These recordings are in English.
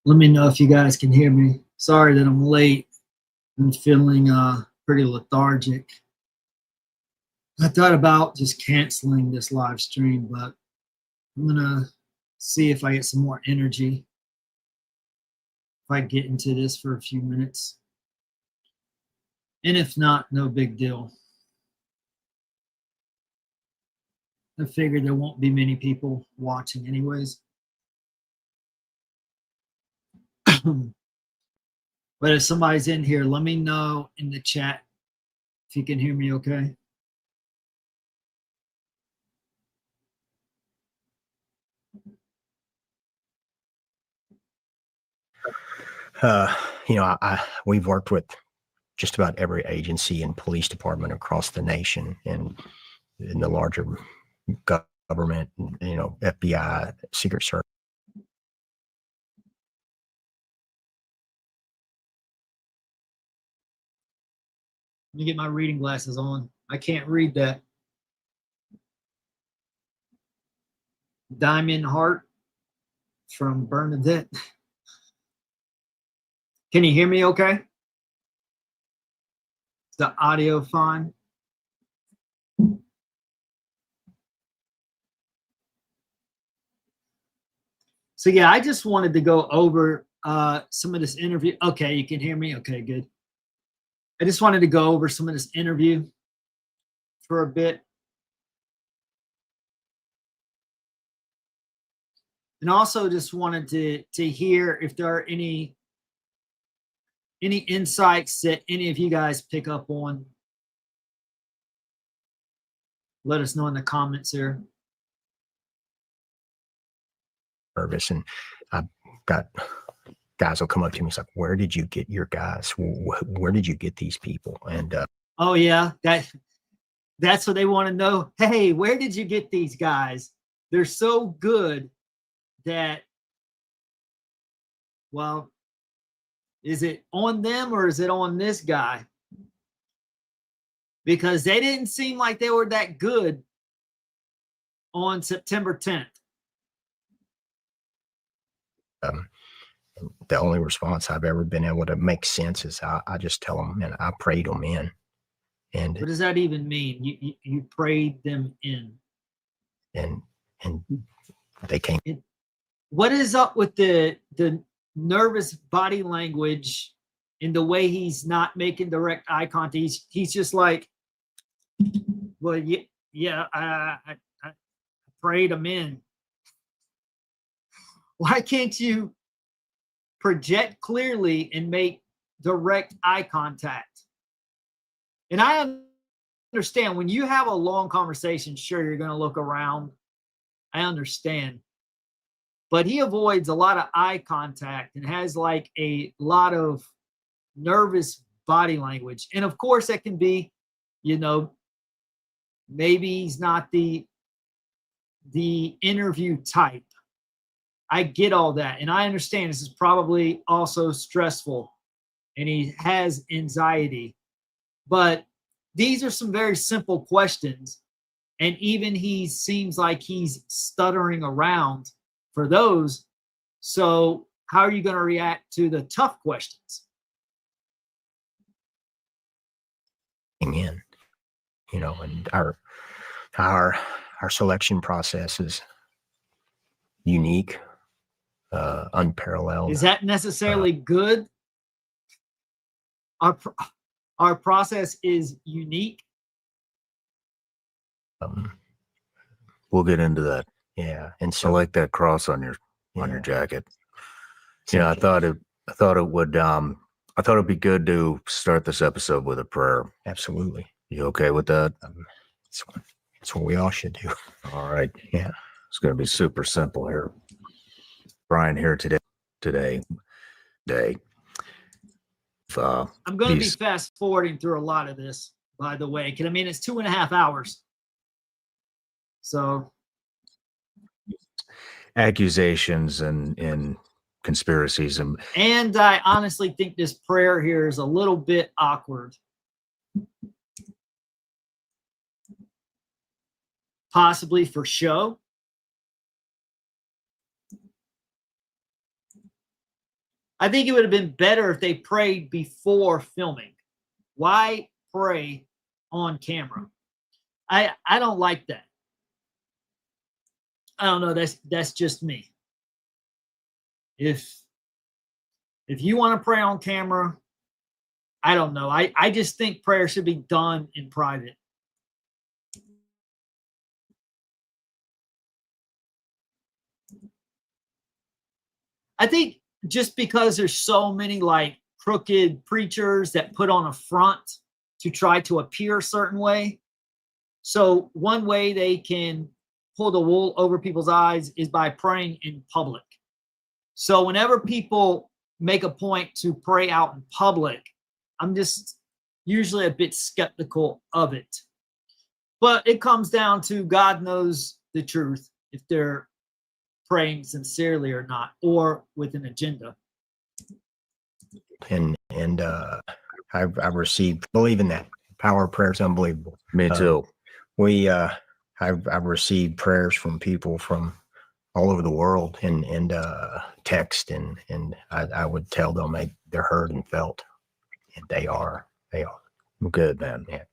Let me know if you guys can hear me. Sorry that I'm late. I'm feeling pretty lethargic. I thought about just canceling this live stream, but I'm gonna see if I get some more energy. If I get into this for a few minutes. And if not, no big deal. I figured there won't be many people watching anyways. But if somebody's in here, let me know in the chat if you can hear me okay. We've worked with just about every agency and police department across the nation and in the larger government, FBI, Secret Service. Let me get my reading glasses on. I can't read that. Diamond Heart from Bernadette. Can you hear me okay? Is the audio fine? So yeah, I just wanted to go over some of this interview. Okay, you can hear me? Okay, good. I just wanted to go over some of this interview for a bit. And also just wanted to hear if there are any insights that any of you guys pick up on. Let us know in the comments here. Service, and I've got guys will come up to me. It's like, where did you get your guys? Where did you get these people? And oh yeah, that's what they want to know. Hey, where did you get these guys? They're so good that, well, is it on them or is it on this guy? Because they didn't seem like they were that good on September 10th. The only response I've ever been able to make sense is I just tell them, and I prayed them in. And what does that even mean? You prayed them in, and they came. What is up with the nervous body language and the way he's not making direct eye contact? He's just like, well, yeah, I prayed them in. Why can't you project clearly and make direct eye contact? And I understand when you have a long conversation, sure, you're going to look around. I understand. But he avoids a lot of eye contact and has like a lot of nervous body language. And of course, that can be, maybe he's not the interview type. I get all that. And I understand this is probably also stressful and he has anxiety. But these are some very simple questions. And even he seems like he's stuttering around for those. So how are you going to react to the tough questions? In, and our selection process is unique, unparalleled. Is that necessarily good? Our process is unique. We'll get into that. Yeah, and so I like that cross on your jacket. Yeah, I thought it would be good to start this episode with a prayer. Absolutely. You okay with that? It's what we all should do. All right. Yeah. It's going to be super simple here. Brian here today. I'm going to be fast forwarding through a lot of this, by the way. Because it's 2.5 hours. So accusations and conspiracies and I honestly think this prayer here is a little bit awkward. Possibly for show. I think it would have been better if they prayed before filming. Why pray on camera? I don't like that. I don't know. That's just me. If you want to pray on camera, I don't know. I just think prayer should be done in private. I think just because there's so many like crooked preachers that put on a front to try to appear a certain way. So one way they can pull the wool over people's eyes is by praying in public. So whenever people make a point to pray out in public, I'm just usually a bit skeptical of it. But it comes down to God knows the truth if they're praying sincerely or not, or with an agenda. And I've received, believe in that. Power of prayer is unbelievable. Me too. I've received prayers from people from all over the world and text and I would tell them they're heard and felt, and they are. Good, man. Yeah.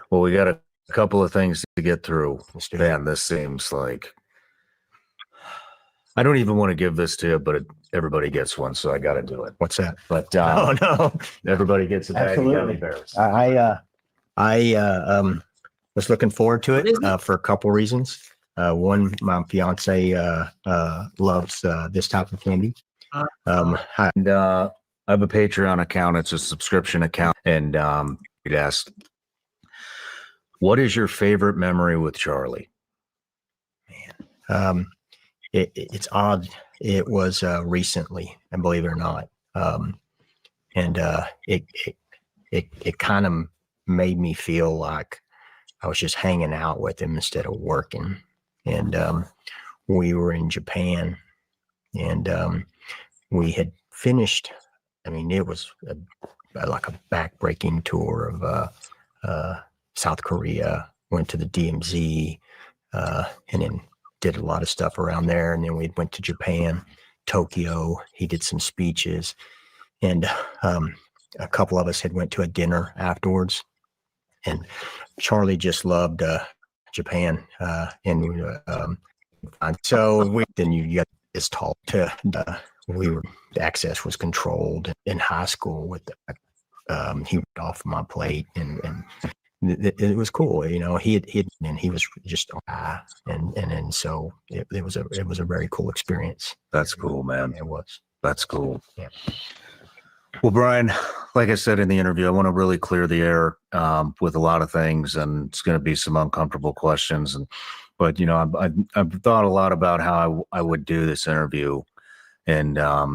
Well, we got a couple of things to get through. Let's do it. Man, this seems like I don't even want to give this to you, but everybody gets one, so I got to do it. What's that? But Oh no, everybody gets a bag of Absolutely. gummy bears. I was looking forward to it for a couple reasons. One, my fiance loves this type of candy. And I have a Patreon account. It's a subscription account, and you'd ask, what is your favorite memory with Charlie? Man, it's odd. It was recently, and believe it or not, and it kind of made me feel like I was just hanging out with him instead of working. And we were in Japan, and we had finished. I mean, it was like a backbreaking tour of South Korea. Went to the DMZ, and then did a lot of stuff around there. And then we went to Japan, Tokyo. He did some speeches, and a couple of us had went to a dinner afterwards. And Charlie just loved Japan, and so then you got this talk to the access was controlled in high school with he went off my plate, and it was cool. You know, he was just and so it was a very cool experience. That's cool, man. It was. That's cool. Yeah. Well, Brian, like I said in the interview, I want to really clear the air with a lot of things, and it's going to be some uncomfortable questions. But you know, I've thought a lot about how I would do this interview, and I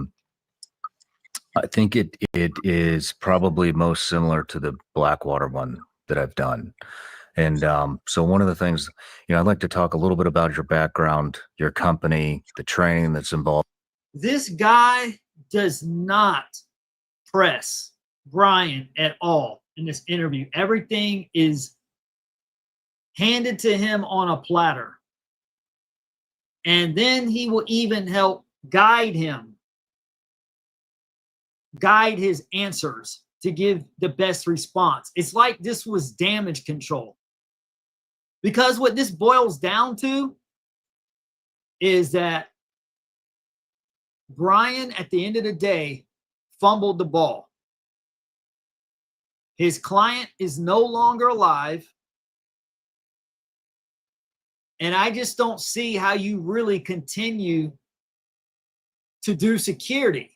think it is probably most similar to the Blackwater one that I've done. And so one of the things, you know, I'd like to talk a little bit about your background, your company, the training that's involved. This guy does not press Brian at all in this interview. Everything is handed to him on a platter. And then he will even help guide his answers to give the best response. It's like this was damage control. Because what this boils down to is that Brian, at the end of the day, fumbled the ball. His client is no longer alive. And I just don't see how you really continue to do security.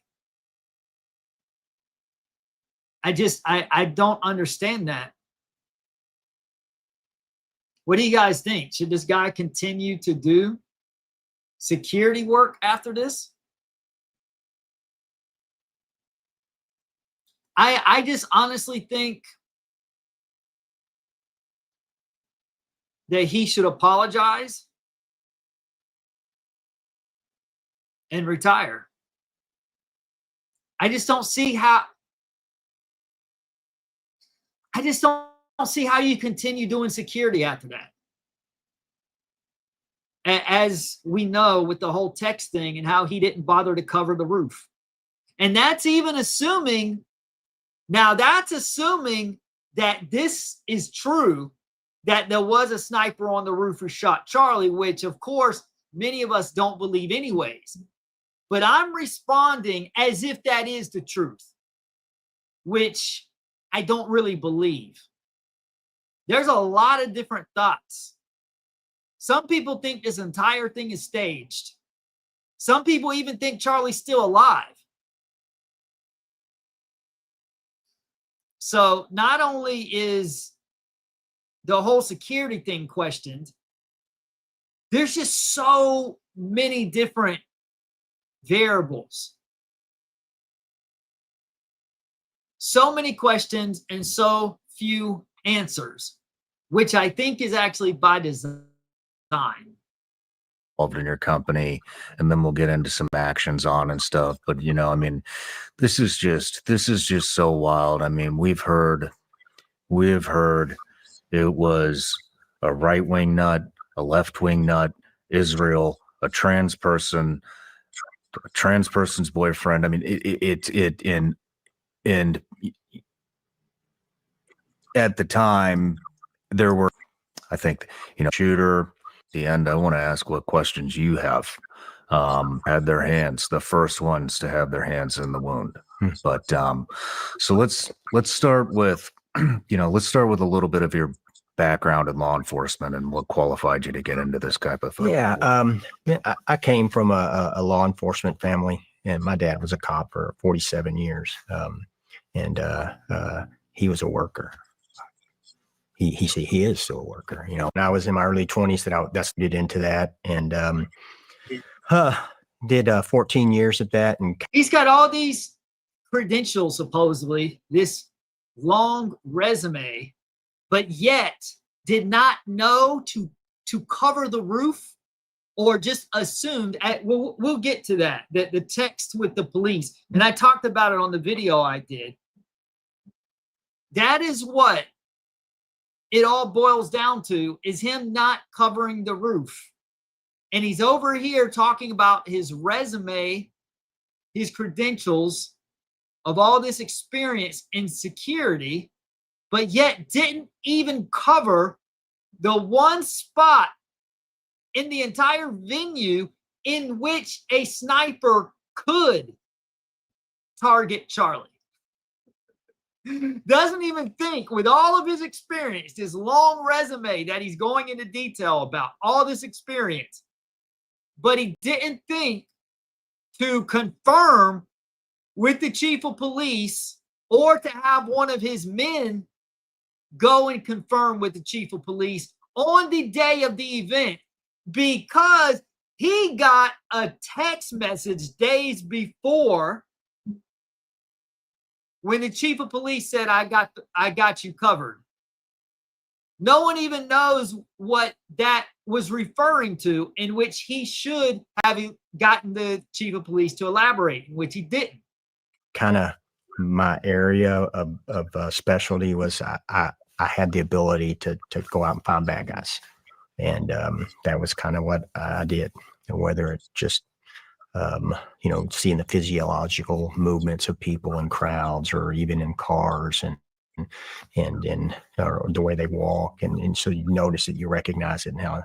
I don't understand that. What do you guys think? Should this guy continue to do security work after this? I just honestly think that he should apologize and retire. I just don't see how you continue doing security after that. As we know with the whole text thing and how he didn't bother to cover the roof. And that's even assuming, now that's assuming that this is true, that there was a sniper on the roof who shot Charlie, which of course many of us don't believe anyways. But I'm responding as if that is the truth, which I don't really believe. There's a lot of different thoughts. Some people think this entire thing is staged. Some people even think Charlie's still alive. So not only is the whole security thing questioned, there's just so many different variables. So many questions and so few answers, which I think is actually by design. Involved in your company, and then we'll get into some actions on and stuff. But you know, I mean, this is just so wild. I mean, we've heard it was a right-wing nut, a left-wing nut, Israel, a trans person's boyfriend. I mean, and at the time there were, I think, you know, shooter. The end, I want to ask what questions you have had the first ones to have their hands in the wound. But so let's start with let's start with a little bit of your background in law enforcement and what qualified you to get into this type of thing. I came from a law enforcement family, and my dad was a cop for 47 years, and he was a worker. He is still a worker. You know, when I was in my early 20s, that's get into that, and did 14 years of that. And he's got all these credentials, supposedly this long resume, but yet did not know to cover the roof, or just assumed. We'll get to that. The text with the police, and I talked about it on the video I did. That is what it all boils down to, is him not covering the roof. And he's over here talking about his resume, his credentials of all this experience in security, but yet didn't even cover the one spot in the entire venue in which a sniper could target Charlie. Doesn't even think, with all of his experience, his long resume that he's going into detail about, all this experience, but he didn't think to confirm with the chief of police, or to have one of his men go and confirm with the chief of police on the day of the event, because he got a text message days before when the chief of police said, I got you covered. No one even knows what that was referring to, in which he should have gotten the chief of police to elaborate, in which he didn't. Kind of my area of specialty was I had the ability to go out and find bad guys. And that was kind of what I did. And whether it's just seeing the physiological movements of people in crowds, or even in cars, and the way they walk, and so you notice it, you recognize it, and how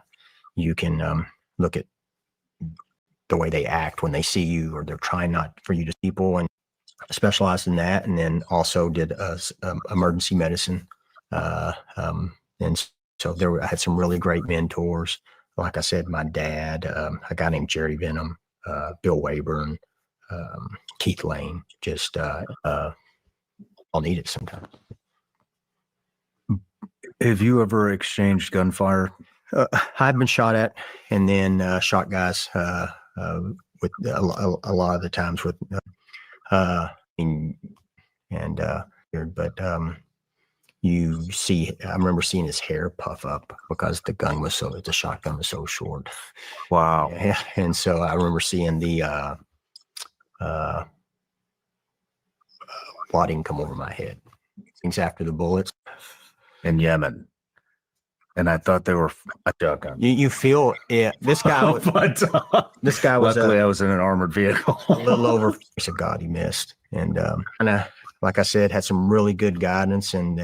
you can look at the way they act when they see you, or they're trying not for you to see people, and specialized in that. And then also did emergency medicine, and so I had some really great mentors. Like I said, my dad, a guy named Jerry Venom, Bill Wayburn, Keith Lane, just all need it sometimes. Have you ever exchanged gunfire? I've been shot at, and then shot guys with a lot of the times with you see, I remember seeing his hair puff up because the shotgun was so short. Wow. Yeah. And so I remember seeing the wadding come over my head. Things after the bullets. In Yemen. and I thought they were You feel it. This guy was, this guy was luckily I was in an armored vehicle. a little over. Grace of God, he missed, and like I said, had some really good guidance and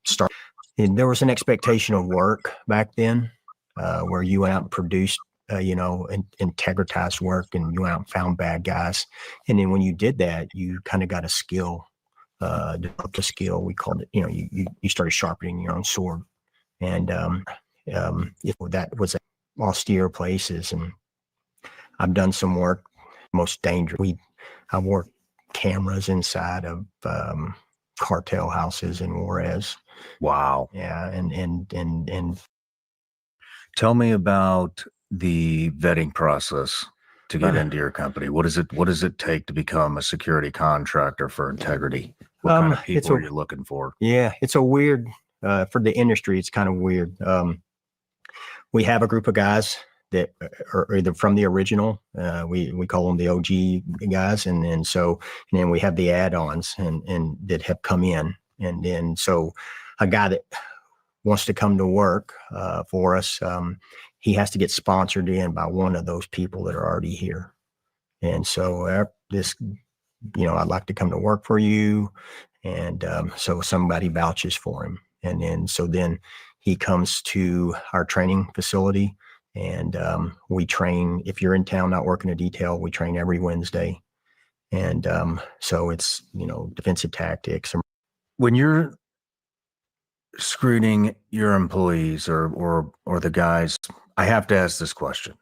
start. And there was an expectation of work back then, where you went out and produced, integritized work, and you went out and found bad guys. And then when you did that, you kind of got a skill, developed a skill. We called it, you started sharpening your own sword. And that was austere places. And I've done some work, most dangerous. I worked cameras inside of cartel houses in Juarez. Wow. Yeah, and tell me about the vetting process to get into your company. What does it take to become a security contractor for integrity? What kind of people are you looking for? Yeah, it's a weird for the industry. It's kind of weird. We have a group of guys that are either from the original. We call them the OG guys, and then we have the add-ons and that have come in, and then so a guy that wants to come to work for us, he has to get sponsored in by one of those people that are already here. And so I'd like to come to work for you. And so somebody vouches for him. And then he comes to our training facility, and we train. If you're in town not working a detail, we train every Wednesday. And so it's, defensive tactics. When you're screening your employees or the guys, I have to ask this question.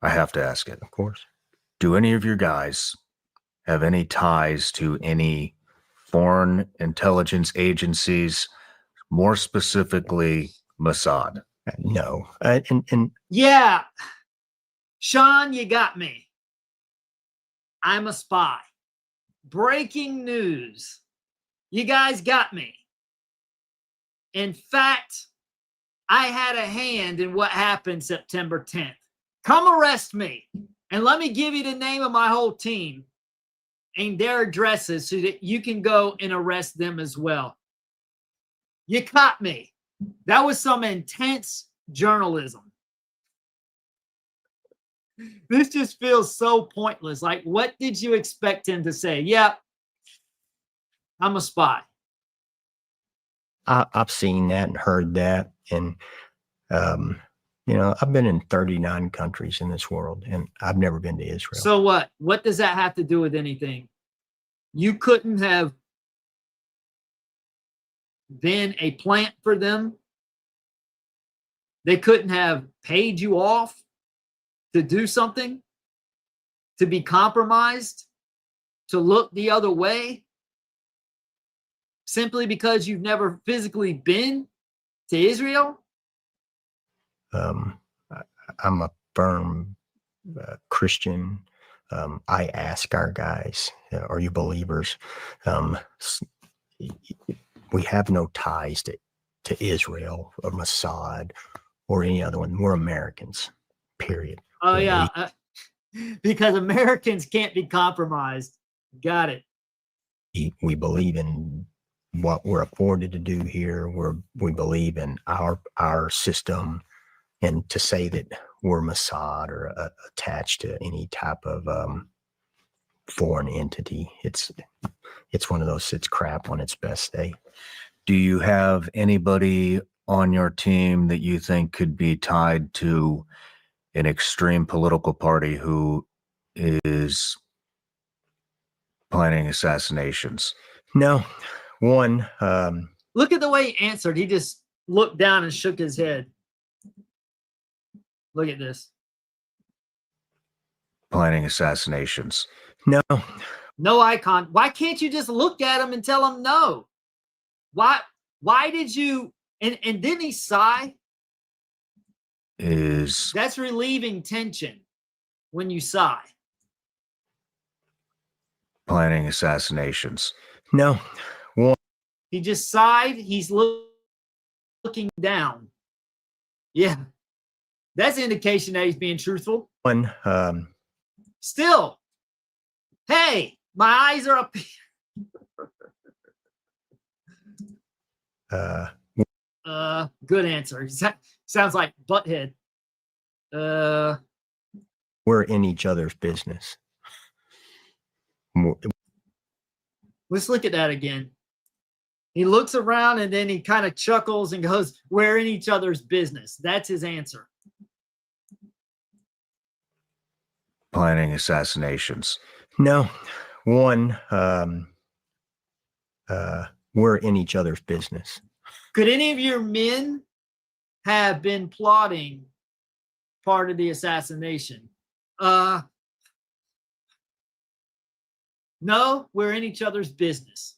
I have to ask it. Of course. Do any of your guys have any ties to any foreign intelligence agencies, more specifically Mossad? No. Yeah. Shawn, you got me. I'm a spy. Breaking news. You guys got me. In fact, I had a hand in what happened September 10th. Come arrest me. And let me give you the name of my whole team and their addresses so that you can go and arrest them as well. You caught me. That was some intense journalism. This just feels so pointless. Like, what did you expect him to say? Yeah, I'm a spy. I've seen that and heard that. And, I've been in 39 countries in this world, and I've never been to Israel. So what? What does that have to do with anything? You couldn't have been a plant for them. They couldn't have paid you off to do something, to be compromised, to look the other way, simply because you've never physically been to Israel? I'm a firm Christian. I ask our guys, are you believers? We have no ties to Israel or Mossad or any other one. We're Americans, period. Oh, yeah. Because Americans can't be compromised. Got it. We believe in what we're afforded to do here. We believe in our system, and to say that we're Mossad or attached to any type of foreign entity, it's one of those. It's crap on its best day. Do you have anybody on your team that you think could be tied to an extreme political party who is planning assassinations? No. One. Look at the way he answered. He just looked down and shook his head. Look at this. Planning assassinations. No. No icon. Why can't you just look at him and tell him no? Why did you? And didn't he sigh? That's relieving tension when you sigh. Planning assassinations. No. One. He just sighed. He's looking down. Yeah. That's an indication that he's being truthful. One. Still. Hey, my eyes are up. Good answer. Sounds like butthead. We're in each other's business. Let's look at that again. He looks around and then he kind of chuckles and goes, "We're in each other's business." That's his answer. Planning assassinations. No, one, we're in each other's business. Could any of your men have been plotting part of the assassination? No, we're in each other's business.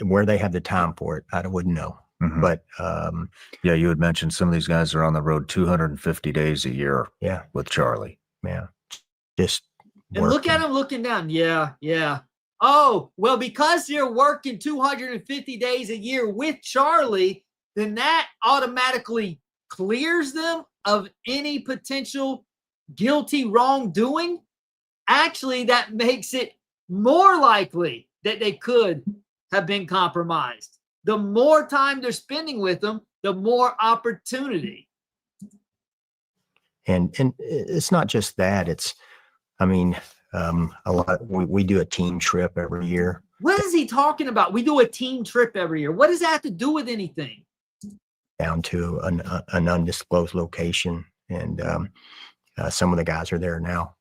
Where they have the time for it, I wouldn't know. Mhm. But Yeah, you had mentioned some of these guys are on the road 250 days a year yeah, with Charlie. yeah, just And look at working. him looking down. Yeah, yeah. Oh, well, because you're working 250 days a year with Charlie, then that automatically clears them of any potential guilty wrongdoing. Actually, that makes it more likely that they could have been compromised. The more time they're spending with them, the more opportunity. And it's not just that. It's, I mean, a lot. We do a team trip every year. What is he talking about? We do a team trip every year. What does that have to do with anything? Down to an undisclosed location, and some of the guys are there now.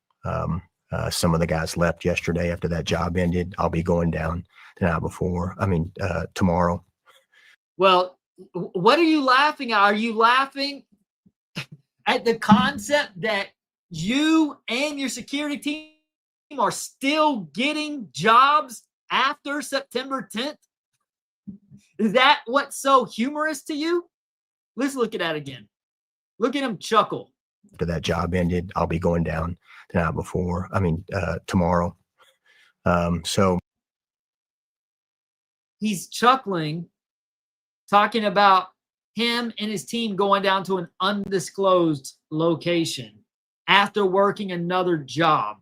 Some of the guys left yesterday after that job ended. I'll be going down the night before. Tomorrow. Well, what are you laughing at? Are you laughing at the concept that you and your security team are still getting jobs after September 10th? Is that what's so humorous to you? Let's look at that again. Look at him chuckle. After that job ended, I'll be going down the night before. Tomorrow. So he's chuckling, talking about him and his team going down to an undisclosed location after working another job.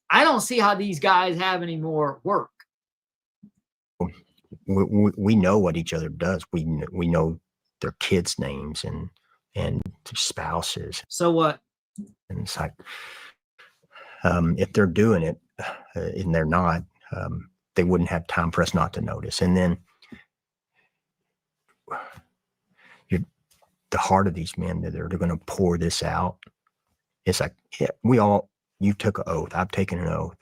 I don't see how these guys have any more work. we know what each other does. We know their kids' names and their spouses. So what? And it's like, if they're doing it and they're not, they wouldn't have time for us not to notice. And then the heart of these men that they're going to pour this out. It's like, yeah, you took an oath. I've taken an oath.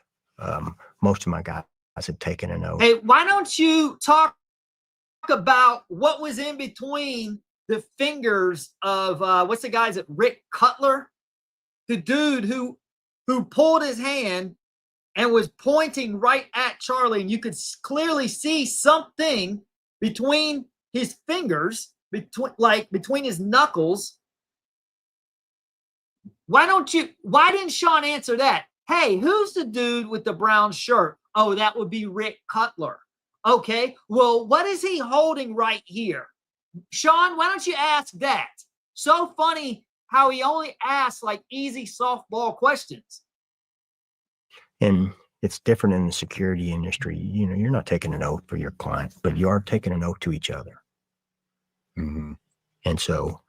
Most of my guys have taken an oath. Hey, why don't you talk about what was in between the fingers of what's the guy's at Rick Cutler, the dude who pulled his hand and was pointing right at Charlie, and you could clearly see something between his fingers, between his knuckles. Why didn't Shawn answer that? Hey, who's the dude with the brown shirt? Oh, that would be Rick Cutler. Okay, well, what is he holding right here? Shawn, why don't you ask that? So funny how he only asks like easy softball questions. And it's different in the security industry. You know, you're not taking an oath for your client, but you are taking an oath to each other. Mm-hmm. And so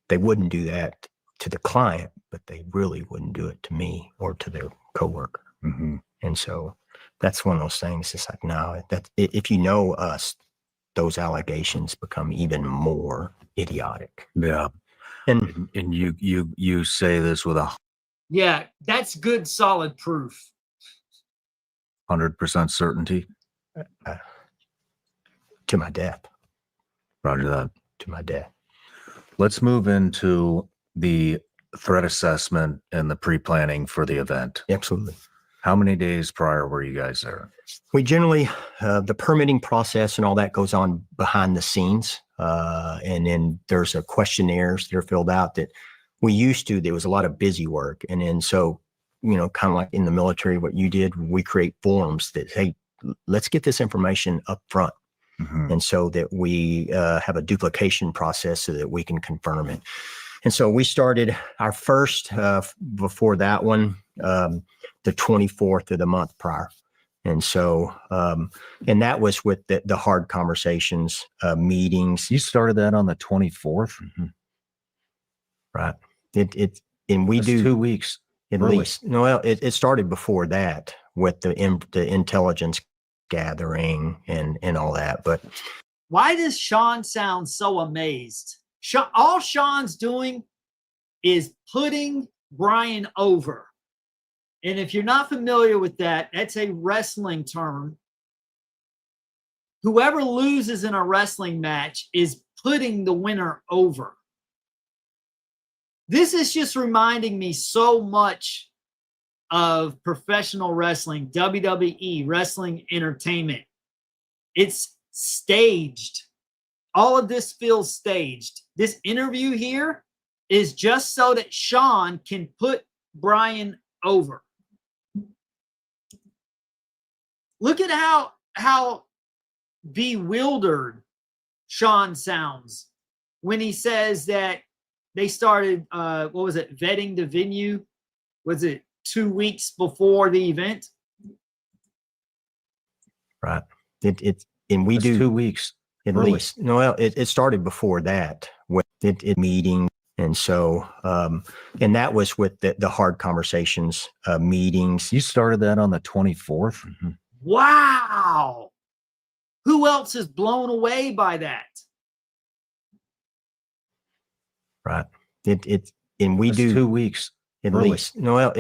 they wouldn't do that to the client, but they really wouldn't do it to me or to their coworker. Mm-hmm. And so that's one of those things. It's like, no, if you know us, those allegations become even more idiotic. Yeah. And you say this with 'That's good, solid proof. 100% certainty. To my death. Roger that. To my death. Let's move into the threat assessment and the pre-planning for the event. Absolutely. How many days prior were you guys there? We generally, the permitting process and all that goes on behind the scenes. And then there's questionnaires that are filled out that we used to, there was a lot of busy work. And then so, you know, kind of like in the military, what you did, we create forms that, hey, let's get this information up front. Mm-hmm. And so that we have a duplication process so that we can confirm it. And so we started our first, before that one, the 24th of the month prior. And so, and that was with the hard conversations, meetings. You started that on the 24th, Right. And we That's do 2 weeks. at early. least, no, well, it started before that with the intelligence gathering and all that. But Why does Shawn sound so amazed? All Shawn's doing is putting Brian over. And if you're not familiar with that, that's a wrestling term. Whoever loses in a wrestling match is putting the winner over. This is just reminding me so much of professional wrestling, WWE, wrestling entertainment. It's staged. All of this feels staged. This interview here is just so that Shawn can put Brian over. Look at how bewildered Shawn sounds when he says that they started, vetting the venue? Was it 2 weeks before the event? right. And we That's do 2 weeks. at early. least, no, well, it started before that with it meeting. And so, and that was with the hard conversations, meetings. You started that on the 24th. Wow. Who else is blown away by that? Right. And we That's do 2 weeks. at early. least, no, well,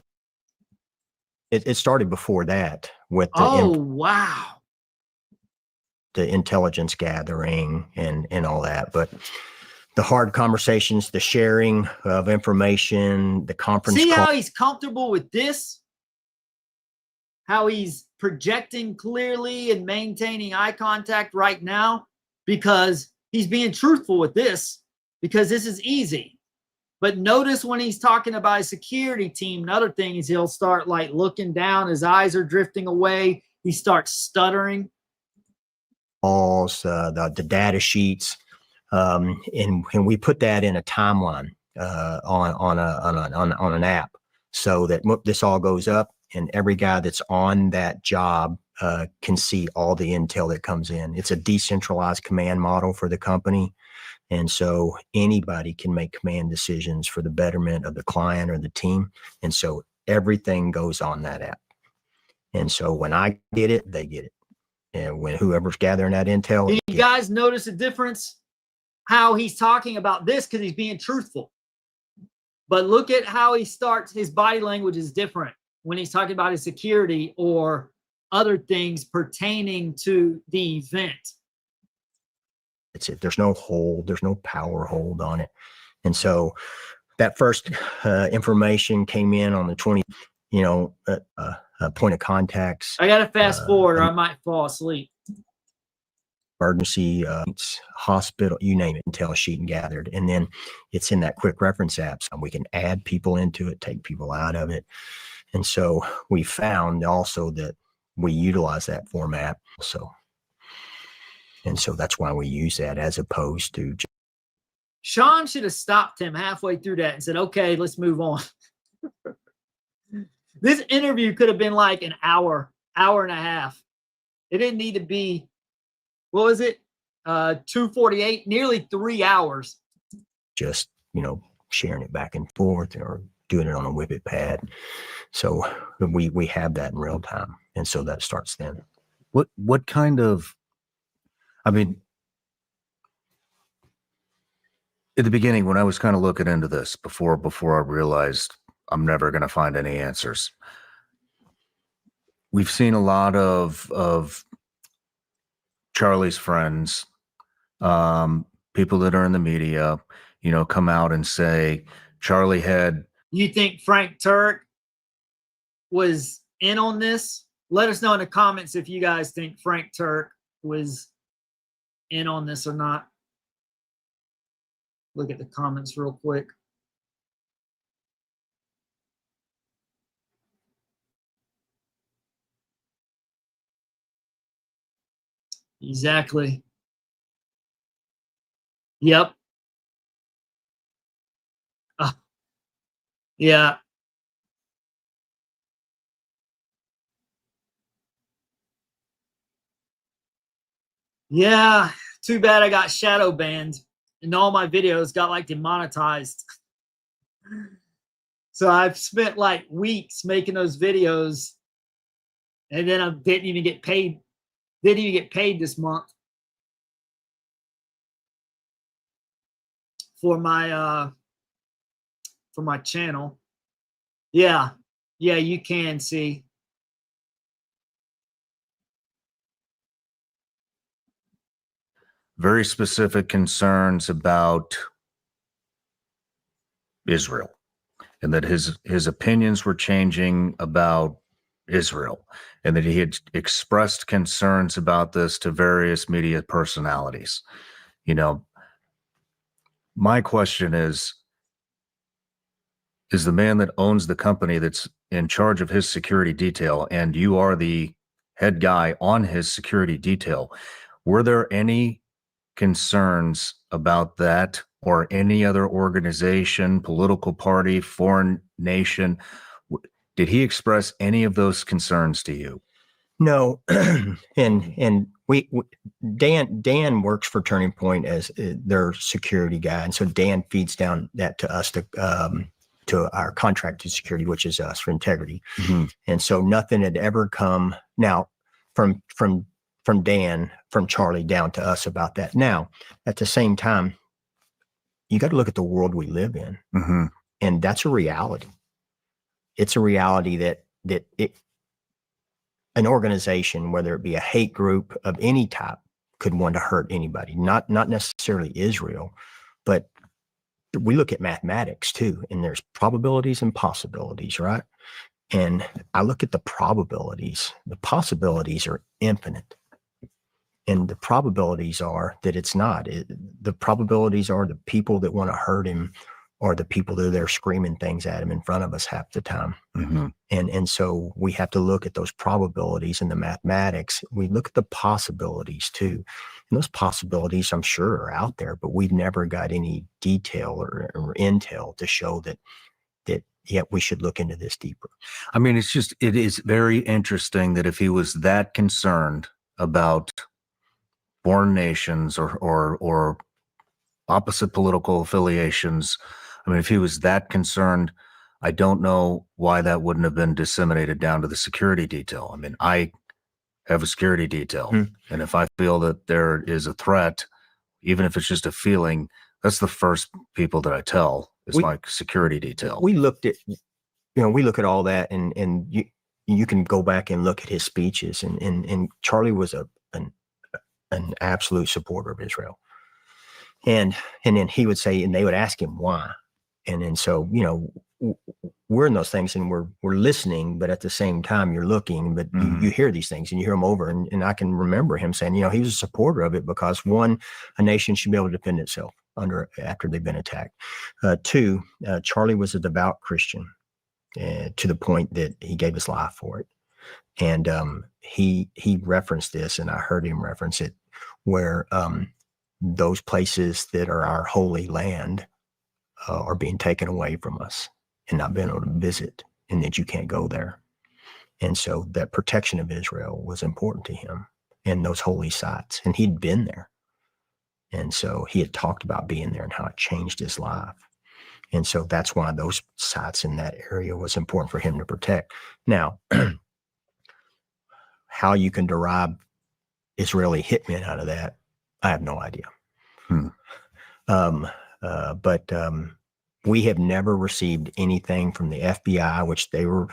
it started before that with Wow. the intelligence gathering and all that. But the hard conversations, the sharing of information, the conference See call. how he's comfortable with this? How he's projecting clearly and maintaining eye contact right now? Because he's being truthful with this, because this is easy. But notice when he's talking about a security team and other things, he'll start like looking down. His eyes are drifting away. He starts stuttering. Calls, the data sheets, and we put that in a timeline on an app, so that this all goes up, and every guy that's on that job can see all the intel that comes in. It's a decentralized command model for the company, and so anybody can make command decisions for the betterment of the client or the team, and so everything goes on that app. And so when I get it, they get it. And when whoever's gathering that intel, Do you guys notice the difference? How he's talking about this because he's being truthful. But look at how he starts. His body language is different when he's talking about his security or other things pertaining to the event. it's it. There's no hold. There's no power hold on it. And so that first information came in on the 20, point of contacts. I got to fast forward or I might fall asleep. Emergency, hospital, you name it, intel sheet and gathered. And then it's in that quick reference app. So we can add people into it, take people out of it. And so we found also that we utilize that format. And so that's why we use that as opposed to. Shawn should have stopped him halfway through that and said, okay, let's move on. This interview could have been like an hour and a half. It didn't need to be, what was it? 2:48, nearly 3 hours. Just, sharing it back and forth or doing it on a whippet pad. So we have that in real time. And so that starts then. What kind of, I mean, at the beginning, when I was kind of looking into this before I realized I'm never going to find any answers, we've seen a lot of Charlie's friends, people that are in the media, come out and say Charlie had. You think Frank Turk was in on this? Let us know in the comments if you guys think Frank Turk was in on this or not. Look at the comments real quick. Exactly. Yep. Yeah. Yeah, too bad I got shadow banned and all my videos got like demonetized. So I've spent like weeks making those videos, and then I didn't even get paid. Didn't even get paid this month for my channel. Yeah, you can see. Very specific concerns about Israel, and that his opinions were changing about Israel, and that he had expressed concerns about this to various media personalities. You know, my question is the man that owns the company that's in charge of his security detail, and you are the head guy on his security detail, were there any concerns about that or any other organization, political party, foreign nation? Did he express any of those concerns to you? No, and we Dan works for Turning Point as their security guy, and so Dan feeds down that to us to our contracted security, which is us for integrity. Mm-hmm. And so nothing had ever come now from Dan, from Charlie down to us about that. Now, at the same time, you got to look at the world we live in, Mm-hmm. and that's a reality. It's a reality that an organization, whether it be a hate group of any type, could want to hurt anybody. Not necessarily Israel, but we look at mathematics too, and there's probabilities and possibilities, right? And I look at the probabilities. The possibilities are infinite. And the probabilities are that it's not. The probabilities are the people that want to hurt him are the people that are there screaming things at him in front of us half the time. Mm-hmm. And so we have to look at those probabilities and the mathematics. We look at the possibilities too. And those possibilities, I'm sure, are out there, but we've never got any detail or intel to show that we should look into this deeper. I mean, it is very interesting that if he was that concerned about foreign nations or opposite political affiliations, I mean, if he was that concerned, I don't know why that wouldn't have been disseminated down to the security detail. I mean, I have a security detail, and if I feel that there is a threat, even if it's just a feeling, that's the first people that I tell is my security detail. We looked at, we look at all that, and you can go back and look at his speeches, and Charlie was an absolute supporter of Israel. And then he would say, and they would ask him why. And then so, we're in those things and we're listening, but at the same time you're looking, but you hear these things and you hear them over. And I can remember him saying, he was a supporter of it because one, a nation should be able to defend itself after they've been attacked. Two, Charlie was a devout Christian to the point that he gave his life for it. And he referenced this, and I heard him reference it, where those places that are our holy land are being taken away from us and not being able to visit, and that you can't go there. And so that protection of Israel was important to him and those holy sites. And he'd been there. And so he had talked about being there and how it changed his life. And so that's why those sites in that area was important for him to protect. Now, how you can derive Israeli hitmen out of that, I have no idea. But we have never received anything from the FBI, which they were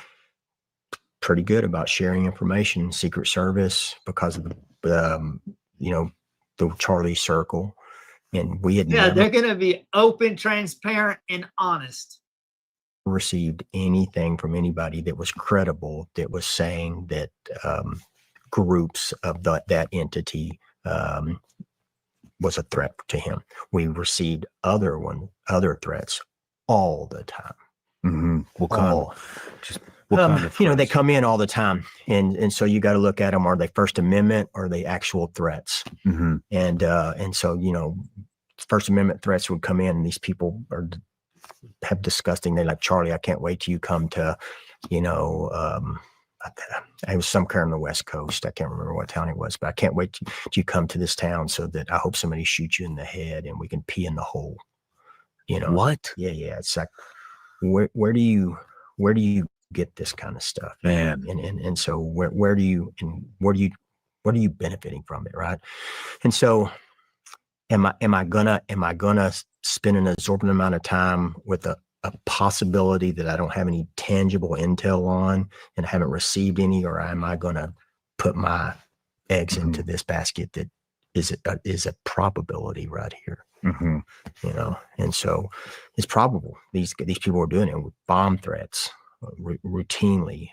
pretty good about sharing information, Secret Service, because of the Charlie Circle. And we had they're going to be open, transparent, and honest. Received anything from anybody that was credible, that was saying that groups of that entity was a threat to him. We received other threats all the time. Mm-hmm. They come in all the time, and so you got to look at them. Are they First Amendment or are they actual threats? Mm-hmm. And so First Amendment threats would come in, and these people have disgusting. They're like, Charlie, I can't wait till you come to, it was somewhere on the West Coast. I can't remember what town it was, but I can't wait till you come to this town so that I hope somebody shoots you in the head and we can pee in the hole. You know What? Yeah. It's like, where do you get this kind of stuff, Man. And so what are you benefiting from it, right? And so am I gonna spend an exorbitant amount of time with a possibility that I don't have any tangible intel on and I haven't received any, or am I gonna put my eggs into this basket that is a probability right here? Mm-hmm. You know, and so it's probable these people are doing it with bomb threats, routinely,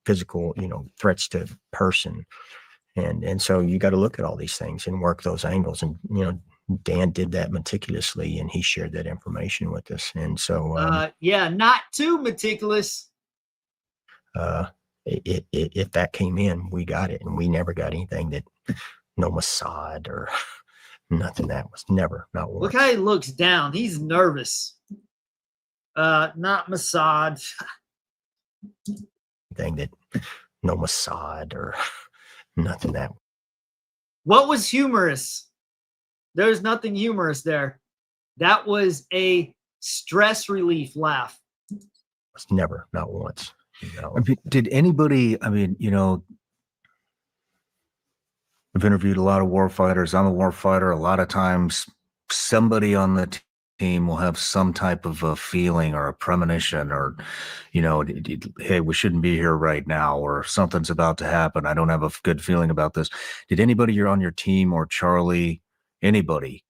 physical, threats to person, and so you got to look at all these things and work those angles, and Dan did that meticulously, and he shared that information with us, and so not too meticulous. If that came in, we got it, and we never got anything that no Mossad or nothing. That was never, not once. Look how he looks down. He's nervous. Not Mossad. Thing that no Mossad or nothing. That what was humorous? There's nothing humorous there. That was a stress relief laugh. was never, not once. I mean, did anybody? I mean, I've interviewed a lot of war fighters. I'm a war fighter. A lot of times somebody on the team will have some type of a feeling or a premonition or, hey, we shouldn't be here right now, or something's about to happen. I don't have a good feeling about this. Did anybody on your team or Charlie, anybody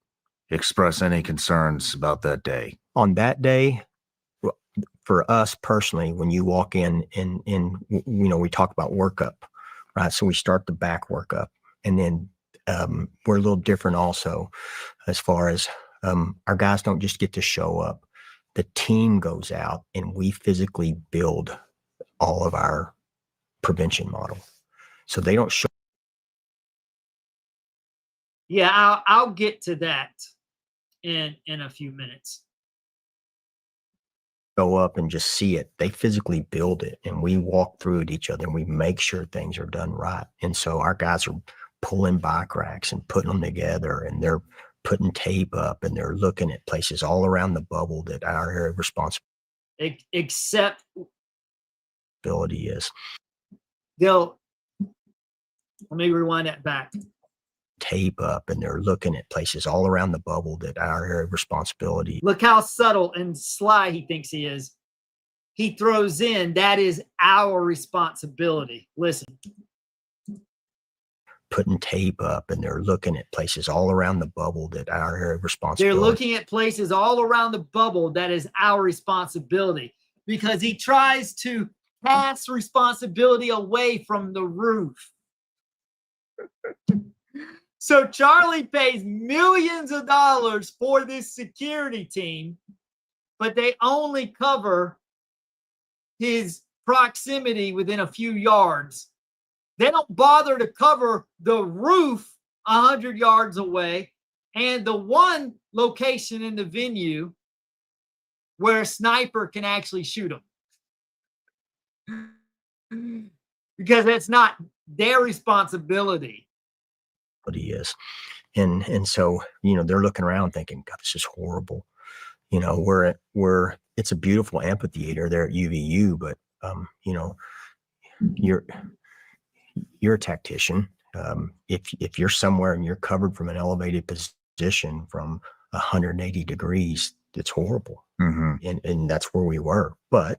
express any concerns about that day? On that day, for us personally, when you walk in and we talk about workup, right? So we start the back workup. And then we're a little different also as far as our guys don't just get to show up. The team goes out and we physically build all of our prevention model. So they don't show. Yeah, I'll get to that in a few minutes. Go up and just see it. They physically build it, and we walk through it each other, and we make sure things are done right. And so our guys are pulling bike racks and putting them together, and they're putting tape up, and they're looking at places all around the bubble that our area of responsibility except is. Let me rewind that back. Tape up, and they're looking at places all around the bubble that our area of responsibility. Look how subtle and sly he thinks he is. He throws in, that is our responsibility. Listen. Putting tape up, and they're looking at places all around the bubble that our area of responsibility. They're looking at places all around the bubble that is our responsibility, because he tries to pass responsibility away from the roof. So Charlie pays millions of dollars for this security team, but they only cover his proximity within a few yards. They don't bother to cover the roof 100 yards away and the one location in the venue where a sniper can actually shoot them. Because that's not their responsibility. Is. And so, they're looking around thinking, God, this is horrible. It's a beautiful amphitheater there at UVU, but, you're a tactician. If you're somewhere and you're covered from an elevated position from 180 degrees, it's horrible. Mm-hmm. And that's where we were, but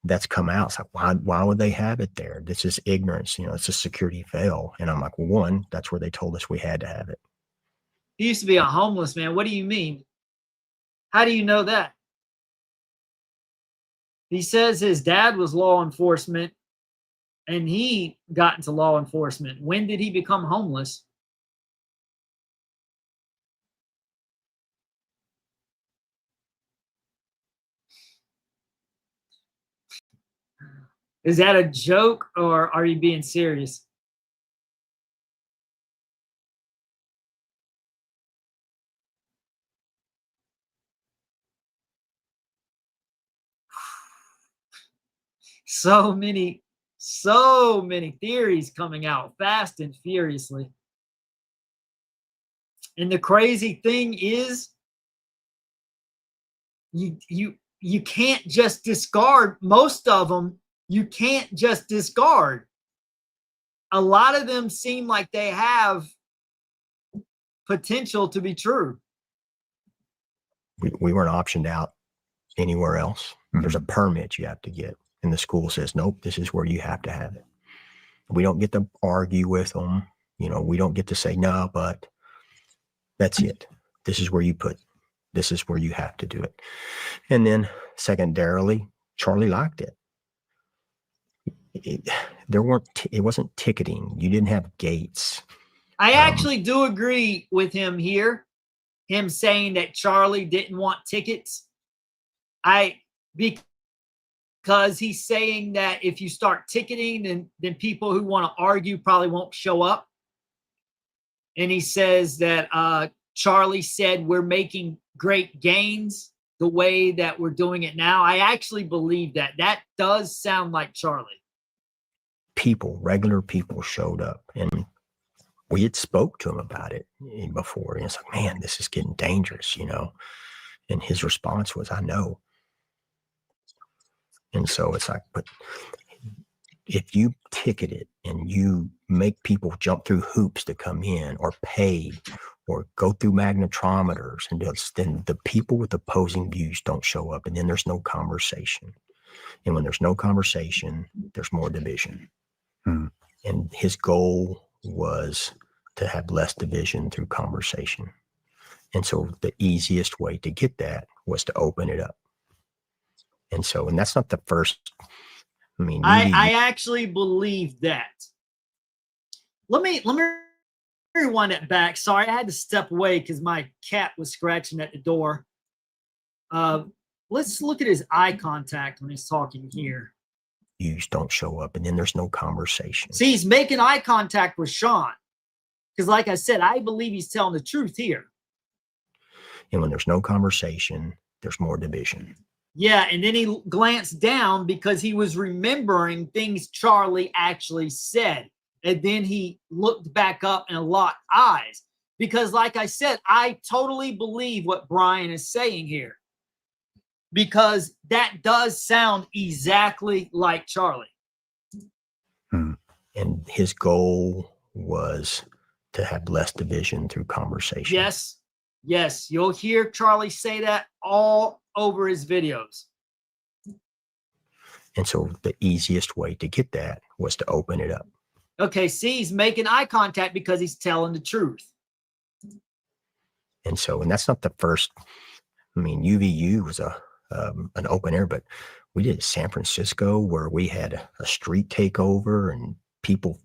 that's come out. It's like, why would they have it there? This is ignorance. It's a security fail. And I'm like, well, one, that's where they told us we had to have it. He used to be a homeless man. What do you mean? How do you know that? He says his dad was law enforcement and he got into law enforcement. When did he become homeless? Is that a joke or are you being serious? So many So many theories coming out fast and furiously. And the crazy thing is, you can't just discard most of them. You can't just discard. A lot of them seem like they have potential to be true. We weren't optioned out anywhere else. There's a permit you have to get, and the school says, nope, this is where you have to have it. We don't get to argue with them. You know, we don't get to say, no, but that's it. This is where you put, this is where you have to do it. And then secondarily, Charlie liked it. It wasn't ticketing. You didn't have gates. I actually do agree with him here. Him saying that Charlie didn't want tickets. Because he's saying that if you start ticketing, then people who want to argue probably won't show up. And he says that Charlie said we're making great gains the way that we're doing it now. I actually believe that. That does sound like Charlie. Regular people showed up, and we had spoke to him about it before. And it's like, man, this is getting dangerous, you know? And his response was, I know. And so it's like, but if you ticket it and you make people jump through hoops to come in or pay or go through magnetometers, and then the people with opposing views don't show up, and then there's no conversation. And when there's no conversation, there's more division. And his goal was to have less division through conversation. And so the easiest way to get that was to open it up. And so, and that's not the first. I mean, I actually believe that. Let me rewind it back. Sorry, I had to step away because my cat was scratching at the door. Let's look at his eye contact when he's talking here. Views don't show up, and then there's no conversation. See, he's making eye contact with Shawn. Because like I said, I believe he's telling the truth here. And when there's no conversation, there's more division. Yeah, and then he glanced down because he was remembering things Charlie actually said. And then he looked back up and locked eyes. Because like I said, I totally believe what Brian is saying here. Because that does sound exactly like Charlie. And his goal was to have less division through conversation. Yes. Yes. You'll hear Charlie say that all over his videos. And so the easiest way to get that was to open it up. Okay. See, he's making eye contact because he's telling the truth. And so, and that's not the first. I mean, UVU was an open air, but we did San Francisco where we had a street takeover and people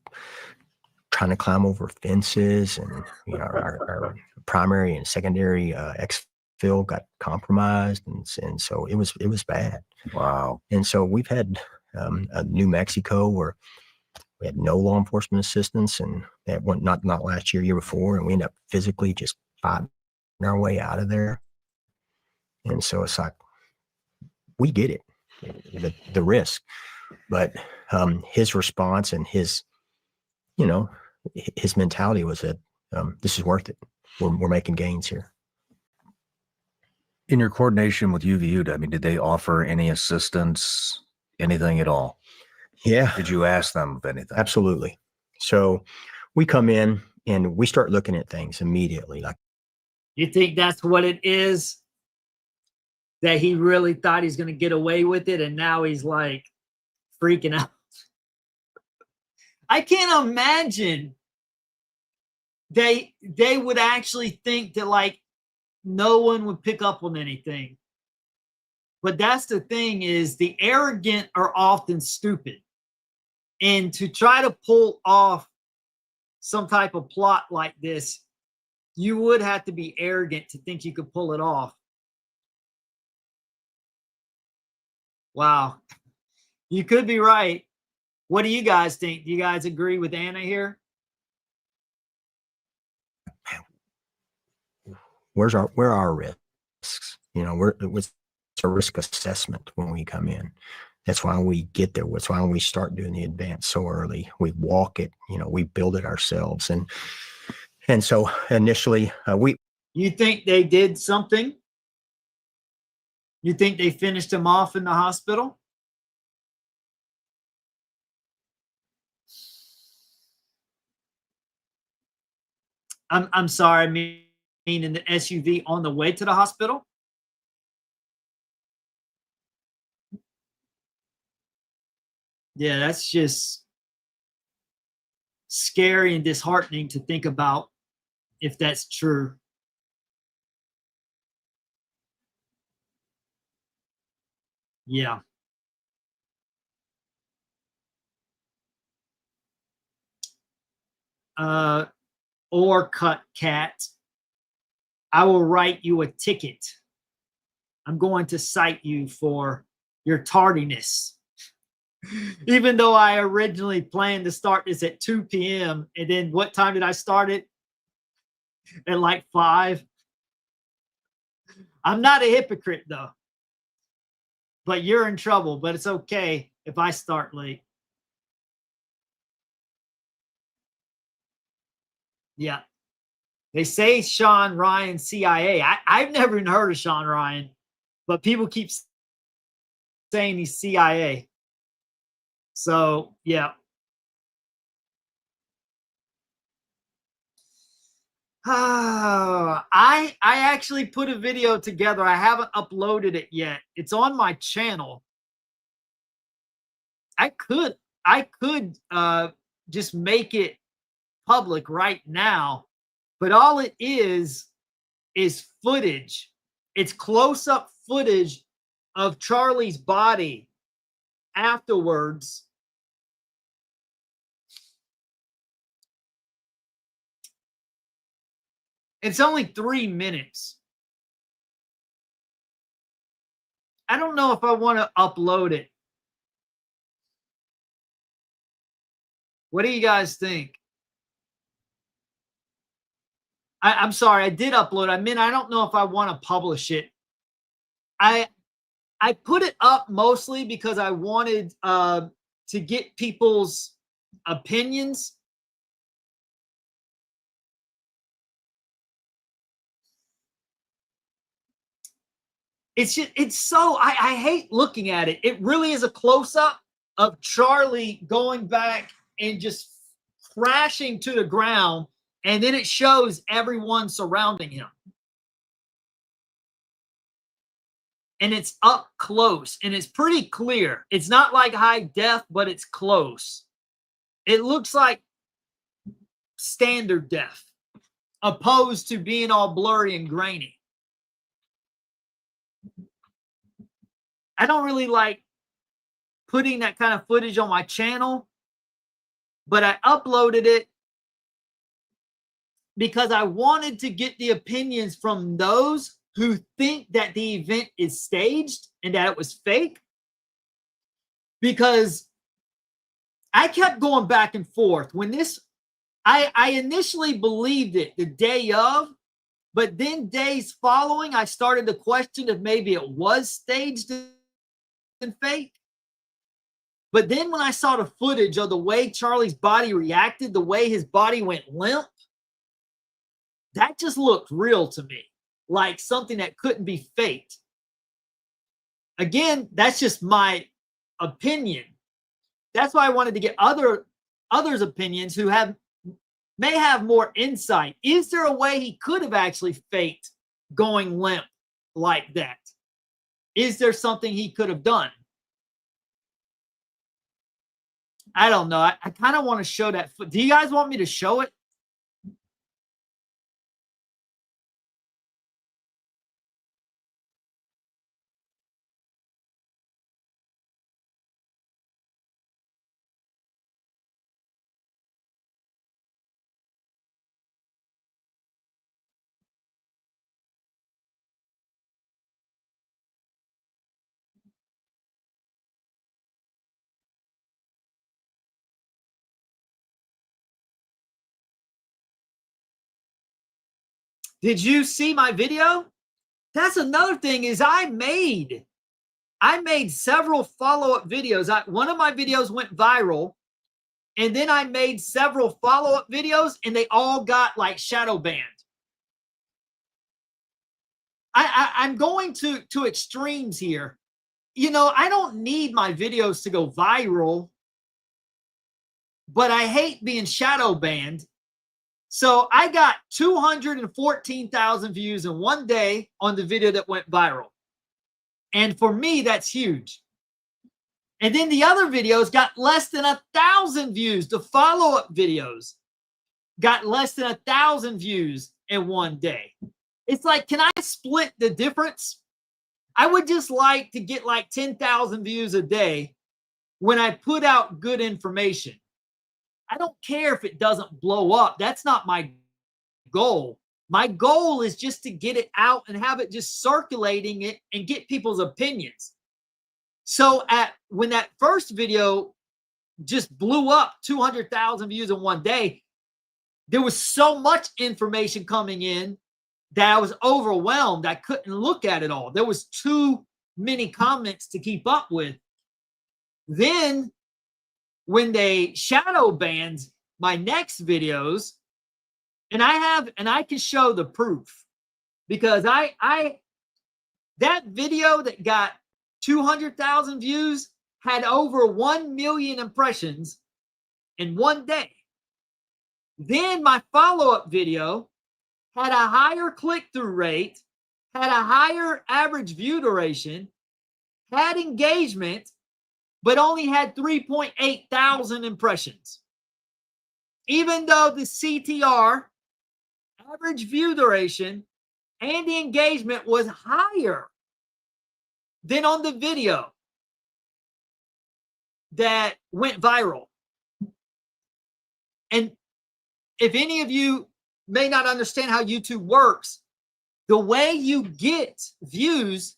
trying to climb over fences, and you know, our primary and secondary exfil got compromised, and so it was bad. Wow. And so we've had New Mexico where we had no law enforcement assistance, and that went not last year before, and we ended up physically just fighting our way out of there. And so it's like, we get it, the risk, but his response and his, you know, his mentality was that this is worth it. We're making gains here. In your coordination with UVU, I mean, did they offer any assistance, anything at all? Yeah. Did you ask them of anything? Absolutely. So we come in and we start looking at things immediately. Like, you think that's what it is? That he really thought he's going to get away with it, and now he's like freaking out. I can't imagine they would actually think that like no one would pick up on anything. But that's the thing, is the arrogant are often stupid. And to try to pull off some type of plot like this, you would have to be arrogant to think you could pull it off. Wow. You could be right. What do you guys think? Do you guys agree with Anna here? where are our risks? You know, it's a risk assessment when we come in. That's why we get there. That's why we start doing the advance so early. We walk it, we build it ourselves. And so initially You think they did something? You think they finished him off in the hospital? I'm sorry, I mean in the SUV on the way to the hospital? Yeah, that's just scary and disheartening to think about if that's true. Yeah. Or cut cat. I will write you a ticket. I'm going to cite you for your tardiness. Even though I originally planned to start this at 2 p.m. And then what time did I start it? At like 5. I'm not a hypocrite though. But you're in trouble, but it's okay if I start late. Yeah. They say Shawn Ryan CIA. I've never even heard of Shawn Ryan, but people keep saying he's CIA. So, yeah. I actually put a video together. I haven't uploaded it yet. It's on my channel. I could just make it public right now, but all it is footage. It's close-up footage of Charlie's body afterwards. It's only 3 minutes. I don't know if I want to upload it. What do you guys think? I'm sorry, I did upload. I mean, I don't know if I want to publish it. I put it up mostly because I wanted to get people's opinions. It's so I hate looking at it. It really is a close-up of Charlie going back and just crashing to the ground, and then it shows everyone surrounding him. And it's up close, and it's pretty clear. It's not like high def, but it's close. It looks like standard def, opposed to being all blurry and grainy. I don't really like putting that kind of footage on my channel, but I uploaded it because I wanted to get the opinions from those who think that the event is staged and that it was fake. Because I kept going back and forth. When this, I initially believed it the day of, but then days following, I started to question if maybe it was staged and fake. But then when I saw the footage of the way Charlie's body reacted, the way his body went limp, that just looked real to me, like something that couldn't be faked. Again, that's just my opinion. That's why I wanted to get others' opinions who may have more insight. Is there a way he could have actually faked going limp like that? Is there something he could have done? I don't know. I kind of want to show that. Do you guys want me to show it? Did you see my video? That's another thing is I made I made several follow-up videos. One of my videos went viral, and then I made several follow-up videos, and they all got like shadow banned. I'm going to extremes here. You know, I don't need my videos to go viral, but I hate being shadow banned. So I got 214,000 views in one day on the video that went viral. And for me, that's huge. And then the other videos got less than 1,000 views. The follow-up videos got less than 1,000 views in one day. It's like, can I split the difference? I would just like to get like 10,000 views a day when I put out good information. I don't care if it doesn't blow up. That's not my goal. My goal is just to get it out and have it just circulating it and get people's opinions. So when that first video just blew up 200,000 views in one day, there was so much information coming in that I was overwhelmed. I couldn't look at it all. There was too many comments to keep up with. Then when they shadow banned my next videos, and I can show the proof, because that video that got 200,000 views had over 1 million impressions in one day. Then my follow-up video had a higher click-through rate, had a higher average view duration, had engagement, but only had 3.8 thousand impressions. Even though the CTR, average view duration, and the engagement was higher than on the video that went viral. And if any of you may not understand how YouTube works, the way you get views,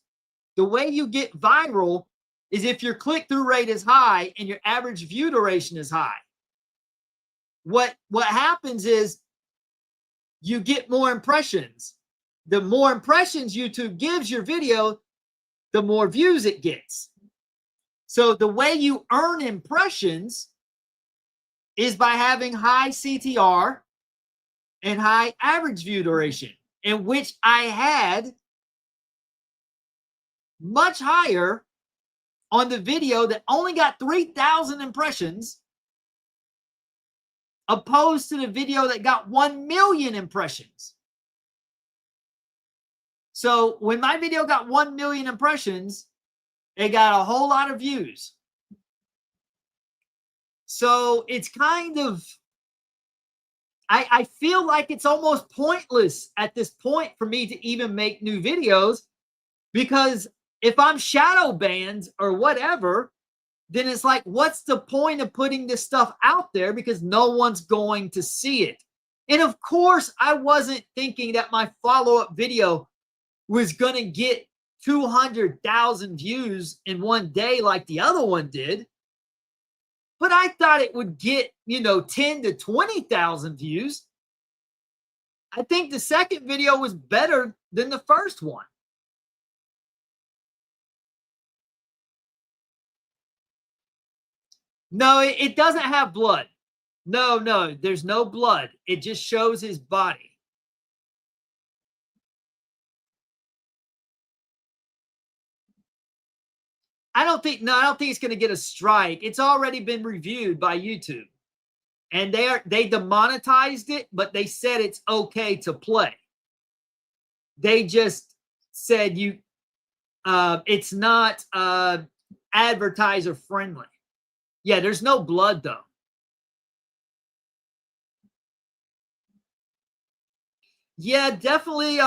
the way you get viral is if your click-through rate is high and your average view duration is high. What happens is you get more impressions. The more impressions YouTube gives your video, the more views it gets. So the way you earn impressions is by having high CTR and high average view duration, in which I had much higher on the video that only got 3,000 impressions, opposed to the video that got 1 million impressions. So when my video got 1 million impressions, it got a whole lot of views. So it's kind of, I feel like it's almost pointless at this point for me to even make new videos, because if I'm shadow banned or whatever, then it's like, what's the point of putting this stuff out there, because no one's going to see it? And of course, I wasn't thinking that my follow-up video was going to get 200,000 views in one day like the other one did. But I thought it would get, 10 to 20,000 views. I think the second video was better than the first one. No, it doesn't have blood. No, there's no blood. It just shows his body. I don't think it's going to get a strike. It's already been reviewed by YouTube, and they demonetized it, but they said it's okay to play. They just said it's not advertiser friendly. Yeah, there's no blood though. Yeah, definitely.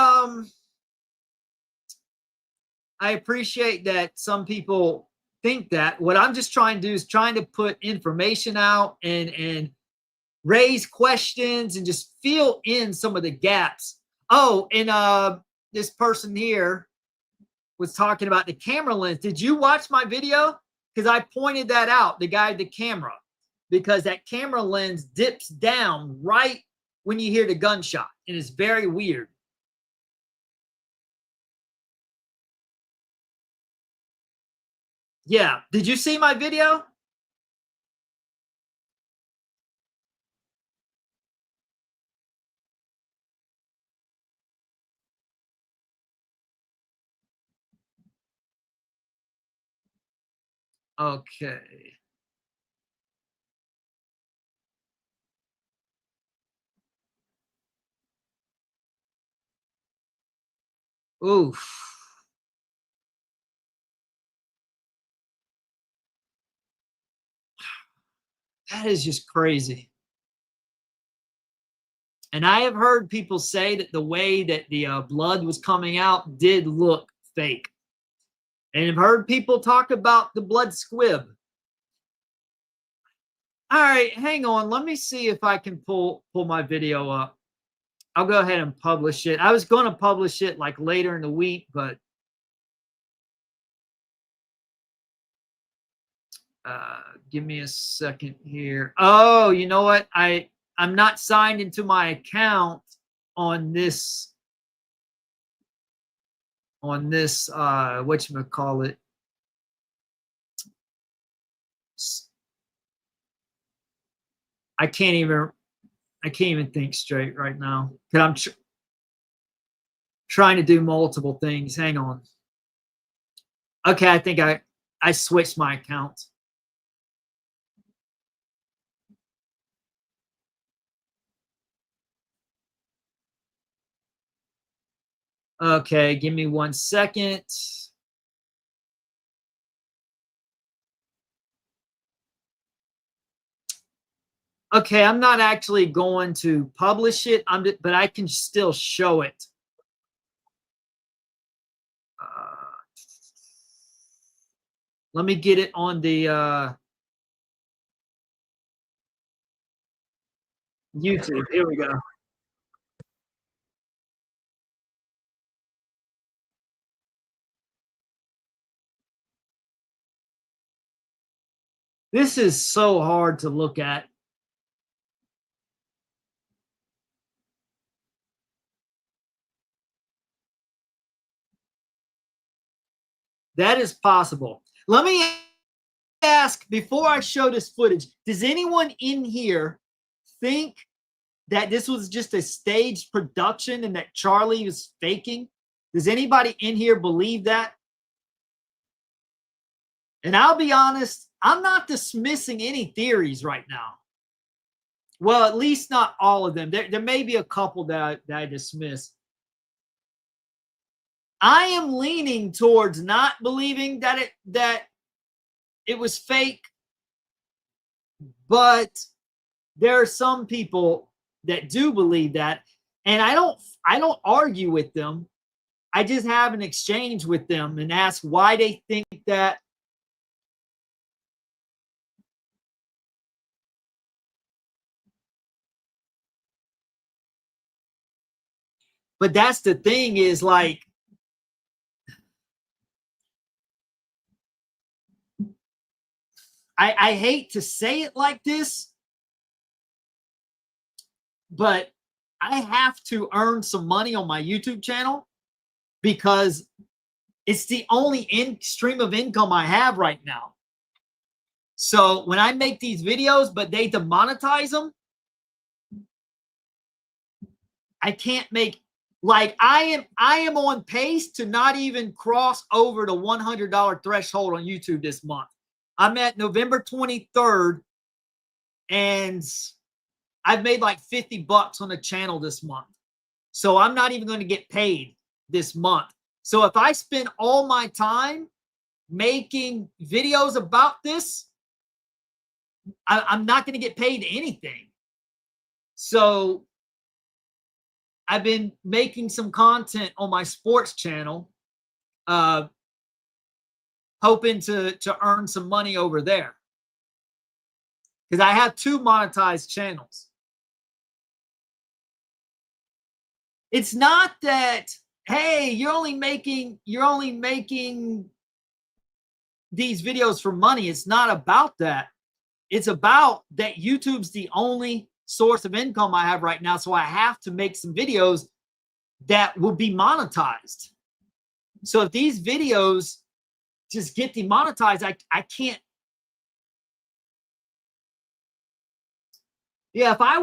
I appreciate that some people think that. What I'm just trying to do is trying to put information out and raise questions and just fill in some of the gaps. Oh, and this person here was talking about the camera lens. Did you watch my video? Because I pointed that out, the guy with the camera, because that camera lens dips down right when you hear the gunshot, and it's very weird. Yeah. Did you see my video? Okay. Oof. That is just crazy. And I have heard people say that the way that the blood was coming out did look fake. And I've heard people talk about the blood squib. All right, hang on. Let me see if I can pull my video up. I'll go ahead and publish it. I was going to publish it like later in the week, but give me a second here. Oh, you know what? I'm not signed into my account on this whatchamacallit. I can't even think straight right now because I'm trying to do multiple things. Hang on. Okay, I think I switched my account. Okay, give me 1 second. Okay, I'm not actually going to publish it. But I can still show it. Let me get it on the YouTube. Here we go. This is so hard to look at. That is possible. Let me ask, before I show this footage, does anyone in here think that this was just a staged production and that Charlie was faking? Does anybody in here believe that? And I'll be honest, I'm not dismissing any theories right now. Well, at least not all of them. There may be a couple that I dismiss. I am leaning towards not believing that it was fake, but there are some people that do believe that, and I don't argue with them. I just have an exchange with them and ask why they think that. But that's the thing is, like, I hate to say it like this, but I have to earn some money on my YouTube channel because it's the only stream of income I have right now. So when I make these videos, but they demonetize them, I can't make, like, I am on pace to not even cross over the $100 threshold on YouTube this month. I'm at November 23rd, and I've made like $50 on the channel this month. So I'm not even going to get paid this month. So if I spend all my time making videos about this, I'm not going to get paid anything. So I've been making some content on my sports channel, hoping to earn some money over there. Because I have 2 monetized channels. It's not that, hey, you're only making these videos for money. It's not about that. It's about that YouTube's the only source of income I have right now. So I have to make some videos that will be monetized. So if these videos just get demonetized. I can't. Yeah, if I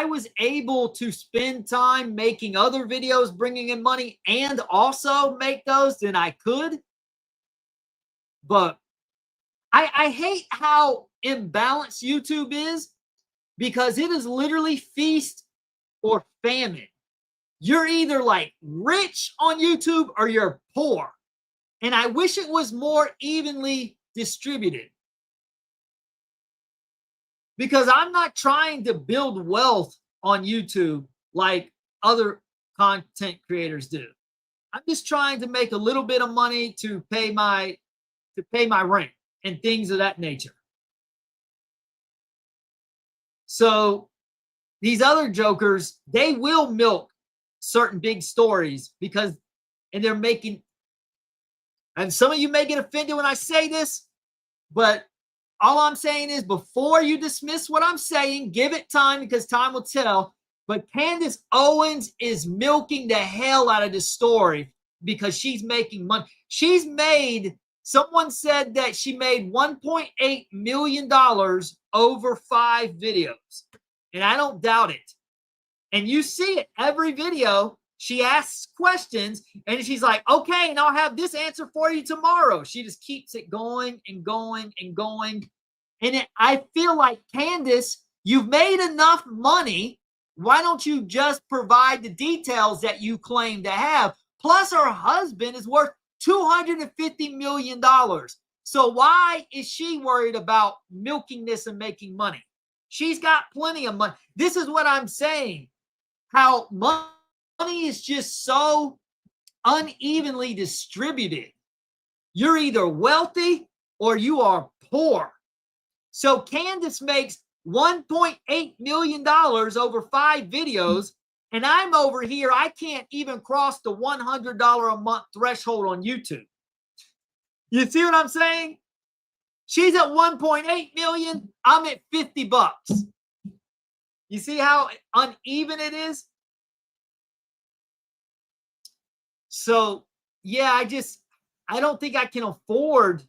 was able to spend time making other videos, bringing in money, and also make those, then I could. But I hate how imbalanced YouTube is, because it is literally feast or famine. You're either like rich on YouTube or you're poor. And I wish it was more evenly distributed, because I'm not trying to build wealth on YouTube like other content creators do. I'm just trying to make a little bit of money to pay my rent and things of that nature. So these other jokers, they will milk certain big stories and they're making, and some of you may get offended when I say this, but all I'm saying is, before you dismiss what I'm saying, give it time, because time will tell. But Candace Owens is milking the hell out of this story because she's making money. Someone said that she made $1.8 million over 5 videos. And I don't doubt it. And you see it every video. She asks questions and she's like, okay, and I'll have this answer for you tomorrow. She just keeps it going and going and going. And I feel like, Candace, you've made enough money. Why don't you just provide the details that you claim to have? Plus, her husband is worth $250 million. So why is she worried about milking this and making money? She's got plenty of money. This is what I'm saying. How money is just so unevenly distributed. You're either wealthy or you are poor. So Candace makes $1.8 million over 5 videos, and I'm over here. I can't even cross the $100 a month threshold on YouTube. You see what I'm saying? She's at 1.8 million. I'm at $50. You see how uneven it is? So, yeah, I don't think I can afford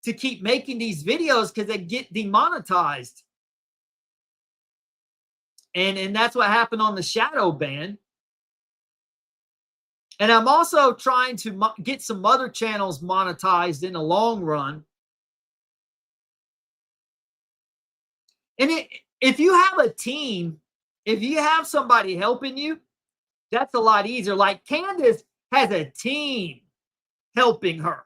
to keep making these videos because they get demonetized. And that's what happened on the shadow ban. And I'm also trying to get some other channels monetized in the long run. And if you have a team, if you have somebody helping you, that's a lot easier. Like Candace has a team helping her.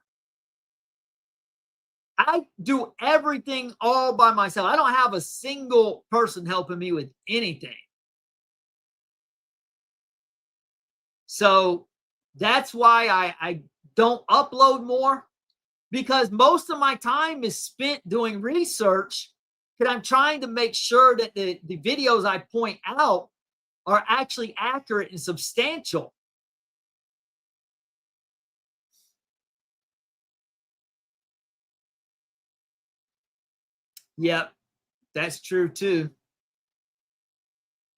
I do everything all by myself. I don't have a single person helping me with anything. So that's why I don't upload more, because most of my time is spent doing research, because I'm trying to make sure that the videos I point out are actually accurate and substantial. Yep, that's true too.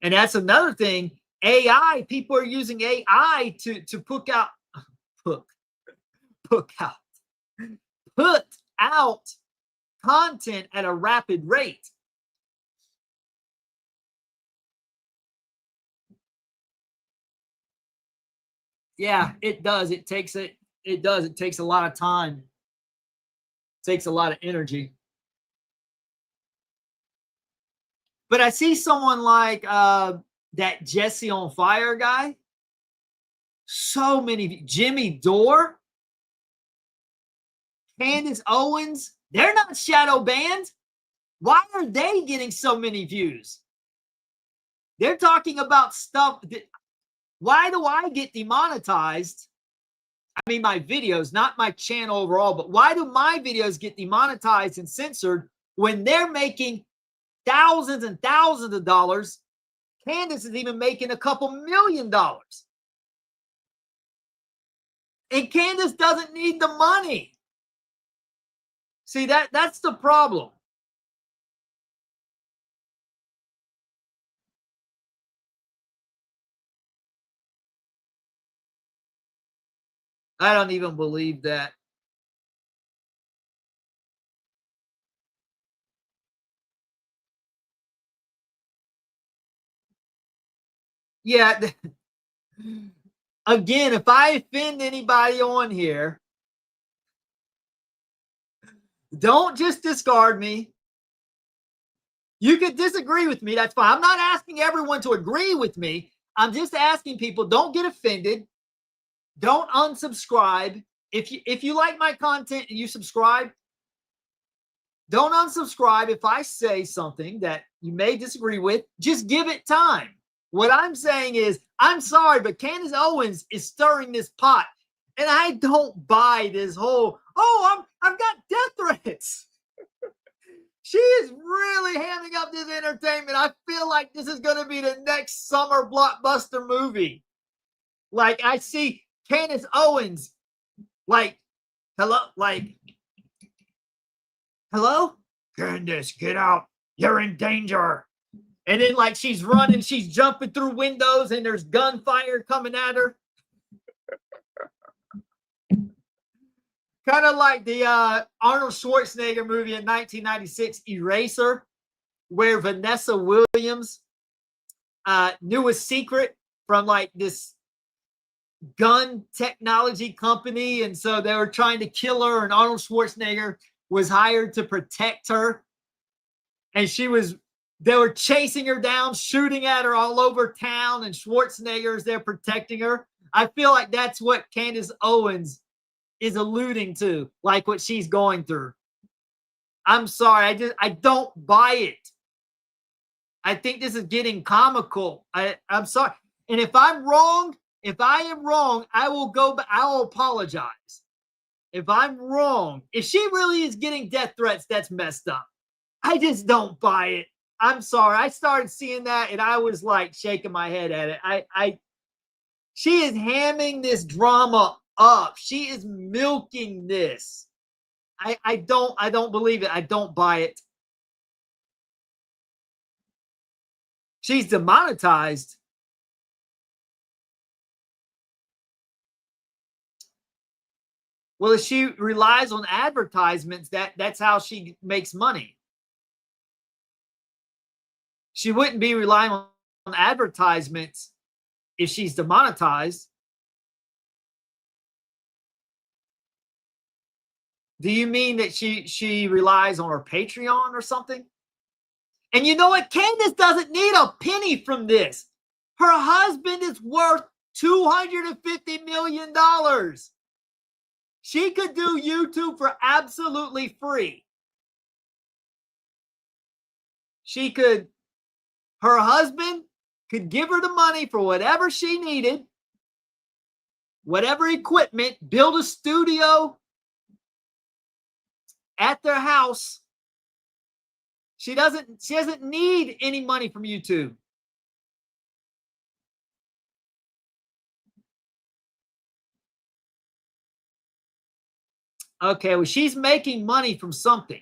And that's another thing. AI, people are using AI to put out content at a rapid rate. Yeah, it does. It takes a lot of time. It takes a lot of energy. But I see someone like that Jesse on Fire guy. So many. Jimmy Dore, Candace Owens. They're not shadow banned. Why are they getting so many views? They're talking about stuff that. Why do I get demonetized? I mean, my videos, not my channel overall, but why do my videos get demonetized and censored when they're making thousands and thousands of dollars? Candace is even making a couple $1 million. And Candace doesn't need the money. See, that's the problem. I don't even believe that. Yeah. Again, if I offend anybody on here, don't just discard me. You could disagree with me. That's fine. I'm not asking everyone to agree with me. I'm just asking people, don't get offended. Don't unsubscribe. If you like my content and you subscribe, don't unsubscribe if I say something that you may disagree with. Just give it time. What I'm saying is, I'm sorry, but Candace Owens is stirring this pot. And I don't buy this whole, I've got death threats. She is really hamming up this entertainment. I feel like this is going to be the next summer blockbuster movie. Like, I see Candace Owens, like, hello? Candace, get out. You're in danger. And then, like, she's running, she's jumping through windows, and there's gunfire coming at her. Kind of like the Arnold Schwarzenegger movie in 1996, Eraser, where Vanessa Williams knew a secret from like this gun technology company. And so they were trying to kill her, and Arnold Schwarzenegger was hired to protect her. And they were chasing her down, shooting at her all over town, and Schwarzenegger is there protecting her. I feel like that's what Candace Owens is alluding to, like what she's going through. I'm sorry. I don't buy it. I think this is getting comical. I'm sorry. And if I am wrong, I will apologize. If I'm wrong, if she really is getting death threats, that's messed up. I just don't buy it. I'm sorry. I started seeing that and I was like shaking my head at it. She is hamming this drama up. She is milking this. I don't believe it. I don't buy it. She's demonetized. Well, if she relies on advertisements, that's how she makes money. She wouldn't be relying on advertisements if she's demonetized. Do you mean that she relies on her Patreon or something? And you know what? Candace doesn't need a penny from this. Her husband is worth $250 million. She could do YouTube for absolutely free. Her husband could give her the money for whatever she needed, whatever equipment, build a studio at their house. She doesn't need any money from YouTube. Okay, well, she's making money from something.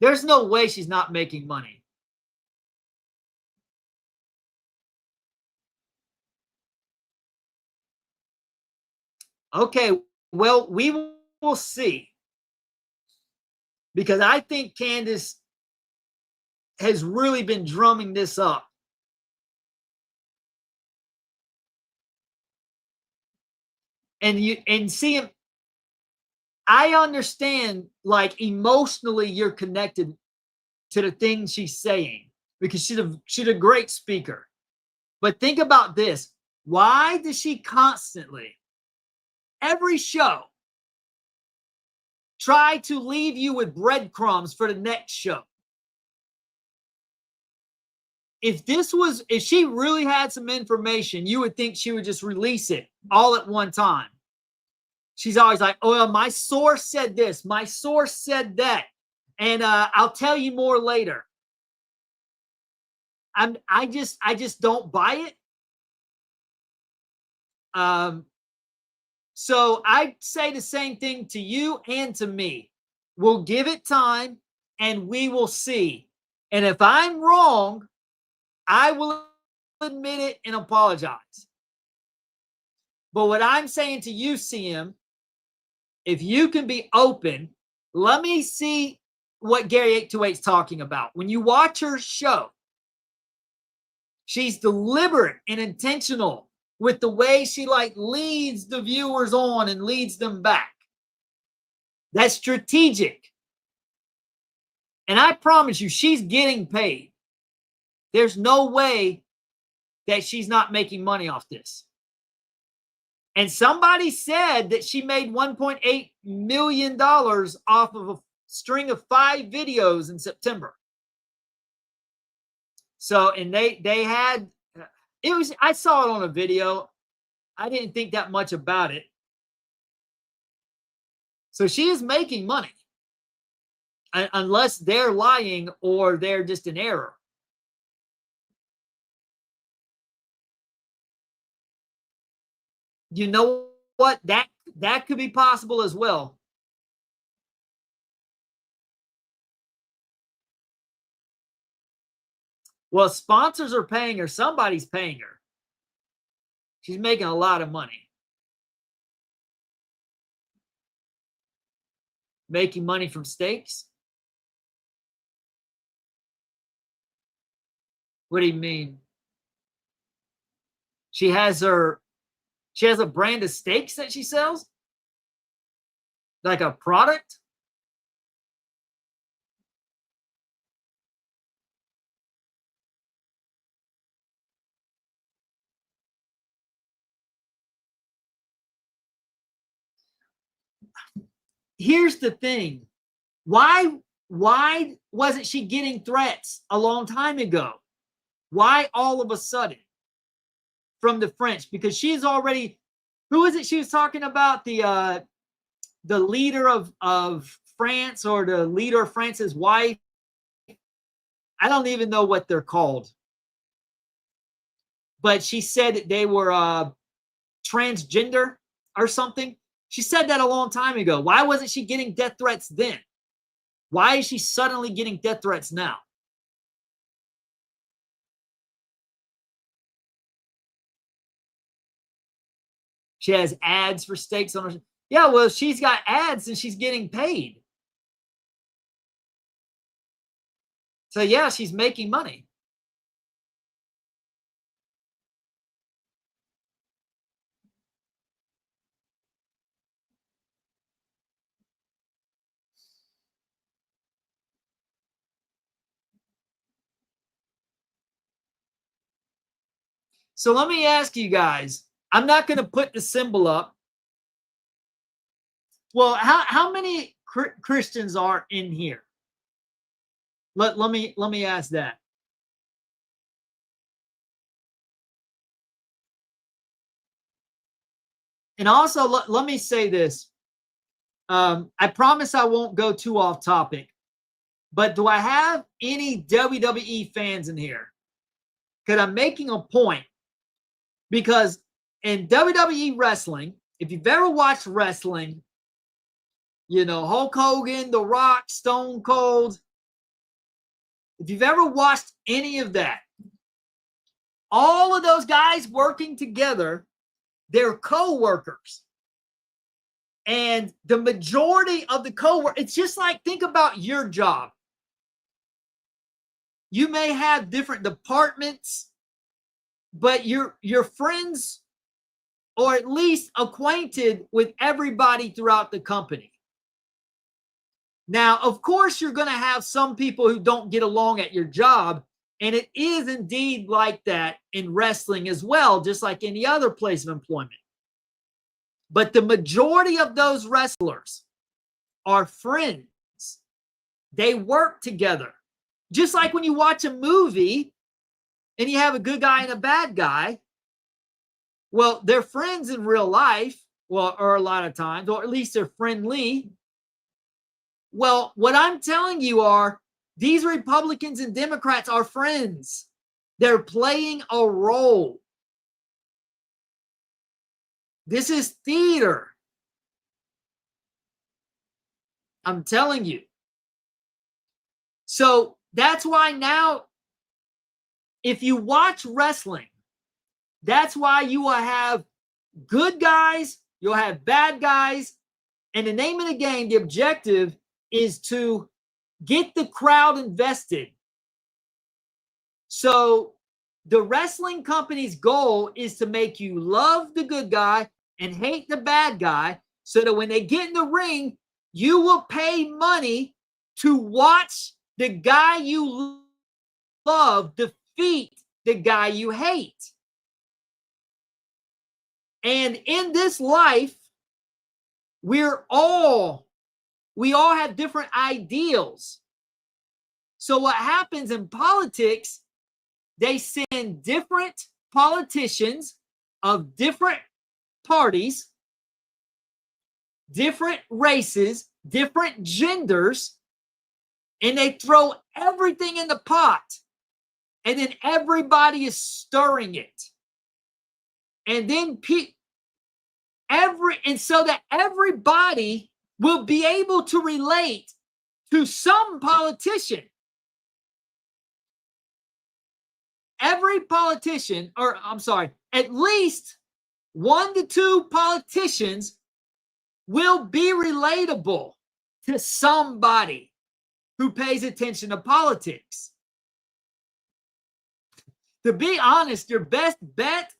There's no way she's not making money. Okay, well, we will see. Because I think Candace has really been drumming this up. And see him. I understand, like, emotionally you're connected to the things she's saying because she's a great speaker. But think about this. Why does she constantly, every show, try to leave you with breadcrumbs for the next show? If she really had some information, you would think she would just release it all at one time. She's always like, oh, my source said this, my source said that, and I'll tell you more later. I just don't buy it. So I say the same thing to you and to me. We'll give it time and we will see. And if I'm wrong, I will admit it and apologize. But what I'm saying to you, CM, if you can be open, let me see what Gary 828 is talking about. When you watch her show, She's deliberate and intentional with the way she like leads the viewers on and leads them back. That's strategic. And I promise you, she's getting paid. There's no way that she's not making money off this. And somebody said that she made $1.8 million off of a string of 5 videos in September. So, and they had, it was, I saw it on a video. I didn't think that much about it. So she is making money. Unless they're lying or they're just in error. You know what? That could be possible as well. Well, sponsors are paying her. Somebody's paying her. She's making a lot of money. Making money from steaks? What do you mean? She has a brand of steaks that she sells? Like a product? Here's the thing. Why wasn't she getting threats a long time ago? Why all of a sudden from the French? Because she's already, who is it she was talking about? The leader of France, or the leader of France's wife. I don't even know what they're called. But she said that they were transgender or something. She said that a long time ago. Why wasn't she getting death threats then? Why is she suddenly getting death threats now? She has ads for steaks on her. Yeah, well, she's got ads and she's getting paid. So yeah, she's making money. So let me ask you guys. I'm not going to put the symbol up. Well, how many Christians are in here? Let me ask that. And also, let me say this. I promise I won't go too off topic. But do I have any WWE fans in here? Because I'm making a point. Because in WWE wrestling, if you've ever watched wrestling, you know, Hulk Hogan, The Rock, Stone Cold, if you've ever watched any of that, all of those guys working together, they're co-workers. And the majority of the co-workers, it's just like, think about your job. You may have different departments, but you're friends or at least acquainted with everybody throughout the company. Now, of course, you're going to have some people who don't get along at your job, and it is indeed like that in wrestling as well, just like any other place of employment. But the majority of those wrestlers are friends. They work together. Just like when you watch a movie and you have a good guy and a bad guy, well, they're friends in real life, well, or a lot of times, or at least they're friendly. Well, what I'm telling you are these Republicans and Democrats are friends. They're playing a role. This is theater. I'm telling you. So that's why now, if you watch wrestling, that's why you will have good guys, you'll have bad guys, and the name of the game, the objective is to get the crowd invested. So The wrestling company's goal is to make you love the good guy and hate the bad guy, so that when they get in the ring, you will pay money to watch the guy you love defeat the guy you hate. And in this life, we all have different ideals. So what happens in politics, they send different politicians of different parties, different races, different genders, and they throw everything in the pot. And then everybody is stirring it. And then so that everybody will be able to relate to some politician. Every politician, or I'm sorry, at least 1 to 2 politicians will be relatable to somebody who pays attention to politics. To be honest, your best bet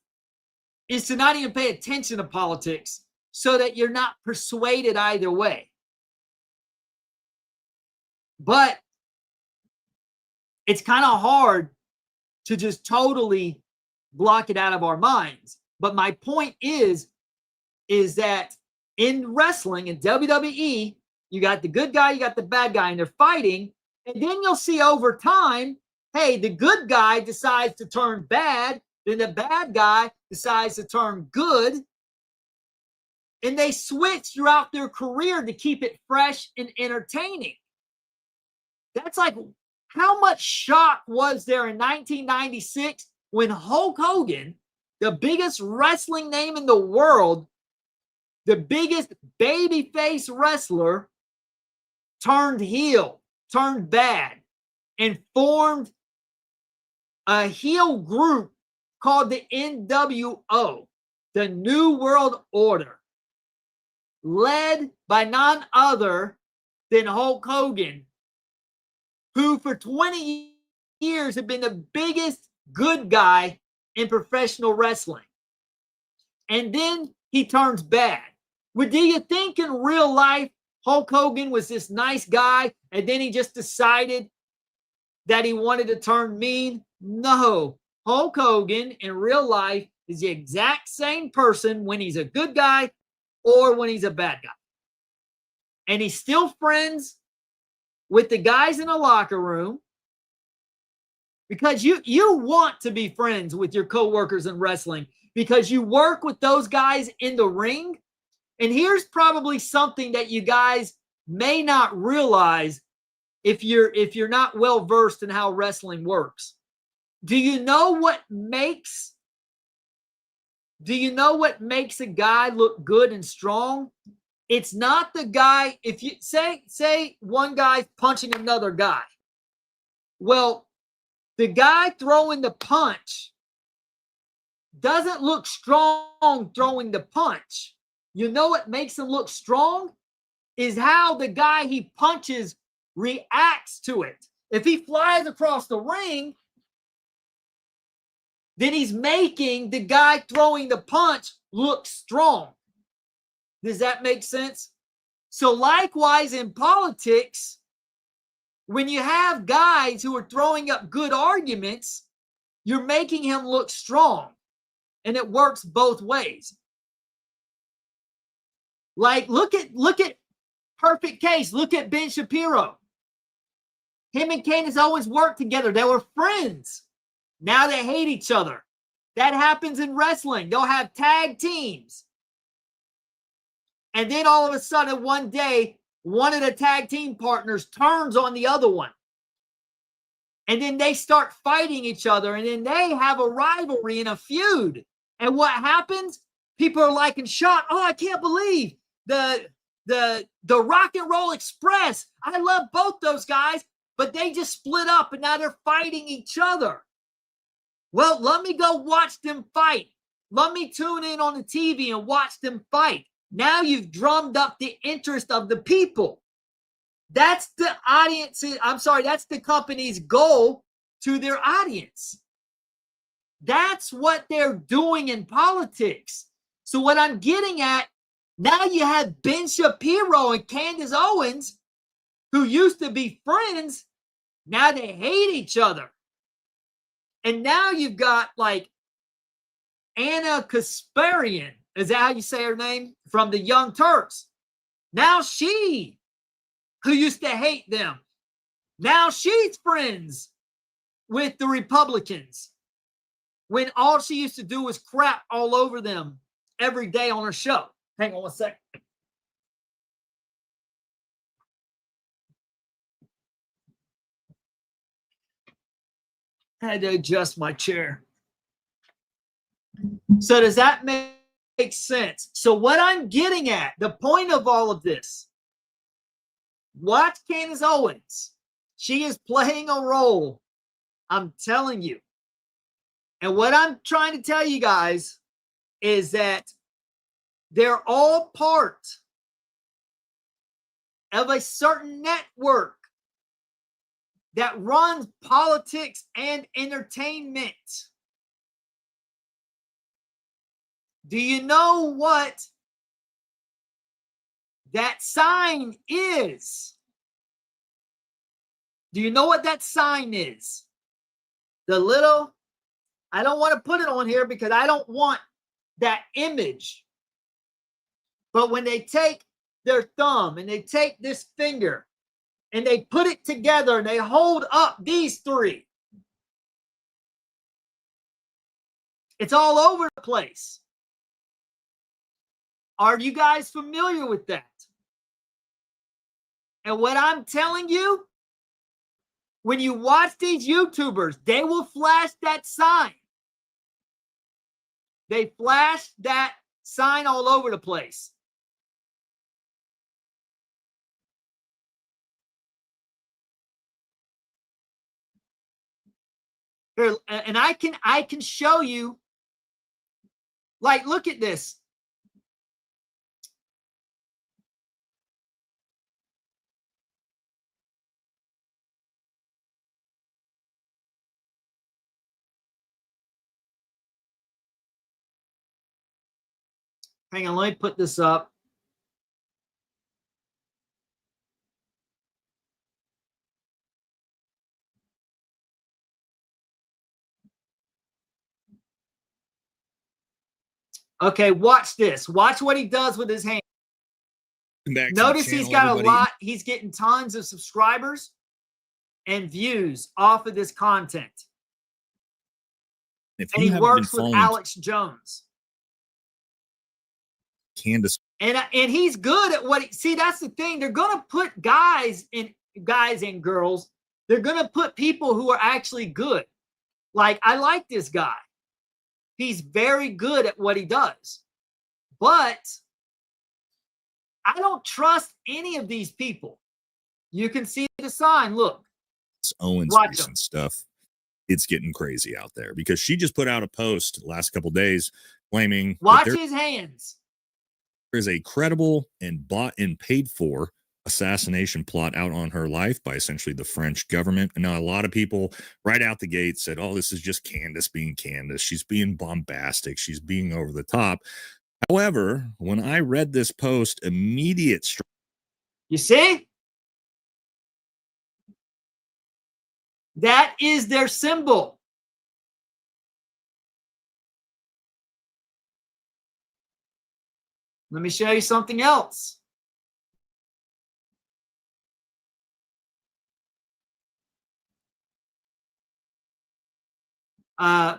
is to not even pay attention to politics, so that you're not persuaded either way. But it's kind of hard to just totally block it out of our minds. But my point is that in wrestling, in WWE, you got the good guy, you got the bad guy, and they're fighting. And then you'll see over time, hey, the good guy decides to turn bad, then the bad guy decides to turn good. And they switch throughout their career to keep it fresh and entertaining. That's like, how much shock was there in 1996 when Hulk Hogan, the biggest wrestling name in the world, the biggest babyface wrestler, turned heel, turned bad, and formed a heel group called the NWO, the New World Order, led by none other than Hulk Hogan, who for 20 years had been the biggest good guy in professional wrestling. And then he turns bad. Well, do you think in real life Hulk Hogan was this nice guy and then he just decided that he wanted to turn mean? No. Hulk Hogan in real life is the exact same person when he's a good guy or when he's a bad guy. And he's still friends with the guys in the locker room, because you want to be friends with your coworkers in wrestling, because you work with those guys in the ring. And here's probably something that you guys may not realize if you're not well versed in how wrestling works. Do you know what makes a guy look good and strong? It's not the guy. If you say one guy's punching another guy, well, the guy throwing the punch doesn't look strong throwing the punch. You know what makes him look strong is how the guy he punches reacts to it. If he flies across the ring, then he's making the guy throwing the punch look strong. Does that make sense? So likewise in politics, when you have guys who are throwing up good arguments, you're making him look strong. And it works both ways. Like, look at perfect case. Look at Ben Shapiro. Him and Candace always worked together. They were friends. Now they hate each other. That happens in wrestling. They'll have tag teams. And then all of a sudden, one day, one of the tag team partners turns on the other one. And then they start fighting each other. And then they have a rivalry and a feud. And what happens? People are like in shock. Oh, I can't believe the Rock and Roll Express. I love both those guys, but they just split up and now they're fighting each other. Well, let me go watch them fight. Let me tune in on the TV and watch them fight. Now you've drummed up the interest of the people. That's the audience. That's the company's goal to their audience. That's what they're doing in politics. So what I'm getting at, now you have Ben Shapiro and Candace Owens, who used to be friends. Now they hate each other. And now you've got like Anna Kasparian. Is that how you say her name? From the Young Turks. Now she, who used to hate them, now she's friends with the Republicans, when all she used to do was crap all over them every day on her show. Hang on one second. I had to adjust my chair. So does that make sense? So what I'm getting at, the point of all of this, watch Candace Owens. She is playing a role. I'm telling you. And what I'm trying to tell you guys is that they're all part of a certain network that runs politics and entertainment. Do you know what that sign is? Do you know what that sign is? The little, I don't want to put it on here because I don't want that image. But when they take their thumb and they take this finger and they put it together and they hold up these three, it's all over the place. Are you guys familiar with that? And what I'm telling you, when you watch these YouTubers, they will flash that sign. They flash that sign all over the place. Here, and I can show you, like, look at this. Hang on, let me put this up. Okay, watch this. Watch what he does with his hand. Notice he's got a lot. He's getting tons of subscribers and views off of this content. And he works with Alex Jones. Candace. And he's good at what see, that's the thing. They're gonna put guys and girls, they're gonna put people who are actually good. Like, I like this guy. He's very good at what he does. But I don't trust any of these people. You can see the sign. Look. Owens recent stuff. It's getting crazy out there because she just put out a post the last couple days claiming watch his hands. There's a credible and bought and paid for assassination plot out on her life by essentially the French government. And now a lot of people right out the gate said, oh, this is just Candace being Candace. She's being bombastic. She's being over the top. However, when I read this post, you see? That is their symbol. Let me show you something else.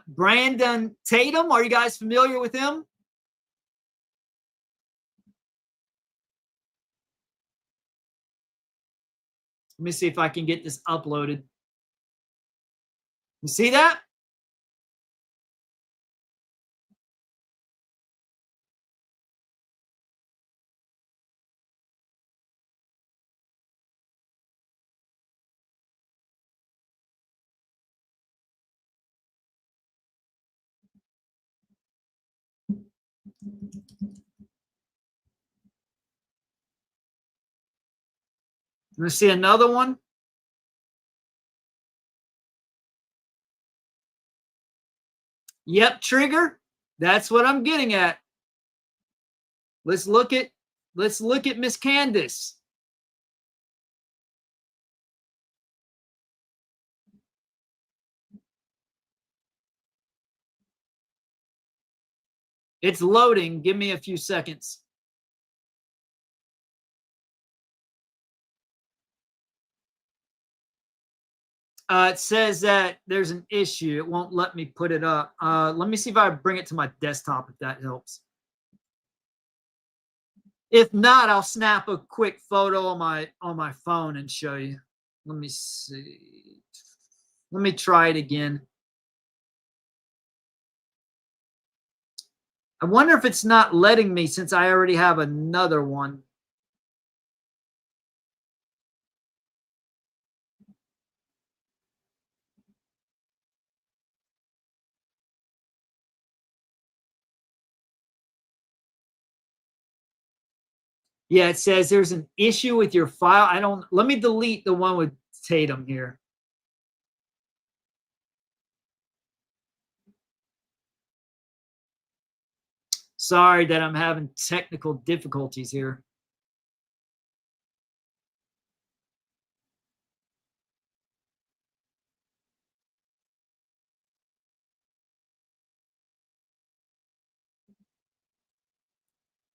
Brandon Tatum, are you guys familiar with him? Let me see if I can get this uploaded. You see that? Let's see another one. Yep, trigger. That's what I'm getting at. Let's look at Miss Candace. It's loading. Give me a few seconds. It says that there's an issue. It won't let me put it up. Let me see if I bring it to my desktop, if that helps. If not, I'll snap a quick photo on my phone and show you. Let me see. Let me try it again. I wonder if it's not letting me since I already have another one. Yeah, it says there's an issue with your file. Let me delete the one with Tatum here. Sorry that I'm having technical difficulties here.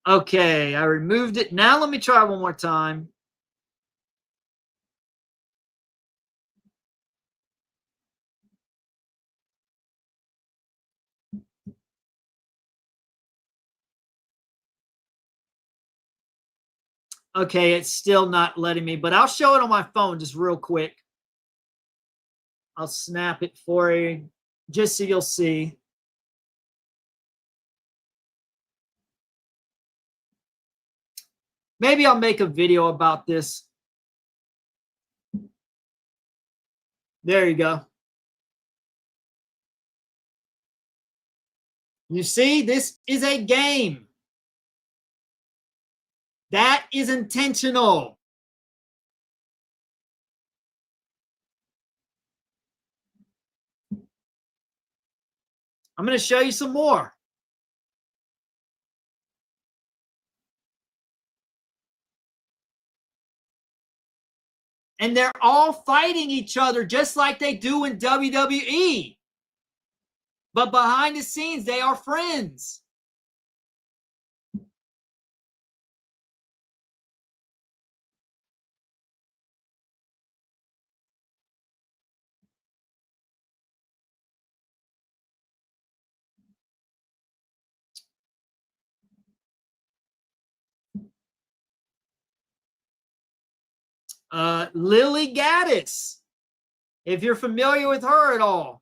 Okay, I removed it. Now let me try one more time. Okay, it's still not letting me, but I'll show it on my phone just real quick. I'll snap it for you just so you'll see. Maybe I'll make a video about this. There you go. You see, this is a game. That is intentional. I'm going to show you some more. And they're all fighting each other just like they do in WWE. But behind the scenes, they are friends. Lily Gaddis, if you're familiar with her at all.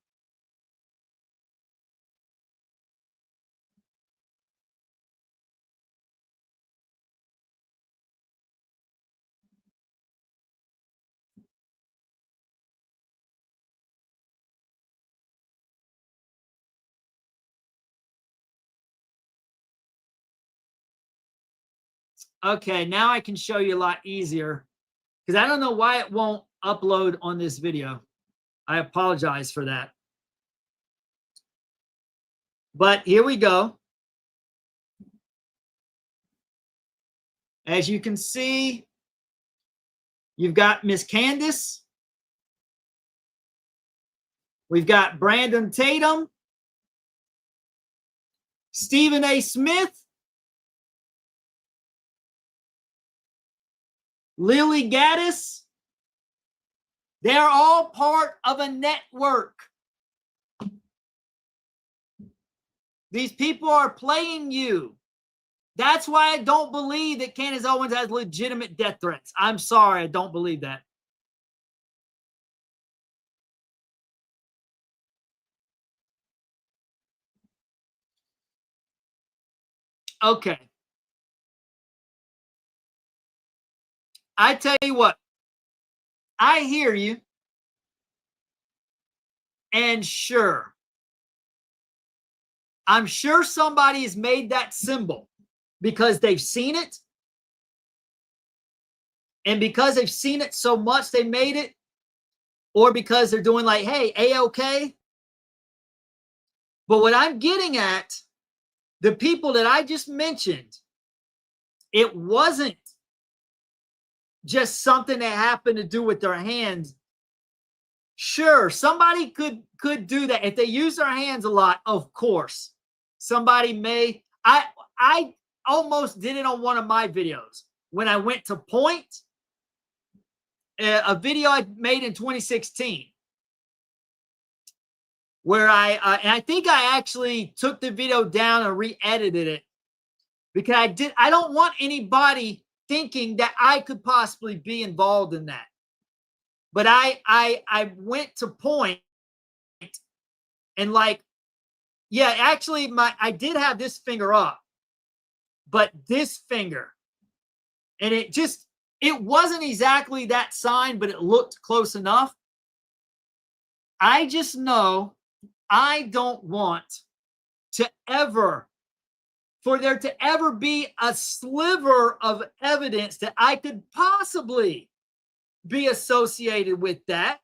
Okay, now I can show you a lot easier because I don't know why it won't upload on this video. I apologize for that. But here we go. As you can see, you've got Miss Candace. We've got Brandon Tatum, Stephen A. Smith, Lily Gaddis. They're all part of a network. These people are playing you. That's why I don't believe that Candace Owens has legitimate death threats. I'm sorry, I don't believe that. Okay. I tell you what, I hear you. And sure, I'm sure somebody has made that symbol because they've seen it. And because they've seen it so much, they made it. Or because they're doing like, hey, A-OK. But what I'm getting at, the people that I just mentioned, it wasn't just something that happened to do with their hands. Sure, somebody could do that if they use their hands a lot. Of course, somebody may. I almost did it on one of my videos when I went to point a video I made in 2016, where and I think I actually took the video down and re-edited it because I don't want anybody thinking that I could possibly be involved in that. But I went to point and actually I did have this finger up, but this finger, and it wasn't exactly that sign, but it looked close enough. I just know I don't want for there to ever be a sliver of evidence that I could possibly be associated with that.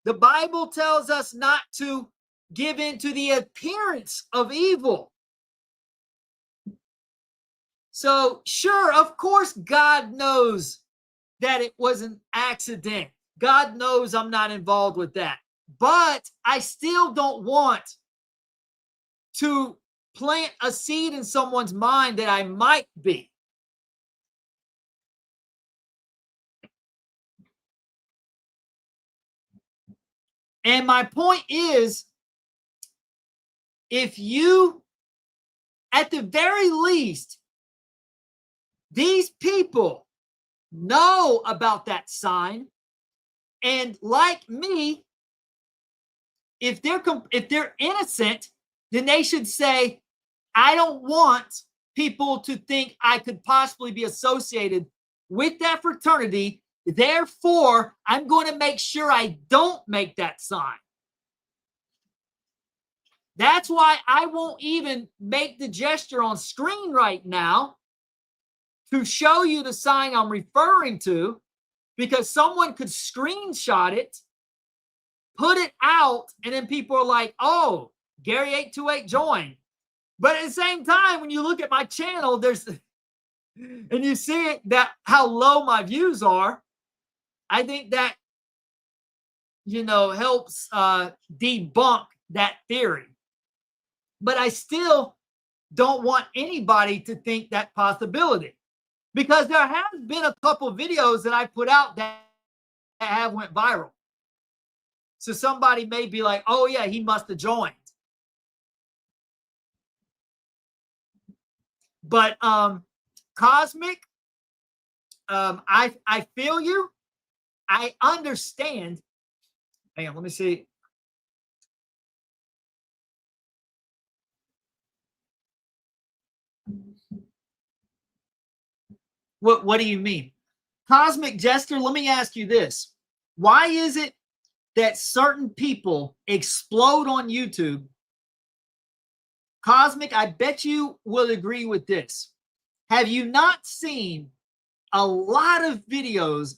The Bible tells us not to give in to the appearance of evil. So, sure, of course, God knows that it was an accident. God knows I'm not involved with that. But I still don't want to plant a seed in someone's mind that I might be. And my point is, if you, at the very least, these people know about that sign, and like me, if they're innocent, then they should say, I don't want people to think I could possibly be associated with that fraternity. Therefore, I'm going to make sure I don't make that sign. That's why I won't even make the gesture on screen right now to show you the sign I'm referring to, because someone could screenshot it, put it out, and then people are like, oh, Gary 828 joined. But at the same time, when you look at my channel, and you see it, that how low my views are, I think that, helps debunk that theory. But I still don't want anybody to think that possibility, because there have been a couple videos that I put out that have went viral. So somebody may be like, oh yeah, he must have joined. But Cosmic, I feel you. I understand. Hang on, let me see. What do you mean? Cosmic Jester, let me ask you this. Why is it that certain people explode on YouTube? Cosmic, I bet you will agree with this. Have you not seen a lot of videos,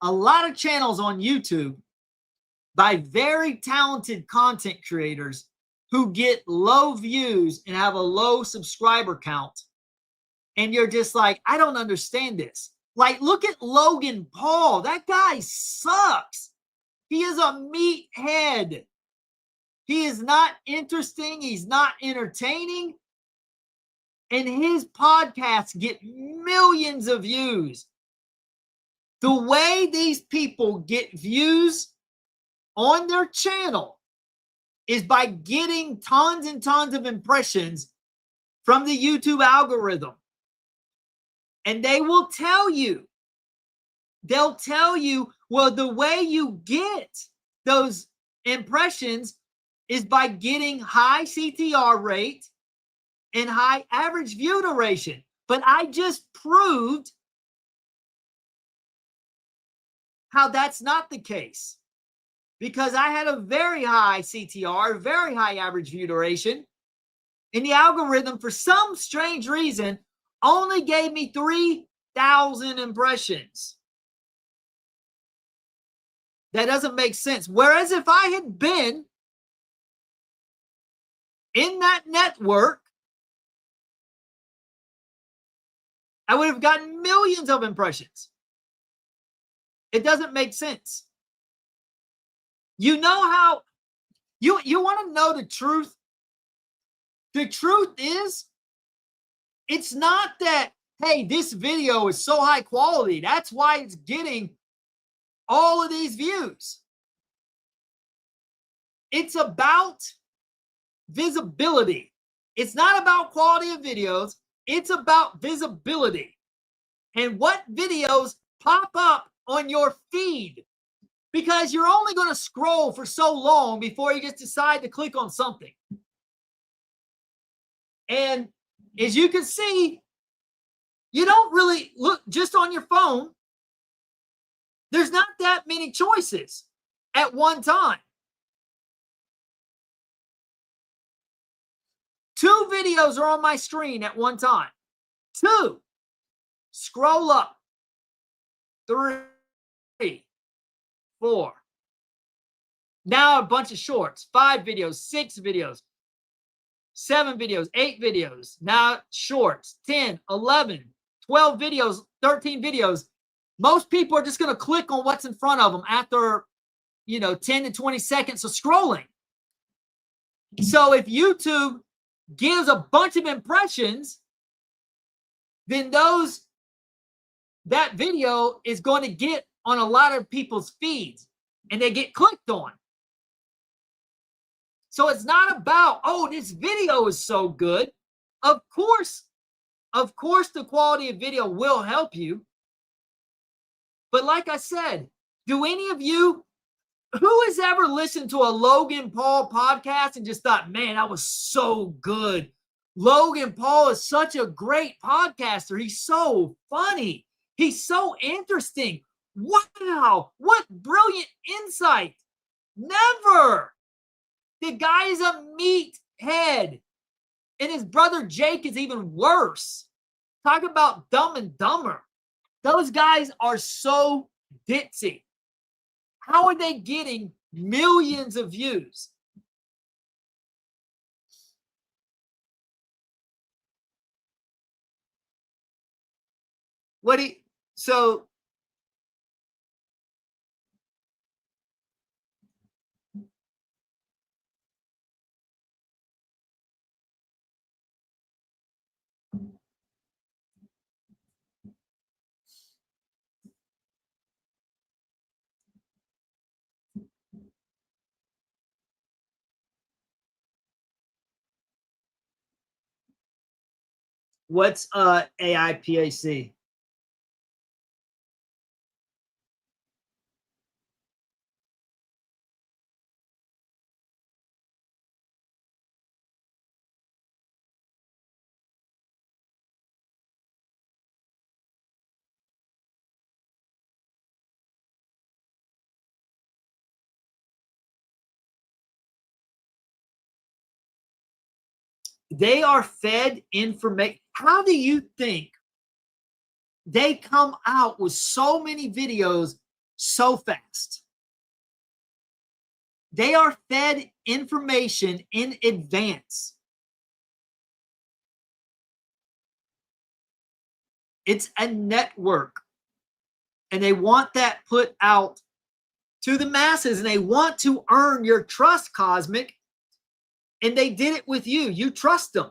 a lot of channels on YouTube by very talented content creators who get low views and have a low subscriber count? And you're just like, I don't understand this. Like, look at Logan Paul. That guy sucks. He is a meathead. He is not interesting. He's not entertaining. And his podcasts get millions of views. The way these people get views on their channel is by getting tons and tons of impressions from the YouTube algorithm. And they will tell you, well, the way you get those impressions is by getting high CTR rate and high average view duration. But I just proved how that's not the case, because I had a very high CTR, very high average view duration, and the algorithm, for some strange reason, only gave me 3,000 impressions. That doesn't make sense. Whereas if I had been in that network, I would have gotten millions of impressions. It doesn't make sense. You know how you want to know the truth? The truth is, it's not that, hey, this video is so high quality, that's why it's getting all of these views. It's about visibility. It's not about quality of videos. It's about visibility and what videos pop up on your feed, because you're only going to scroll for so long before you just decide to click on something. And as you can see, you don't really look just on your phone. There's not that many choices at one time. 2 videos are on my screen at one time. 2. Scroll up. 3, 4. Now a bunch of shorts. 5 videos, 6 videos, 7 videos, 8 videos. Now shorts. 10, 11, 12 videos, 13 videos. Most people are just going to click on what's in front of them after, 10 to 20 seconds of scrolling. So if YouTube gives a bunch of impressions, then that video is going to get on a lot of people's feeds and they get clicked on. So it's not about, oh, this video is so good. Of course, the quality of video will help you. But like I said, do any of you, who has ever listened to a Logan Paul podcast and just thought, man, that was so good? Logan Paul is such a great podcaster. He's so funny. He's so interesting. Wow, what brilliant insight. Never. The guy is a meathead. And his brother Jake is even worse. Talk about Dumb and Dumber. Those guys are so ditzy. How are they getting millions of views? What's AIPAC? They are fed information. How do you think they come out with so many videos so fast? They are fed information in advance. It's a network. And they want that put out to the masses. And they want to earn your trust, Cosmic. And they did it with you. You trust them.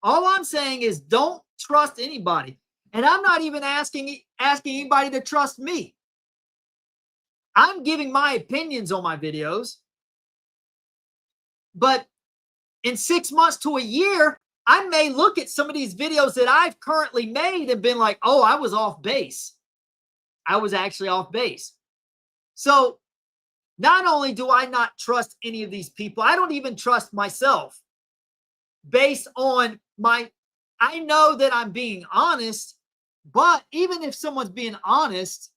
All I'm saying is don't trust anybody. And I'm not even asking anybody to trust me. I'm giving my opinions on my videos. But in 6 months to a year, I may look at some of these videos that I've currently made and been like, oh, I was off base. I was actually off base. So not only do I not trust any of these people, I don't even trust myself based on I know that I'm being honest, but even if someone's being honest,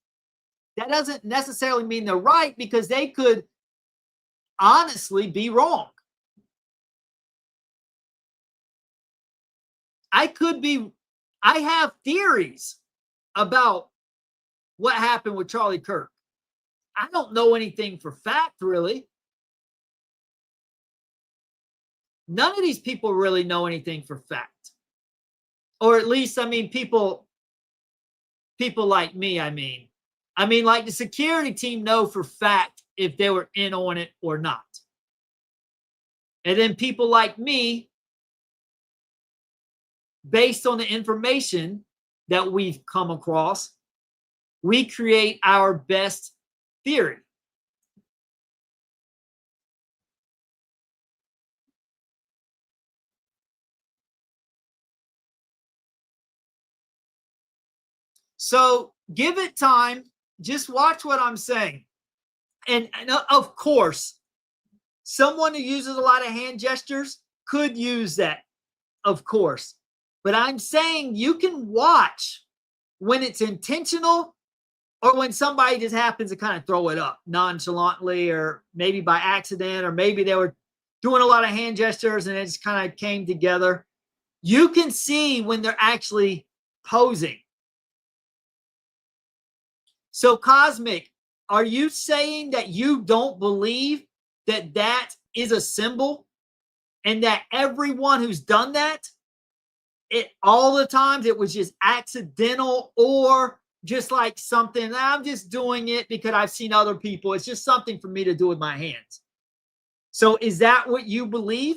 that doesn't necessarily mean they're right, because they could honestly be wrong. I have theories about what happened with Charlie Kirk. I don't know anything for fact, really. none of these people really know anything for fact. Or at least, I mean, people like me, I mean, like the security team know for fact if they were in on it or not. And then people like me, based on the information that we've come across, we create our best theory. So give it time. Just watch what I'm saying. And of course, someone who uses a lot of hand gestures could use that, of course. But I'm saying you can watch when it's intentional or when somebody just happens to kind of throw it up nonchalantly or maybe by accident, or maybe they were doing a lot of hand gestures and it just kind of came together. You can see when they're actually posing. So, Cosmic, are you saying that you don't believe that that is a symbol and that everyone who's done that, all the times it was just accidental or just like something, I'm just doing it because I've seen other people. It's just something for me to do with my hands. So is that what you believe?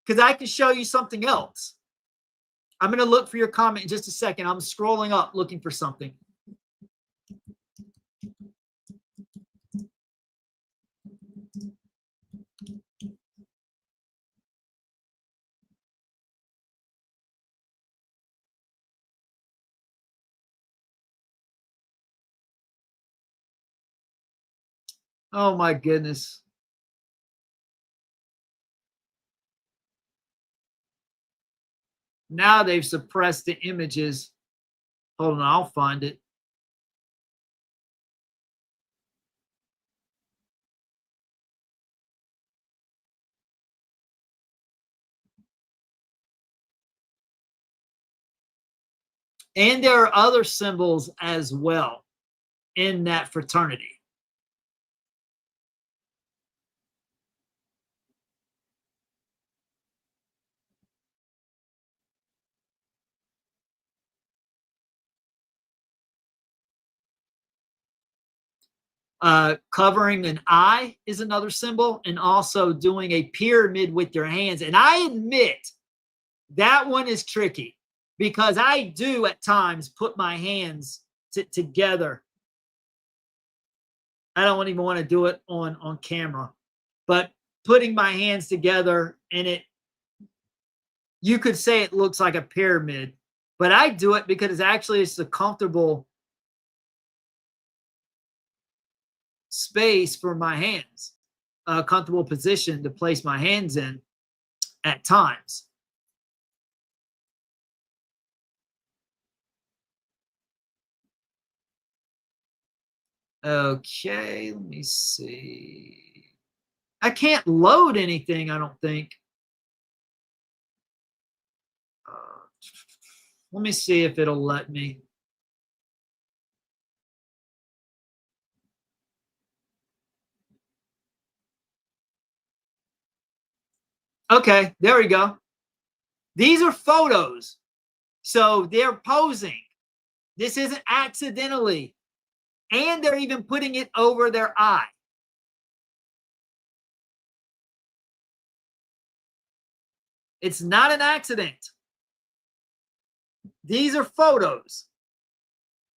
Because I can show you something else. I'm going to look for your comment in just a second. I'm scrolling up looking for something. Oh my goodness. Now they've suppressed the images. Hold on, I'll find it. And there are other symbols as well in that fraternity. Covering an eye is another symbol, and also doing a pyramid with your hands. And I admit that one is tricky because I do at times put my hands together. I don't even want to do it on camera, but putting my hands together and you could say it looks like a pyramid, but I do it because it's a comfortable space for my hands, a comfortable position to place my hands in at times. Okay, let me see. I can't load anything, I don't think. Let me see if it'll let me. Okay, there we go. These are photos. So they're posing. This isn't accidentally. And they're even putting it over their eye. It's not an accident. These are photos.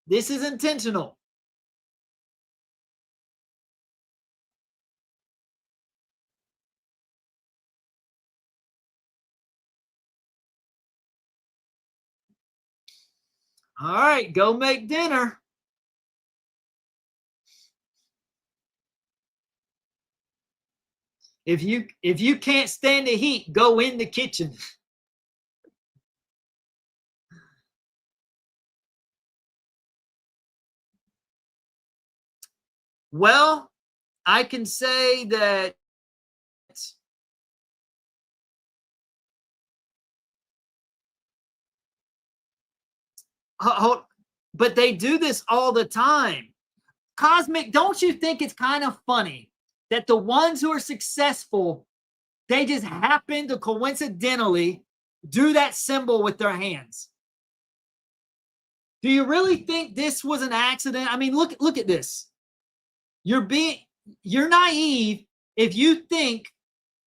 This is intentional. All right, go make dinner. If you can't stand the heat, go in the kitchen. Well, I can say that but they do this all the time. Cosmic, don't you think it's kind of funny that the ones who are successful, they just happen to coincidentally do that symbol with their hands. Do you really think this was an accident? I mean, look at this. You're naive if you think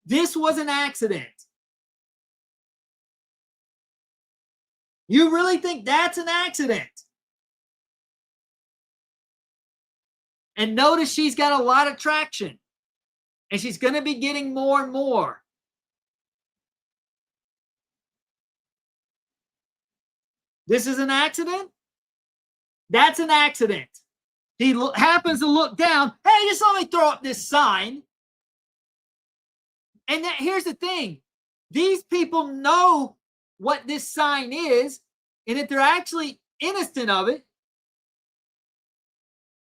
this was an accident. You really think that's an accident? And notice she's got a lot of traction. And she's going to be getting more and more. This is an accident? That's an accident. He happens to look down. Hey, just let me throw up this sign. And here's the thing. These people know what this sign is. And if they're actually innocent of it,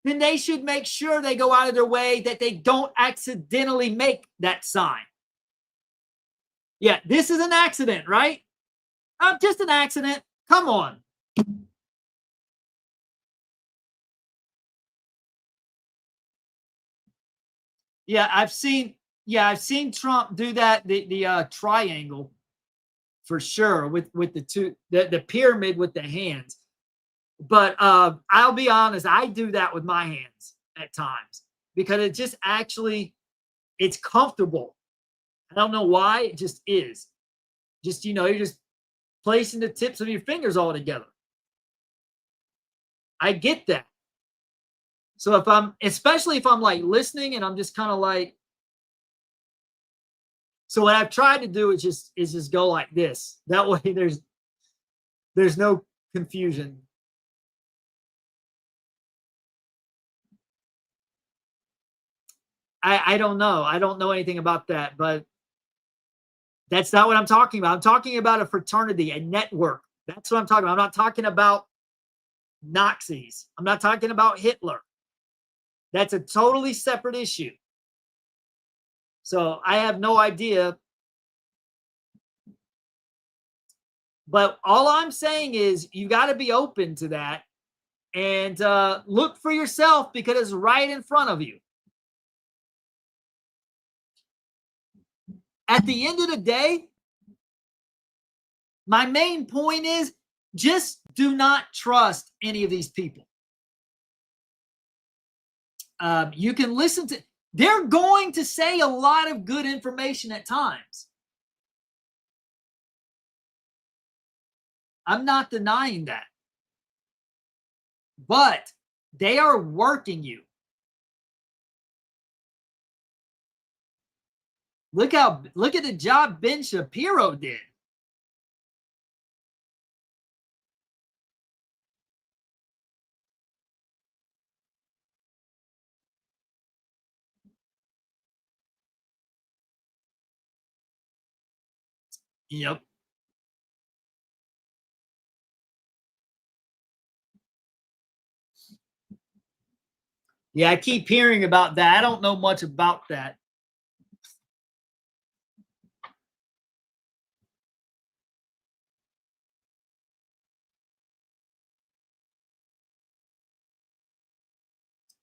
then they should make sure they go out of their way that they don't accidentally make that sign. Yeah, this is an accident, right? Just an accident. Come on. Yeah, I've seen Trump do that, the triangle for sure with the two, the pyramid with the hands. But I'll be honest, I do that with my hands at times because it just actually, it's comfortable. I don't know why, it just is. Just, you're just placing the tips of your fingers all together. I get that. So especially if I'm like listening and I'm just kind of like, so what I've tried to do is just go like this. That way there's no confusion. I don't know. I don't know anything about that, but that's not what I'm talking about. I'm talking about a fraternity, a network. That's what I'm talking about. I'm not talking about Nazis. I'm not talking about Hitler. That's a totally separate issue. So I have no idea. But all I'm saying is you got to be open to that and look for yourself because it's right in front of you. At the end of the day, my main point is just do not trust any of these people. You can listen to, they're going to say a lot of good information at times. I'm not denying that. But they are working you. Look at the job Ben Shapiro did. Yep. Yeah, I keep hearing about that. I don't know much about that.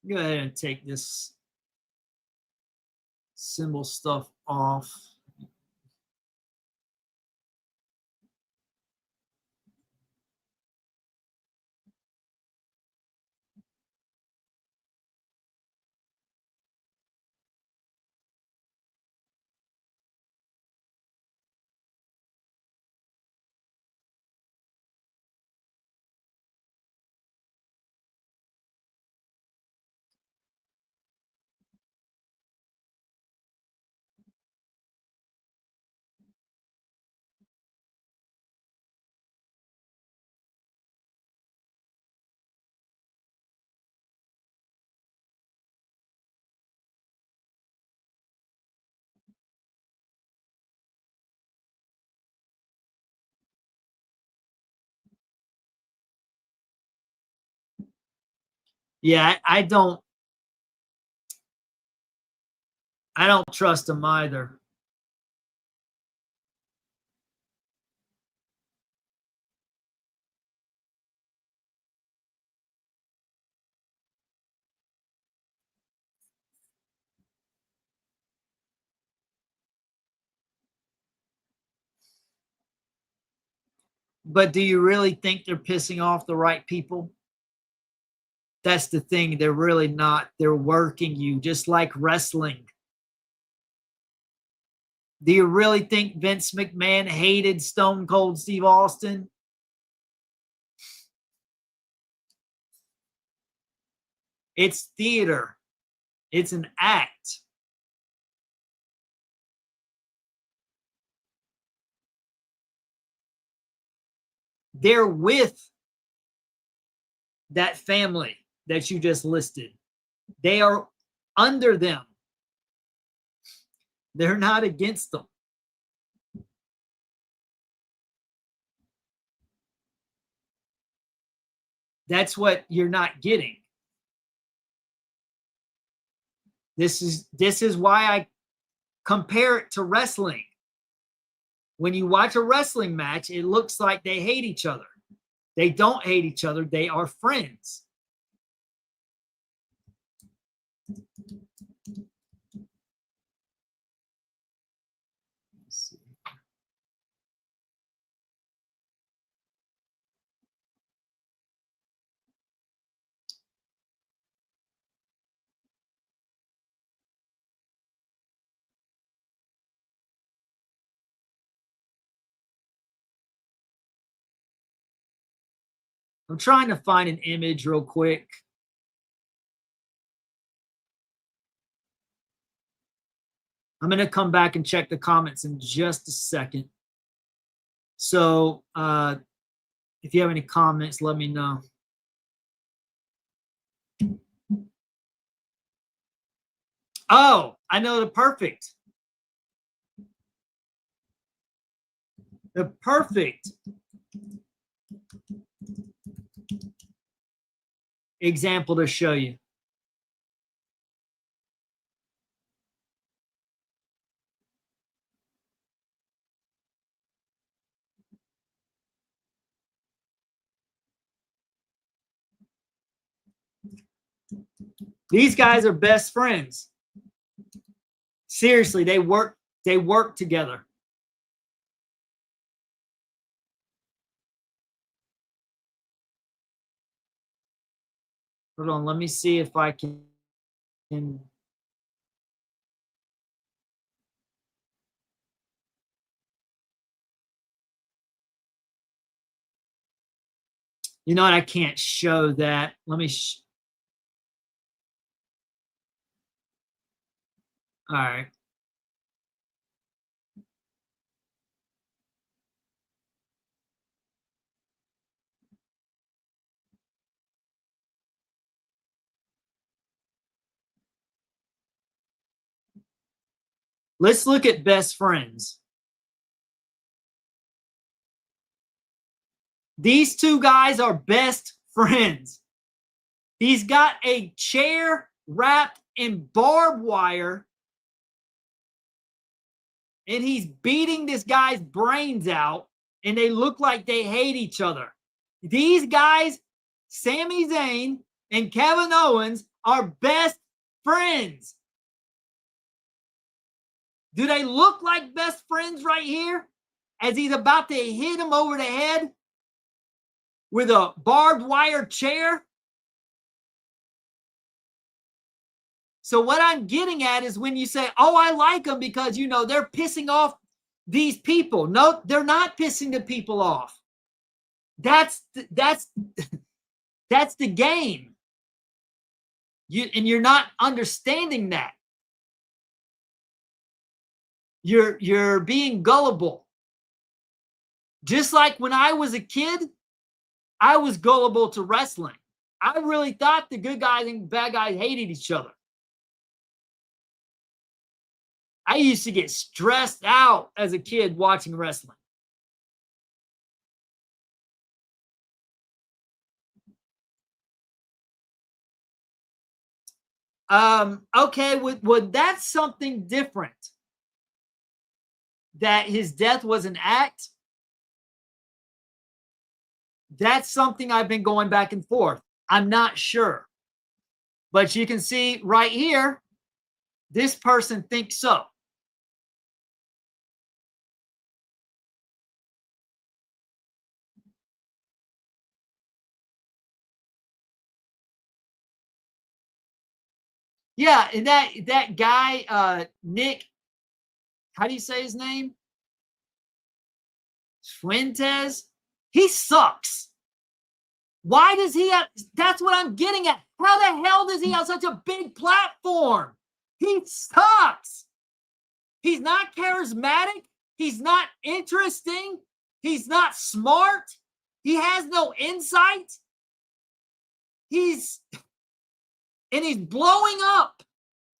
Go ahead and take this symbol stuff off. Yeah, I don't trust them either. But do you really think they're pissing off the right people? That's the thing. They're really not. They're working you, just like wrestling. Do you really think Vince McMahon hated Stone Cold Steve Austin? It's theater. It's an act. They're with that family that you just listed. They are under them. They're not against them. That's what you're not getting. This is why I compare it to wrestling. When you watch a wrestling match, it looks like they hate each other. They don't hate each other. They are friends. Let's see. I'm trying to find an image real quick. I'm going to come back and check the comments in just a second. So if you have any comments, let me know. Oh, I know the perfect example to show you. These guys are best friends. Seriously, they work together. Hold on, let me see if I can. You know what? I can't show that. Let me. All right. Let's look at best friends. These two guys are best friends. He's got a chair wrapped in barbed wire, and he's beating this guy's brains out, and they look like they hate each other. These guys, Sami Zayn and Kevin Owens, are best friends. Do they look like best friends right here? As he's about to hit him over the head with a barbed wire chair? So what I'm getting at is when you say, oh, I like them because, you know, they're pissing off these people. No, they're not pissing the people off. That's the game. You're not understanding that. You're being gullible. Just like when I was a kid, I was gullible to wrestling. I really thought the good guys and bad guys hated each other. I used to get stressed out as a kid watching wrestling. Okay, would that's something different? That his death was an act? That's something I've been going back and forth. I'm not sure. But you can see right here, this person thinks so. Yeah, and that guy, Nick, how do you say his name? Fuentes. He sucks. Why does he have? That's what I'm getting at. How the hell does he have such a big platform? He sucks. He's not charismatic. He's not interesting. He's not smart. He has no insight. He's blowing up,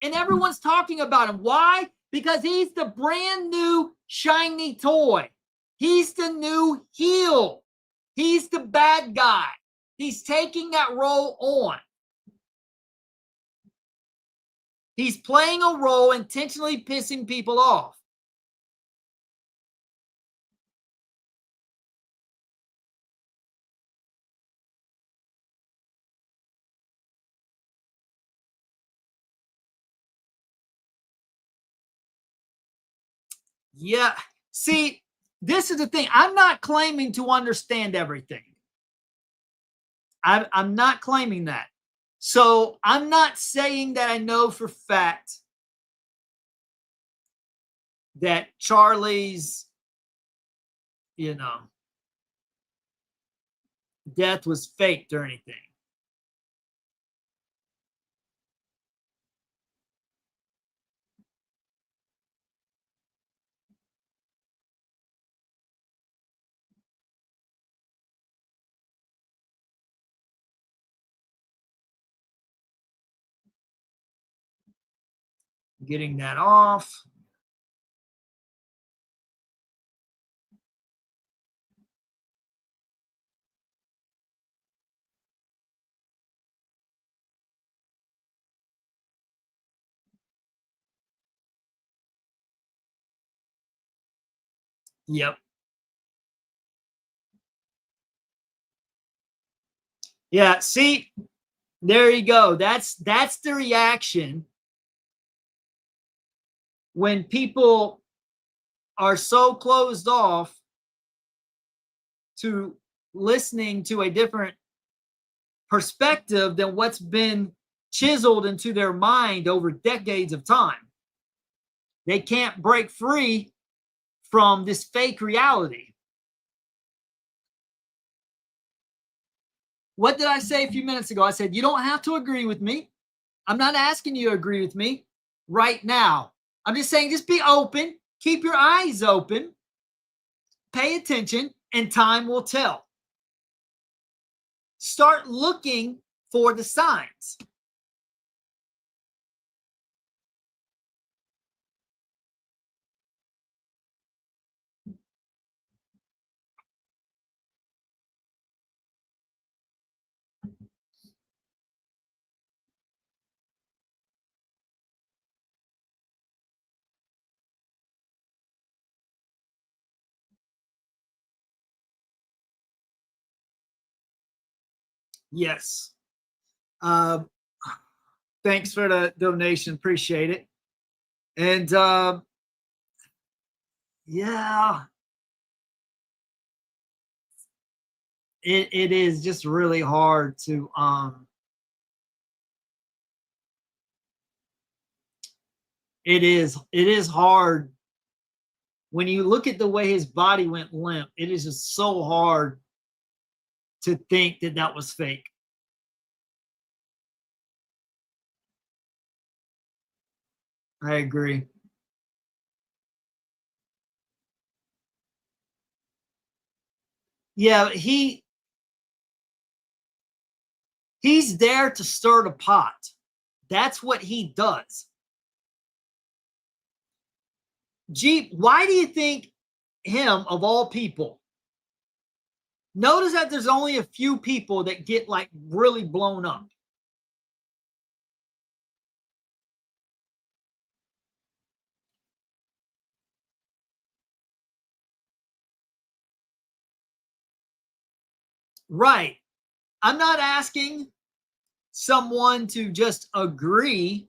and everyone's talking about him. Why? Because he's the brand new shiny toy. He's the new heel. He's the bad guy. He's taking that role on. He's playing a role intentionally pissing people off. Yeah. See, this is the thing. I'm not claiming to understand everything. I'm not claiming that. So I'm not saying that I know for fact that Charlie's, death was faked or anything. Getting that off. Yep. Yeah, see, there you go. That's the reaction when people are so closed off to listening to a different perspective than what's been chiseled into their mind over decades of time. They can't break free from this fake reality. What did I say a few minutes ago? I said, you don't have to agree with me. I'm not asking you to agree with me right now. I'm just saying, just be open, keep your eyes open, pay attention, and time will tell. Start looking for the signs. Yes. Thanks for the donation. Appreciate it. And yeah, it is just really hard to it is hard when you look at the way his body went limp. It is just so hard to think that that was fake. I agree. Yeah, he's there to stir the pot. That's what he does. Jeep, why do you think him, of all people? Notice that there's only a few people that get like really blown up. Right. I'm not asking someone to just agree.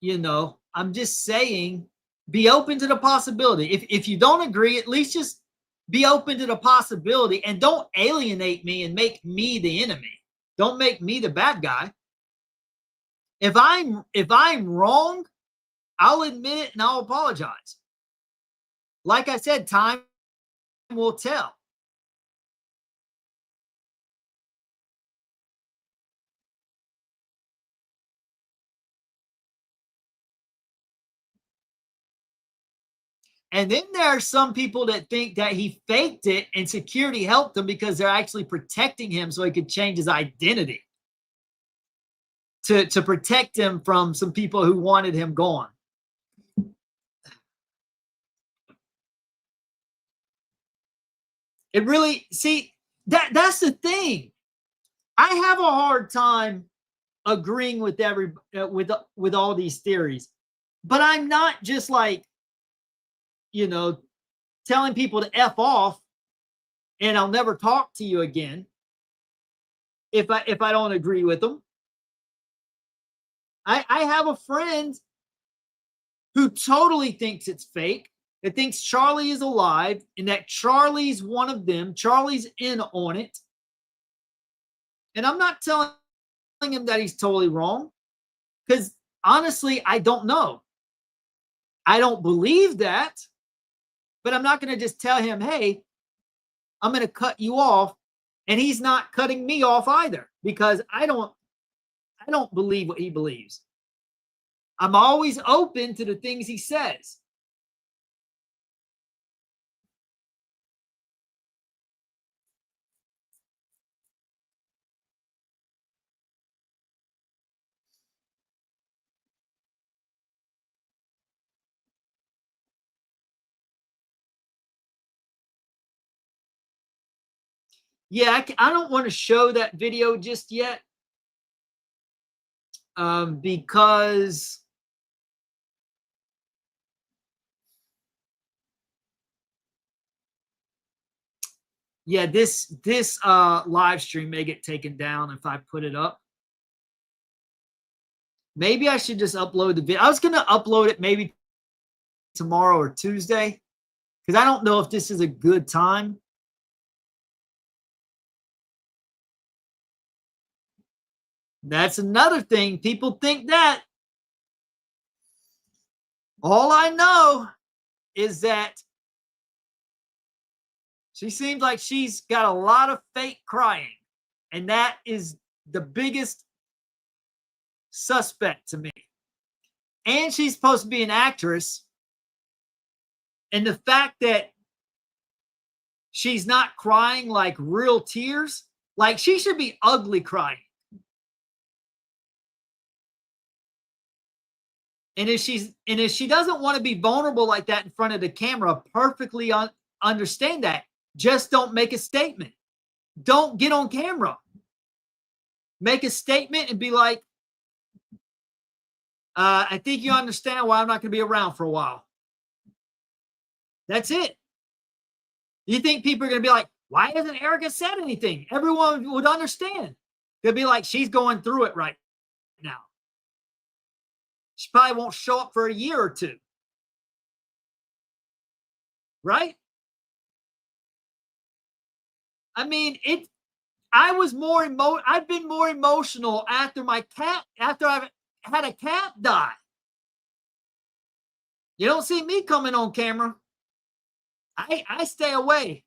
I'm just saying be open to the possibility. If you don't agree, at least just be open to the possibility and don't alienate me and make me the enemy. Don't make me the bad guy. If I'm wrong, I'll admit it and I'll apologize. Like I said, time will tell. And then there are some people that think that he faked it and security helped him because they're actually protecting him so he could change his identity to protect him from some people who wanted him gone. It really, see, that's the thing. I have a hard time agreeing with with all these theories, but I'm not just like, telling people to F off and I'll never talk to you again if I don't agree with them. I have a friend who totally thinks it's fake, that thinks Charlie is alive and that Charlie's one of them. Charlie's in on it. And I'm not telling him that he's totally wrong because honestly, I don't know. I don't believe that, but I'm not going to just tell him, hey, I'm going to cut you off. And he's not cutting me off either because I don't believe what he believes. I'm always open to the things he says. Yeah, I don't want to show that video just yet because yeah, this live stream may get taken down if I put it up. Maybe I should just upload the video. I was going to upload it maybe tomorrow or Tuesday because I don't know if this is a good time. That's another thing. People think that. All I know is that she seems like she's got a lot of fake crying. And that is the biggest suspect to me. And she's supposed to be an actress. And the fact that she's not crying like real tears, like she should be ugly crying. And if she doesn't want to be vulnerable like that in front of the camera, perfectly understand that. Just don't make a statement. Don't get on camera. Make a statement and be like, I think you understand why I'm not going to be around for a while. That's it. You think people are going to be like, why hasn't Erica said anything? Everyone would understand. They'll be like, she's going through it right now. She probably won't show up for a year or two. Right? I mean, I've been more emotional after I've had a cat die. You don't see me coming on camera. I stay away.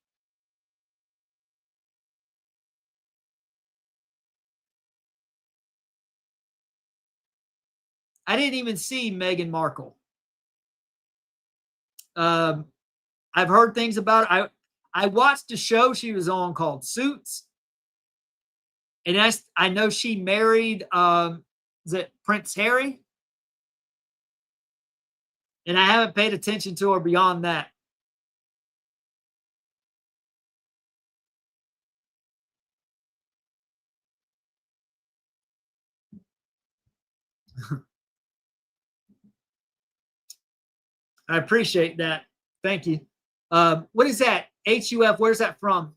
I didn't even see Meghan Markle. I've heard things about it. I watched a show she was on called Suits. And I know she married is it Prince Harry? And I haven't paid attention to her beyond that. I appreciate that. Thank you. What is that? HUF, where's that from?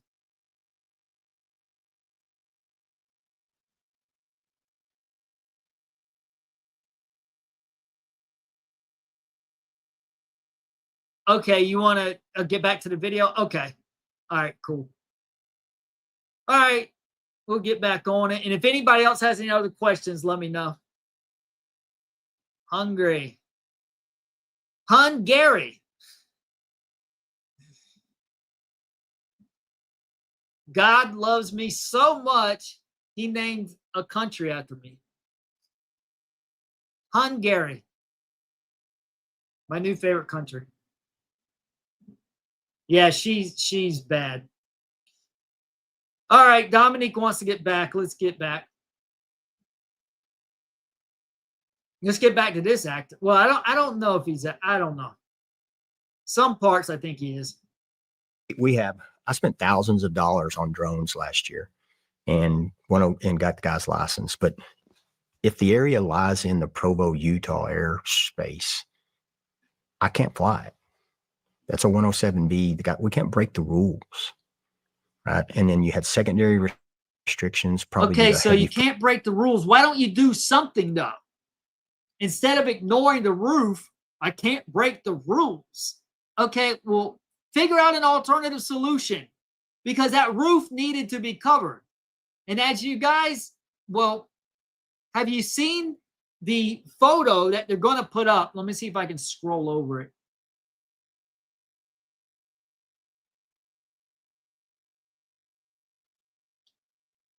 Okay, you want to get back to the video? Okay. All right, cool. All right, we'll get back on it. And if anybody else has any other questions, let me know. Hungary. God loves me so much, he named a country after me. Hungary. My new favorite country. Yeah, she's bad. All right, Dominique wants to get back. Let's get back. Let's get back to this actor. Well, I don't know if he's I don't know. Some parts I think he is. I spent thousands of dollars on drones last year and got the guy's license. But if the area lies in the Provo, Utah airspace, I can't fly it. That's a 107B. We can't break the rules. Right. And then you had secondary restrictions. Probably. Okay, so you can't break the rules. Why don't you do something though? Instead of ignoring the roof, I can't break the rules. Okay, well, figure out an alternative solution because that roof needed to be covered. And as you guys, well, have you seen the photo that they're going to put up? Let me see if I can scroll over it.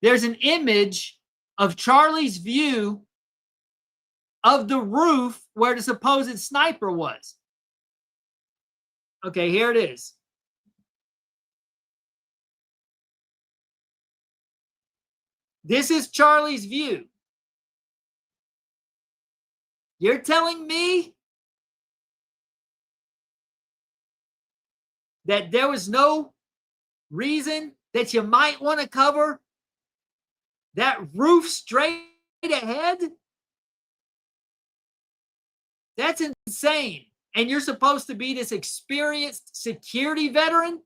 There's an image of Charlie's view of the roof where the supposed sniper was. Okay, here it is. This is Charlie's view. You're telling me that there was no reason that you might want to cover that roof straight ahead? That's insane. And you're supposed to be this experienced security veteran?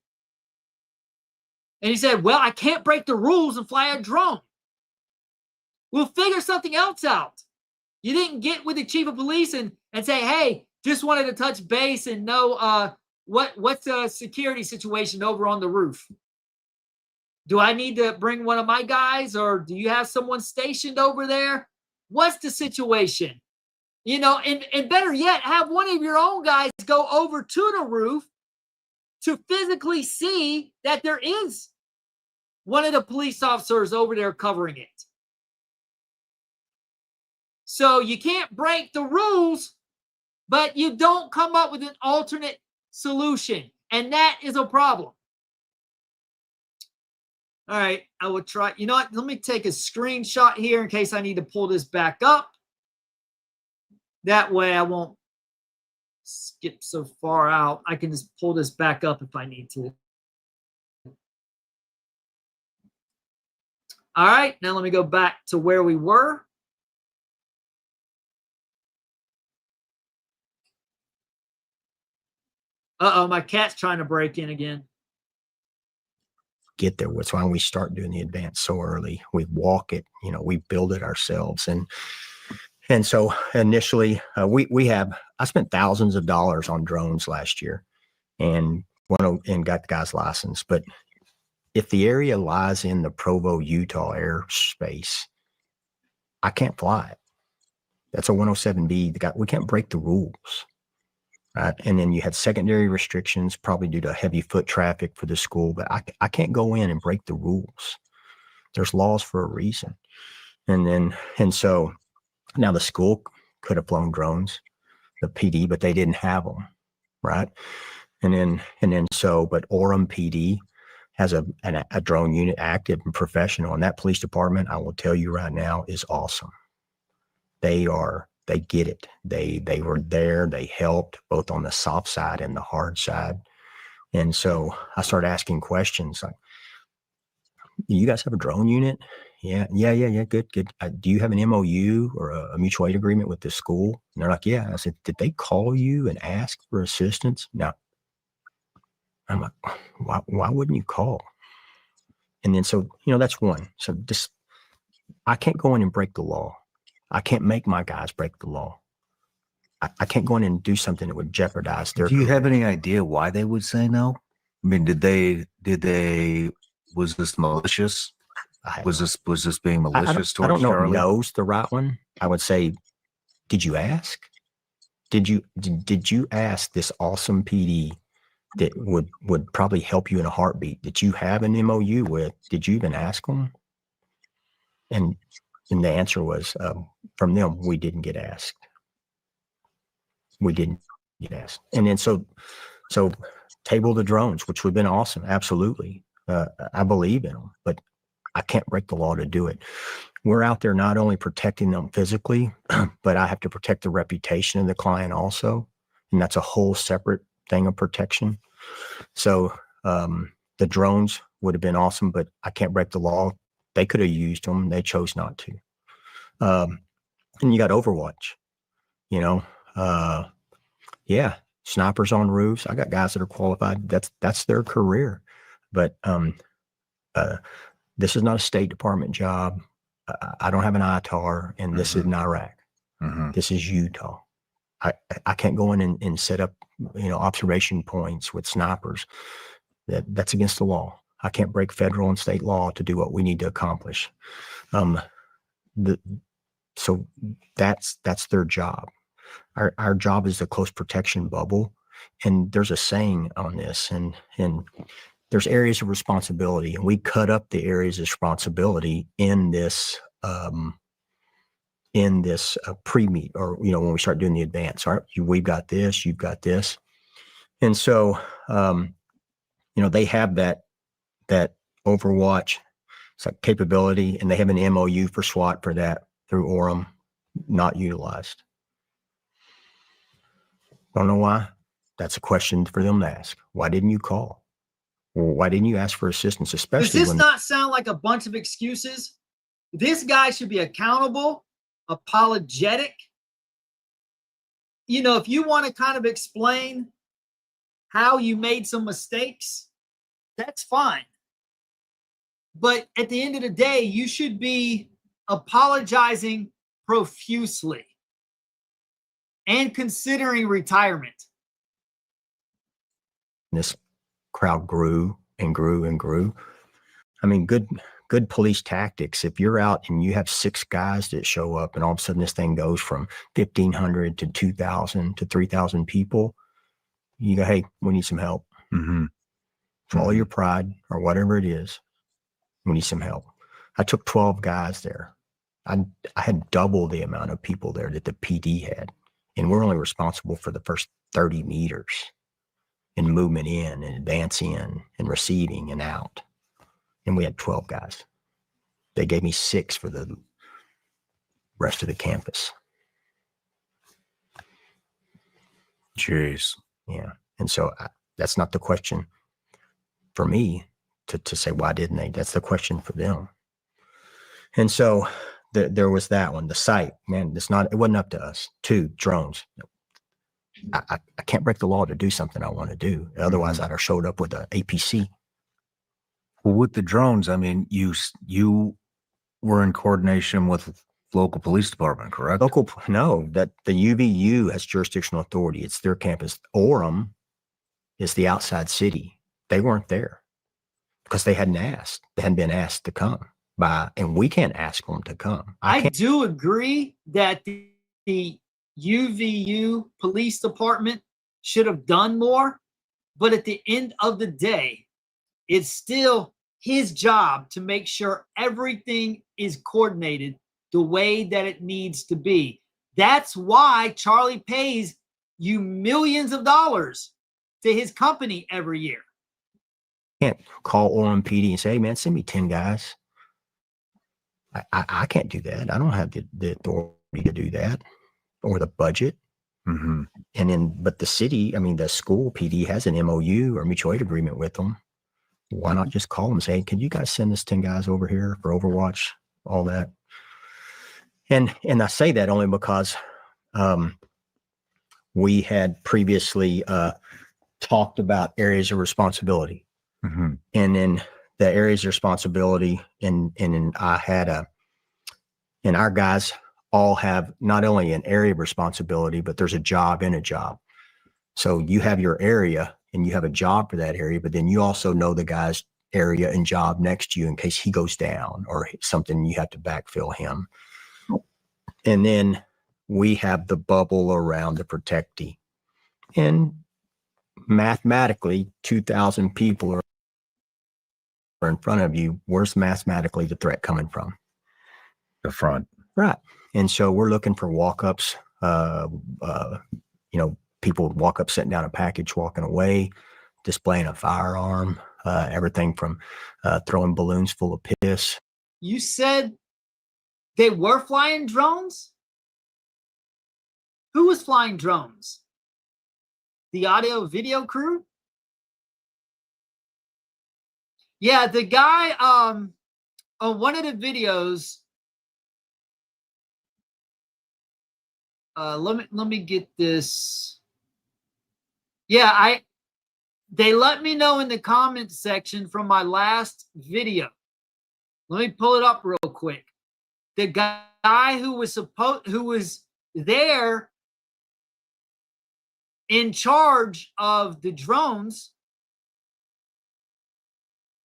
And he said, well, I can't break the rules and fly a drone. We'll figure something else out. You didn't get with the chief of police and say, hey, just wanted to touch base and know what's the security situation over on the roof. Do I need to bring one of my guys or do you have someone stationed over there? What's the situation? You know, and better yet, have one of your own guys go over to the roof to physically see that there is one of the police officers over there covering it. So you can't break the rules, but you don't come up with an alternate solution. And that is a problem. All right, I will try. You know what? Let me take a screenshot here in case I need to pull this back up. That way I won't skip so far out. I can just pull this back up if I need to. All right, now let me go back to where we were. Uh-oh, my cat's trying to break in again. Get there. That's why we start doing the advance so early. We walk it, we build it ourselves. And so initially I spent thousands of dollars on drones last year and got the guy's license. But if the area lies in the Provo, Utah airspace, I can't fly it. That's a 107B. We can't break the rules. Right. And then you had secondary restrictions, probably due to heavy foot traffic for the school. But I can't go in and break the rules. There's laws for a reason. And so now the school could have flown drones, the PD, but they didn't have them. Right. But Orem PD has a drone unit active and professional. And that police department, I will tell you right now, is awesome. They get it. They were there. They helped both on the soft side and the hard side. And so I started asking questions like, do you guys have a drone unit? Yeah. Good. Do you have an MOU or a mutual aid agreement with the school? And they're like, yeah. I said, did they call you and ask for assistance? No. I'm like, why wouldn't you call? And then, so, that's one. So I can't go in and break the law. I can't make my guys break the law. I can't go in and do something that would jeopardize their. Do you have any idea why they would say no? I mean, was this malicious? Was this being malicious towards I don't know Charlie? if no's the right one. I would say, did you ask? did you ask this awesome PD that would probably help you in a heartbeat that you have an MOU with? Did you even ask them? And the answer was from them, we didn't get asked. We didn't get asked. And then so table the drones, which would have been awesome. Absolutely. I believe in them, but I can't break the law to do it. We're out there not only protecting them physically, but I have to protect the reputation of the client also. And that's a whole separate thing of protection. So the drones would have been awesome, but I can't break the law. They could have used them. They chose not to. And you got Overwatch, yeah, snipers on roofs. I got guys that are qualified. That's their career. But this is not a State Department job. I don't have an ITAR, and this is in Iraq. This is Utah. I can't go in and set up, observation points with snipers. That's against the law. I can't break federal and state law to do what we need to accomplish. So that's their job. Our job is the close protection bubble. And there's a saying on this, and there's areas of responsibility, and we cut up the areas of responsibility in this pre-meet, or when we start doing the advance. All right, we've got this, you've got this, and so they have that Overwatch capability, and they have an MOU for SWAT for that through Orem, not utilized. Don't know why. That's a question for them to ask. Why didn't you call? Well, why didn't you ask for assistance? Especially does this not sound like a bunch of excuses? This guy should be accountable, apologetic. If you want to kind of explain how you made some mistakes, that's fine. But at the end of the day, you should be apologizing profusely and considering retirement. This crowd grew and grew and grew. I mean, good police tactics. If you're out and you have 6 guys that show up, and all of a sudden this thing goes from 1,500 to 2,000 to 3,000 people, you go, hey, we need some help. Swallow your pride or whatever it is. We need some help. I took 12 guys there. I had double the amount of people there that the PD had. And we're only responsible for the first 30 meters in movement in and advance in and receiving and out. And we had 12 guys. They gave me 6 for the rest of the campus. Jeez. Yeah. And so that's not the question for me to say, why didn't they? That's the question for them. And so there was that one. The site, man, it wasn't up to us. 2, drones. I can't break the law to do something I want to do. Otherwise, I'd have showed up with an APC. Well, with the drones, I mean, you were in coordination with local police department, correct? No, that the UVU has jurisdictional authority. It's their campus. Orem is the outside city. They weren't there because they hadn't asked. They hadn't been asked to come by, and we can't ask them to come. I do agree that the UVU police department should have done more, but at the end of the day, it's still his job to make sure everything is coordinated the way that it needs to be. That's why Charlie pays you millions of dollars to his company every year. Can't call Orem PD and say, hey, man, send me 10 guys. I can't do that. I don't have the authority to do that or the budget. And then, but the city, the school PD has an MOU or mutual aid agreement with them. Why not just call them and say, hey, can you guys send us 10 guys over here for Overwatch, all that? And I say that only because we had previously talked about areas of responsibility. And then the areas of responsibility, and I had and our guys all have not only an area of responsibility, but there's a job in a job. So you have your area and you have a job for that area, but then you also know the guy's area and job next to you in case he goes down or something, you have to backfill him. And then we have the bubble around the protectee. And mathematically, 2,000 people are in front of you. Where's mathematically the threat coming from? The front. Right. And so we're looking for walk-ups, people would walk up, setting down a package, walking away, displaying a firearm, everything from throwing balloons full of piss. You said they were flying drones? Who was flying drones? The audio video crew? Yeah, the guy on one of the videos. Let me get this. Yeah, they let me know in the comments section from my last video. Let me pull it up real quick. The guy who was there in charge of the drones.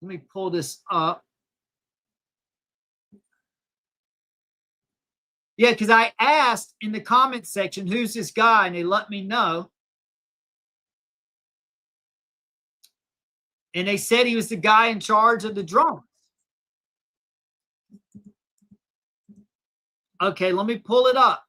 Let me pull this up. Yeah, because I asked in the comment section, who's this guy? And they let me know. And they said he was the guy in charge of the drones. Okay, let me pull it up.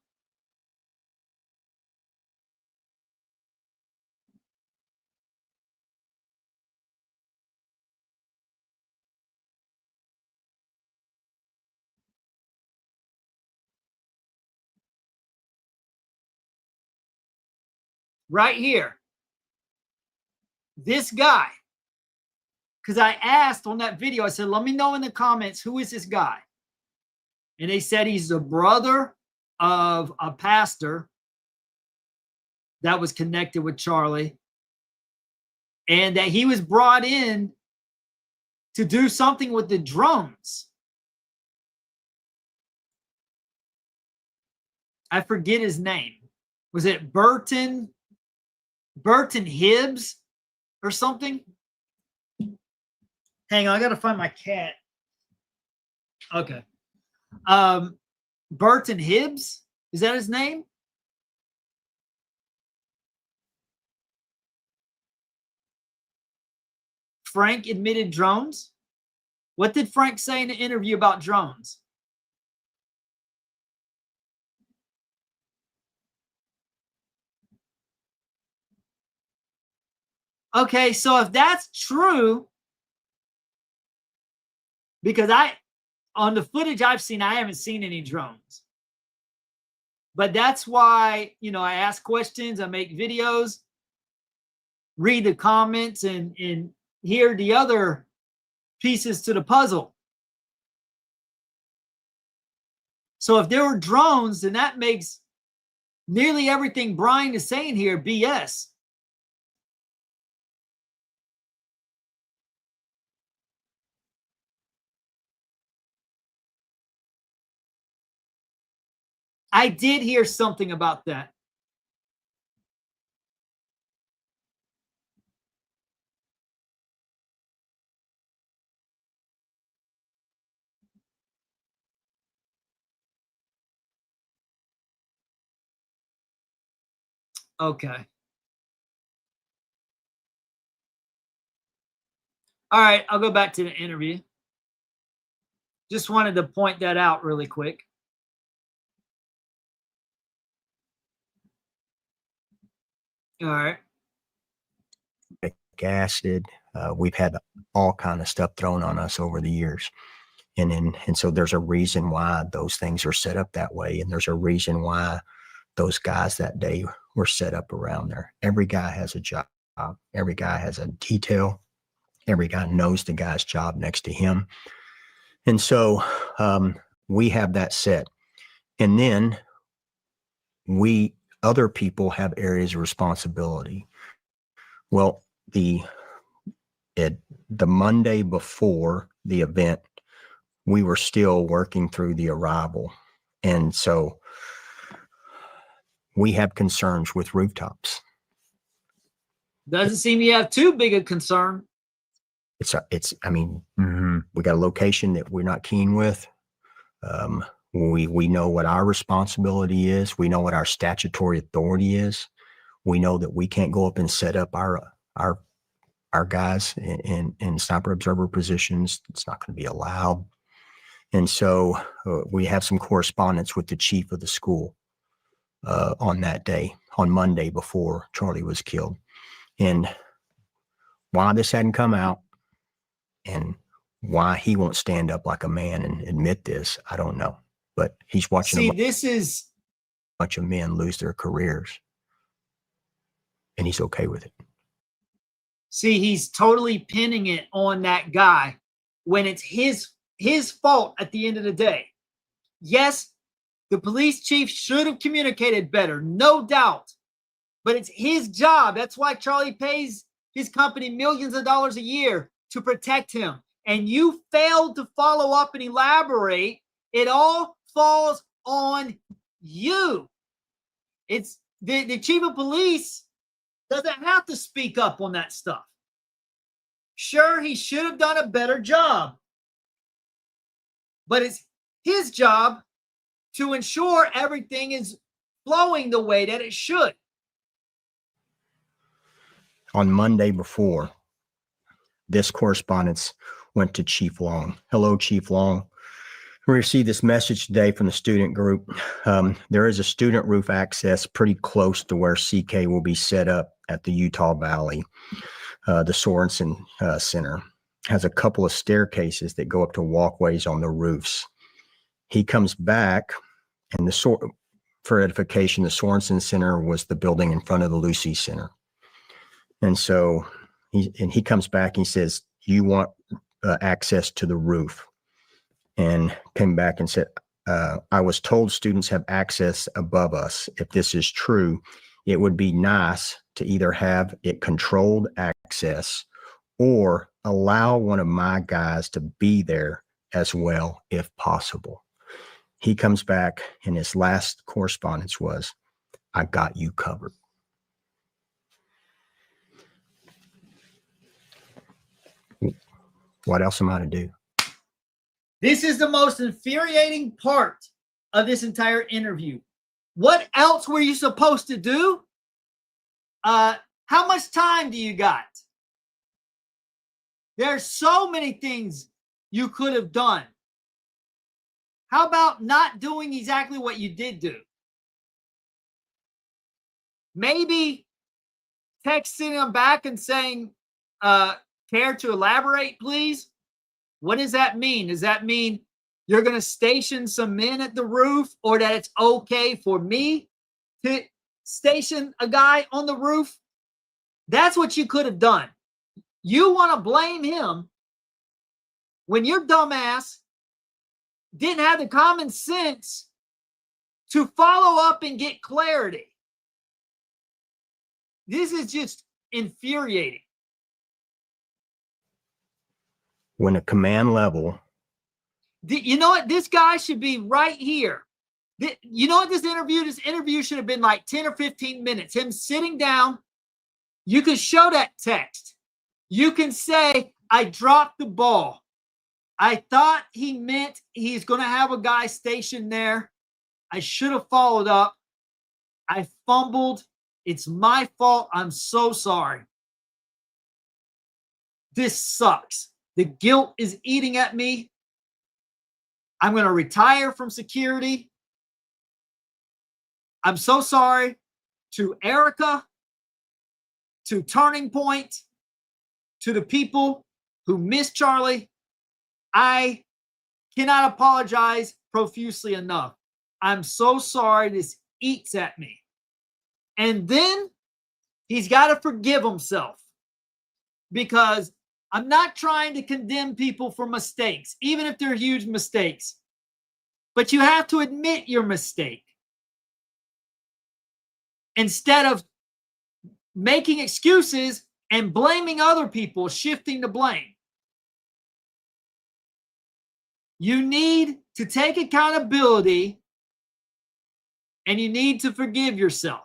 Right here. This guy. Because I asked on that video, I said, let me know in the comments, who is this guy? And they said he's the brother of a pastor that was connected with Charlie. And that he was brought in to do something with the drones. I forget his name. Was it Burton Hibbs or something? Hang on, I gotta find my cat. Okay. Burton Hibbs, is that his name? Frank admitted drones. What did Frank say in the interview about drones? Okay, so if that's true, because on the footage I've seen, I haven't seen any drones. But that's why, I ask questions, I make videos, read the comments, and hear the other pieces to the puzzle. So if there were drones, then that makes nearly everything Brian is saying here BS. I did hear something about that. Okay. All right, I'll go back to the interview. Just wanted to point that out really quick. All right. Acid. We've had all kind of stuff thrown on us over the years. And so there's a reason why those things are set up that way. And there's a reason why those guys that day were set up around there. Every guy has a job. Every guy has a detail. Every guy knows the guy's job next to him. And so we have that set. And then other people have areas of responsibility. Well, the Monday before the event, we were still working through the arrival. And so we have concerns with rooftops. Doesn't seem you have too big a concern. We got a location that we're not keen with. We know what our responsibility is. We know what our statutory authority is. We know that we can't go up and set up our guys in sniper observer positions. It's not going to be allowed. And so we have some correspondence with the chief of the school on that day, on Monday before Charlie was killed. And why this hadn't come out and why he won't stand up like a man and admit this, I don't know. But he's watching See, a this is bunch of men lose their careers, and he's okay with it. See, he's totally pinning it on that guy when it's his fault at the end of the day. Yes, the police chief should have communicated better, no doubt. But it's his job. That's why Charlie pays his company millions of dollars a year to protect him. And you failed to follow up and elaborate. It all falls on you. It's the chief of police doesn't have to speak up on that stuff. Sure, he should have done a better job. But it's his job to ensure everything is flowing the way that it should. On Monday before, this correspondence went to Chief Long. Hello, Chief Long. We received this message today from the student group. There is a student roof access pretty close to where CK will be set up at the Utah Valley. The Sorensen Center has a couple of staircases that go up to walkways on the roofs. He comes back, and for edification, the Sorensen Center was the building in front of the Lucy Center. And so he comes back and he says, you want access to the roof. And came back and said, I was told students have access above us. If this is true, it would be nice to either have it controlled access or allow one of my guys to be there as well, if possible. He comes back and his last correspondence was, I got you covered. What else am I to do? This is the most infuriating part of this entire interview. What else were you supposed to do? How much time do you got? There's so many things you could have done. How about not doing exactly what you did do? Maybe texting them back and saying, care to elaborate, please? What does that mean? Does that mean you're going to station some men at the roof, or that it's okay for me to station a guy on the roof? That's what you could have done. You want to blame him when your dumbass didn't have the common sense to follow up and get clarity. This is just infuriating. When a command level. You know what? This guy should be right here. You know what? This interview should have been like 10 or 15 minutes. Him sitting down. You could show that text. You can say, I dropped the ball. I thought he meant he's going to have a guy stationed there. I should have followed up. I fumbled. It's my fault. I'm so sorry. This sucks. The guilt is eating at me. I'm going to retire from security. I'm so sorry to Erica, to Turning Point, to the people who miss Charlie. I cannot apologize profusely enough. I'm so sorry. This eats at me. And then he's got to forgive himself, because I'm not trying to condemn people for mistakes, even if they're huge mistakes. But you have to admit your mistake instead of making excuses and blaming other people, shifting the blame. You need to take accountability, and you need to forgive yourself.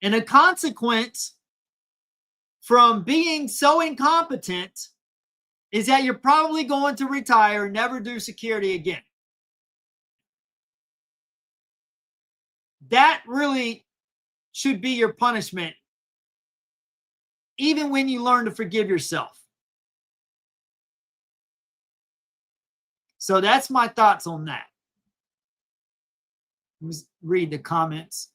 And a consequence from being so incompetent is that you're probably going to retire and never do security again. that really should be your punishment, even when you learn to forgive yourself. So that's my thoughts on that. Let's read the comments.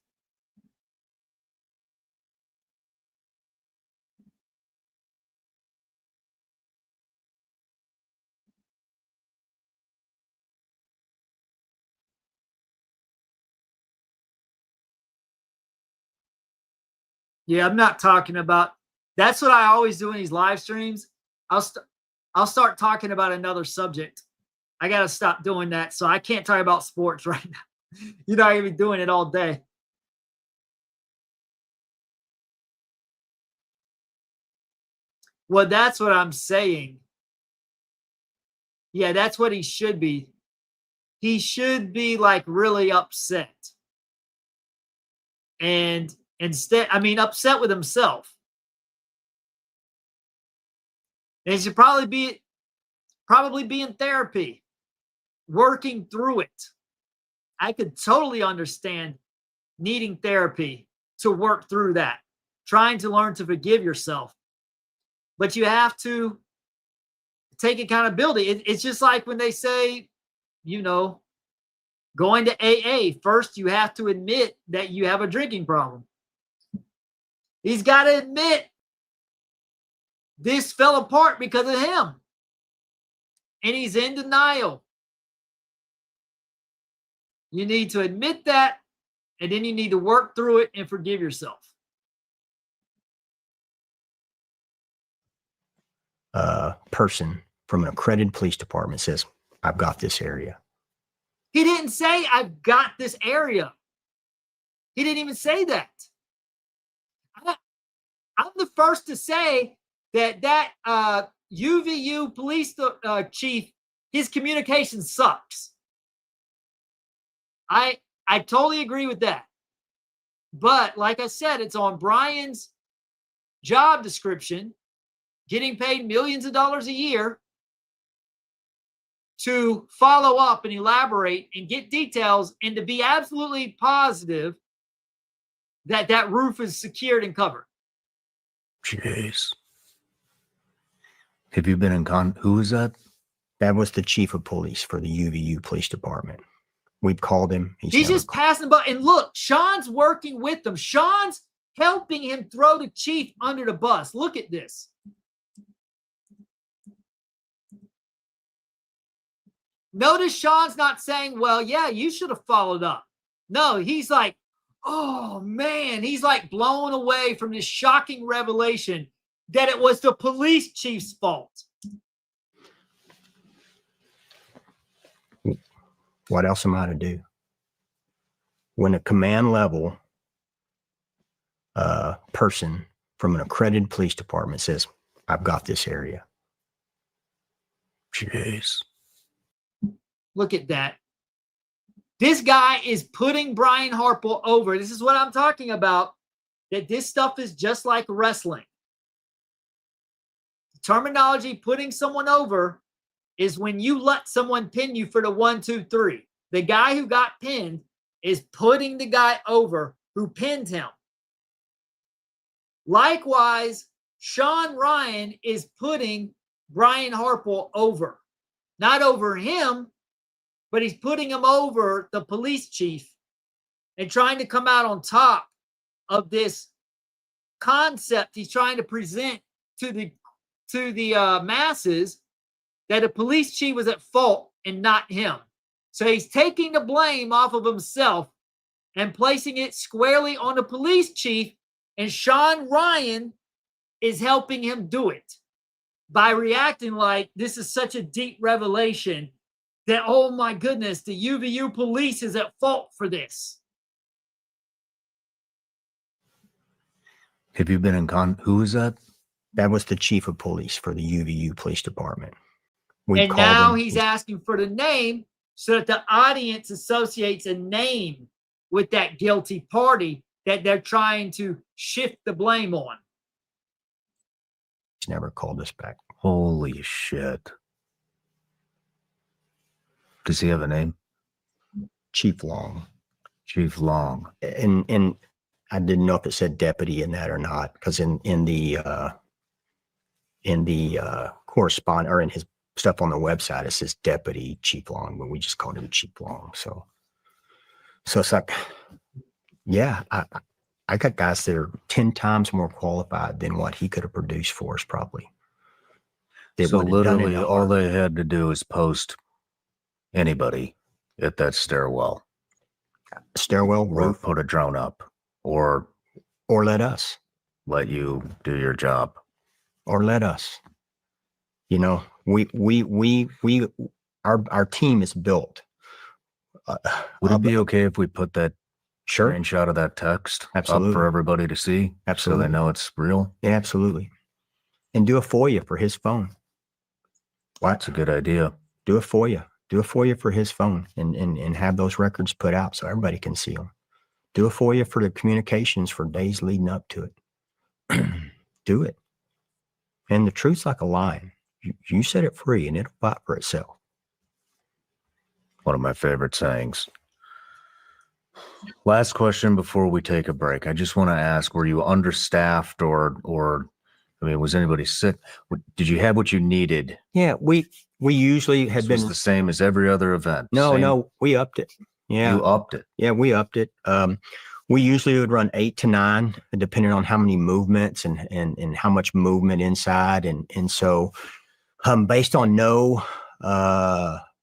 Yeah, I'm not talking about. That's what I always do in these live streams. I'll start talking about another subject. I got to stop doing that. So I can't talk about sports right now. You're not even doing it all day. Well, that's what I'm saying. Yeah, that's what he should be. He should be like really upset. And instead, I mean, upset with himself. And he should probably be in therapy, working through it. I could totally understand needing therapy to work through that, trying to learn to forgive yourself. But you have to take accountability. It's just like when they say, you know, going to AA, first you have to admit that you have a drinking problem. He's got to admit this fell apart because of him. And he's in denial. You need to admit that, and then you need to work through it and forgive yourself. Person from an accredited police department says, I've got this area. He didn't say, I've got this area. He didn't even say that. I'm the first to say that UVU police chief, his communication sucks. I totally agree with that. But like I said, it's on Brian's job description, getting paid millions of dollars a year, to follow up and elaborate and get details and to be absolutely positive that that roof is secured and covered. Jeez. Have you been in who is that? That was the chief of police for the UVU police department. We've called him. He's just passing by. And look, Shawn's working with them. Shawn's helping him throw the chief under the bus. Look at this. Notice Shawn's not saying, well, yeah, you should have followed up. No, he's like, oh, man. He's like blown away from this shocking revelation that it was the police chief's fault. What else am I to do? When a command level person from an accredited police department says, I've got this area. Jeez. Look at that. This guy is putting Brian Harpole over. This is what I'm talking about, that this stuff is just like wrestling. The terminology putting someone over is when you let someone pin you for the 1, 2, 3. The guy who got pinned is putting the guy over who pinned him. Likewise, Shawn Ryan is putting Brian Harpole over. Not over him, but he's putting him over the police chief and trying to come out on top of this concept he's trying to present to the masses, that a police chief was at fault and not him. So he's taking the blame off of himself and placing it squarely on the police chief, and Shawn Ryan is helping him do it by reacting like this is such a deep revelation that, oh my goodness, the UVU police is at fault for this. Have you been in who is that? That was the chief of police for the UVU police department. And now he's asking for the name so that the audience associates a name with that guilty party that they're trying to shift the blame on. He's never called us back. Holy shit. Does he have a name? Chief Long. Chief Long. And I didn't know if it said deputy in that or not, because in the correspond or in his stuff on the website, it says Deputy Chief Long, but we just called him Chief Long. So it's like, yeah, I got guys that are 10 times more qualified than what he could have produced for us, probably. They So would have done it literally in a all heartbeat. they had to do is post anybody at that stairwell Stairwell or roof, put a drone up or or let us, let you do your job. or let us. You know, our team is built. Would it be okay if we put that Sure. screenshot of that text up Absolutely. for everybody to see? Absolutely. So they know it's real? Yeah, absolutely. And do a FOIA for his phone. That's a good idea. Do a FOIA. Do a FOIA for his phone and have those records put out so everybody can see them. Do a FOIA for the communications for days leading up to it. Do it. And the truth's like a lion. You set it free and it'll fight for itself. One of my favorite sayings. Last question before we take a break. I just want to ask, were you understaffed or I mean, was anybody sick? Did you have what you needed? Yeah, we usually had This been was the same as every other event. Same- no, we upped it. Yeah. You upped it. Yeah, we upped it. We usually would run 8 to 9, depending on how many movements and how much movement inside. And so based on no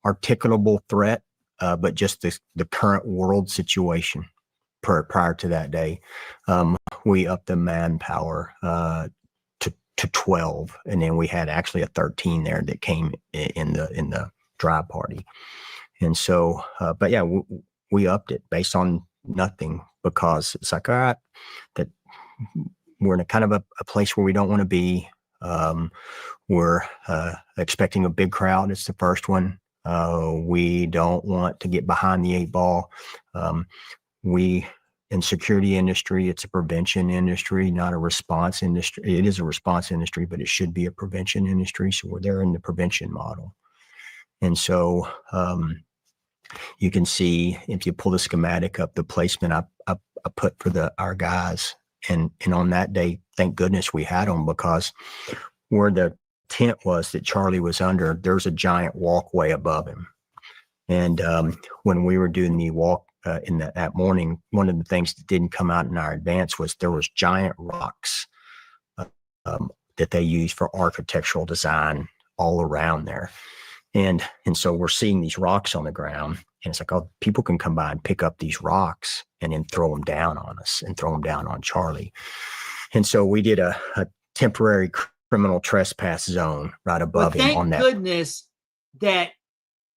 articulable threat, but just the current world situation prior to that day, we upped the manpower to 12. And then we had actually a 13 there that came in the drive party. And so, but yeah, we upped it based on nothing, because it's like, all right, that we're in a kind of a place where we don't want to be. We're expecting a big crowd. It's the first one. We don't want to get behind the 8 ball. In security industry, it's a prevention industry, not a response industry. It is a response industry, but it should be a prevention industry. So we're there in the prevention model. And so, you can see if you pull the schematic up, the placement I put for our guys, and on that day, thank goodness we had them, because where the tent was that Charlie was under, there's a giant walkway above him. And when we were doing the walk in that morning, one of the things that didn't come out in our advance was there was giant rocks that they use for architectural design all around there. And so we're seeing these rocks on the ground, and it's like, oh, people can come by and pick up these rocks and then throw them down on us and throw them down on Charlie. And so we did a temporary criminal trespass zone right above him on that. Thank goodness that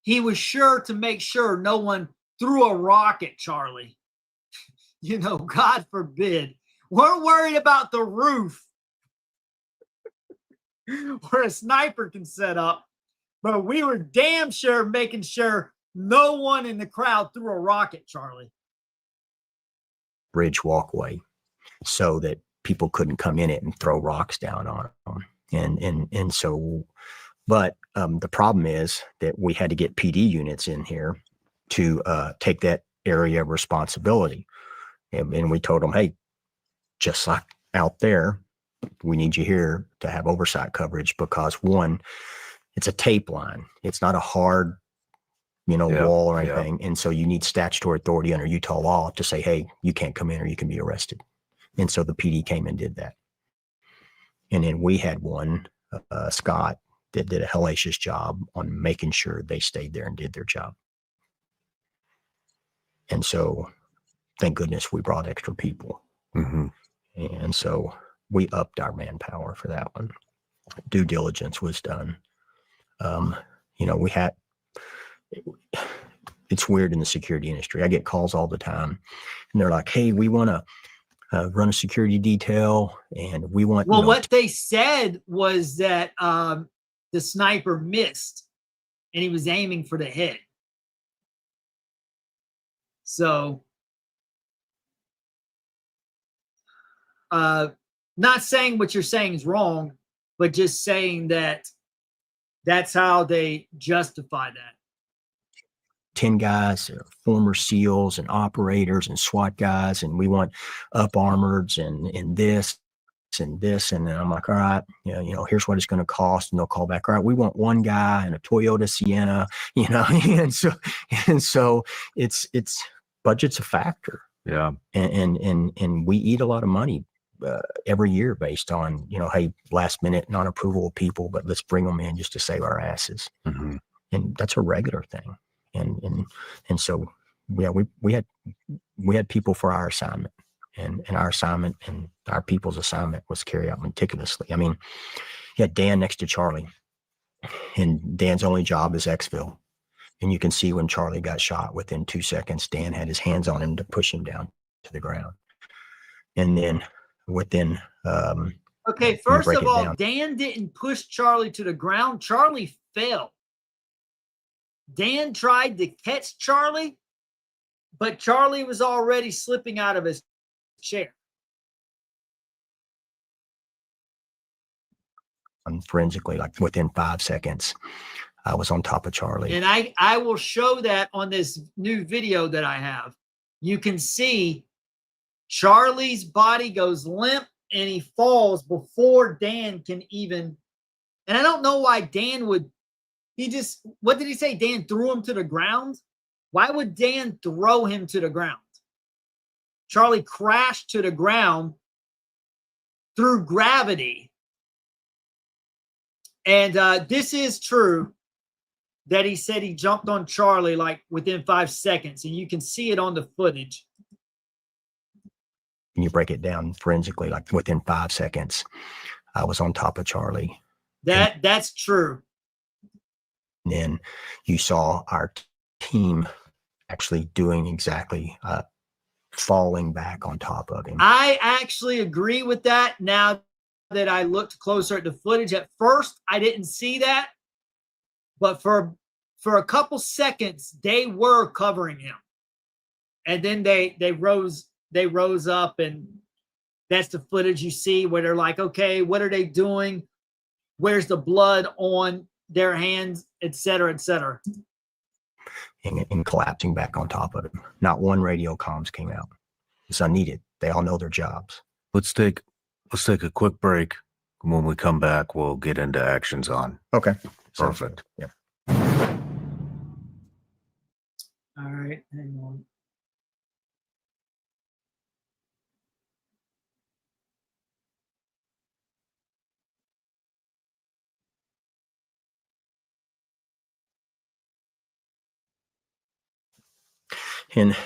he was sure to make sure no one threw a rock at Charlie. You know, God forbid. We're worried about the roof where a sniper can set up. But we were damn sure making sure no one in the crowd threw a rock at Charlie. Bridge walkway so that people couldn't come in it and throw rocks down on them. And so, but the problem is that we had to get PD units in here to take that area of responsibility. And we told them, hey, just like out there, we need you here to have oversight coverage, because one, it's a tape line. It's not a hard, wall or anything. And so you need statutory authority under Utah law to say, hey, you can't come in or you can be arrested. And so the PD came and did that. And then we had one, Scott, that did a hellacious job on making sure they stayed there and did their job. And so thank goodness we brought extra people. Mm-hmm. And so we upped our manpower for that one. Due diligence was done. It's weird in the security industry. I get calls all the time and they're like, hey, we want to run a security detail and we want. Well, what they said was that the sniper missed and he was aiming for the head. So, not saying what you're saying is wrong, but just saying that that's how they justify that. 10 guys, former SEALs and operators and SWAT guys, and we want up armoreds and this and this. And then I'm like, all right, here's what it's going to cost. And they'll call back, all right, we want one guy and a Toyota Sienna, and so it's budget's a factor. Yeah. And we eat a lot of money every year based on, hey, last minute non-approval of people, but let's bring them in just to save our asses. Mm-hmm. And that's a regular thing. And so, yeah, we had people for our assignment, and our assignment and our people's assignment was carried out meticulously. I mean, you had Dan next to Charlie, and Dan's only job is exfil. And you can see when Charlie got shot, within 2 seconds, Dan had his hands on him to push him down to the ground. And then within, okay, first of all, down. Dan didn't push Charlie to the ground. Charlie fell. Dan tried to catch Charlie, but Charlie was already slipping out of his chair. Forensically, like within 5 seconds, I was on top of Charlie. And I will show that on this new video that I have. You can see Charlie's body goes limp and he falls before Dan can even. And I don't know why Dan would. What did he say? Dan threw him to the ground? Why would Dan throw him to the ground? Charlie crashed to the ground through gravity. And this is true that he said he jumped on Charlie like within 5 seconds. And you can see it on the footage. And you break it down forensically, like within 5 seconds, I was on top of Charlie. That's true. And then you saw our team actually doing exactly, falling back on top of him. I actually agree with that now that I looked closer at the footage. At first, I didn't see that. But for a couple seconds, they were covering him. And then they rose up, and that's the footage you see where they're like, okay, what are they doing? Where's the blood on their hands, et cetera, et cetera. And collapsing back on top of him. Not one radio comms came out. It's unneeded. They all know their jobs. Let's take a quick break. When we come back, we'll get into actions on. Okay. Perfect. Yeah. All right, hang on. And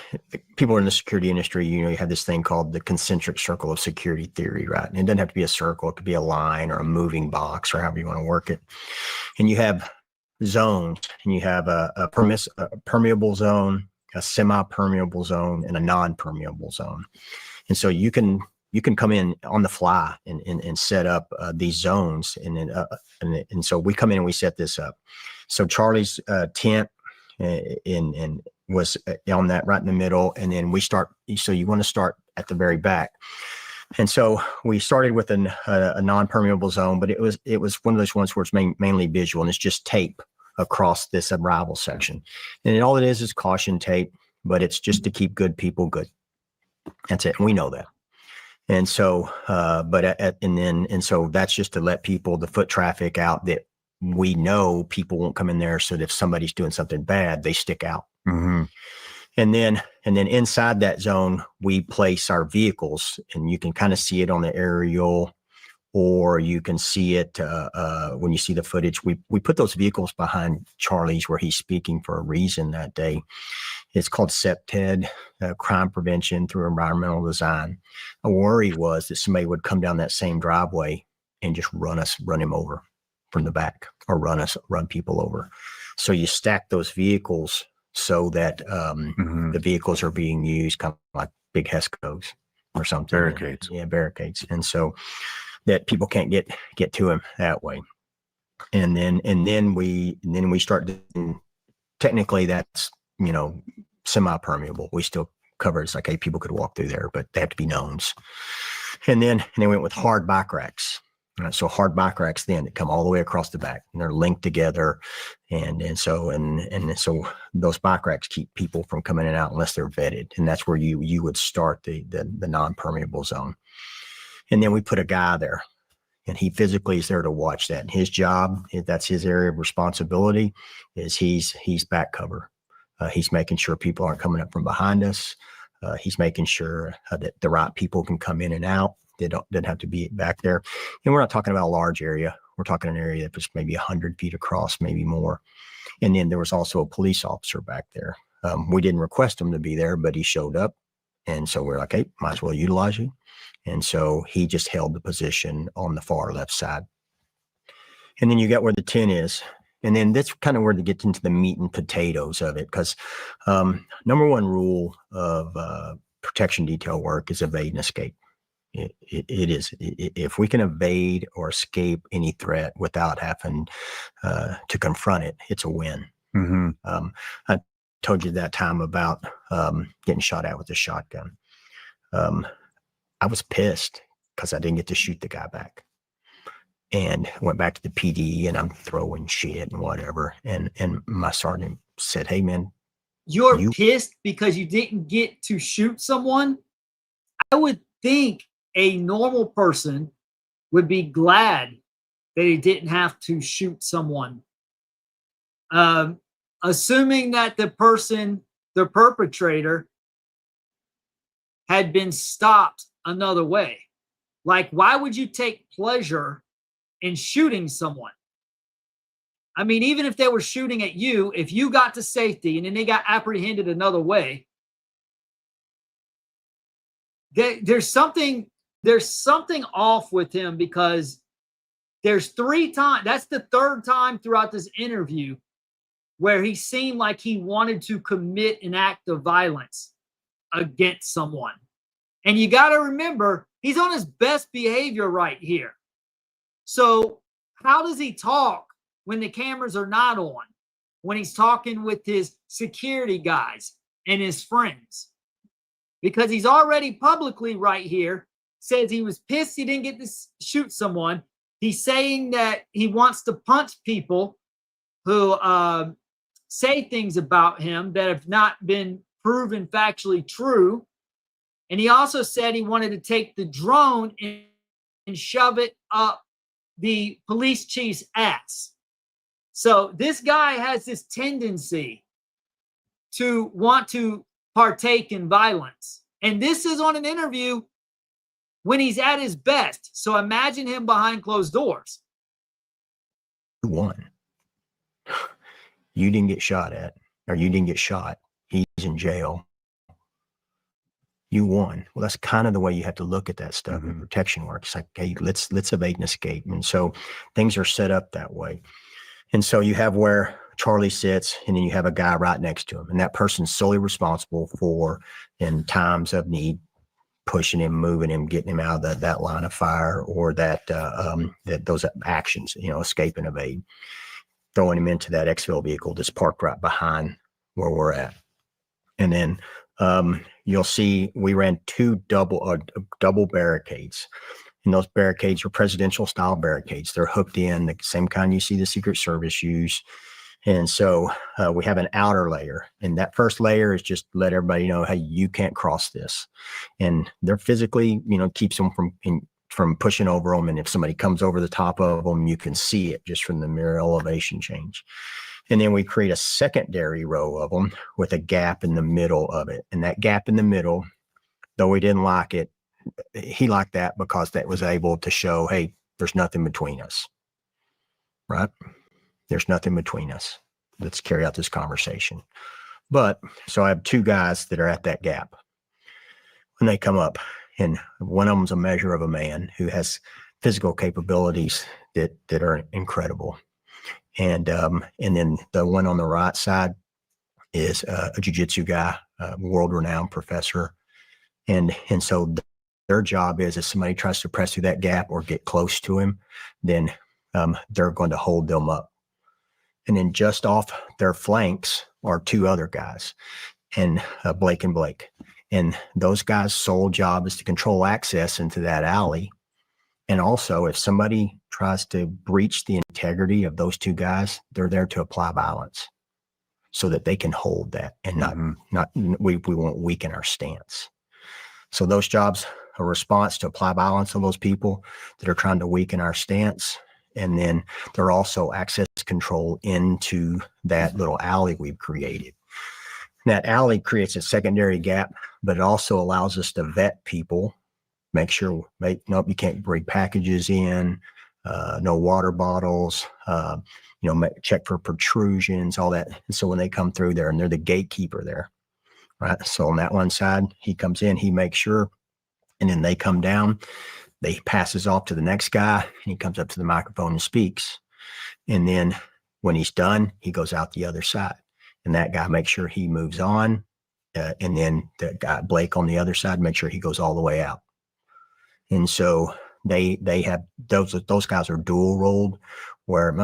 people in the security industry, you have this thing called the concentric circle of security theory, right? And it doesn't have to be a circle. It could be a line or a moving box or however you want to work it. And you have zones, and you have a permeable zone, a semi-permeable zone, and a non-permeable zone. And so you can come in on the fly and set up these zones. And so we come in and we set this up. So Charlie's tent and was on that right in the middle. And then we start, so you want to start at the very back. And so we started with a non-permeable zone, but it was one of those ones where it's mainly visual, and it's just tape across this arrival section. And all it is caution tape, but it's just to keep good people good. That's it. And we know that. And so, so that's just to let people, the foot traffic out, that we know people won't come in there. So that if somebody's doing something bad, they stick out. Mm-hmm. And then inside that zone, we place our vehicles, and you can kind of see it on the aerial, or you can see it when you see the footage. We put those vehicles behind Charlie's where he's speaking for a reason that day. It's called CPTED, crime prevention through environmental design. A worry was that somebody would come down that same driveway and just run him over from the back, or run people over. So you stack those vehicles so that the vehicles are being used kind of like big HESCOs or something. Barricades. Yeah, barricades. And so that people can't get to him that way. And then we start doing, technically that's, semi-permeable. We still cover, it's like, hey, people could walk through there, but they have to be knowns. And then we went with hard bike racks. So hard bike racks then that come all the way across the back, and they're linked together. And so those bike racks keep people from coming in and out unless they're vetted. And that's where you would start the non-permeable zone. And then we put a guy there, and he physically is there to watch that. And his job, that's his area of responsibility, is he's back cover. He's making sure people aren't coming up from behind us. He's making sure that the right people can come in and out. They didn't have to be back there. And we're not talking about a large area. We're talking an area that was maybe 100 feet across, maybe more. And then there was also a police officer back there. We didn't request him to be there, but he showed up. And so we're like, hey, might as well utilize you. And so he just held the position on the far left side. And then you got where the 10 is. And then that's kind of where it gets into the meat and potatoes of it. Because number one rule of protection detail work is evade and escape. It is. If we can evade or escape any threat without having to confront it, it's a win. Mm-hmm. I told you that time about getting shot at with a shotgun. I was pissed because I didn't get to shoot the guy back, and went back to the PD, and I'm throwing shit and whatever. And my sergeant said, "Hey, man, You're pissed because you didn't get to shoot someone?" I would think a normal person would be glad that he didn't have to shoot someone. Assuming that the perpetrator, had been stopped another way. Like, why would you take pleasure in shooting someone? I mean, even if they were shooting at you, if you got to safety and then they got apprehended another way, there's something off with him, because there's 3 times, that's the 3rd time throughout this interview where he seemed like he wanted to commit an act of violence against someone. And you got to remember, he's on his best behavior right here. So how does he talk when the cameras are not on, when he's talking with his security guys and his friends? Because he's already publicly right here says he was pissed he didn't get to shoot someone. He's saying that he wants to punch people who say things about him that have not been proven factually true. And he also said he wanted to take the drone and shove it up the police chief's ass. So this guy has this tendency to want to partake in violence. And this is on an interview when he's at his best. So imagine him behind closed doors. You won. You didn't get shot at, or you didn't get shot. He's in jail. You won. Well, that's kind of the way you have to look at that stuff in protection work. It's like, hey, let's evade and escape. And so things are set up that way. And so you have where Charlie sits, and then you have a guy right next to him, and that person's solely responsible for, in times of need, pushing him, moving him, getting him out of that line of fire, or that those actions, escape and evade, throwing him into that exfil vehicle that's parked right behind where we're at. And then you'll see we ran 2 double barricades. And those barricades are presidential style barricades. They're hooked in, the same kind you see the Secret Service use. And so we have an outer layer, and that first layer is just let everybody know, hey, you can't cross this. And they're physically, keeps them from pushing over them. And if somebody comes over the top of them, you can see it just from the mere elevation change. And then we create a secondary row of them with a gap in the middle of it. And that gap in the middle, though we didn't like it, he liked that because that was able to show, hey, there's nothing between us, right? There's nothing between us. Let's carry out this conversation. But so I have 2 guys that are at that gap. When they come up, and one of them's a measure of a man who has physical capabilities that are incredible. And then the one on the right side is a jiu-jitsu guy, a world-renowned professor. And so their job is, if somebody tries to press through that gap or get close to him, then they're going to hold them up. And then just off their flanks are 2 other guys, and Blake and Blake. And those guys' sole job is to control access into that alley And also, if somebody tries to breach the integrity of those two guys, they're there to apply violence so that they can hold that and we won't weaken our stance. So those jobs, a response to apply violence on those people that are trying to weaken our stance. And then they're also access control into that little alley we've created. And that alley creates a secondary gap, but it also allows us to vet people, make sure, nope, you can't bring packages in, no water bottles, check for protrusions, all that. And so when they come through there, and they're the gatekeeper there, right? So on that one side, he comes in, he makes sure, and then they come down, they passes off to the next guy, and he comes up to the microphone and speaks. And then when he's done, he goes out the other side, and that guy makes sure he moves on. And then the guy, Blake, on the other side, make sure he goes all the way out. And so they have those guys are dual rolled, where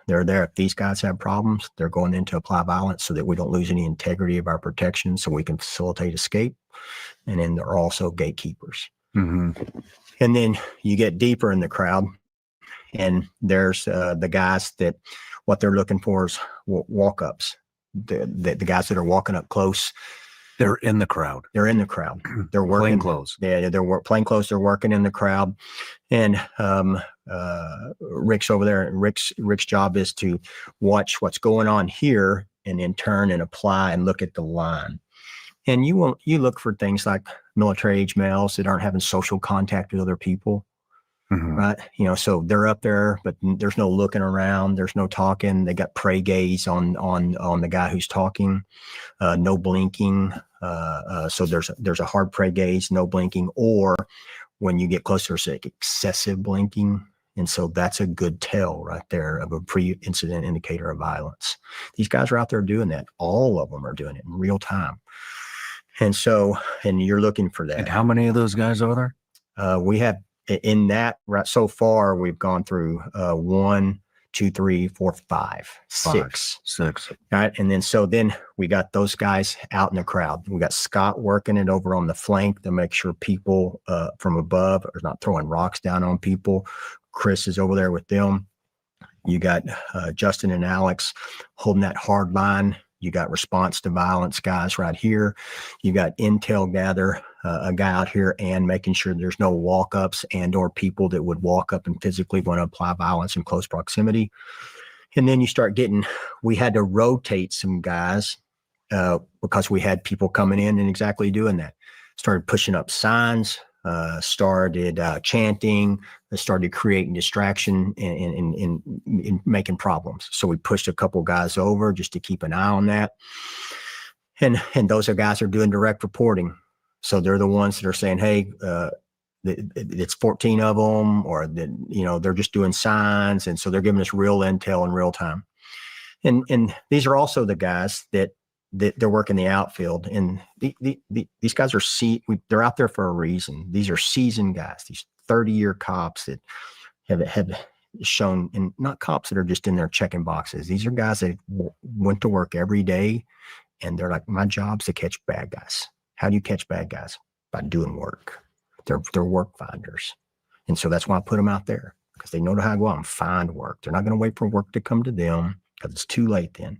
they're there. If these guys have problems, they're going in to apply violence so that we don't lose any integrity of our protection, so we can facilitate escape. And then they're also gatekeepers. And then you get deeper in the crowd, and there's the guys that what they're looking for is walk-ups. The guys that are walking up close. They're in the crowd. They're in the crowd. They're working. Plainclothes. Yeah, they're plain clothes. They're working in the crowd. And Rick's over there. And Rick's job is to watch what's going on here, and then turn and apply and look at the line. And you look for things like military age males that aren't having social contact with other people. Right. So they're up there, but there's no looking around. There's no talking. They got prey gaze on the guy who's talking, no blinking. So there's a hard prey gaze, no blinking, or when you get closer, it's like excessive blinking. And so that's a good tell right there of a pre-incident indicator of violence. These guys are out there doing that. All of them are doing it in real time. And so, and you're looking for that. And how many of those guys are there? We have, in that, right, so far we've gone through 1, 2, 3, 4, 5, 6. Right. And then we got those guys out in the crowd. We got Scott working it over on the flank to make sure people from above are not throwing rocks down on people. Chris is over there with them. You got Justin and Alex holding that hard line. You got response to violence guys right here. You got intel gather, a guy out here, and making sure there's no walk-ups and or people that would walk up and physically want to apply violence in close proximity. And then you start we had to rotate some guys because we had people coming in and exactly doing that. Started pushing up signs, started chanting, started creating distraction and making problems. So we pushed a couple guys over just to keep an eye on that. And those are guys that are doing direct reporting. So they're the ones that are saying, hey, it's 14 of them, or they're just doing signs. And so they're giving us real intel in real time. And these are also the guys that they're working the outfield, and these guys they're out there for a reason. These are seasoned guys, these 30-year cops that have shown, and not cops that are just in there checking boxes. These are guys that went to work every day, and they're like, my job's to catch bad guys. How do you catch bad guys? By doing work. They're work finders. And so that's why I put them out there, because they know how to go out and find work. They're not going to wait for work to come to them, because it's too late then.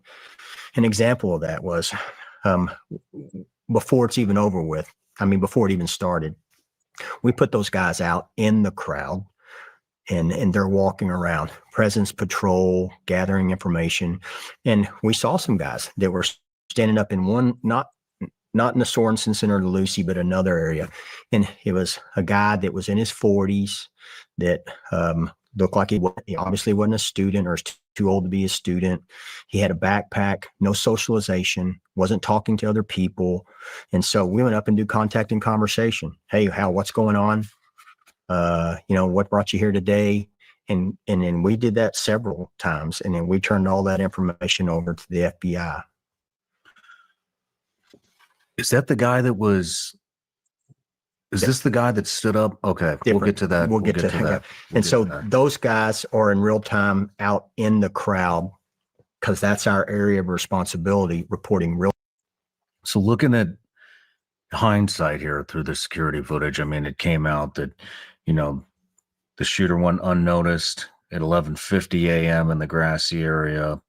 An example of that was before it's even over with, before it even started, we put those guys out in the crowd, and they're walking around, presence patrol, gathering information. And we saw some guys that were standing up in one, not in the Sorensen Center or the Lucy, but another area. And it was a guy that was in his 40s that looked like he obviously wasn't a student, or too old to be a student. He had a backpack, no socialization, wasn't talking to other people. And so we went up and do contact and conversation. Hey, Hal, what's going on? What brought you here today? And then we did that several times. And then we turned all that information over to the FBI. Is that the guy that was? Is this the guy that stood up? Okay, Different. We'll get to that. We'll get to that. And so those guys are in real time out in the crowd, because that's our area of responsibility, reporting real. So looking at hindsight here through the security footage, it came out that, The shooter went unnoticed at 11:50 a.m. in the grassy area,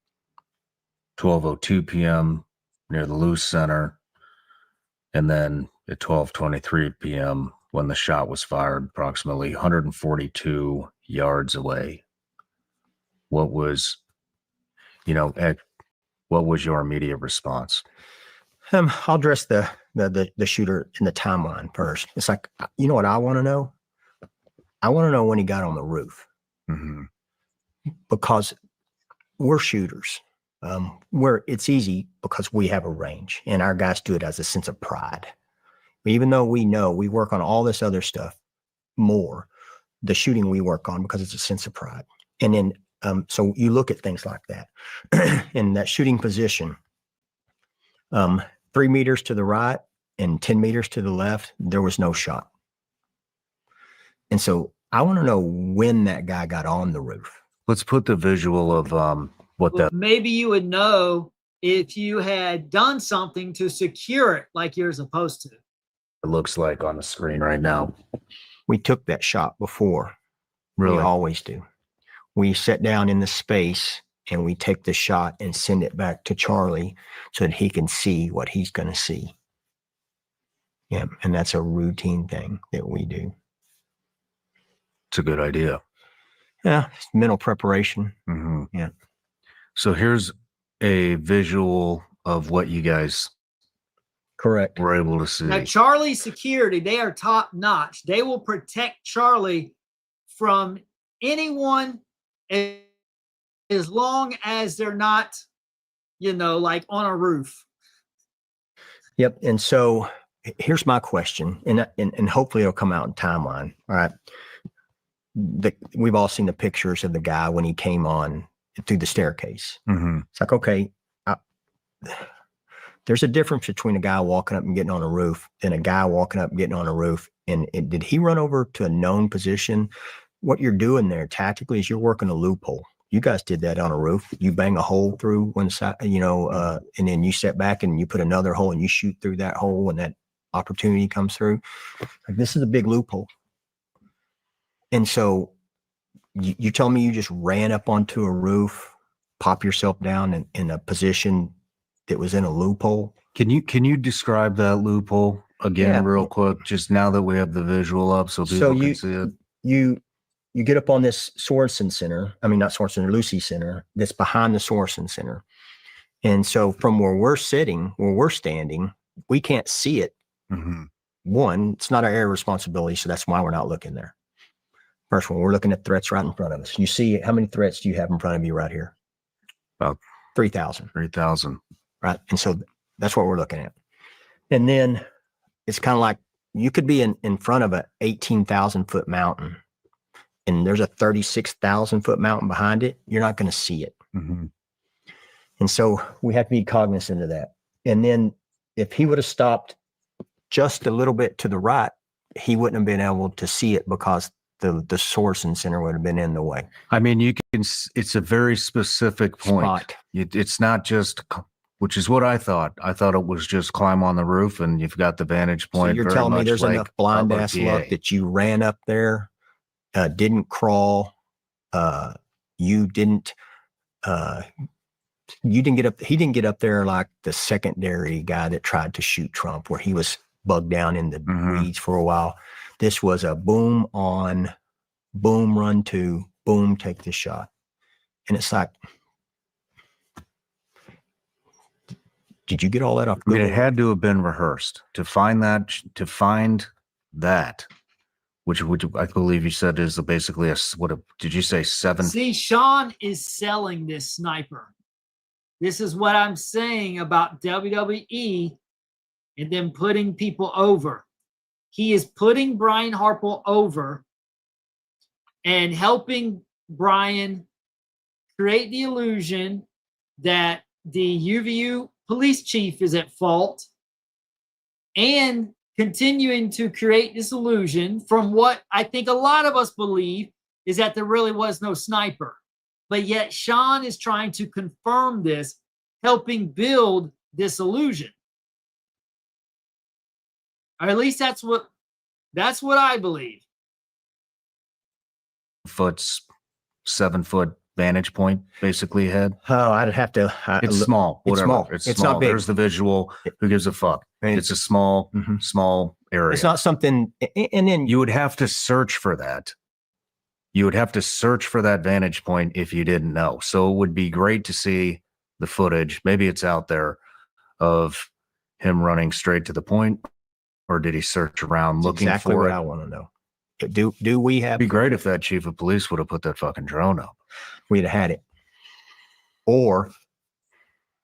12:02 p.m. near the Loose Center, and then at 12:23 p.m. when the shot was fired, approximately 142 yards away. What was, what was your immediate response? I'll address the shooter in the timeline first. It's like, you know what I want to know? I want to know when he got on the roof, because we're shooters. It's easy because we have a range, and our guys do it as a sense of pride. Even though we know we work on all this other stuff more, the shooting we work on because it's a sense of pride. And then, so you look at things like that in that shooting position, 3 meters to the right and 10 meters to the left, there was no shot. And so I want to know when that guy got on the roof. Let's put the visual of maybe you would know if you had done something to secure it like you're supposed to. It looks like on the screen right now. We took that shot before. Really? We always do. We sit down in the space and we take the shot and send it back to Charlie so that he can see what he's going to see. Yeah, and that's a routine thing that we do. It's a good idea. Yeah, it's mental preparation. Yeah. So here's a visual of what you guys Correct. were able to see. Now, Charlie security, they are top notch. They will protect Charlie from anyone as long as they're not, like on a roof. Yep. And so here's my question, and hopefully it'll come out in timeline. All right. We've all seen the pictures of the guy when he came on through the staircase. It's like, okay, there's a difference between a guy walking up and getting on a roof and a guy walking up and getting on a roof. And did he run over to a known position? What you're doing there tactically is you're working a loophole. You guys did that on a roof. You bang a hole through one side, and then you step back and you put another hole and you shoot through that hole when that opportunity comes through. Like, this is a big loophole. And so you tell me you just ran up onto a roof, pop yourself down in a position that was in a loophole. Can you describe that loophole again real quick, just now that we have the visual up so people can see it? You get up on this Sorensen Center. I mean, not Sorensen, Lucy Center that's behind the Sorensen Center. And so from where we're standing, we can't see it. One, it's not our area of responsibility, so that's why we're not looking there. First one, we're looking at threats right in front of us. You see, how many threats do you have in front of you right here? About 3,000. 3,000. Right. And so that's what we're looking at. And then it's kind of like you could be in front of an 18,000 foot mountain and there's a 36,000 foot mountain behind it. You're not going to see it. And so we have to be cognizant of that. And then if he would have stopped just a little bit to the right, he wouldn't have been able to see it because the Sorensen Center would have been in the way. I mean, it's a very specific point. It's not just, which is what I thought. I thought it was just climb on the roof and you've got the vantage point. So you're telling me there's enough blind ass luck that you ran up there, didn't crawl, you didn't get up. He didn't get up there like the secondary guy that tried to shoot Trump, where he was bugged down in the weeds for a while. This was a boom on, boom run to, boom take the shot, and it's like, did you get all that off? I mean, it had to have been rehearsed to find that, which I believe you said is basically did you say 7? See, Shawn is selling this sniper. This is what I'm saying about WWE and then putting people over. He is putting Brian Harpole over and helping Brian create the illusion that the UVU police chief is at fault and continuing to create this illusion from what I think a lot of us believe is that there really was no sniper. But yet Shawn is trying to confirm this, helping build this illusion. Or at least that's what I believe. 7-foot vantage point basically had? Oh, I'd have to. It's small. It's Whatever. small. It's It's small. not big. There's the visual. Who gives a fuck? And It's a small, Mhm. small area. It's not something. And then You would have to search for that. You would have to search for that vantage point if you didn't know. So it would be great to see the footage. Maybe it's out there of him running straight to the point, or did he search around that's looking exactly for what it? I want to know. Do we have? It'd be great if that chief of police would have put that fucking drone up. We'd have had it, or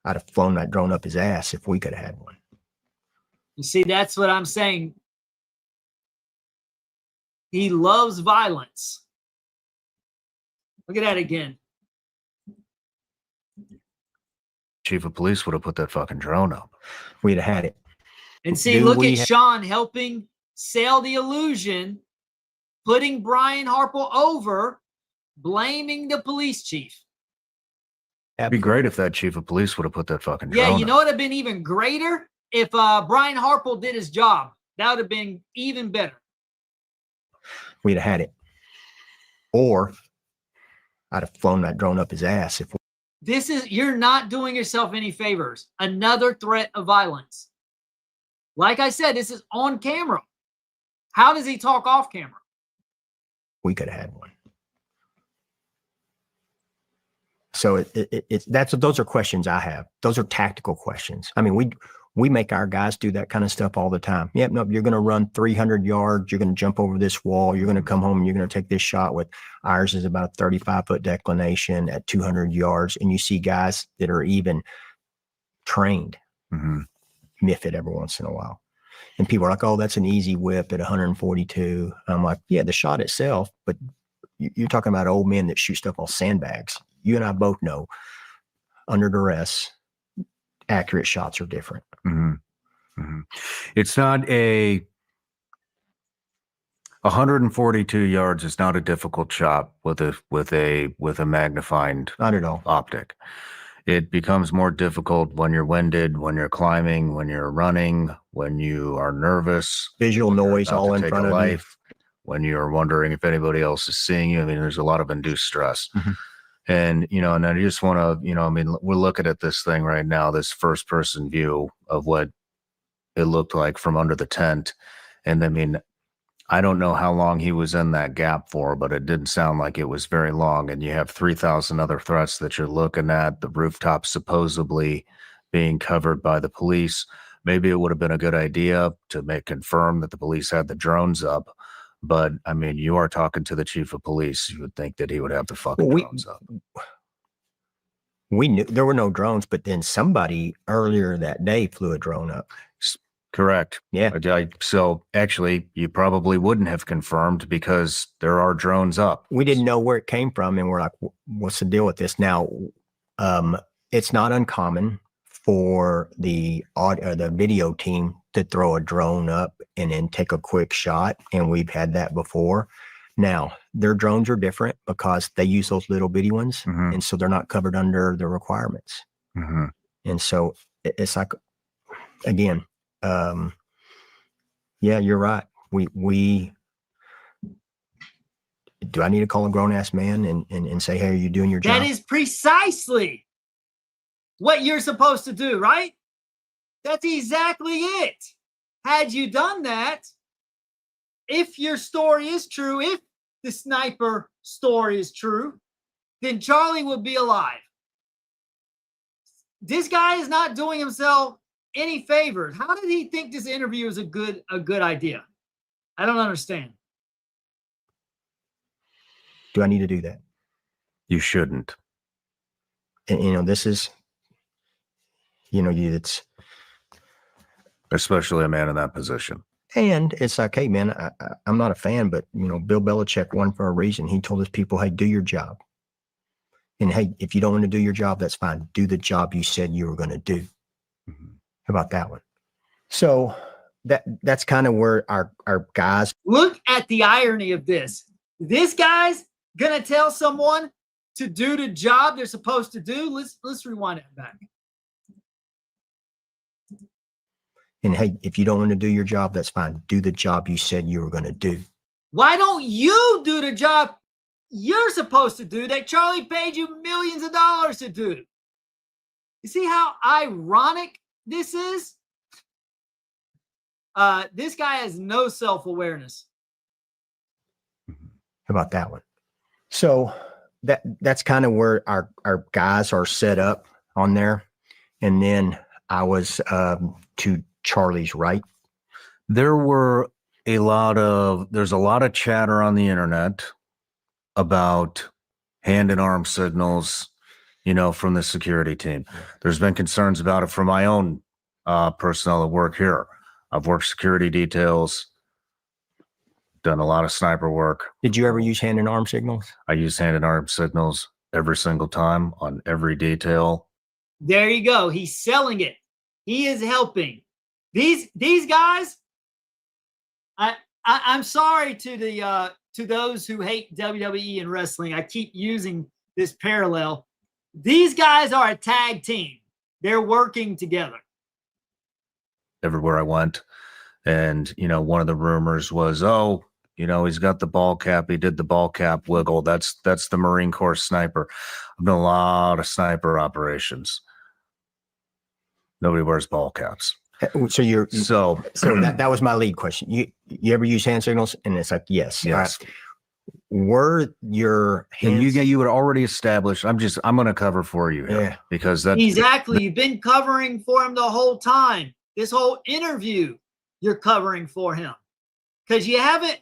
I'd have flown that drone up his ass if we could have had one. You see, that's what I'm saying. He loves violence. Look at that again. Chief of police would have put that fucking drone up. We'd have had it. And see, Do look we at Shawn helping sell the illusion, putting Brian Harpole over, blaming the police chief. It'd be great if that chief of police would have put that fucking drone Yeah, up. you know what would have been even greater? If Brian Harpole did his job. That would have been even better. We'd have had it, or I'd have flown that drone up his ass if. You're not doing yourself any favors. Another threat of violence. Like I said, this is on camera. How does he talk off camera? We could have had one. So those are questions I have. Those are tactical questions. I mean, we make our guys do that kind of stuff all the time. Yep, no, you're going to run 300 yards. You're going to jump over this wall. You're going to come home and you're going to take this shot with ours is about a 35-foot declination at 200 yards. And you see guys that are even trained miff it every once in a while. And people are like, oh, that's an easy whip at 142. I'm like, yeah, the shot itself, but you're talking about old men that shoot stuff on sandbags. You and I both know under duress, accurate shots are different. It's not 142 yards is not a difficult shot with a magnifying Not at all. optic. It becomes more difficult when you're winded, when you're climbing, when you're running, when you are nervous, Visual noise about all to in take front a of you. life, when you're wondering if anybody else is seeing you. I mean, there's a lot of induced stress. And, and I just want to, I mean, we're looking at this thing right now, this first person view of what it looked like from under the tent. And I mean, I don't know how long he was in that gap for, but it didn't sound like it was very long. And you have 3,000 other threats that you're looking at, the rooftop supposedly being covered by the police. Maybe it would have been a good idea to confirm that the police had the drones up. But I mean, you are talking to the chief of police. You would think that he would have the fucking drones up. We knew there were no drones, but then somebody earlier that day flew a drone up. Correct. Yeah. So actually, you probably wouldn't have confirmed because there are drones up. We didn't know where it came from, and we're like, what's the deal with this? Now, it's not uncommon for the video team to throw a drone up and then take a quick shot, and we've had that before. Now, their drones are different because they use those little bitty ones, and so they're not covered under the requirements. And so it's like, again, yeah, you're right. We do I need to call a grown ass man and say, hey, are you doing your job? That is precisely what you're supposed to do, right? That's exactly it. Had you done that, if your story is true, if the sniper story is true, then Charlie would be alive. This guy is not doing himself any favors. How did he think this interview is a good idea? I don't understand. Do I need to do that? You shouldn't. And this is, it's, especially a man in that position. And it's like, hey, man, I'm not a fan, but, Bill Belichick won for a reason. He told his people, hey, do your job. And hey, if you don't want to do your job, that's fine. Do the job you said you were going to do. How about that one? So that's kind of where our guys. Look at the irony of this. This guy's going to tell someone to do the job they're supposed to do. Let's rewind it back. And hey, if you don't want to do your job, that's fine. Do the job you said you were going to do. Why don't you do the job you're supposed to do that Charlie paid you millions of dollars to do. You see how ironic this is? This guy has no self-awareness. How about that one? So that's kind of where our guys are set up on there. And then I was to Charlie's right. There's a lot of chatter on the internet about hand and arm signals, from the security team. There's been concerns about it from my own personnel that work here. I've worked security details, done a lot of sniper work. Did you ever use hand and arm signals? I use hand and arm signals every single time on every detail. There you go. He's selling it. He is helping. These guys, I'm sorry to those who hate WWE and wrestling. I keep using this parallel. These guys are a tag team. They're working together. Everywhere I went. And, one of the rumors was, he's got the ball cap. He did the ball cap wiggle. That's the Marine Corps sniper. I've done a lot of sniper operations. Nobody wears ball caps. So that was my lead question. You ever use hand signals? And it's like, yes. Yes. Were your hands? And you would already establish. I'm going to cover for you here because that exactly. You've been covering for him the whole time. This whole interview, you're covering for him because you haven't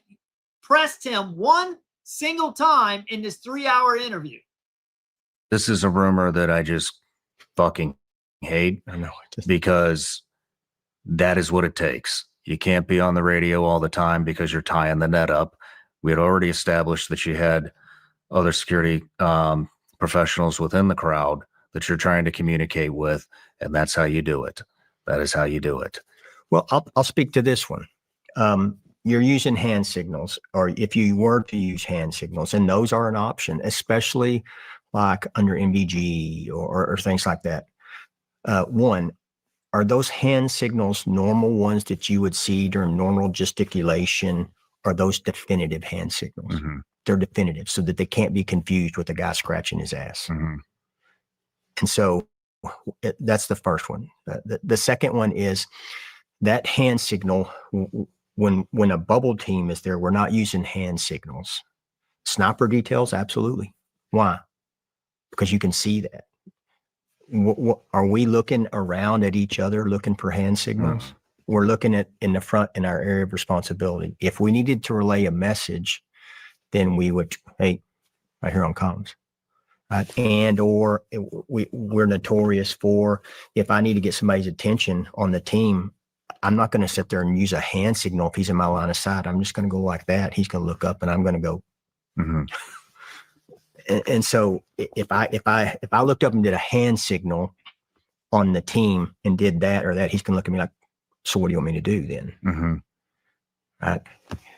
pressed him one single time in this 3-hour interview. This is a rumor that I just fucking hate. I know because that is what it takes. You can't be on the radio all the time because you're tying the net up. We had already established that you had other security professionals within the crowd that you're trying to communicate with, and that's how you do it. That is how you do it. Well, I'll speak to this one. You're using hand signals, or if you were to use hand signals, and those are an option, especially like under MVG or things like that. One, are those hand signals normal ones that you would see during normal gesticulation? Are those definitive hand signals? Mm-hmm. They're definitive so that they can't be confused with a guy scratching his ass. Mm-hmm. And so that's the first one. The second one is that hand signal. When a bubble team is there, we're not using hand signals. Sniper details, absolutely. Why? Because you can see that. Are we looking around at each other looking for hand signals? Mm-hmm. We're looking at in the front in our area of responsibility. If we needed to relay a message, then we would, hey, right here on comms. Or we're notorious for, if I need to get somebody's attention on the team, I'm not going to sit there and use a hand signal if he's in my line of sight. I'm just going to go like that. He's going to look up and I'm going to go. Mm-hmm. And so if I looked up and did a hand signal on the team and did that or that, he's going to look at me like, so what do you want me to do then? Mm-hmm. Right.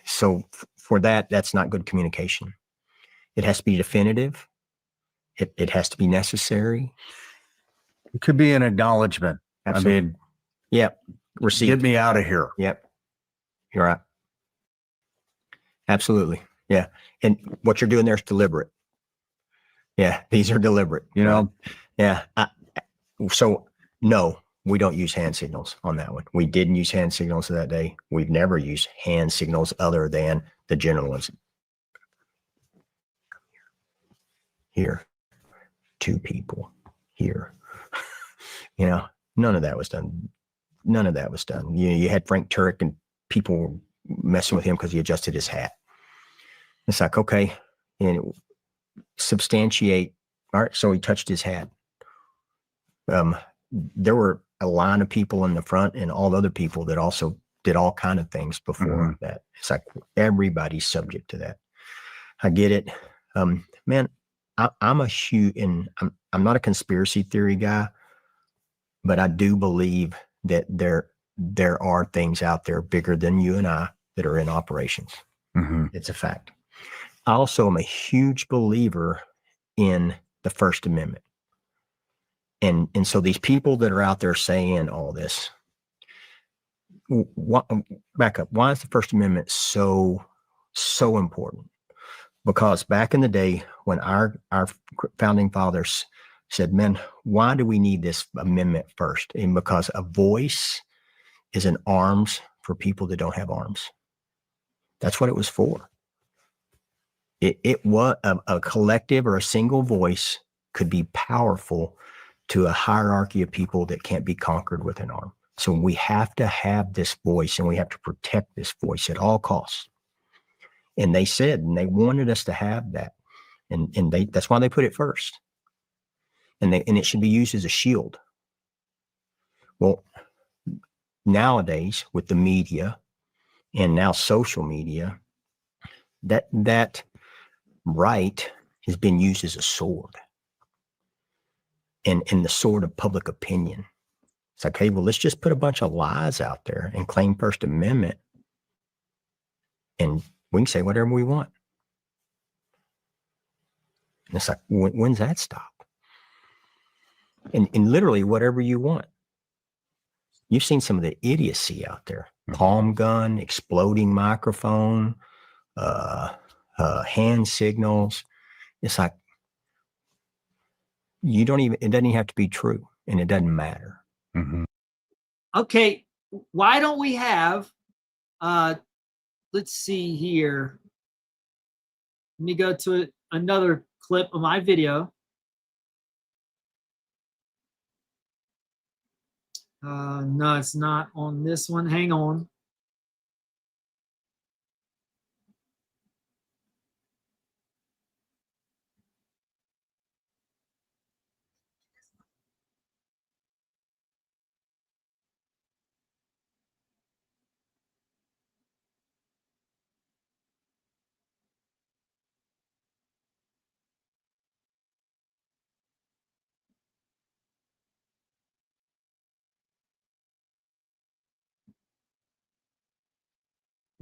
So for that's not good communication. It has to be definitive. It has to be necessary. It could be an acknowledgement. Absolutely. I mean, yep. Receipt. Get me out of here. Yep. You're right. Absolutely. Yeah. And what you're doing there is deliberate. Yeah. These are deliberate. Yeah. So no, we don't use hand signals on that one. We didn't use hand signals that day. We've never used hand signals other than the general ones. Here. 2 people. Here. None of that was done. None of that was done. You had Frank Turek and people messing with him because he adjusted his hat. It's like, okay, and substantiate. All right, so he touched his hat. There were a line of people in the front and all other people that also did all kind of things before that. It's like everybody's subject to that. I get it. Man, I'm a huge, and I'm not a conspiracy theory guy, but I do believe that there are things out there bigger than you and I that are in operations. Mm-hmm. It's a fact. I also am a huge believer in the First Amendment. And so these people that are out there saying all this, back up. Why is the First Amendment so important? Because back in the day when our founding fathers said, man, why do we need this amendment first? And because a voice is an arms for people that don't have arms. That's what it was for. It was a collective or a single voice could be powerful to a hierarchy of people that can't be conquered with an arm. So we have to have this voice, and we have to protect this voice at all costs. And they said, and they wanted us to have that. And that's why they put it first. And it should be used as a shield. Well, nowadays with the media and now social media, that right has been used as a sword, and the sword of public opinion. It's like, hey, well, let's just put a bunch of lies out there and claim First Amendment, and we can say whatever we want. And it's like, when's that stop? And literally whatever you want. You've seen some of the idiocy out there: palm gun, exploding microphone, hand signals. It's like, it doesn't even have to be true, and it doesn't matter. Mm-hmm. Okay, why don't we have, let's see here. Let me go to another clip of my video. No, it's not on this one. Hang on.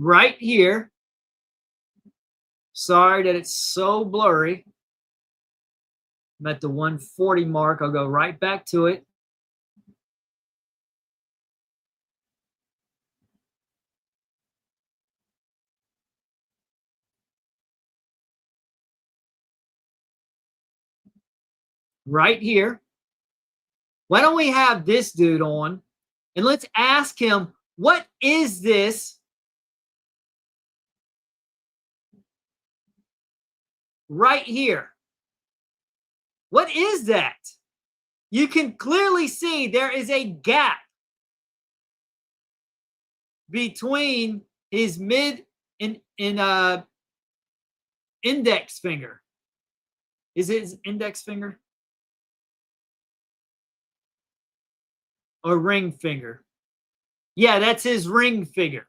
Right here. Sorry that it's so blurry. I'm at the 140 mark. I'll go right back to it. Right here. Why don't we have this dude on, and let's ask him, what is this right here? What is that? You can clearly see there is a gap between his mid and index finger. Is it his index finger? Or ring finger? Yeah, that's his ring finger.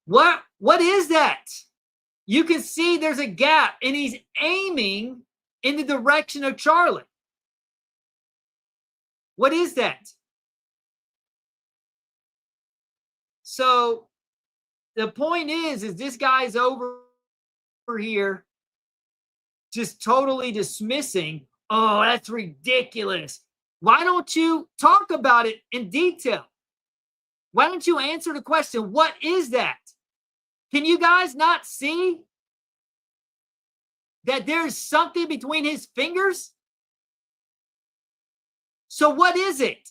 What is that? You can see there's a gap, and he's aiming in the direction of Charlie. What is that? So the point is this guy's over here just totally dismissing, oh, that's ridiculous. Why don't you talk about it in detail? Why don't you answer the question, what is that? Can you guys not see that there's something between his fingers? So what is it?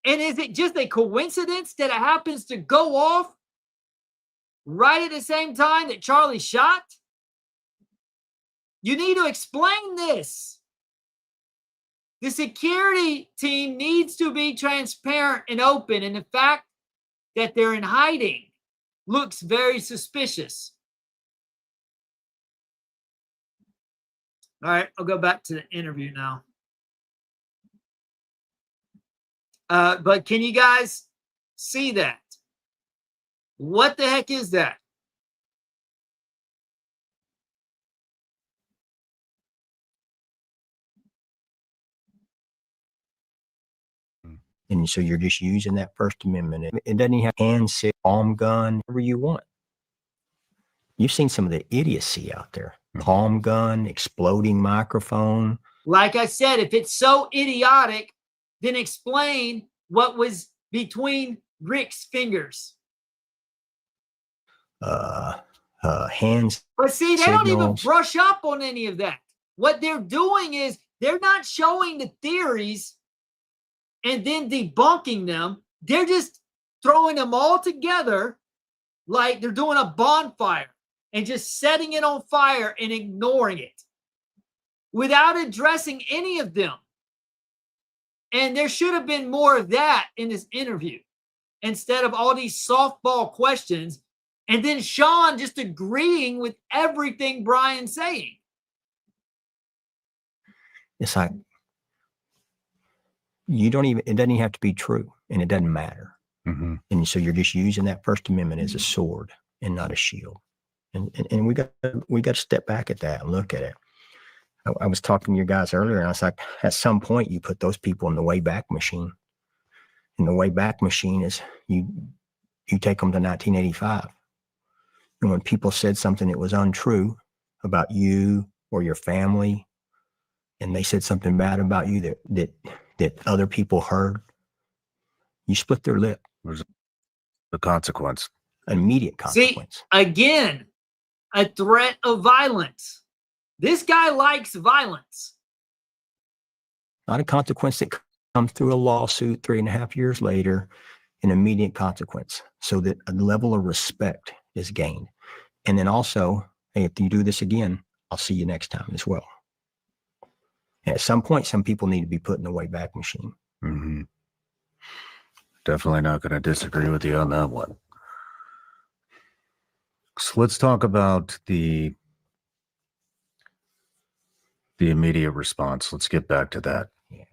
And is it just a coincidence that it happens to go off right at the same time that Charlie shot? You need to explain this. The security team needs to be transparent and open, and the fact that they're in hiding looks very suspicious. All right, I'll go back to the interview now. But can you guys see that? What the heck is that? And so you're just using that First Amendment. It doesn't even have hand signal, palm gun, whatever you want. You've seen some of the idiocy out there: palm gun, exploding microphone. Like I said, if it's so idiotic, then explain what was between Rick's fingers. hands. But see, they don't even signals. brush up on any of that. What they're doing is they're not showing the theories and then debunking them. They're just throwing them all together like they're doing a bonfire and just setting it on fire and ignoring it without addressing any of them. And there should have been more of that in this interview instead of all these softball questions and then Shawn just agreeing with everything Brian's saying. It's like, it doesn't even have to be true, and it doesn't matter. Mm-hmm. And so you're just using that First Amendment as a sword and not a shield. And we got to step back at that and look at it. I was talking to you guys earlier, and I was like, at some point you put those people in the Wayback Machine. And the Wayback Machine is you take them to 1985. And when people said something that was untrue about you or your family, and they said something bad about you that other people heard, you split their lip. There's the consequence. An immediate consequence. See, again, a threat of violence. This guy likes violence. Not a consequence that comes through a lawsuit 3.5 years later, an immediate consequence, so that a level of respect is gained. And then also, hey, if you do this again, I'll see you next time as well. And at some point, some people need to be put in the Wayback Machine. Mm-hmm. Definitely not going to disagree with you on that one. So let's talk about the immediate response. Let's get back to that. Yeah.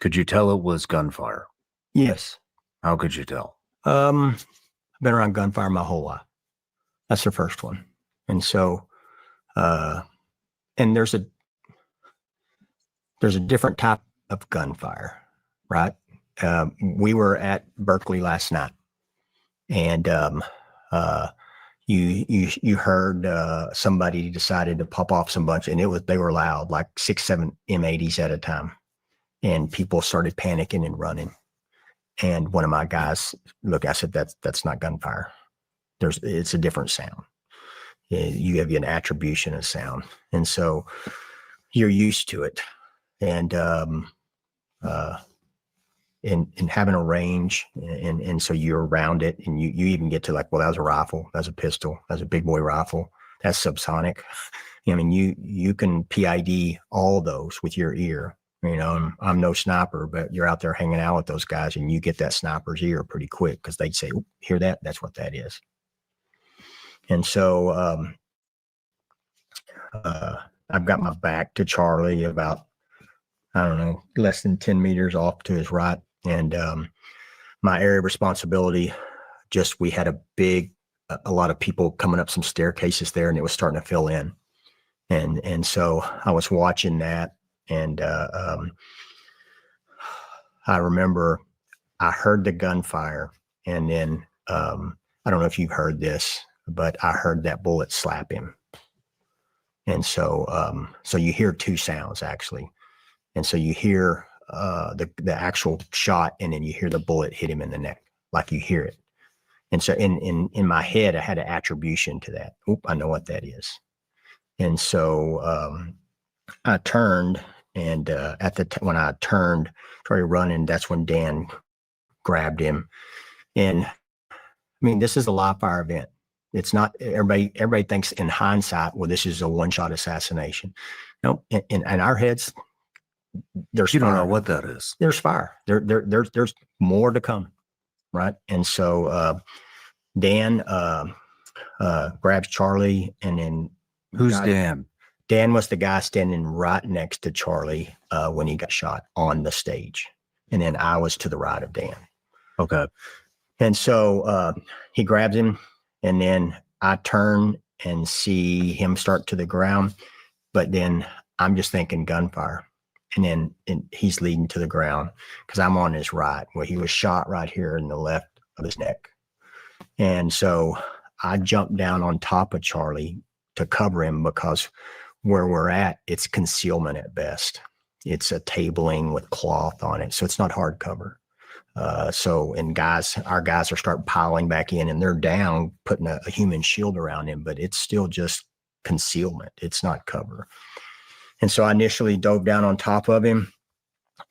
Could you tell it was gunfire? Yes. How could you tell? I've been around gunfire my whole life. That's the first one. And so, and there's a different type of gunfire, right? We were at Berkeley last night, and you heard somebody decided to pop off some bunch, and they were loud, like 6-7 M80s at a time, and people started panicking and running. And one of my guys, look, I said that's not gunfire. It's a different sound. You have an attribution of sound, and so you're used to it, and having a range, and so you're around it, and you even get to like, well, that was a rifle, that's a pistol, that's a big boy rifle, that's subsonic. I mean, you can PID all those with your ear. You know, I'm no sniper, but you're out there hanging out with those guys, and you get that sniper's ear pretty quick because they'd say, hear that? That's what that is. And so I've got my back to Charlie about, I don't know, less than 10 meters off to his right. And my area of responsibility, we had a lot of people coming up some staircases there, and it was starting to fill in. And so I was watching that, and I remember I heard the gunfire, and then I don't know if you've heard this, but I heard that bullet slap him. And so you hear two sounds actually. And so you hear the actual shot, and then you hear the bullet hit him in the neck, like you hear it. And so in my head, I had an attribution to that. Oop, I know what that is. And so I turned, and when I turned, started running, that's when Dan grabbed him. And I mean, this is a live fire event. It's not, everybody thinks in hindsight, well, this is a one-shot assassination. No, in our heads, there's You don't fire. know what that is. There's fire. There's more to come, right? And so Dan grabs Charlie, and then Who's Dan? Dan was the guy standing right next to Charlie when he got shot on the stage, and then I was to the right of Dan. Okay. And so he grabs him, and then I turn and see him start to the ground, but then I'm just thinking gunfire. And then he's leading to the ground because I'm on his right, where he was shot right here in the left of his neck. And so I jumped down on top of Charlie to cover him, because where we're at, it's concealment at best. It's a tabling with cloth on it, so it's not hard cover. And our guys are starting piling back in, and they're down, putting a human shield around him, but it's still just concealment. It's not cover. And so I initially dove down on top of him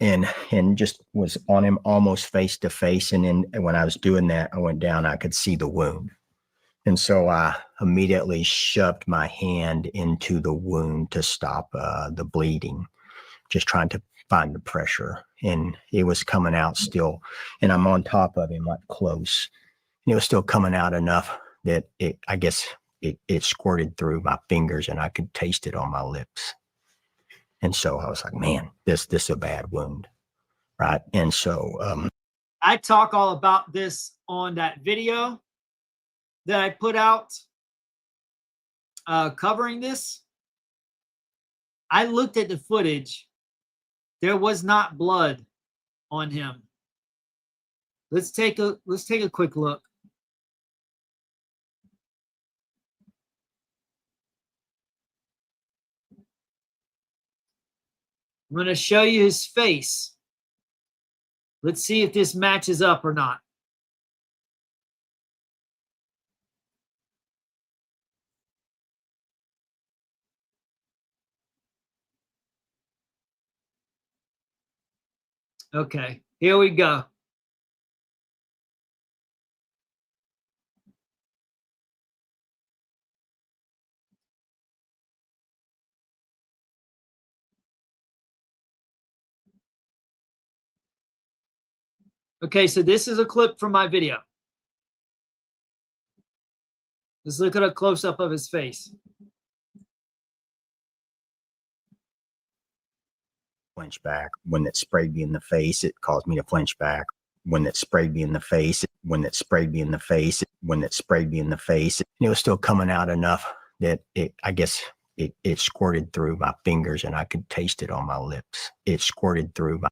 and just was on him almost face to face. And then when I was doing that, I went down, I could see the wound. And so I immediately shoved my hand into the wound to stop the bleeding, just trying to find the pressure. And it was coming out still. And I'm on top of him, like close. And it was still coming out enough that it squirted through my fingers and I could taste it on my lips. And so I was like, man, this is a bad wound. Right. And so I talk all about this on that video that I put out covering this. I looked at the footage. There was not blood on him. Let's take a quick look. I'm going to show you his face. Let's see if this matches up or not. Okay, here we go. Okay, so this is a clip from my video. Let's look at a close-up of his face. Flinch back. When it sprayed me in the face, it caused me to flinch back. When it sprayed me in the face, when it sprayed me in the face, when it sprayed me in the face, and it was still coming out enough that it squirted through my fingers and I could taste it on my lips. It squirted through my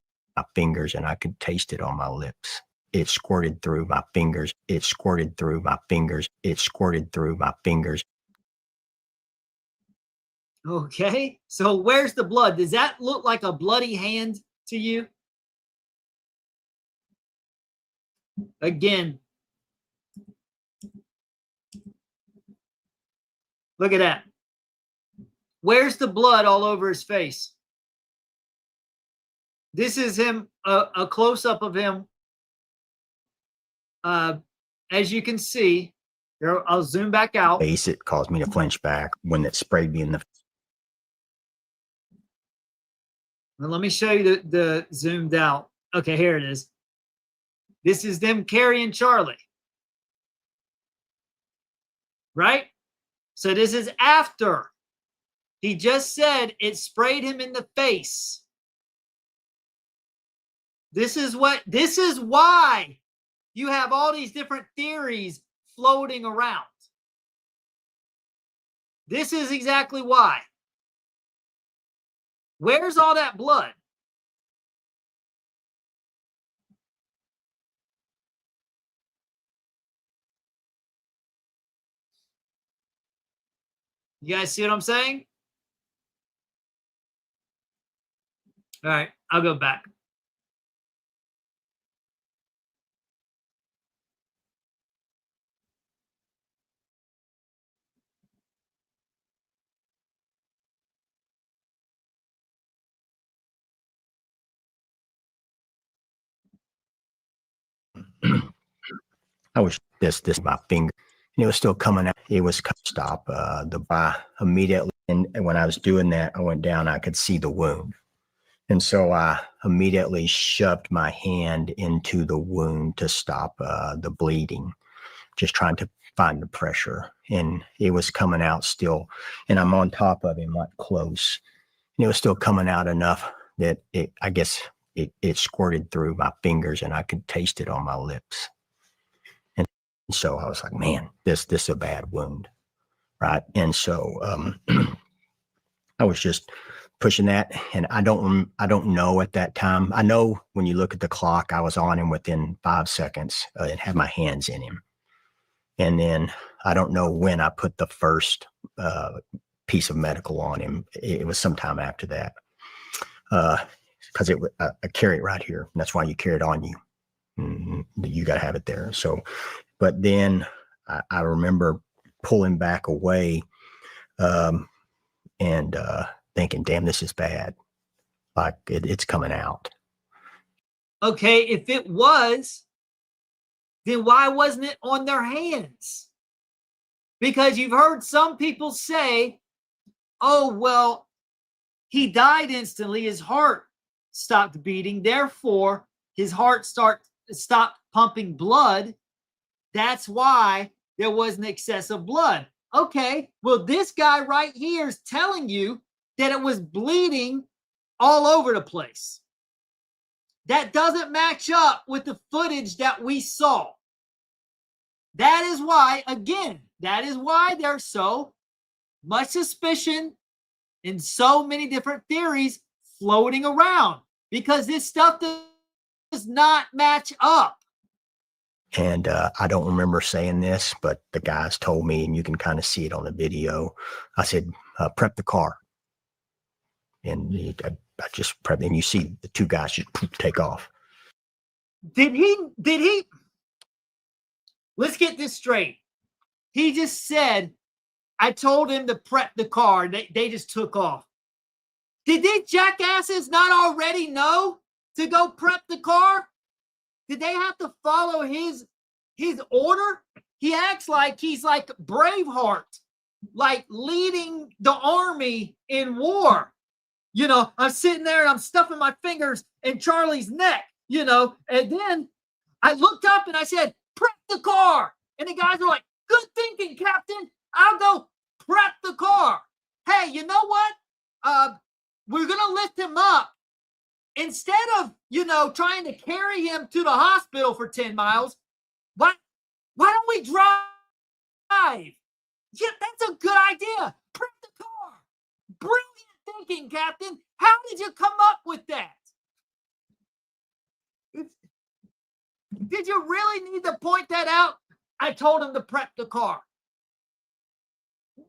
fingers and I could taste it on my lips. It squirted through my fingers. It squirted through my fingers. It squirted through my fingers. Okay, so where's the blood? Does that look like a bloody hand to you? Again, look at that. Where's the blood all over his face? This is him, a close-up of him. As you can see, here, I'll zoom back out. Face, it caused me to flinch back. When it sprayed me in the Now, let me show you the zoomed out. Okay, here it is. This is them carrying Charlie. Right? So this is after. He just said it sprayed him in the face. This is why you have all these different theories floating around. This is exactly why. Where's all that blood? You guys see what I'm saying? All right, I'll go back. I was this my finger, and it was still coming out. It was stop immediately. And when I was doing that, I went down, I could see the wound. And so I immediately shoved my hand into the wound to stop the bleeding, just trying to find the pressure. And it was coming out still. And I'm on top of him, like close. And it was still coming out enough that it squirted through my fingers and I could taste it on my lips. And so I was like, man, this is a bad wound. Right. And so I was just pushing that, and I don't know at that time. I know when you look at the clock, I was on him within 5 seconds and had my hands in him. And then I don't know when I put the first piece of medical on him. It was sometime after that, because I carry it right here. And that's why you carry it on you. you got to have it there. So, but then I remember pulling back away, and thinking, damn, this is bad. Like it's coming out. Okay, if it was, then why wasn't it on their hands? Because you've heard some people say, oh, well, he died instantly. His heart stopped beating. Therefore, his heart stopped pumping blood. That's why there wasn't excessive blood. Okay, well, this guy right here is telling you that it was bleeding all over the place. That doesn't match up with the footage that we saw. That is why, again, that is why there's so much suspicion and so many different theories floating around, because this stuff does not match up. And I don't remember saying this, but the guys told me, and you can kind of see it on the video. I said, prep the car. And I just prep, and you see the two guys just take off. Did he? Let's get this straight. He just said, I told him to prep the car. They just took off. Did these jackasses not already know to go prep the car? Did they have to follow his order? He acts like he's like Braveheart, like leading the army in war. You know, I'm sitting there and I'm stuffing my fingers in Charlie's neck, you know, and then I looked up and I said, prep the car. And the guys are like, good thinking, Captain. I'll go prep the car. Hey, you know what? We're going to lift him up. Instead of, you know, trying to carry him to the hospital for 10 miles, why don't we drive? Yeah, that's a good idea. Prep the car. Brilliant thinking, Captain. How did you come up with that? Did you really need to point that out? I told him to prep the car.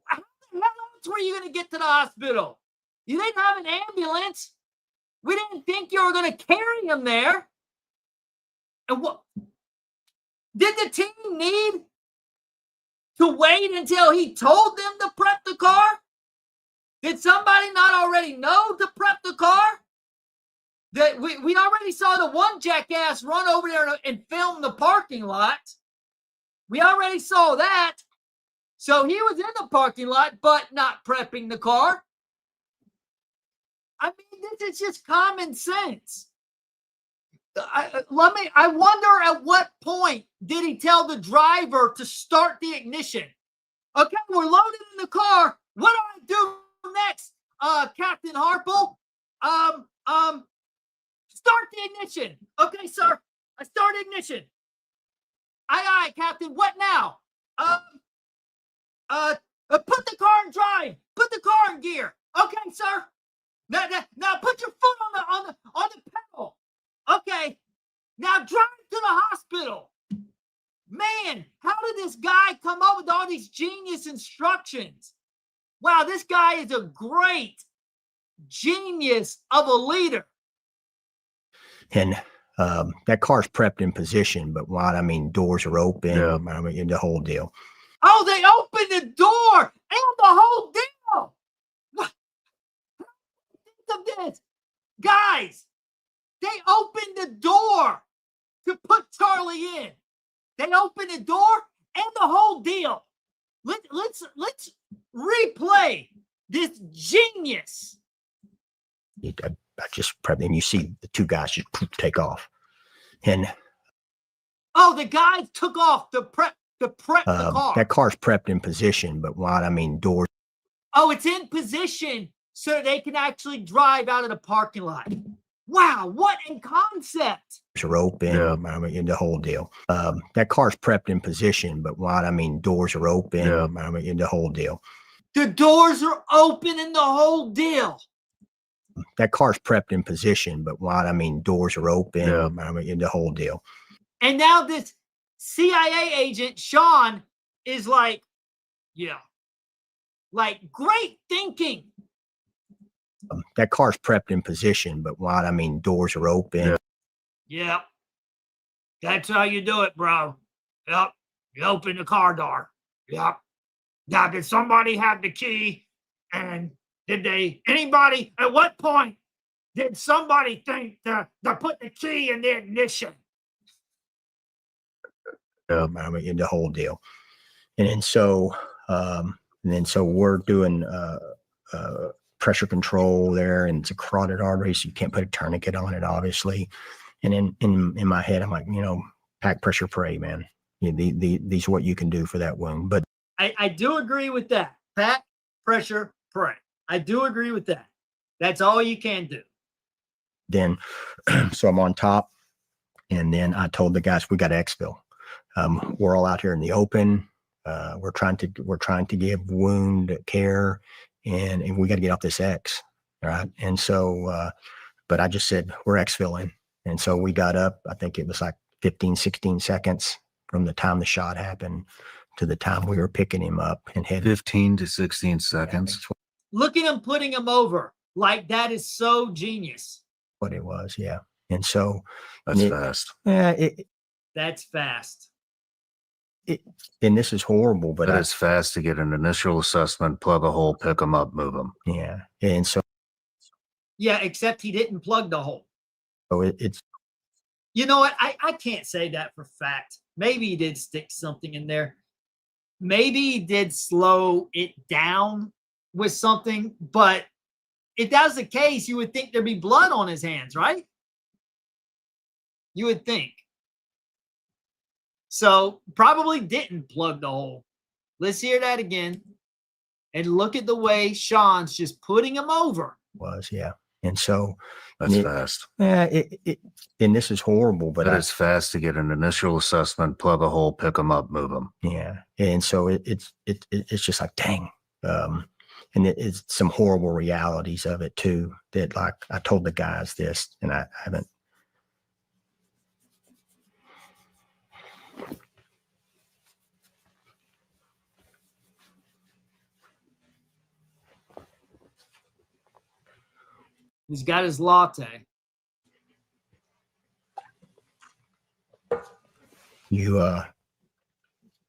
How the hell else were you going to get to the hospital? You didn't have an ambulance. We didn't think you were going to carry him there. And what did the team need to wait until he told them to prep the car? Did somebody not already know to prep the car? That we already saw the one jackass run over there and film the parking lot. We already saw that. So he was in the parking lot, but not prepping the car. I mean, this is just common sense. I wonder at what point did he tell the driver to start the ignition? Okay, we're loaded in the car. What do I do next, Captain Harpole? Start the ignition. Okay, sir. I start ignition. Aye, Captain. What now? Put the car in drive. Put the car in gear. Okay, sir. Now put your foot on the pedal. Okay. Now drive to the hospital. Man, how did this guy come up with all these genius instructions? Wow, this guy is a great genius of a leader. And that car's prepped in position, but what I mean, doors are open. Yeah. I mean, the whole deal. Oh, they opened the door and the whole deal. What? Think of this. Guys, they opened the door to put Charlie in. They opened the door and the whole deal. Let's replay this genius. I just prepped, and you see the two guys just take off. And oh, the guys took off to prep the car. That car's prepped in position, but what I mean, doors. Oh, it's in position so they can actually drive out of the parking lot. Wow, what a concept. Are open. Yeah. I mean, the whole deal. That car's prepped in position, but what I mean, doors are open. Yeah. I mean, the whole deal. The doors are open and the whole deal. That car's prepped in position, but what I mean, doors are open. Yeah. I mean, the whole deal. And now this CIA agent, Shawn, is like, yeah, like great thinking. That car's prepped in position, but what I mean, doors are open. Yeah. Yeah. That's how you do it, bro. Yep. You open the car door. Yep. Now, did somebody have the key? And anybody, at what point did somebody think to put the key in the ignition? I mean, the whole deal. And then so we're doing pressure control there, and it's a carotid artery, so you can't put a tourniquet on it, obviously. And in my head, I'm like, pack, pressure, pray, man. These are what you can do for that wound. But I do agree with that. Pack, pressure, pray. I do agree with that. That's all you can do. Then, so I'm on top, and then I told the guys, we got to exfil. We're all out here in the open. We're trying to give wound care, and we got to get off this X, right? And so, but I just said, we're exfilling. And so we got up, I think it was like 15, 16 seconds from the time the shot happened to the time we were picking him up and headed. 15 to 16 seconds. Look at him putting him over. Like, that is so genius. What it was, yeah. And so That's fast. Yeah, that's fast. And this is horrible, but That is fast to get an initial assessment, plug a hole, pick them up, move them. Yeah. And so Yeah, except he didn't plug the hole. it's You know what? I can't say that for fact. Maybe he did stick something in there. Maybe he did slow it down with something, but if that was the case, you would think there'd be blood on his hands, right? You would think. So probably didn't plug the hole. Let's hear that again. And look at the way Shawn's just putting him over. Was, yeah. And so That's fast. Yeah, and this is horrible, but That is fast to get an initial assessment, plug a hole, pick them up, move them. Yeah. And so it's just like, dang. And it's some horrible realities of it too, that like I told the guys this, and I haven't. He's got his latte. When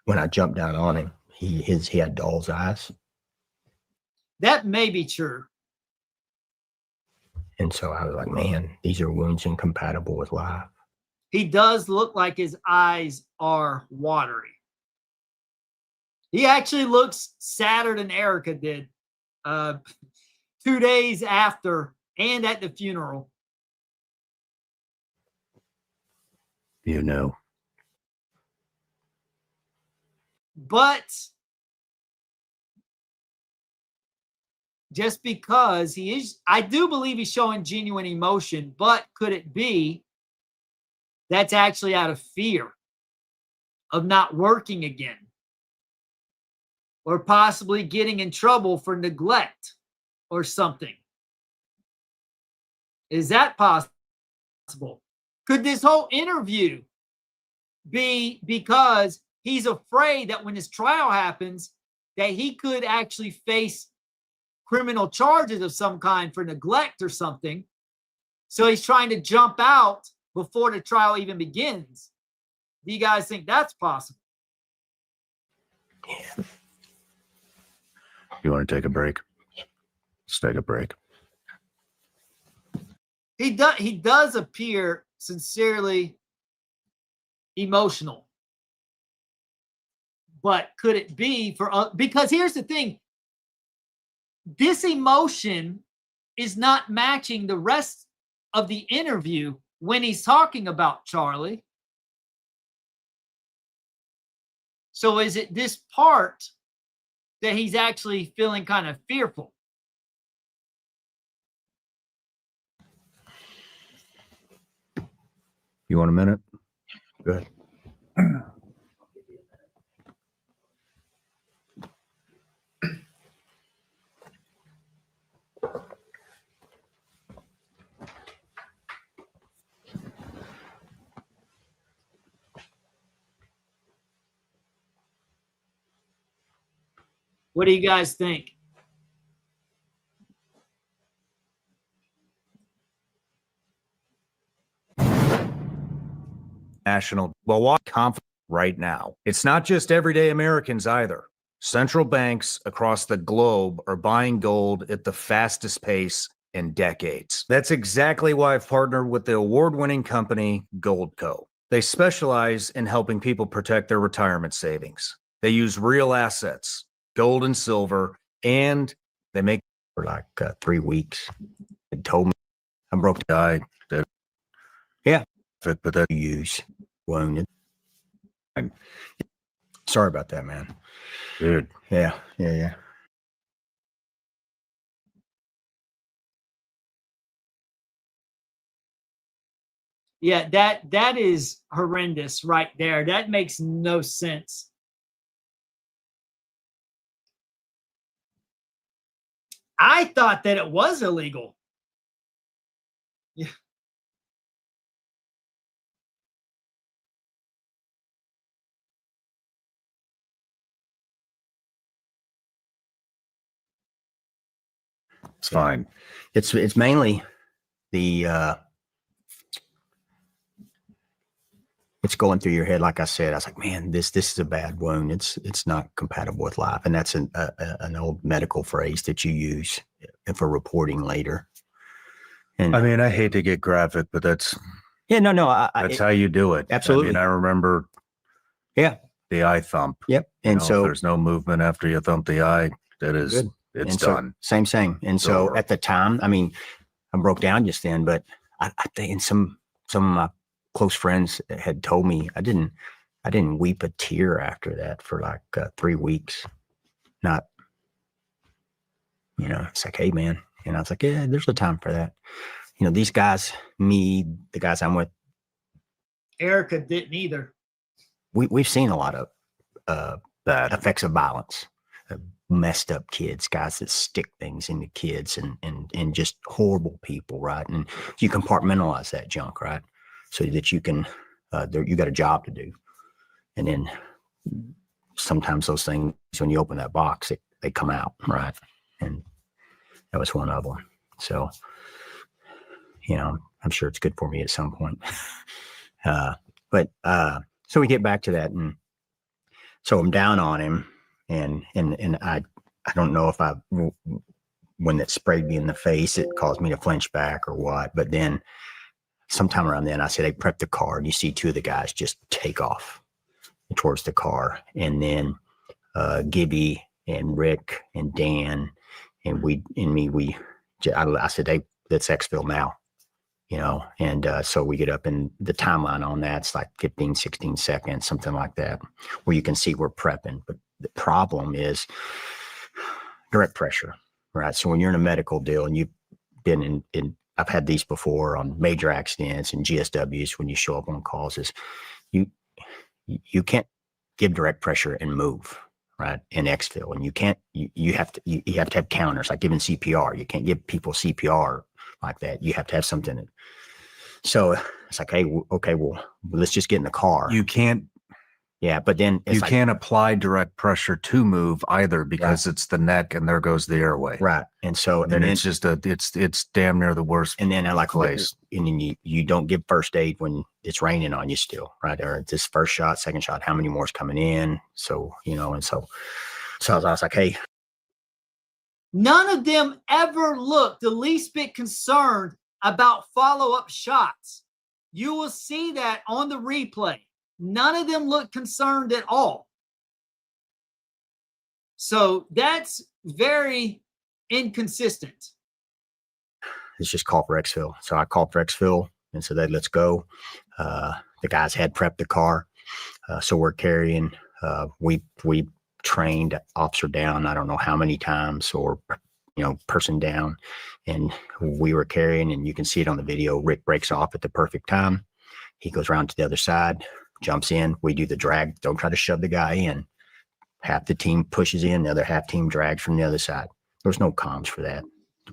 I jumped down on him, he had doll's eyes. That may be true. And so I was like, man, these are wounds incompatible with life. He does look like his eyes are watery. He actually looks sadder than Erica did 2 days after and at the funeral. You know. But just because he is, I do believe he's showing genuine emotion, but could it be that's actually out of fear of not working again or possibly getting in trouble for neglect or something? Is that possible? Could this whole interview be because he's afraid that when his trial happens, that he could actually face criminal charges of some kind for neglect or something? So he's trying to jump out before the trial even begins. Do you guys think that's possible? Yeah. You want to take a break? Let's take a break. He does appear sincerely emotional. But could it be for because here's the thing. This emotion is not matching the rest of the interview when he's talking about Charlie. So is it this part that he's actually feeling kind of fearful? You want a minute? Good. What do you guys think? national. Well, walk confident right now. It's not just everyday Americans either. Central banks across the globe are buying gold at the fastest pace in decades. That's exactly why I've partnered with the award-winning company Goldco. They specialize in helping people protect their retirement savings. They use real assets, gold and silver, and they make For like 3 weeks. It told me I'm broke. guy that Yeah. but that Use wounded. Sorry about that, man. dude. Yeah. Yeah, that is horrendous right there. That makes no sense. I thought that it was illegal. Yeah. It's fine. It's mainly the it's going through your head. Like I said, I was like, man, this is a bad wound. It's not compatible with life. And that's an old medical phrase that you use for reporting later. And I mean, I hate to get graphic, but that's that's how you do it. Absolutely. I mean, I remember the eye thump. Yep. And If so there's no movement after you thump the eye, that is Good. it's and so, done. Same. And It's so over. at the time, I mean, I broke down just then, but I think and some of my close friends had told me I didn't weep a tear after that for like 3 weeks. Not, it's like, hey man. And I was like, yeah, there's a time for that. These guys, the guys I'm with, Erica didn't either. we've seen a lot of the effects of violence, messed up kids, guys that stick things into kids and just horrible people, right? And you compartmentalize that junk, right? So that you can, you got a job to do. And then sometimes those things, when you open that box, they come out, right? And that was one of them. So, I'm sure it's good for me at some point. But so we get back to that, and so I'm down on him, and I don't know if when it sprayed me in the face, it caused me to flinch back or what. But then sometime around then, I said, "Hey, prep the car," and you see two of the guys just take off towards the car, and then Gibby and Rick and Dan and I said, "Hey, let's exfil now." And so we get up, and the timeline on that's like 15, 16 seconds, something like that, where you can see we're prepping. But the problem is direct pressure, right? So when you're in a medical deal and you've been I've had these before on major accidents and GSWs, when you show up on calls, is you can't give direct pressure and move, right? In exfil, and you have to have counters, like giving CPR. You can't give people CPR like that. You have to have something. So it's like, hey, okay, well, let's just get in the car. You can't. Yeah, but then You can't apply direct pressure to move either, because it's the neck and there goes the airway. right. And so And then it's just it's damn near the worst. and then I like place. and then you don't give first aid when it's raining on you still, right? Or this first shot, second shot, how many more is coming in? So, and so I was like, hey, None of them ever looked the least bit concerned about follow-up shots. You will see that on the replay. None of them looked concerned at all. So that's very inconsistent. it's just call for exfil. So I called for exfil and said, hey, let's go. The guys had prepped the car. So we're carrying, we trained officer down, I don't know how many times, or, person down, and we were carrying, and you can see it on the video. Rick breaks off at the perfect time. He goes around to the other side, jumps in. We do the drag. Don't try to shove the guy in. Half the team pushes in, the other half team drags from the other side. There's no comms for that.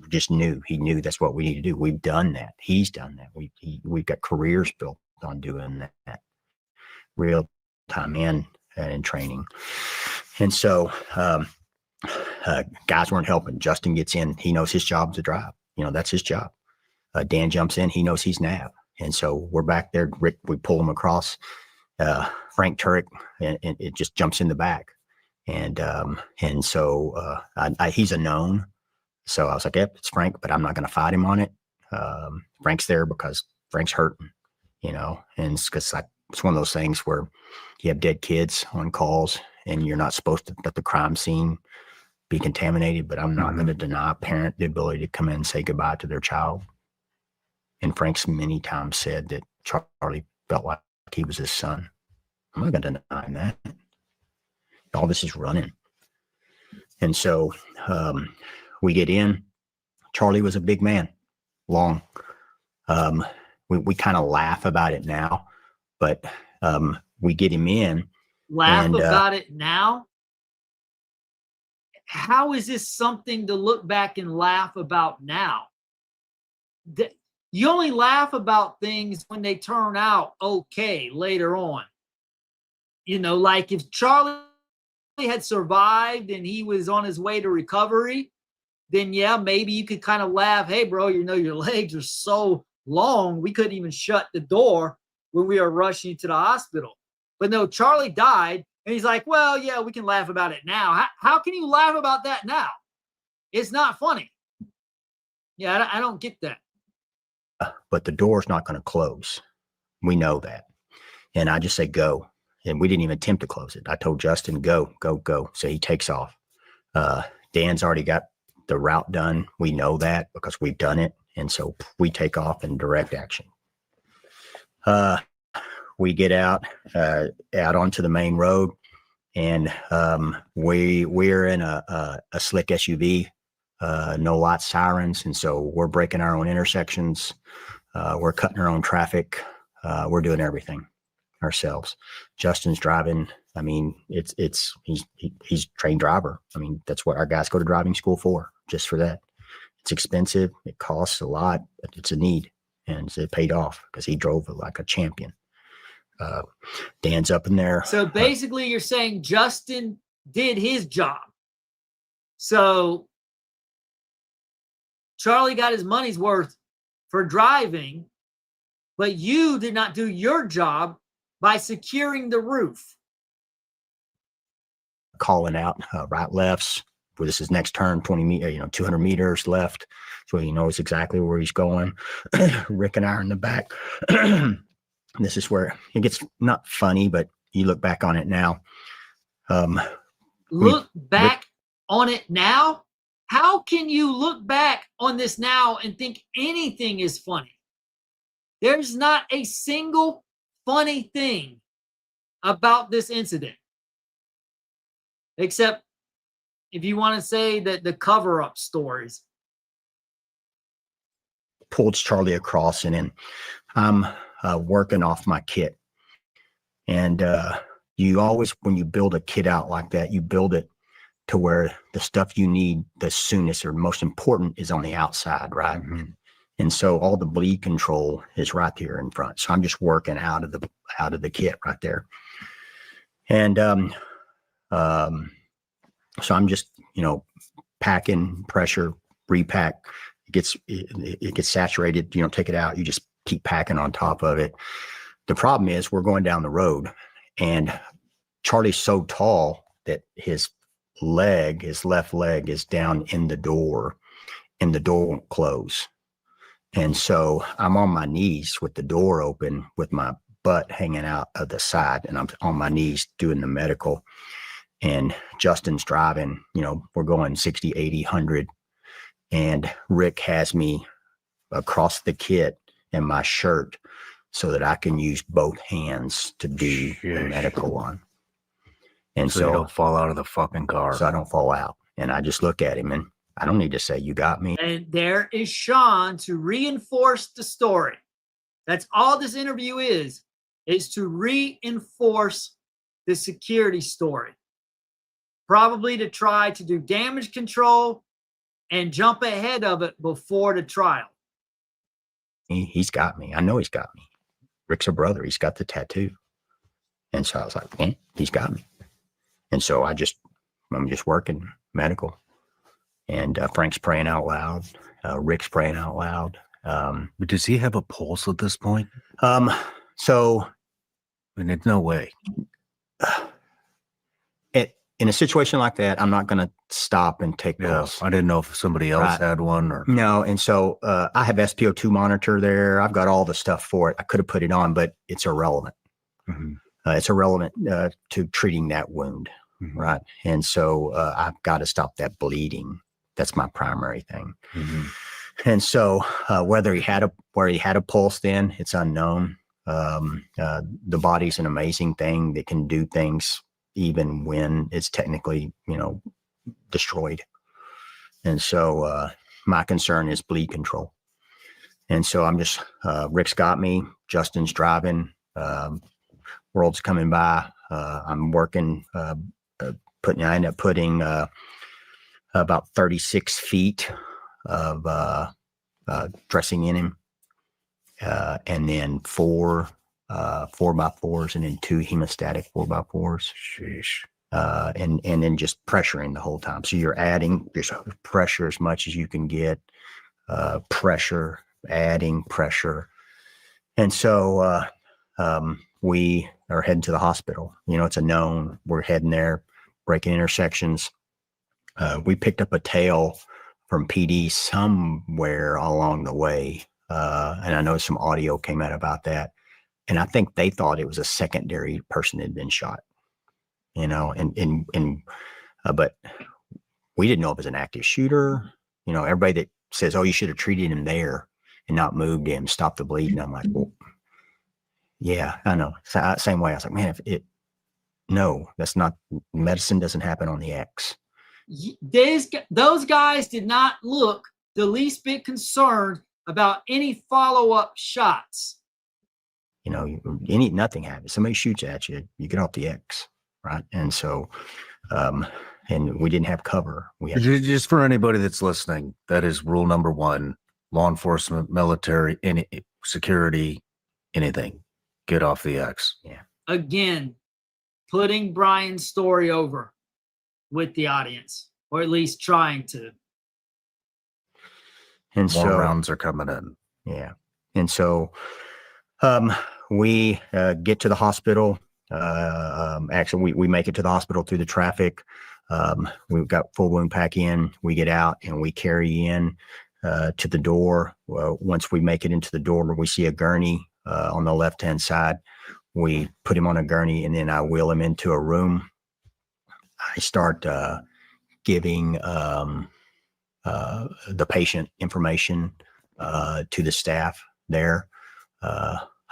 We just knew. He knew that's what we need to do. We've done that. He's done that. We've got careers built on doing that. Real time and training. And so guys weren't helping. Justin gets in. He knows his job to drive. That's his job. Dan jumps in. He knows he's nav. And so we're back there. Rick, we pull him across. Frank Turek, and it just jumps in the back. And so he's a known. So I was like, yep, it's Frank, but I'm not going to fight him on it. Frank's there because Frank's hurting, and it's because it's one of those things where you have dead kids on calls and you're not supposed to let the crime scene be contaminated, but I'm not going to deny a parent the ability to come in and say goodbye to their child. And Frank's many times said that Charlie felt like he was his son. I'm not going to deny that. All this is running. And so we get in. Charlie was a big man, long. We kind of laugh about it now, but we get him in. Laugh about it now? How is this something to look back and laugh about now? You only laugh about things when they turn out okay later on. Like if Charlie had survived and he was on his way to recovery, then yeah, maybe you could kind of laugh. Hey, bro, your legs are so long, we couldn't even shut the door when we were rushing you to the hospital. But no, Charlie died, and he's like, well, yeah, we can laugh about it now. How can you laugh about that now? It's not funny. Yeah, I don't get that. But the door's not going to close. We know that. And I just say, go. And we didn't even attempt to close it. I told Justin, go, go, go. So he takes off. Dan's already got the route done. We know that because we've done it. And so we take off in direct action. We get out onto the main road, and we're in a slick SUV, no lights, sirens. And so we're breaking our own intersections. We're cutting our own traffic. We're doing everything ourselves. Justin's driving. I mean, he's trained driver. I mean, that's what our guys go to driving school for, just for that. It's expensive. It costs a lot, but it's a need, and it paid off because he drove it like a champion. Dan's up in there. So basically you're saying Justin did his job. So Charlie got his money's worth for driving, but you did not do your job by securing the roof. Calling out right, lefts. Where this is next turn, 20 meters, 200 meters left. So he knows exactly where he's going. Rick and I are in the back. This is where it gets not funny, but you look back on it now. Look back on it now? How can you look back on this now and think anything is funny? There's not a single funny thing about this incident. Except if you want to say that the cover-up stories. Pulled Charlie across, and then I'm working off my kit. And you always, when you build a kit out like that, you build it to where the stuff you need the soonest or most important is on the outside, right? Mm-hmm. And so all the bleed control is right here in front. So I'm just working out of the kit right there. And so I'm just, packing, pressure, repack. It gets saturated. You don't take it out. You just keep packing on top of it. The problem is we're going down the road, and Charlie's so tall that his left leg is down in the door, and the door won't close. And so I'm on my knees with the door open with my butt hanging out of the side, and I'm on my knees doing the medical. And Justin's driving, we're going 60, 80, 100. And Rick has me across the kit in my shirt so that I can use both hands to do the medical on. And so you don't fall out of the fucking car. So I don't fall out. And I just look at him, and I don't need to say, you got me. And there is Shawn to reinforce the story. That's all this interview is to reinforce the security story. Probably to try to do damage control and jump ahead of it before the trial. He's got me. I know he's got me. Rick's a brother. He's got the tattoo. And so I was like, he's got me. And so I'm just working medical. And Frank's praying out loud. Rick's praying out loud. But does he have a pulse at this point? So I mean, there's no way. In a situation like that, I'm not going to stop and take Yeah, pulse. I didn't know if somebody else Right. had one or. No, and so I have SpO2 monitor there. I've got all the stuff for it. I could have put it on, but it's irrelevant. Mhm. It's irrelevant to treating that wound, Mhm. right? And so I've got to stop that bleeding. That's my primary thing. Mhm. And so whether he had a pulse, then it's unknown. The body's an amazing thing that can do things even when it's technically, destroyed. And so my concern is bleed control. And so I'm just, Rick's got me, Justin's driving, world's coming by. I'm working, I end up putting about 36 feet of dressing in him. And then 4x4s and then 2 hemostatic 4x4s. Sheesh. And then just pressuring the whole time. So you're adding just pressure as much as you can get, pressure, adding pressure. And so we are heading to the hospital. It's a known. We're heading there, breaking intersections. We picked up a tail from PD somewhere along the way. And I know some audio came out about that. And I think they thought it was a secondary person that had been shot. But we didn't know it was an active shooter. Everybody that says, "Oh, you should have treated him there and not moved him, stopped the bleeding." I'm like, well, yeah, I know. Same way. I was like, man, no, that's not, medicine doesn't happen on the X. Those guys did not look the least bit concerned about any follow-up shots. Nothing happens. Somebody shoots at you, you get off the X, right? And so, and we didn't have cover. We had Just for anybody that's listening, that is rule number 1: law enforcement, military, any security, anything, get off the X. Yeah. Again, putting Brian's story over with the audience, or at least trying to. And More so rounds are coming in. Yeah. And so we get to the hospital. Actually, we make it to the hospital through the traffic. We've got full wound pack in. We get out and we carry in to the door. Once we make it into the door, we see a gurney on the left-hand side. We put him on a gurney and then I wheel him into a room. I start giving the patient information to the staff there.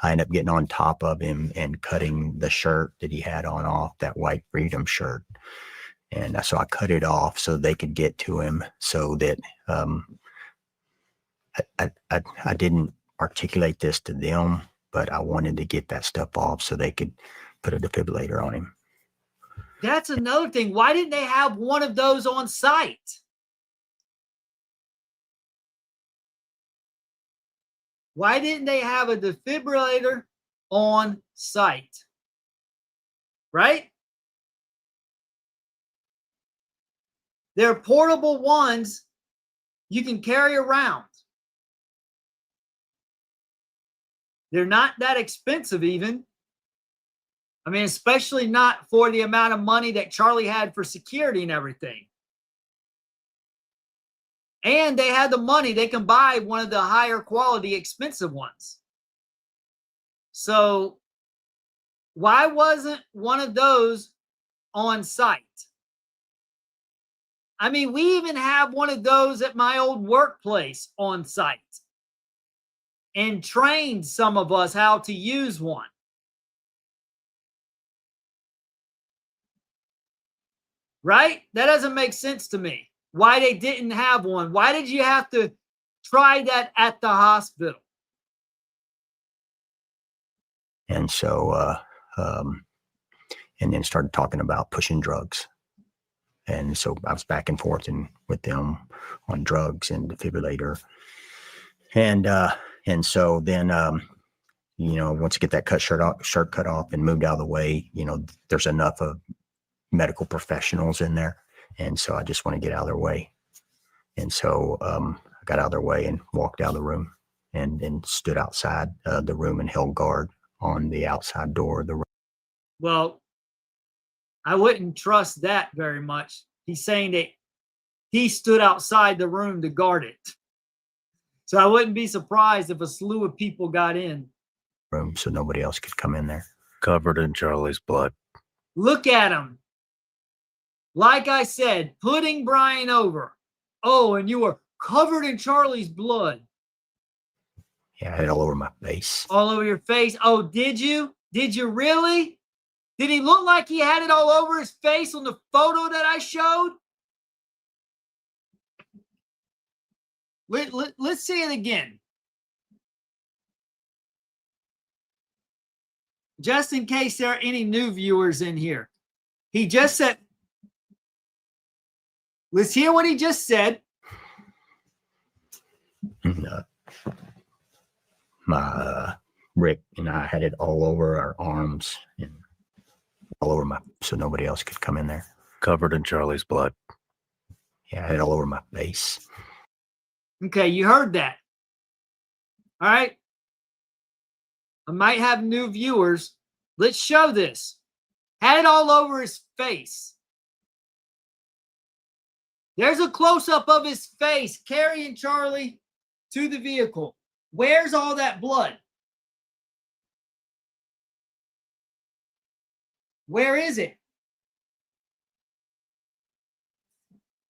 I end up getting on top of him and cutting the shirt that he had on off, that white Freedom shirt. And so I cut it off so they could get to him, so that I didn't articulate this to them, but I wanted to get that stuff off so they could put a defibrillator on him. That's another thing. Why didn't they have one of those on site? Why didn't they have a defibrillator on site? Right? They're portable ones you can carry around. They're not that expensive even. I mean, especially not for the amount of money that Charlie had for security and everything. And they had the money. They can buy one of the higher quality, expensive ones. So why wasn't one of those on site? I mean, we even have one of those at my old workplace on site and trained some of us how to use one. Right? That doesn't make sense to me. Why they didn't have one. Why did you have to try that at the hospital? And so, and then started talking about pushing drugs. And so I was back and forth with them on drugs and defibrillator. And so then, once you get that shirt cut off and moved out of the way, there's enough of medical professionals in there. And so I just want to get out of their way. And so I got out of their way and walked out of the room. and stood outside the room and held guard on the outside door of the room. Well, I wouldn't trust that very much. He's saying that he stood outside the room to guard it. So I wouldn't be surprised if a slew of people got in. Room so nobody else could come in there. Covered in Charlie's blood. Look at him. Like I said, putting Brian over. Oh, and you were covered in Charlie's blood. Yeah, I had it all over my face. All over your face. Oh, did you? Did you really? Did he look like he had it all over his face on the photo that I showed? Let's see it again. Just in case there are any new viewers in here. He just said, let's hear what he just said. And, Rick and I had it all over our arms and all over my, so nobody else could come in there. Covered in Charlie's blood. Yeah, I had it all over my face. Okay, you heard that. All right. I might have new viewers. Let's show this. Had it all over his face. There's a close-up of his face carrying Charlie to the vehicle. Where's all that blood? Where is it?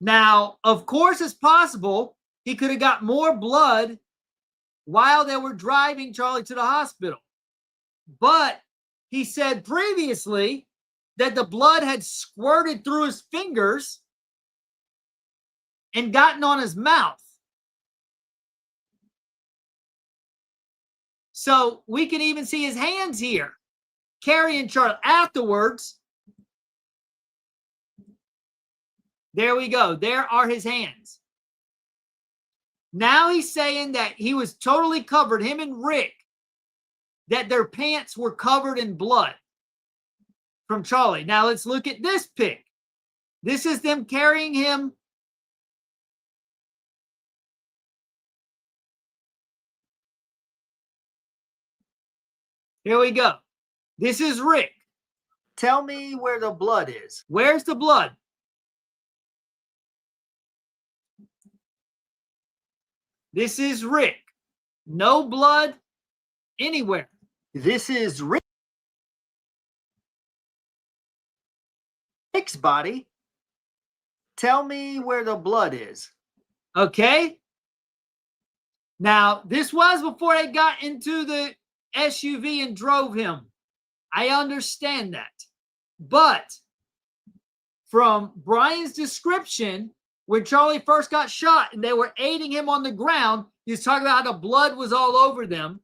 Now, of course, it's possible he could have got more blood while they were driving Charlie to the hospital. But he said previously that the blood had squirted through his fingers and gotten on his mouth. So we can even see his hands here carrying Charlie. Afterwards, there we go. There are his hands. Now he's saying that he was totally covered, him and Rick, that their pants were covered in blood from Charlie. Now let's look at this pic. This is them carrying him. Here we go. This is Rick. Tell me where the blood is. Where's the blood? This is Rick. No blood anywhere. This is Rick's body. Tell me where the blood is. Okay. Now, this was before they got into the SUV and drove him. I understand that. But from Brian's description, when Charlie first got shot and they were aiding him on the ground, he was talking about how the blood was all over them.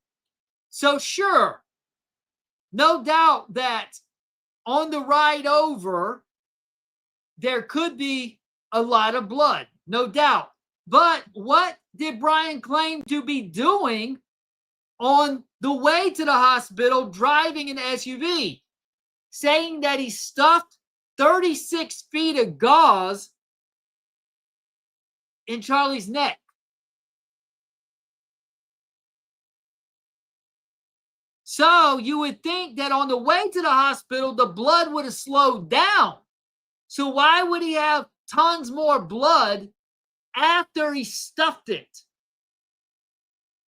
So sure, no doubt that on the ride over, there could be a lot of blood, no doubt. But what did Brian claim to be doing on the way to the hospital driving an SUV? Saying that he stuffed 36 feet of gauze in Charlie's neck. So you would think that on the way to the hospital, the blood would have slowed down. So why would he have tons more blood after he stuffed it?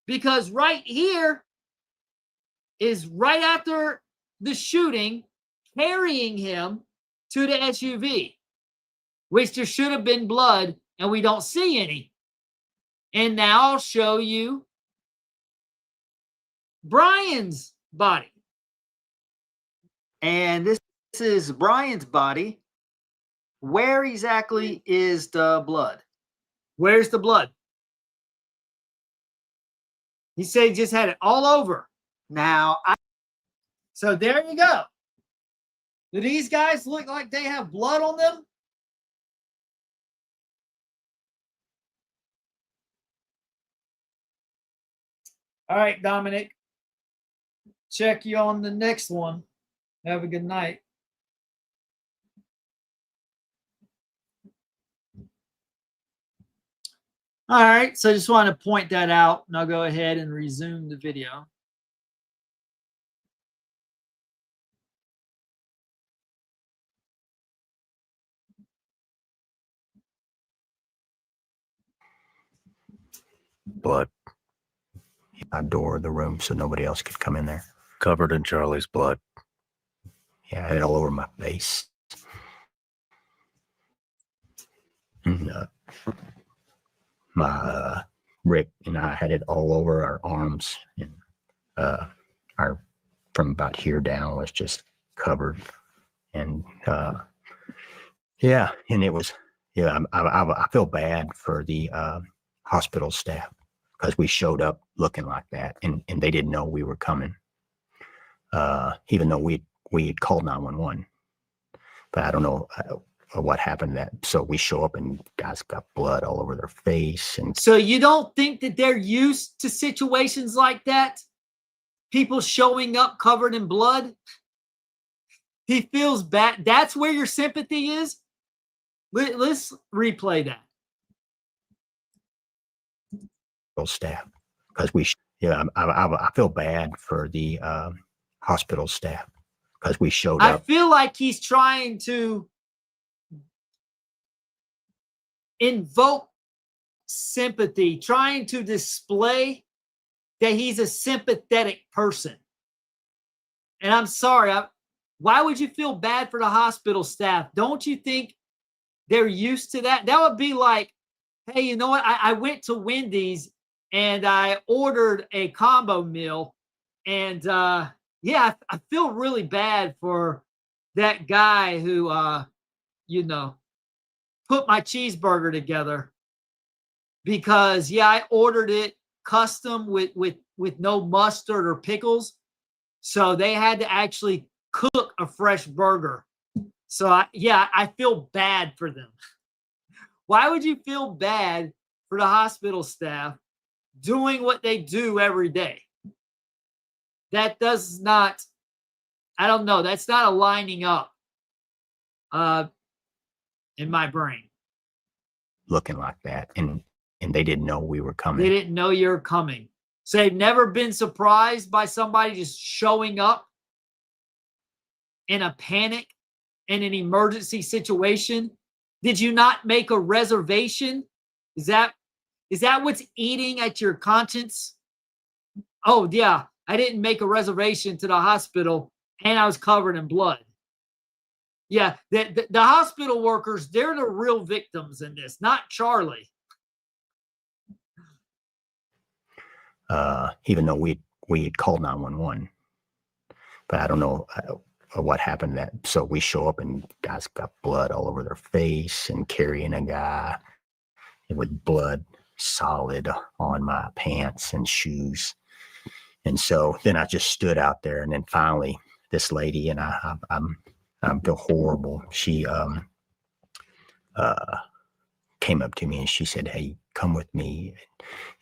Because right here is right after the shooting, carrying him to the SUV, which there should have been blood, and we don't see any. And now I'll show you Brian's body. And this is Brian's body. Where exactly is the blood? Where's the blood? He said he just had it all over. Now, so there you go. Do these guys look like they have blood on them? All right, Dominic. Check you on the next one. Have a good night. All right, so I just want to point that out, and I'll go ahead and resume the video. Blood. I doored the room so nobody else could come in there. Covered in Charlie's blood. Yeah, I had it all over my face. And, Rick and I had it all over our arms, and our from about here down was just covered. And yeah, and it was I feel bad for the hospital staff because we showed up looking like that, and they didn't know we were coming, even though we had called 911. But I don't know what happened. That so we show up and guys got blood all over their face, and So you don't think that they're used to situations like that? People showing up covered in blood? He feels bad. That's where your sympathy is? Let's replay that. staff because I feel bad for the hospital staff because we showed I up. feel like he's trying to invoke sympathy, trying to display that he's a sympathetic person. And I'm sorry, why would you feel bad for the hospital staff? Don't you think they're used to that? That would be like, hey, you know what? I went to Wendy's and I ordered a combo meal. And yeah, I feel really bad for that guy who, you know, put my cheeseburger together because, yeah, I ordered it custom with no mustard or pickles. So they had to actually cook a fresh burger. So, I feel bad for them. Why would you feel bad for the hospital staff doing what they do every day? That does not, I don't know, that's not aligning up in my brain. Looking like that, and they didn't know we were coming. They didn't know you were coming. So they've never been surprised by somebody just showing up in a panic in an emergency situation. Did you not make a reservation? Is that what's eating at your conscience? Oh, yeah, I didn't make a reservation to the hospital and I was covered in blood. Yeah, the hospital workers, they're the real victims in this, not Charlie. Even though we had called 911, but I don't know what happened. That so we show up and guys got blood all over their face and carrying a guy with blood solid on my pants and shoes. And so then I just stood out there, and then finally this lady, and I feel horrible. She came up to me and she said, "Hey, come with me."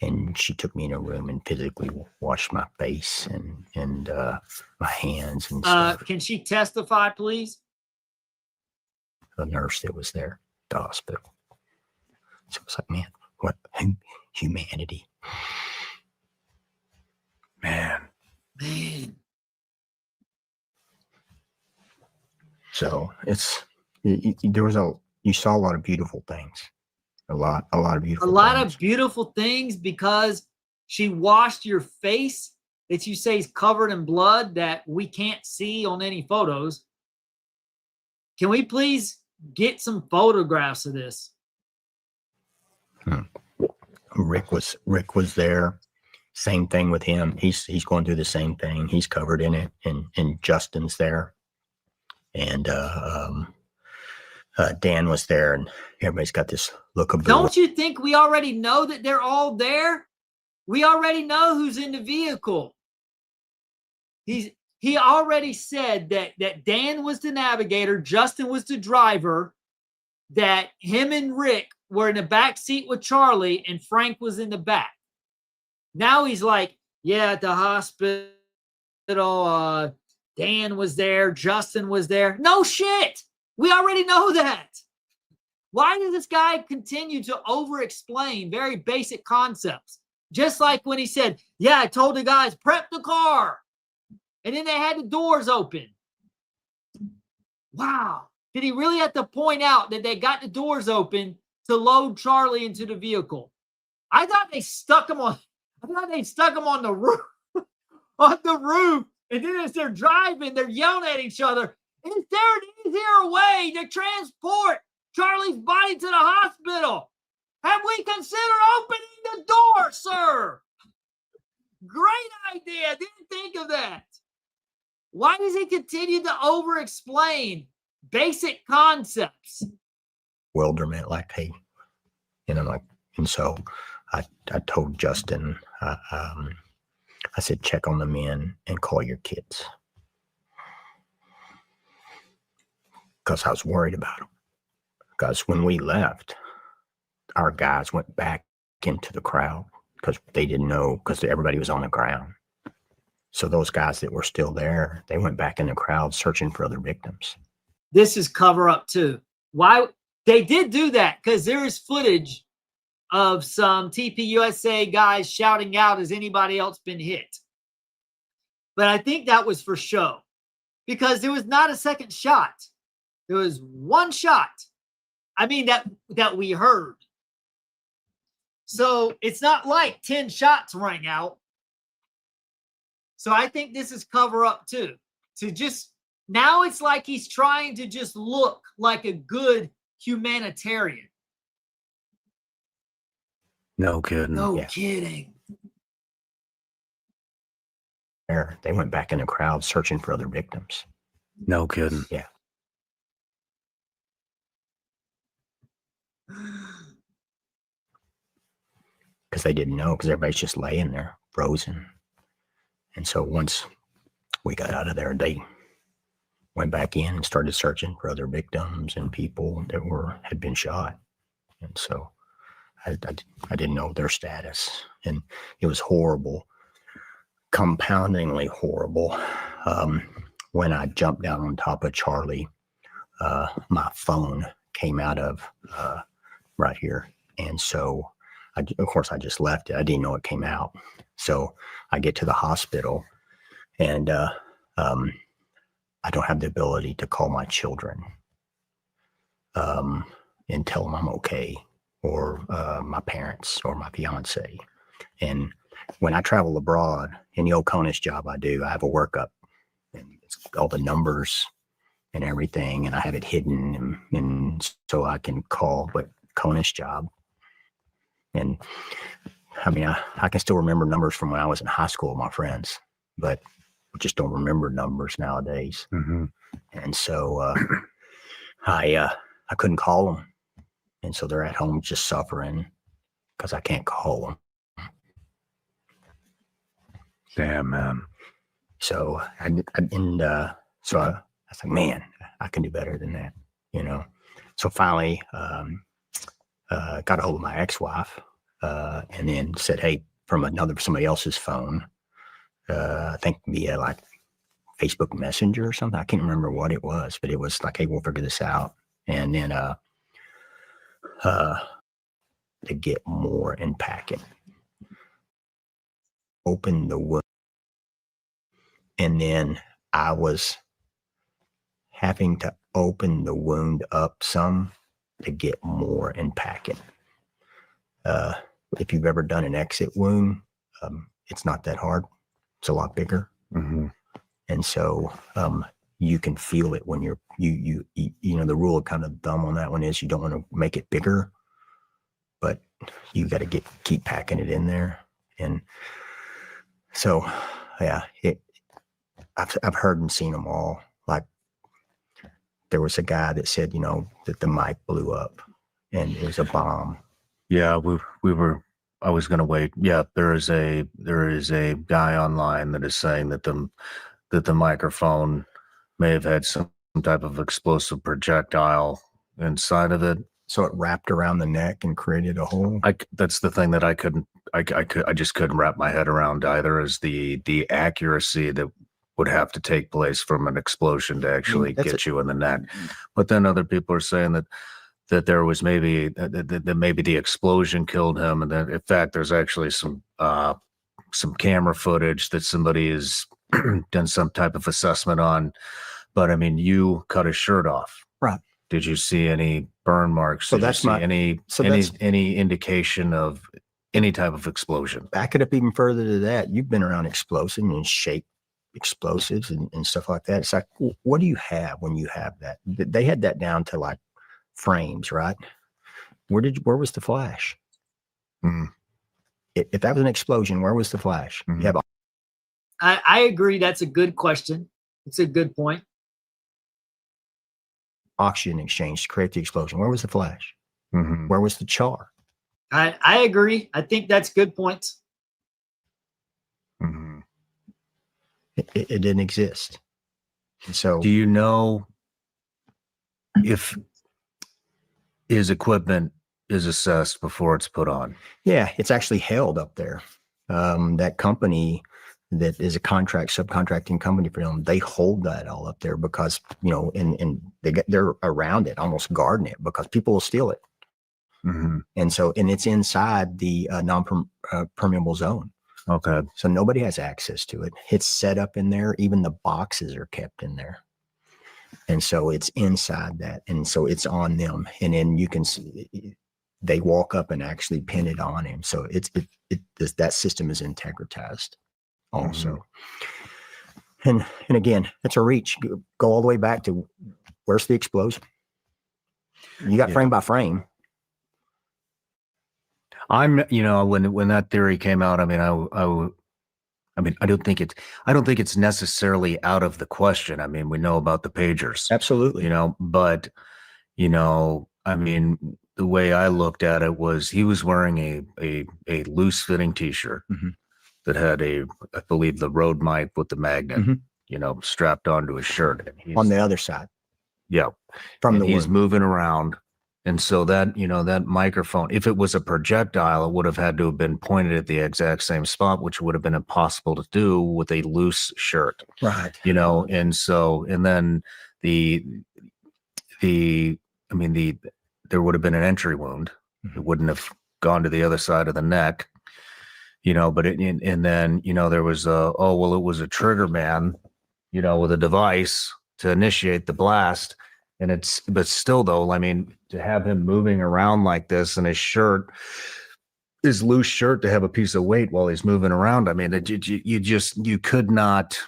And she took me in a room and physically washed my face and my hands and stuff. Can she testify, please? The nurse that was there at the hospital. So it's like, man, what humanity. Man. So it's you saw a lot of beautiful things. A lot of beautiful A lot things. of beautiful things because she washed your face that you say is covered in blood that we can't see on any photos. Can we please get some photographs of this? Rick was there. Same thing with him. He's going through the same thing. He's covered in it, and Justin's there, and Dan was there, and everybody's got this look of. Don't you think we already know that they're all there? We already know who's in the vehicle. He already said that Dan was the navigator, Justin was the driver, that him and Rick were in the back seat with Charlie, and Frank was in the back. Now he's like, yeah, at the hospital, Dan was there, Justin was there. No shit. We already know that. Why does this guy continue to over-explain very basic concepts? Just like when he said, yeah, I told the guys, prep the car. And then they had the doors open. Wow. Did he really have to point out that they got the doors open to load Charlie into the vehicle? I thought they stuck him on the roof. On the roof. And then as they're driving, they're yelling at each other. Is there an easier way to transport Charlie's body to the hospital? Have we considered opening the door, sir? Great idea. Didn't think of that. Why does he continue to over-explain basic concepts? Wilderment, like, hey, like, and so I told Justin, I said, check on the men and call your kids. Because I was worried about them. Because when we left, our guys went back into the crowd because they didn't know, because everybody was on the ground. So those guys that were still there, they went back in the crowd searching for other victims. This is cover up too. Why they did do that? Because there is footage of some TPUSA guys shouting out, has anybody else been hit? But I think that was for show, because there was not a second shot. There was one shot. I mean, that we heard. So it's not like 10 shots rang out. So I think this is cover up too. To just, now it's like he's trying to just look like a good humanitarian. No kidding. No kidding. They went back in the crowd searching for other victims. No kidding. Yeah. Because they didn't know, because everybody's just laying there, frozen. And so once we got out of there, they went back in and started searching for other victims and people that had been shot. And so I didn't know their status. And it was horrible, compoundingly horrible. When I jumped down on top of Charlie, my phone came out of right here. And so, of course, I just left it. I didn't know it came out. So I get to the hospital, and I don't have the ability to call my children and tell them I'm okay, or my parents or my fiance. And when I travel abroad, in the old CONUS job I do, I have a workup, and it's all the numbers and everything, and I have it hidden, and so I can call, but CONUS job. And I mean, I can still remember numbers from when I was in high school with my friends, but we just don't remember numbers nowadays. Mm-hmm. And so I couldn't call them. And so they're at home just suffering because I can't call them. Damn, man. So I was like, man, I can do better than that, So finally, got a hold of my ex-wife, and then said, hey, from somebody else's phone, I think via like Facebook Messenger or something. I can't remember what it was, but it was like, hey, we'll figure this out. And then to get more in packet, open the wound, and then I was having to open the wound up some to get more in packet. If you've ever done an exit wound, it's not that hard. It's a lot bigger. Mm-hmm. And so you can feel it when you the rule of kind of thumb on that one is you don't want to make it bigger, but you got to keep packing it in there. And so, yeah, I've heard and seen them all. Like there was a guy that said, that the mic blew up and it was a bomb. Yeah, I was going to wait. Yeah, there is a guy online that is saying that the microphone may have had some type of explosive projectile inside of it. So it wrapped around the neck and created a hole. That's the thing that I just couldn't wrap my head around either, is the accuracy that would have to take place from an explosion to actually get you in the neck. But then other people are saying that that there was maybe that maybe the explosion killed him, and that in fact there's actually some camera footage that somebody has done some type of assessment on. But I mean, you cut his shirt off, Right. Did you see any burn marks? So Did you that's see my- any so any that's- any indication of any type of explosion? Back it up even further to that. You've been around explosives and shape explosives and stuff like that. It's like, what do you have when you have that? They had that down to like frames, right? Where was the flash? Mhm. If that was an explosion, where was the flash? Mhm. You have I agree. That's a good question. It's a good point. oxygen exchange to create the explosion. Where was the flash? Mhm. Where was the char? I agree. I think that's good points. Mhm. It didn't exist. And so Do you know if his equipment is assessed before it's put on? yeah, it's actually held up there. That company that is a subcontracting company for them, they hold that all up there because, and they're around it, almost guarding it because people will steal it. Mhm. And so, and it's inside the non-permeable zone. Okay. So nobody has access to it. It's set up in there. Even the boxes are kept in there. And so it's inside that. And so it's on them. And then you can see they walk up and actually pin it on him. So that system is integratized also. And again, it's a reach. Go all the way back to where's the explosion? You got Yeah. frame by frame. When that theory came out, I mean, I don't think it's necessarily out of the question. I mean, we know about the pagers, Absolutely. but I mean, the way I looked at it was he was wearing a loose fitting t-shirt Mhm. that had I believe the Rode mic with the magnet, Mhm. strapped onto his shirt. And he's, On the other side yeah, from and the he's wound. moving around. And so that, that microphone, if it was a projectile, it would have had to have been pointed at the exact same spot, which would have been impossible to do with a loose shirt, Right. and so, and then there would have been an entry wound. It wouldn't have gone to the other side of the neck, but and then, there was it was a trigger man, with a device to initiate the blast. But still though, I mean, to have him moving around like this and his loose shirt, to have a piece of weight while he's moving around. I mean, you could not,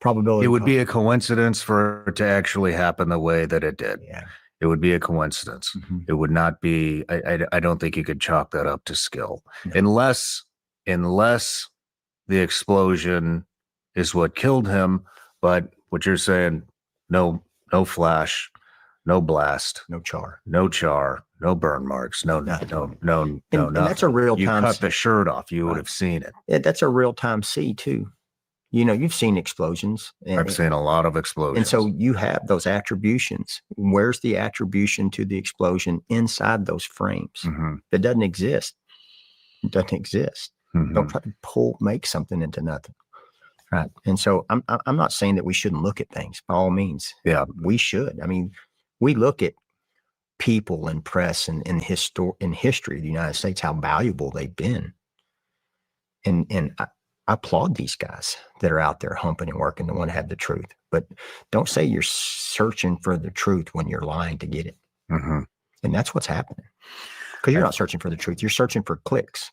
Probability. it would be a coincidence for it to actually happen the way that it did. Yeah. It would be a coincidence. Mhm. It would not be, I don't think you could chalk that up to skill No. unless the explosion is what killed him. But what you're saying, no flash, no blast, No char. no burn marks, no, And nothing. that's a real You time. cut the shirt off, you would Right. have seen it. That's a real time see too. You've seen explosions. I've seen a lot of explosions. And so you have those attributions. Where's the attribution to the explosion inside those frames? Mhm. That doesn't exist. It doesn't exist. Mhm. Don't try to make something into nothing. Right. And so I'm not saying that we shouldn't look at things by all means. Yeah. We should. I mean, we look at people and press and in history of the United States, how valuable they've been. And I applaud these guys that are out there humping and working to want to have the truth. But don't say you're searching for the truth when you're lying to get it. Mhm. And that's what's happening. Because you're not searching for the truth. You're searching for clicks.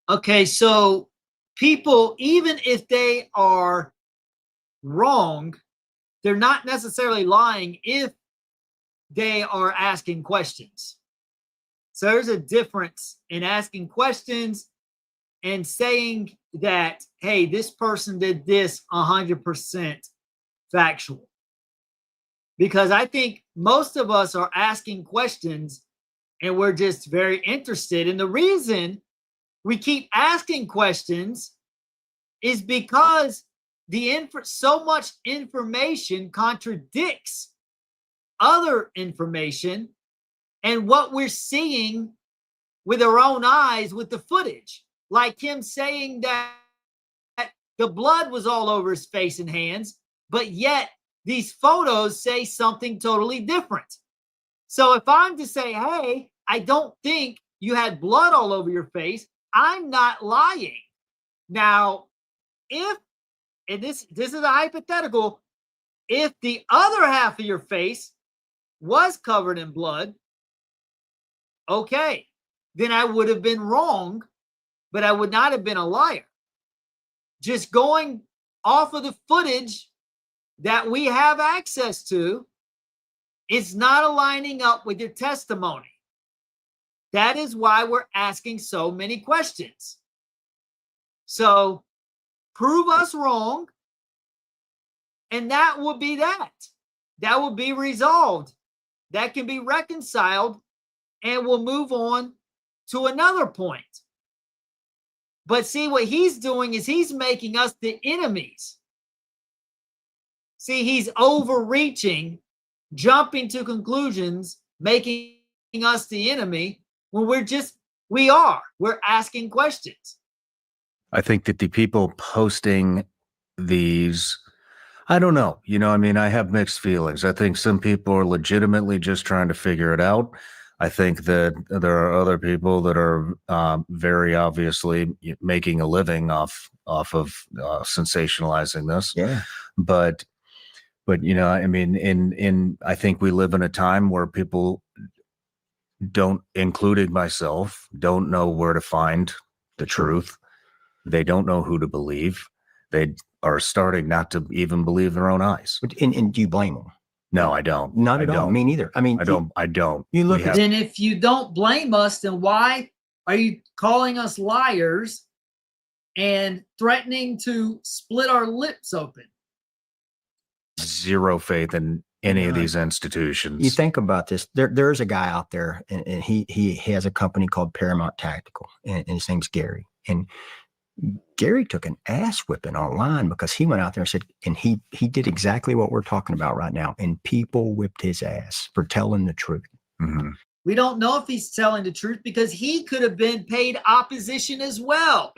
Okay, so people, even if they are wrong, they're not necessarily lying if they are asking questions. So there's a difference in asking questions and saying that, hey, this person did this 100% factual. Because I think most of us are asking questions and we're just very interested. And the reason we keep asking questions is because so much information contradicts other information and what we're seeing with our own eyes with the footage. Like him saying that the blood was all over his face and hands, but yet these photos say something totally different. So if I'm to say, hey, I don't think you had blood all over your face, I'm not lying. Now, if, and this is a hypothetical, if the other half of your face was covered in blood, okay, then I would have been wrong, but I would not have been a liar. Just going off of the footage that we have access to, it's not aligning up with your testimony. That is why we're asking so many questions. So prove us wrong, and that will be that. That will be resolved. That can be reconciled, and we'll move on to another point. But see, what he's doing is he's making us the enemies. See, he's overreaching, jumping to conclusions, making us the enemy when we're asking questions. I think that the people posting these, I don't know. I mean, I have mixed feelings. I think some people are legitimately just trying to figure it out. I think that there are other people that are very obviously making a living off of sensationalizing this. Yeah. But I mean, I think we live in a time where people don't, including myself, don't know where to find the truth. They don't know who to believe. They are starting not to even believe their own eyes. And do you blame them? No, I don't. Not at all. Me neither. I mean, I don't. You look at then if you don't blame us, then why are you calling us liars and threatening to split our lips open? Zero faith in any of these institutions. You think about this. There's a guy out there, and he has a company called Paramount Tactical, and his name's Gary. And Gary took an ass whipping online because he went out there and said, and he did exactly what we're talking about right now. And people whipped his ass for telling the truth. Mm-hmm. We don't know if he's telling the truth because he could have been paid opposition as well.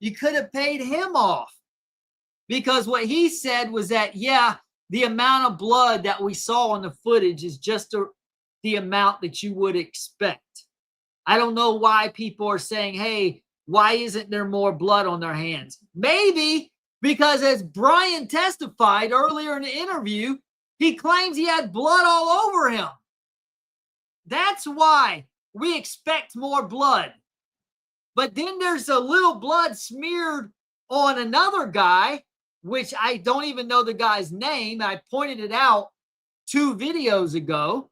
You could have paid him off because what he said was that, yeah, the amount of blood that we saw on the footage is just the amount that you would expect. I don't know why people are saying, hey, why isn't there more blood on their hands? Maybe because, as Brian testified earlier in the interview, he claims he had blood all over him. That's why we expect more blood. But then there's a little blood smeared on another guy, which I don't even know the guy's name. I pointed it out 2 videos ago.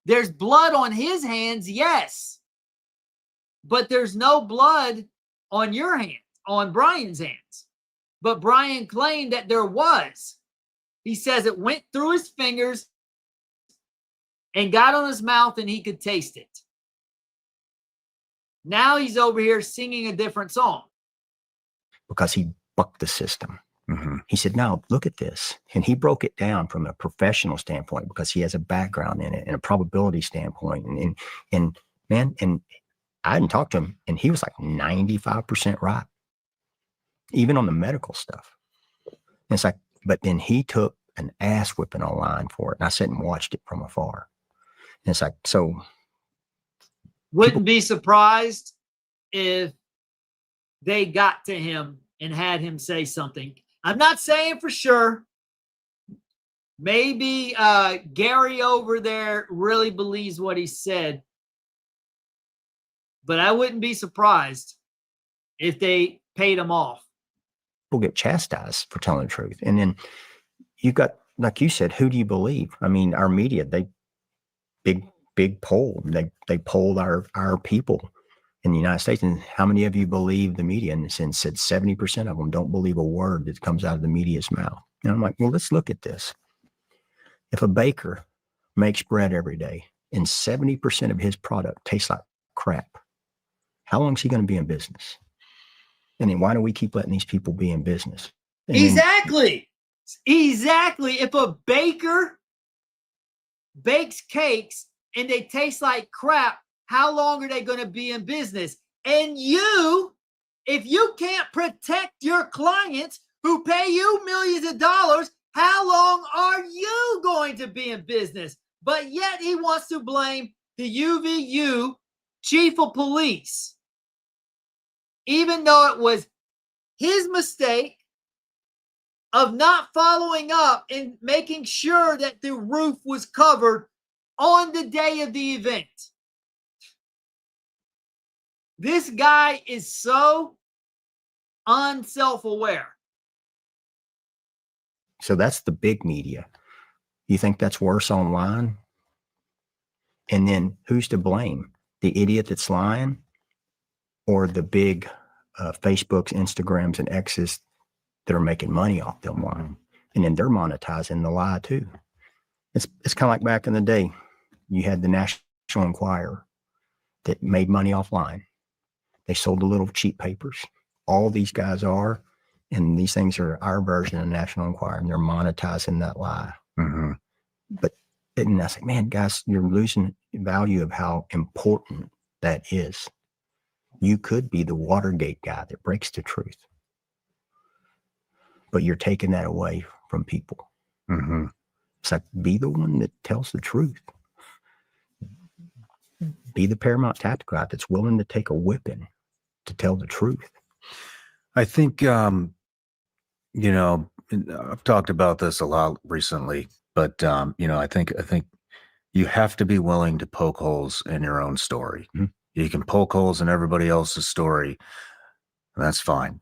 There's blood on his hands, yes. But there's no blood on your hands, on Brian's hands. But Brian claimed that there was. He says it went through his fingers and got on his mouth and he could taste it. Now he's over here singing a different song. Because he bucked the system. Mm-hmm. He said, no, look at this. And he broke it down from a professional standpoint because he has a background in it and a probability standpoint. And I hadn't talked to him, and he was like 95% right, even on the medical stuff. And it's like, but then he took an ass whipping online for it. And I sat and watched it from afar. And it's like, so. Wouldn't be surprised if they got to him and had him say something. I'm not saying for sure. Maybe Gary over there really believes what he said. But I wouldn't be surprised if they paid him off. People get chastised for telling the truth. And then you've got, like you said, who do you believe? I mean, our media, big poll. They polled our people in the United States. And how many of you believe the media? And said 70% of them don't believe a word that comes out of the media's mouth. And I'm like, well, let's look at this. If a baker makes bread every day and 70% of his product tastes like crap, how long is he going to be in business? And then why do we keep letting these people be in business? And Exactly. If a baker bakes cakes and they taste like crap, how long are they going to be in business? And if you can't protect your clients who pay you millions of dollars, how long are you going to be in business? but yet he wants to blame the UVU chief of police, even though it was his mistake of not following up and making sure that the roof was covered on the day of the event. This guy is so unself-aware. So that's the big media. You think that's worse online? And then who's to blame? The idiot that's lying, or the big Facebooks, Instagrams, and X's that are making money off them lying? And then they're monetizing the lie too. It's kind of like back in the day. You had the National Enquirer that made money offline. They sold the little cheap papers. All these guys are, and these things are our version of National Enquirer, and they're monetizing that lie. Mm-hmm. But and I say, man, guys, you're losing value of how important that is. You could be the Watergate guy that breaks the truth, but you're taking that away from people. Mm-hmm. It's like, be the one that tells the truth. Be the paramount tactic guy that's willing to take a whipping to tell the truth. I think, you know, I've talked about this a lot recently, but, you know, I think you have to be willing to poke holes in your own story. Mm-hmm. You can poke holes in everybody else's story, and that's fine.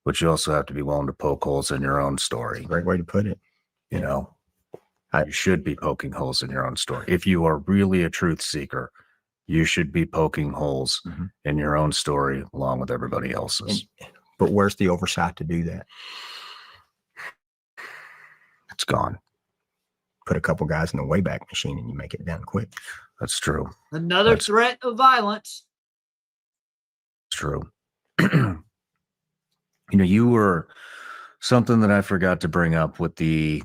But you also have to be willing to poke holes in your own story. Great way to put it. You know, you should be poking holes in your own story. If you are really a truth seeker, you should be poking holes in your own story along with everybody else's. But where's the oversight to do that? It's gone. Put a couple guys in the Wayback Machine and you make it down quick. That's true. Another threat of violence. It's true. You know, you were something that I forgot to bring up with the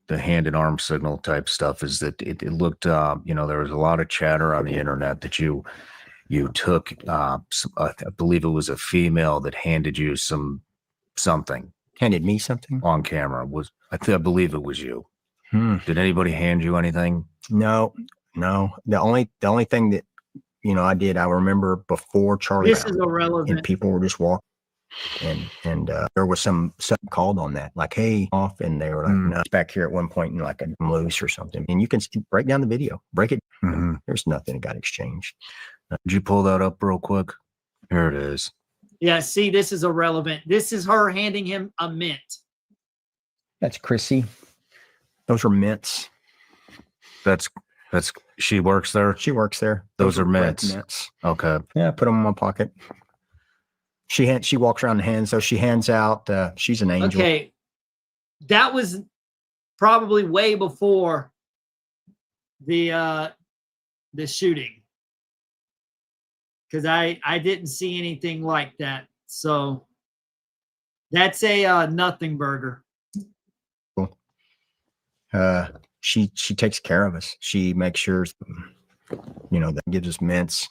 hand and arm signal type stuff is that it looked, you know, there was a lot of chatter on the internet that you took, I believe it was a female that handed you something. Handed me something? On camera. I believe it was you. Did anybody hand you anything? No. The only thing that, you know, I remember before Charlie. This is irrelevant. And people were just walking. And there was something called on that, like, hey, off, and they were like, no, it's back here at one point, and like I'm loose or something. And you can break down the video, break it. There's nothing that got exchanged. Did you pull that up real quick? Here it is. Yeah, see, this is irrelevant. This is her handing him a mint. That's Chrissy. Those are mints. That's she works there. She works there. Those are mints. Okay. Yeah, put them in my pocket. She walks around and hands, so she hands out. She's an angel. Okay, that was probably way before the shooting, because I didn't see anything like that. So that's a nothing burger. Cool. She takes care of us. She makes sure, you know, that gives us mints.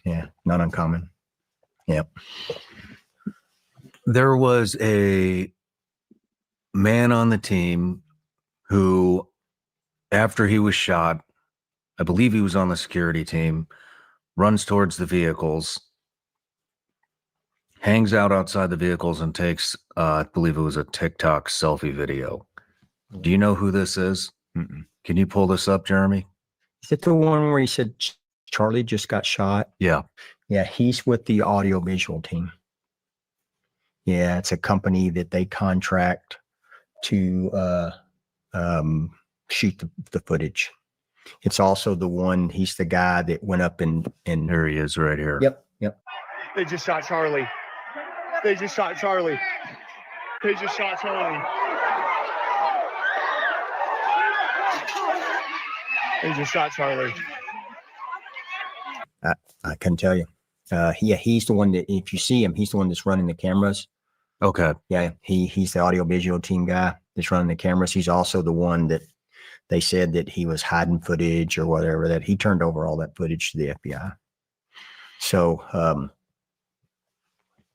Yeah, not uncommon. Yep. There was a man on the team who, after he was shot, I believe he was on the security team, runs towards the vehicles, hangs out outside the vehicles, and takes, I believe it was a TikTok selfie video. Do you know who this is? Can you pull this up, Jeremy? Is it the one where he said Charlie just got shot? Yeah. Yeah, he's with the audiovisual team. Yeah, it's a company that they contract to shoot the footage. It's also the one, he's the guy that went up and There he is right here. Yep. They just shot Charlie. They just shot Charlie. They just shot Charlie. They just shot Charlie. I can tell you. Yeah, he's the one that, if you see him, he's the one that's running the cameras. Okay. Yeah, he's the audiovisual team guy that's running the cameras. He's also the one that they said that he was hiding footage or whatever, that he turned over all that footage to the FBI. So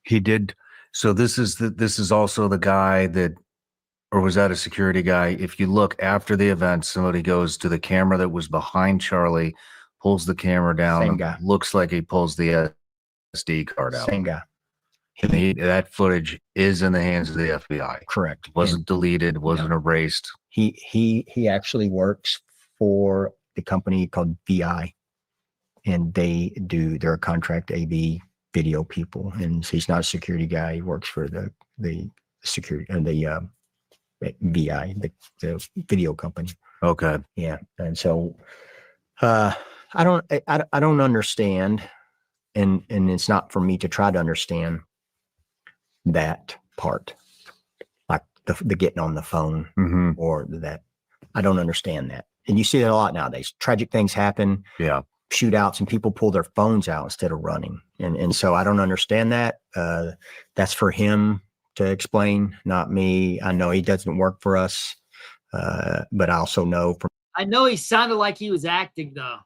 he did. So this is also the guy that or was that a security guy? If you look after the event, somebody goes to the camera that was behind Charlie, pulls the camera down, Same guy. looks like he pulls the SD card out. Same guy. And that footage is in the hands of the FBI. Correct. Wasn't deleted, wasn't erased. He actually works for the company called VI, and they're a contract AV video people, and so he's not a security guy. He works for the security and the VI, the video company. Okay. Yeah, and so I don't understand, and it's not for me to try to understand that part, like the getting on the phone Mm-hmm. or that. I don't understand that, and you see that a lot nowadays. Tragic things happen. Yeah. Shootouts, and people pull their phones out instead of running, and so I don't understand that. That's for him to explain, not me. I know he doesn't work for us, but I also know from. I know he sounded like he was acting though.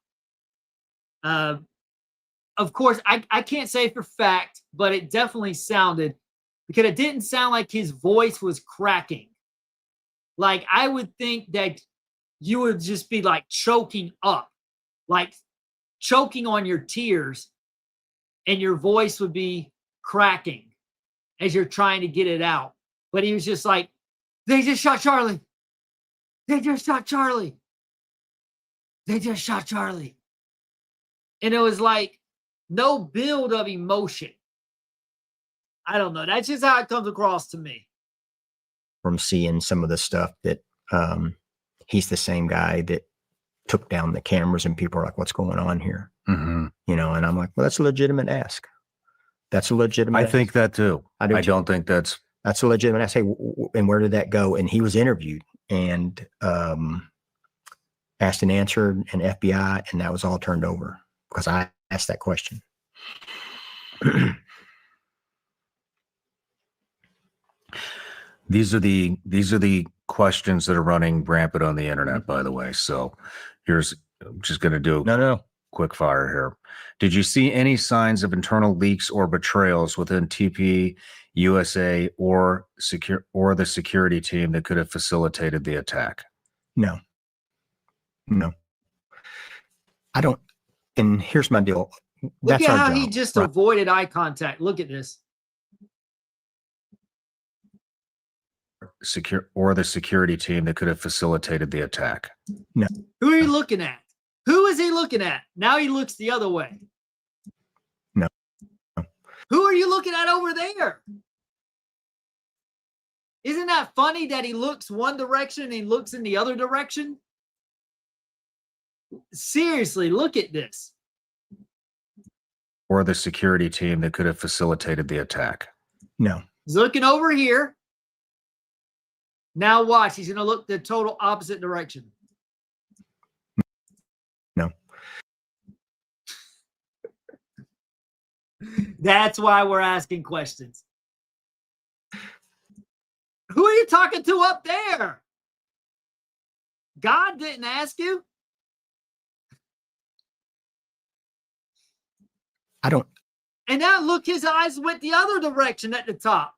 Of course, I can't say for fact, but it definitely sounded, because it didn't sound like his voice was cracking. Like I would think that you would just be like choking up, like choking on your tears, and your voice would be cracking as you're trying to get it out. But he was just like, they just shot Charlie. They just shot Charlie. They just shot Charlie. And it was like no build of emotion. I don't know. That's just how it comes across to me. From seeing some of the stuff that he's the same guy that took down the cameras, and people are like, what's going on here? Mm-hmm. You know, and I'm like, well, that's a legitimate ask. That's a legitimate I ask. think that too. I do too. Don't think that's a legitimate ask. Hey, and where did that go? And he was interviewed and asked and answered, and FBI, and that was all turned over because I asked that question. These are the questions that are running rampant on the internet, by the way. So I'm just going to do No. quick fire here. Did you see any signs of internal leaks or betrayals within TP USA or the security team that could have facilitated the attack? No. I don't. And here's my deal. Look That's at our how job, he just right? avoided eye contact. Look at this. The security team that could have facilitated the attack. Who are you looking at? Who is he looking at? Now he looks the other way. No. Who are you looking at over there? Isn't that funny that he looks one direction and he looks in the other direction? Seriously, look at this. Or the security team that could have facilitated the attack. No. He's looking over here. Now watch. He's going to look the total opposite direction. No. That's why we're asking questions. Who are you talking to up there? God didn't ask you? I don't. And now look, his eyes went the other direction at the top.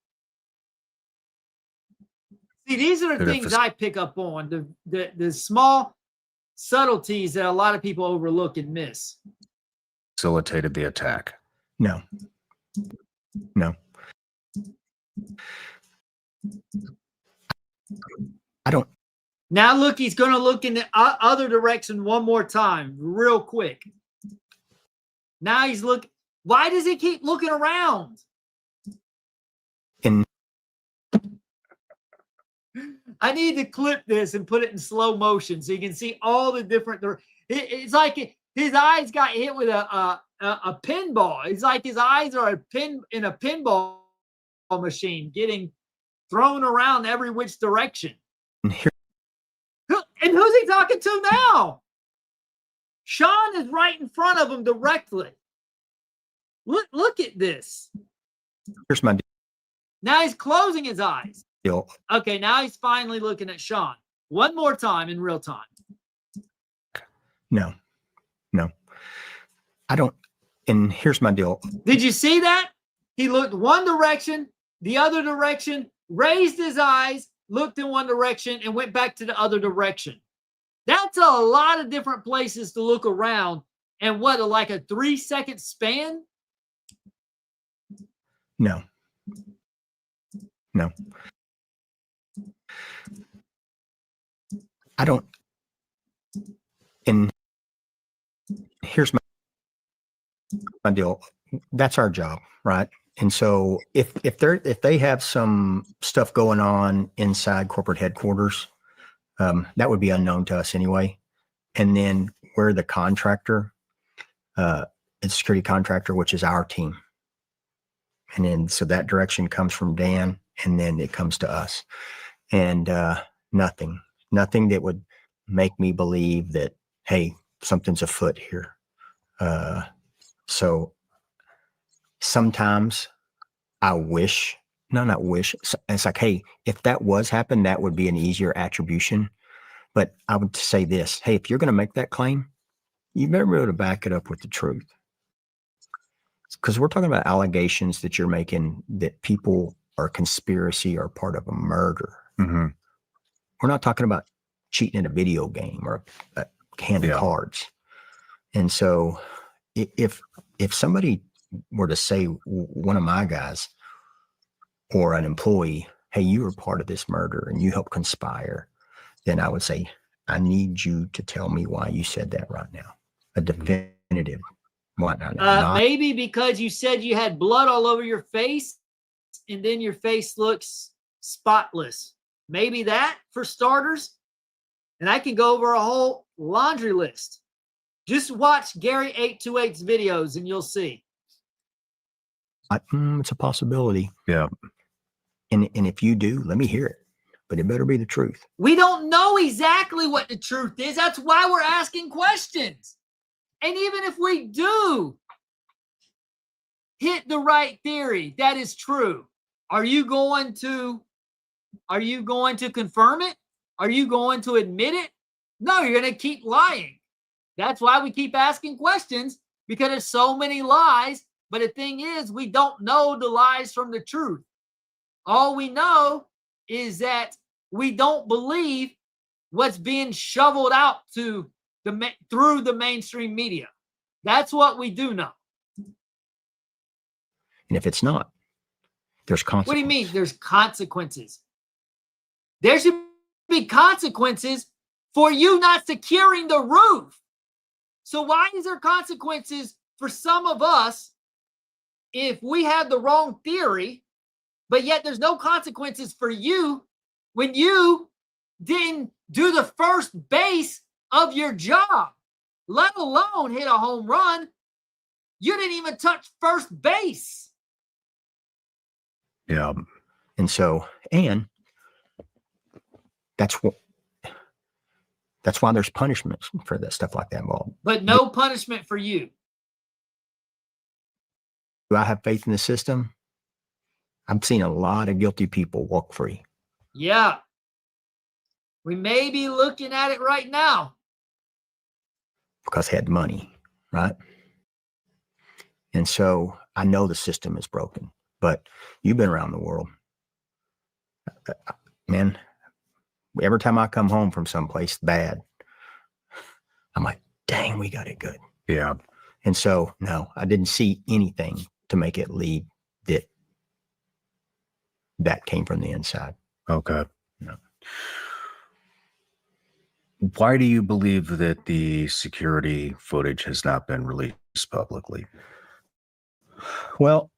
See, these are the things I pick up on, the small subtleties that a lot of people overlook and miss. Facilitated the attack. No. I don't. Now look, he's going to look in the other direction one more time, real quick. Now he's looking. Why does he keep looking around? I need to clip this and put it in slow motion so you can see all the different. It's like his eyes got hit with a pinball. It's like his eyes are in a pinball machine, getting thrown around every which direction. And who's he talking to now? Shawn is right in front of him directly. Look at this. Here's my Now he's closing his eyes. deal. Okay, now he's finally looking at Shawn. One more time in real time. No. I don't. And here's my deal. Did you see that? He looked one direction, the other direction, raised his eyes, looked in one direction, and went back to the other direction. That's a lot of different places to look around. And what, like a 3-second span? No. I don't. And here's my deal. That's our job, right? And so if they have some stuff going on inside corporate headquarters, that would be unknown to us anyway. And then we're the contractor, it's a security contractor, which is our team. And then so that direction comes from Dan, and then it comes to us. And nothing that would make me believe that, hey, something's afoot here. So sometimes I wish, no, not wish. It's like, hey, if that was happen, that would be an easier attribution. But I would say this, hey, if you're going to make that claim, you better be able to back it up with the truth. Because we're talking about allegations that you're making that people are conspiracy or part of a murder. Mm-hmm. We're not talking about cheating in a video game or a hand of cards. And so if somebody were to say, one of my guys or an employee, hey, you were part of this murder and you helped conspire, then I would say, I need you to tell me why you said that right now. A definitive. Maybe because you said you had blood all over your face and then your face looks spotless. Maybe that, for starters. And I can go over a whole laundry list. Just watch Gary 828's videos and you'll see. It's a possibility. Yeah. And if you do, let me hear it. But it better be the truth. We don't know exactly what the truth is. That's why we're asking questions. And even if we do hit the right theory, that is true. Are you going to confirm it? Are you going to admit it? No, you're going to keep lying. That's why we keep asking questions, because there's so many lies. But the thing is, we don't know the lies from the truth. All we know is that we don't believe what's being shoveled out to through the mainstream media. That's what we do know. And if it's not, there's consequences. What do you mean there's consequences? There should be consequences for you not securing the roof. So why is there consequences for some of us if we have the wrong theory, but yet there's no consequences for you when you didn't do the first base of your job, let alone hit a home run? You didn't even touch first base. Yeah. And so, and that's why there's punishments for that stuff like that involved. But no punishment for you. Do I have faith in the system? I've seen a lot of guilty people walk free. Yeah. We may be looking at it right now. Because they had money, right? And so I know the system is broken, but you've been around the world. Man, every time I come home from someplace bad, I'm like, dang, we got it good. Yeah. And so, no, I didn't see anything to make it lead that came from the inside. Okay. No. Why do you believe that the security footage has not been released publicly? Well,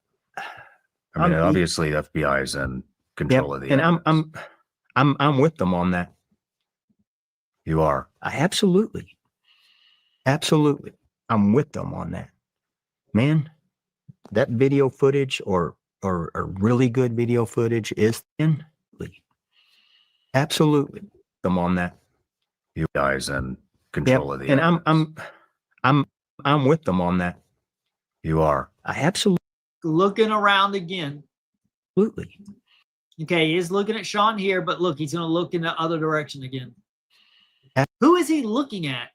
I mean, obviously the FBI is in control of the and evidence. I'm with them on that. You are. Absolutely. I'm with them on that. Man, that video footage or really good video footage is thin. Absolutely. I'm on that. You guys in control of the and evidence. I'm with them on that. You are. I absolutely. Looking around again. Absolutely. Okay, he is looking at Shawn here, but look, he's going to look in the other direction again. Who is he looking at?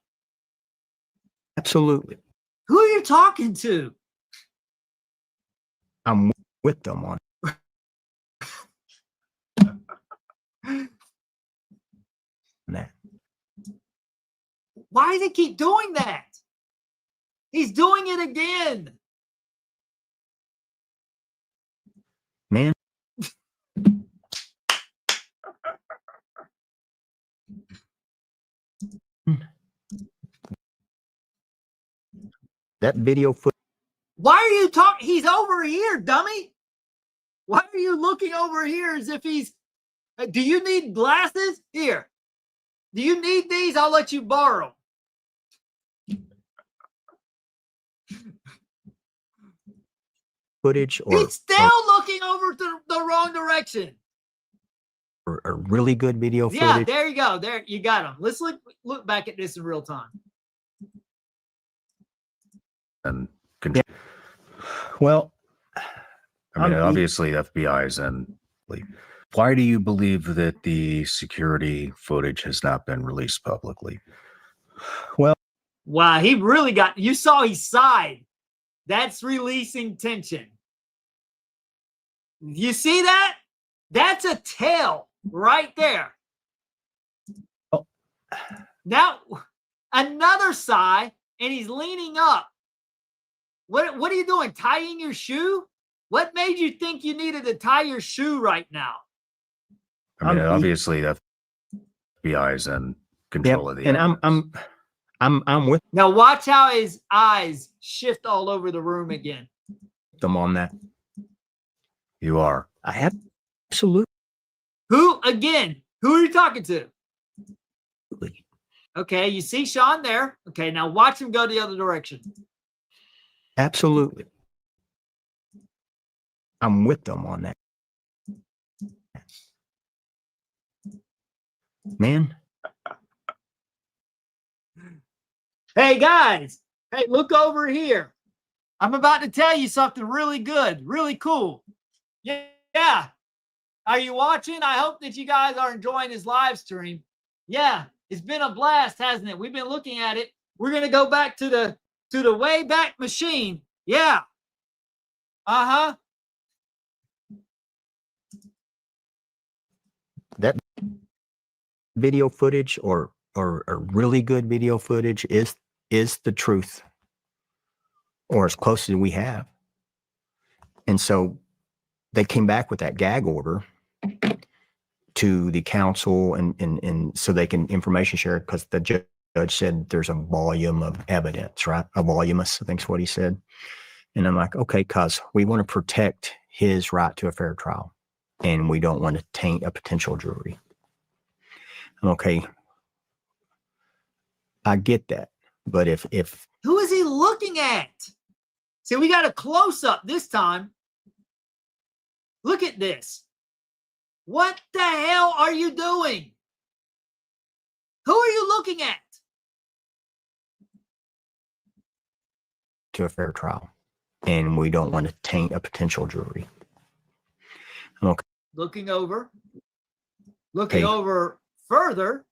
Absolutely. Who are you talking to? I'm with them on. Why does he keep doing that? He's doing it again. Man, that video footage. Why are you talking? He's over here, dummy. Why are you looking over here as if he's... Do you need glasses? Here. Do you need these? I'll let you borrow. Footage He's still looking over to the wrong direction. or a really good video Yeah, footage. there you go. There, you got him. Let's look back at this in real time. And Yeah. Well, I mean, obviously, FBI's and why do you believe that the security footage has not been released publicly? well, Wow, he really got... You saw he sighed. That's releasing tension. You see that? That's a tail right there. Oh. Now, another sigh, and he's leaning up. What are you doing? Tying your shoe? What made you think you needed to tie your shoe right now? I mean, obviously, FBI's in control of the and evidence. I'm with Now watch how his eyes shift all over the room again. them on that. You are. I have absolutely. Who are you talking to? Okay, you see Shawn there. Okay, now watch him go the other direction. Absolutely. I'm with them on that. Man, Hey guys, hey, look over here. I'm about to tell you something really good, really cool. Yeah. Are you watching? I hope that you guys are enjoying this live stream. Yeah, it's been a blast, hasn't it? We've been looking at it. We're gonna go back to the Wayback Machine. Yeah. Uh-huh. that video footage or a really good video footage is the truth, or as close as we have. And so they came back with that gag order to the council and so they can information share, because the judge said there's a volume of evidence, right? A voluminous, I think is what he said. And I'm like, okay, cause we want to protect his right to a fair trial and we don't want to taint a potential jury. Okay, I get that. But if Who is he looking at? See, we got a close-up this time. Look at this. What the hell are you doing? Who are you looking at? to a fair trial and we don't want to taint a potential jury. Okay. Looking over further,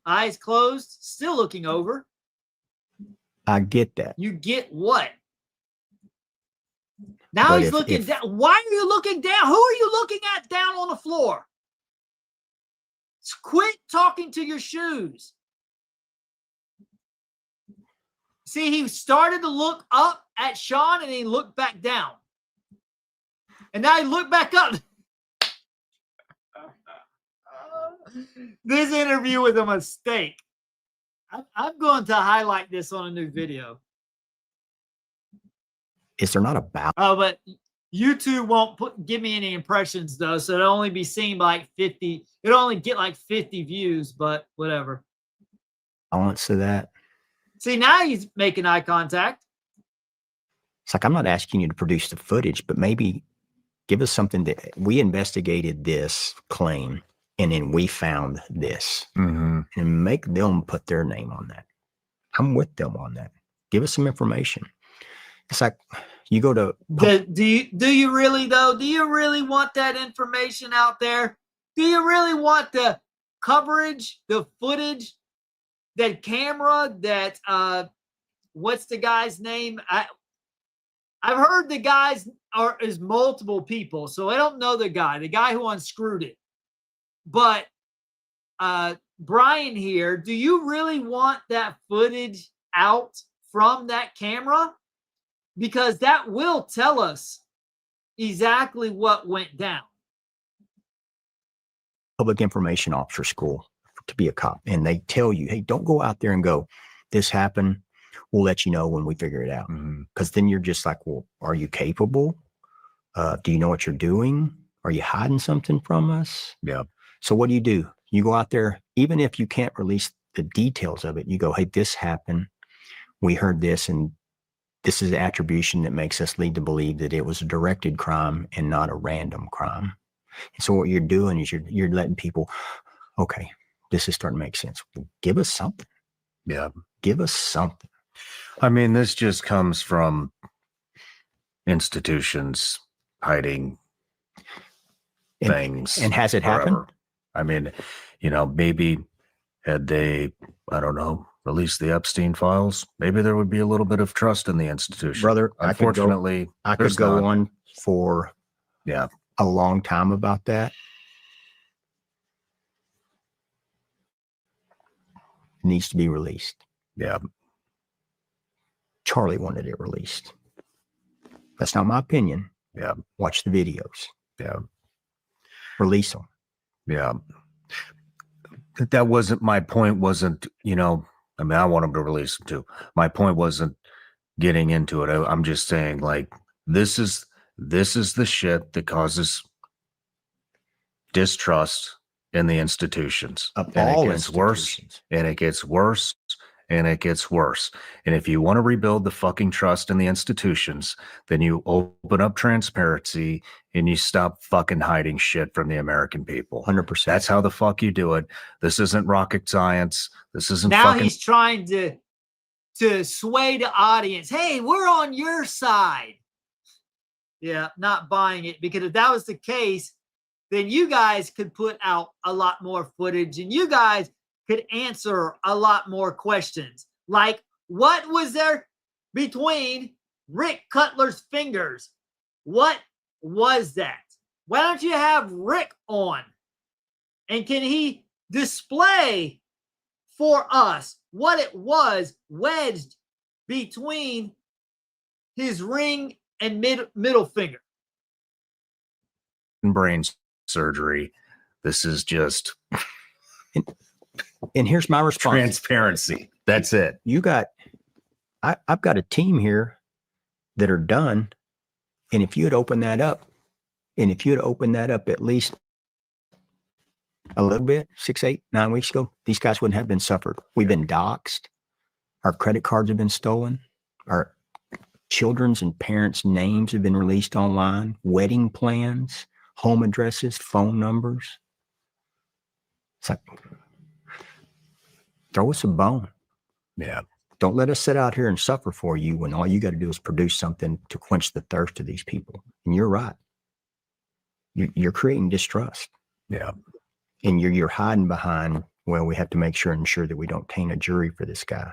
eyes closed, still looking over. I get that. You get what? Now But he's looking down. Why are you looking down? Who are you looking at down on the floor? Quit talking to your shoes. See, he started to look up at Shawn and he looked back down. And now he looked back up. This interview was a mistake. I'm going to highlight this on a new video. Is there not a balance? Oh, but YouTube won't give me any impressions though, so it'll only be seen by like 50. It'll only get like 50 views, but whatever. To that? See, now he's making eye contact. It's like, I'm not asking you to produce the footage, but maybe give us something that we investigated this claim and then we found this, and make them put their name on that. I'm with them on that. Give us some information. It's like you go to. Do you really though? Do you really want that information out there? Do you really want the coverage, the footage, that camera, that what's the guy's name? I've heard the guys is multiple people, so I don't know the guy who unscrewed it. But Brian here, do you really want that footage out from that camera? Because that will tell us exactly what went down. Public information officer school to be a cop, and they tell you, hey, don't go out there and go, this happened. We'll let you know when we figure it out. Because then you're just like, well, are you capable? Do you know what you're doing? Are you hiding something from us? Yeah. So what do? You go out there, even if you can't release the details of it, you go, hey, this happened. We heard this, and this is the attribution that makes us lead to believe that it was a directed crime and not a random crime. And so what you're doing is you're letting people, okay, this is starting to make sense. Give us something. Yeah. Give us something. I mean, this just comes from institutions hiding things. And has it forever. happened? I mean, you know, maybe had they, I don't know, released the Epstein files, maybe there would be a little bit of trust in the institution. Brother, unfortunately, I could go on for a long time about that. It needs to be released. Yeah. Charlie wanted it released. That's not my opinion. Yeah. Watch the videos. Yeah. Release them. Yeah. That wasn't my point. Wasn't, you know, I mean, I want them to release them too. My point wasn't getting into it. I'm just saying, like, this is the shit that causes distrust in the institutions. Of And all it gets worse, and it gets worse, and it gets worse. And if you want to rebuild the fucking trust in the institutions, then you open up transparency and you stop fucking hiding shit from the American people. 100%. That's how the fuck you do it. This isn't rocket science. This isn't Now fucking... he's trying to sway the audience. Hey, we're on your side. Yeah, not buying it, because if that was the case, then you guys could put out a lot more footage and you guys could answer a lot more questions. Like, what was there between Rick Cutler's fingers? What was that? Why don't you have Rick on? And can he display for us what it was wedged between his ring and middle finger? brain surgery. This is just and here's my response. Transparency. That's it. I've got a team here that are done. And if you had opened that up, at least a little bit, 6, 8, 9 weeks ago, these guys wouldn't have been suffered. We've been doxxed. Our credit cards have been stolen. Our children's and parents' names have been released online. Wedding plans, home addresses, phone numbers. It's like, throw us a bone. Yeah. Don't let us sit out here and suffer for you when all you got to do is produce something to quench the thirst of these people. And you're right. You're creating distrust. Yeah. And you're hiding behind, well, we have to make sure and ensure that we don't taint a jury for this guy.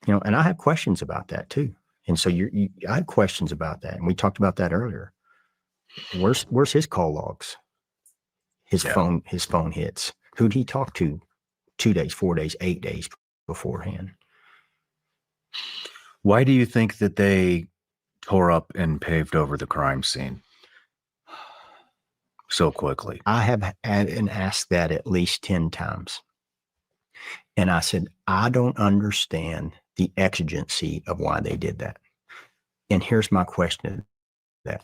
You know, and I have questions about that too. And so I had questions about that. And we talked about that earlier. Where's his call logs? His phone hits. Who'd he talk to 2 days, 4 days, 8 days beforehand? Why do you think that they tore up and paved over the crime scene so quickly? I have had and asked that at least 10 times. And I said, I don't understand the exigency of why they did that. And here's my question: that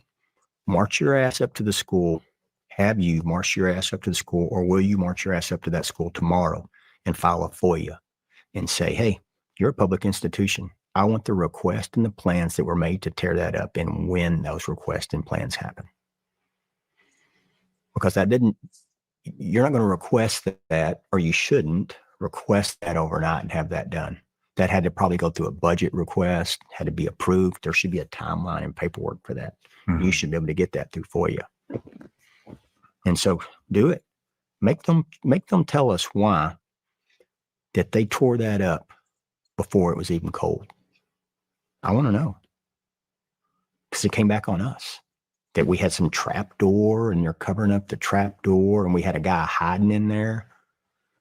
march your ass up to the school. Have you marched your ass up to the school, or will you march your ass up to that school tomorrow and file a FOIA and say, hey, you're a public institution. I want the request and the plans that were made to tear that up and when those requests and plans happen. Because you're not going to request that, or you shouldn't request that overnight and have that done. That had to probably go through a budget request, had to be approved. There should be a timeline and paperwork for that. Mm-hmm. You should be able to get that through FOIA. And so do it. Make them tell us why that they tore that up before it was even cold. I want to know. Because it came back on us. That we had some trap door and they're covering up the trap door and we had a guy hiding in there.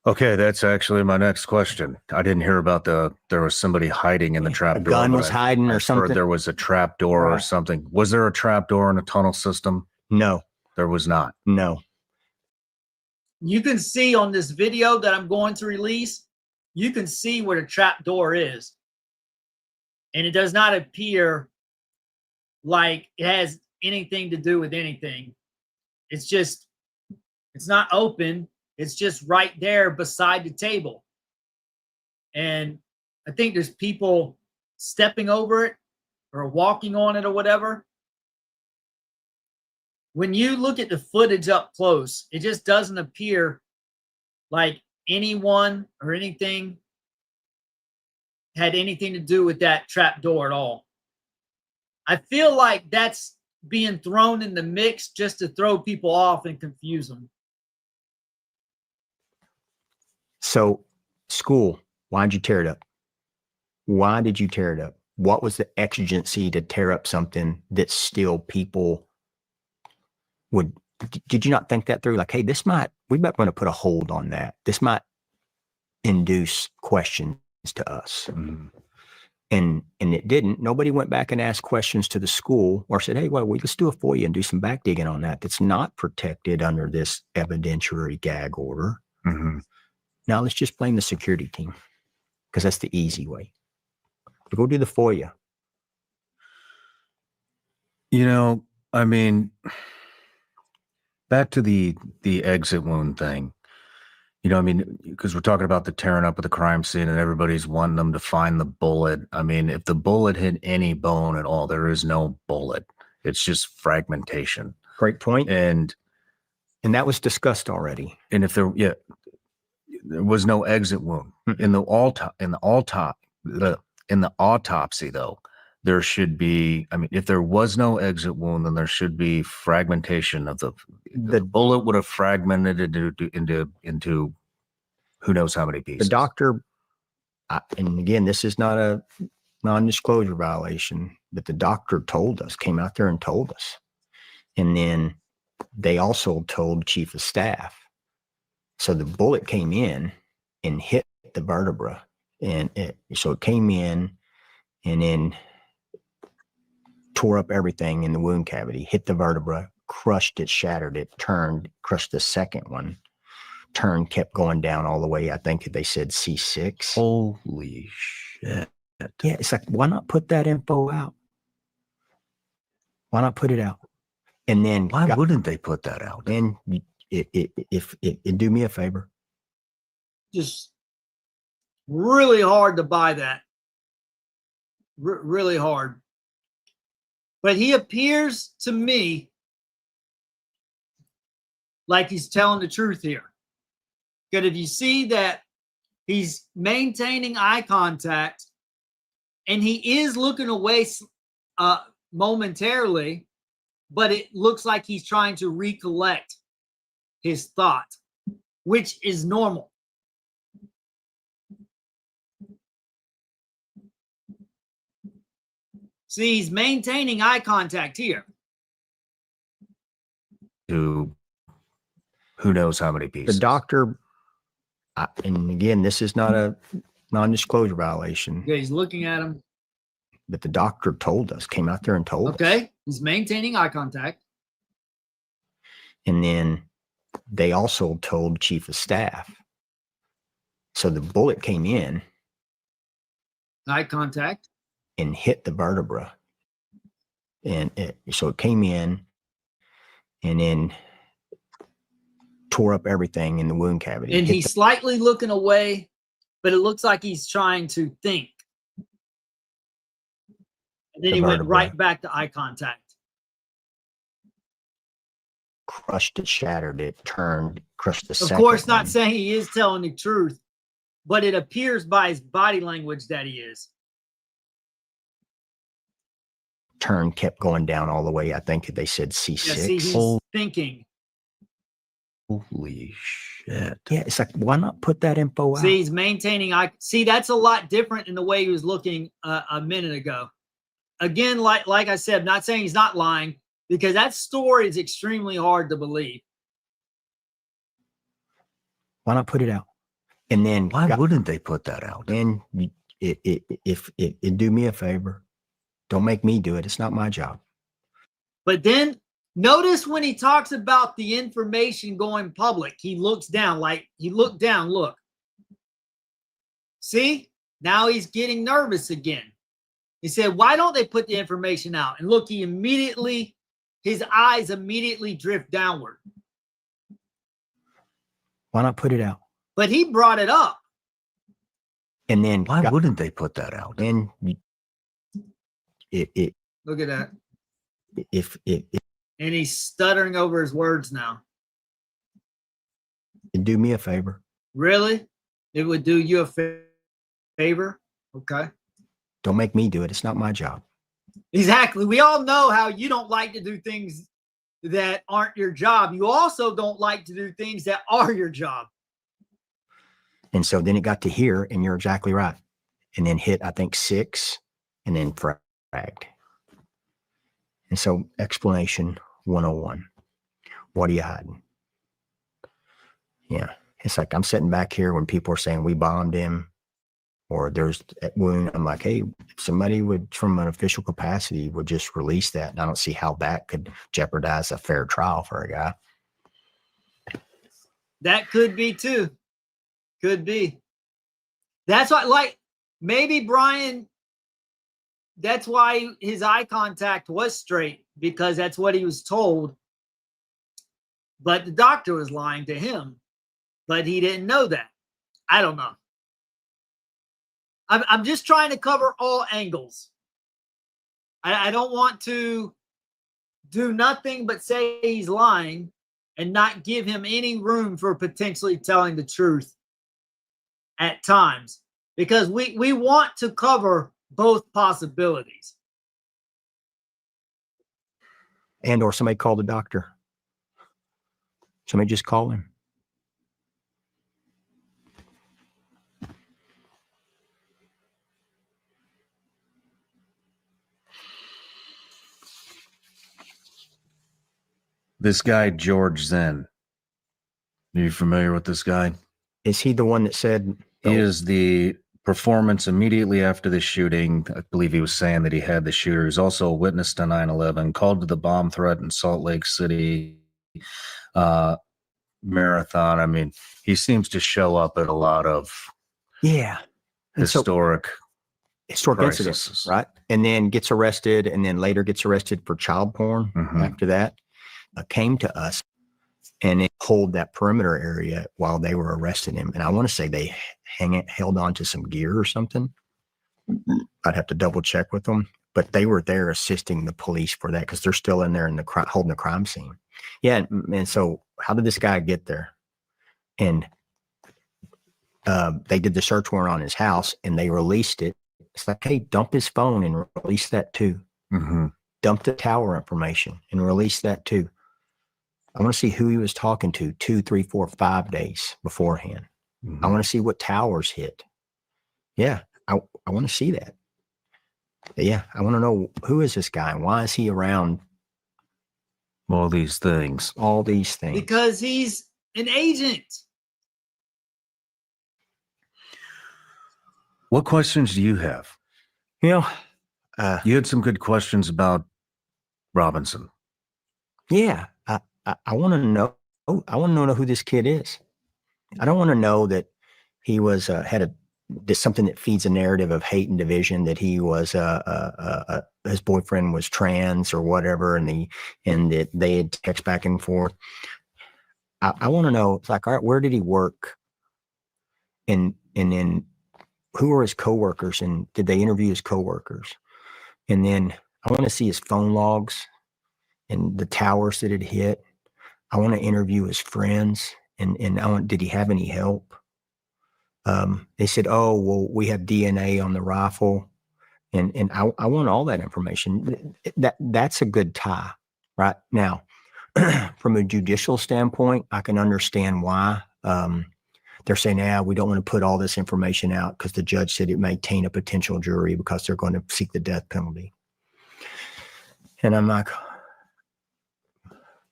Okay, that's actually my next question. I didn't hear about there was somebody hiding in the trap A door. gun but was hiding or I've heard something. there was a trap door or Right. something. Was there a trap door in a tunnel system? No, There was not. no. You can see on this video that I'm going to release, you can see where the trap door is. And it does not appear like it has anything to do with anything. It's not open. It's just right there beside the table. And I think there's people stepping over it or walking on it or whatever. When you look at the footage up close, it just doesn't appear like anyone or anything had anything to do with that trap door at all. I feel like that's being thrown in the mix just to throw people off and confuse them. So, school, why'd you tear it up? Why did you tear it up? What was the exigency to tear up something that still people would? Did you not think that through? Like, hey, we might want to put a hold on that. This might induce questions to us. Mhm. And it didn't. Nobody went back and asked questions to the school or said, hey, well, let's do a FOIA and do some back digging on that. That's not protected under this evidentiary gag order. Mhm. Now let's just blame the security team because that's the easy way. Go do the FOIA. You know, I mean, back to the exit wound thing. You know, I mean, because we're talking about the tearing up of the crime scene and everybody's wanting them to find the bullet. I mean, if the bullet hit any bone at all, there is no bullet. It's just fragmentation. Great point. And that was discussed already. and if there was no exit wound in the autopsy though, there should be, I mean, if there was no exit wound, then there should be fragmentation of the bullet would have fragmented into who knows how many pieces. The doctor, and again, this is not a non-disclosure violation, but the doctor came out there and told us. And then they also told chief of staff. So the bullet came in and hit the vertebra. So it came in and then tore up everything in the wound cavity, hit the vertebra, crushed it, shattered it, turned, crushed the second one, turned, kept going down all the way. I think they said C6. Holy shit. Yeah, it's like, why not put that info out? Why not put it out? And then Why wouldn't they put that out? And if it do me a favor. Just really hard to buy that. Really hard. But he appears to me like he's telling the truth here. Because if you see that he's maintaining eye contact and he is looking away momentarily, but it looks like he's trying to recollect his thought, which is normal. See, he's maintaining eye contact here. To who knows how many pieces. The doctor, and again, this is not a non-disclosure violation. Okay, he's looking at him. But the doctor came out there and told us. Okay, he's maintaining eye contact. And then they also told chief of staff. So the bullet came in. Eye contact. And hit the vertebra. So it came in and then tore up everything in the wound cavity. And he's slightly looking away, but it looks like he's trying to think. And then he went right back to eye contact. Crushed it, shattered it, turned, crushed the second Of course, not one. saying he is telling the truth, but it appears by his body language that he is. Turn, kept going down all the way. I think they said C6. Yeah, see, he's thinking. Holy shit. Yeah, it's like, why not put that info out? See, he's maintaining eye. See, that's a lot different in the way he was looking a minute ago. Again, like I said, I'm not saying he's not lying, because that story is extremely hard to believe. Why not put it out? And then Why wouldn't they put that out? and if it do me a favor, don't make me do it. It's not my job. But then notice when he talks about the information going public, he looks down, look. See, now he's getting nervous again. He said, why don't they put the information out? And look, his eyes immediately drift downward. Why not put it out? But he brought it up. And then Why wouldn't they put that out? and it Look at that. if And he's stuttering over his words now. it do me a favor, Really? It would do you a favor? Okay. don't make me do it. It's not my job. Exactly. We all know how you don't like to do things that aren't your job. You also don't like to do things that are your job. And so then it got to here, and you're exactly right. And then hit, I think, 6, and then fragged. And so explanation 101. What are you hiding? Yeah. It's like I'm sitting back here when people are saying we bombed him or there's that wound. I'm like, hey, if somebody would, from an official capacity, would just release that. And I don't see how that could jeopardize a fair trial for a guy. That could be too. Could be. That's why, like, maybe Brian, that's why his eye contact was straight, because that's what he was told. But the doctor was lying to him, but he didn't know that. I don't know. I'm just trying to cover all angles. I don't want to do nothing but say he's lying and not give him any room for potentially telling the truth at times, because we want to cover both possibilities. And or somebody call the doctor. Somebody just call him. This guy, George Zen. Are you familiar with this guy? Is he the one that said He is the performance immediately after the shooting. I believe he was saying that he had the shooter. He's also a witness to 9/11, called to the bomb threat in Salt Lake City marathon. I mean, he seems to show up at a lot of yeah. And so- historic incidents, crises. right? And then gets arrested, and then later gets arrested for child porn. Mhm. After that, came to us and it pulled that perimeter area while they were arresting him. And I want to say they held on to some gear or something. I'd have to double check with them, but they were there assisting the police for that because they're still in there in the holding the crime scene. Yeah, and so how did this guy get there? And they did the search warrant on his house, and they released it. It's like, hey, dump his phone and release that too. Mm-hmm. Dump the tower information and release that too. I want to see who he was talking to 2, 3, 4, 5 days beforehand. Mm-hmm. I want to see what towers hit. Yeah, I want to see that. Yeah, I want to know, who is this guy? Why is he around All these things. all these things? Because he's an agent. What questions do you have? You know, You had some good questions about Robinson. yeah, I want to know. I want to know who this kid is. I don't want to know that he was something that feeds a narrative of hate and division. That he was his boyfriend was trans or whatever, and that they had text back and forth. I want to know. It's like, all right, where did he work? And then who are his coworkers, and did they interview his coworkers? And then I want to see his phone logs and the towers that it hit. I want to interview his friends, and did he have any help? They said, oh, well, we have DNA on the rifle, and I want all that information. That's a good tie right now. From a judicial standpoint, I can understand why they're saying, we don't want to put all this information out because the judge said it may taint a potential jury because they're going to seek the death penalty. And I'm like,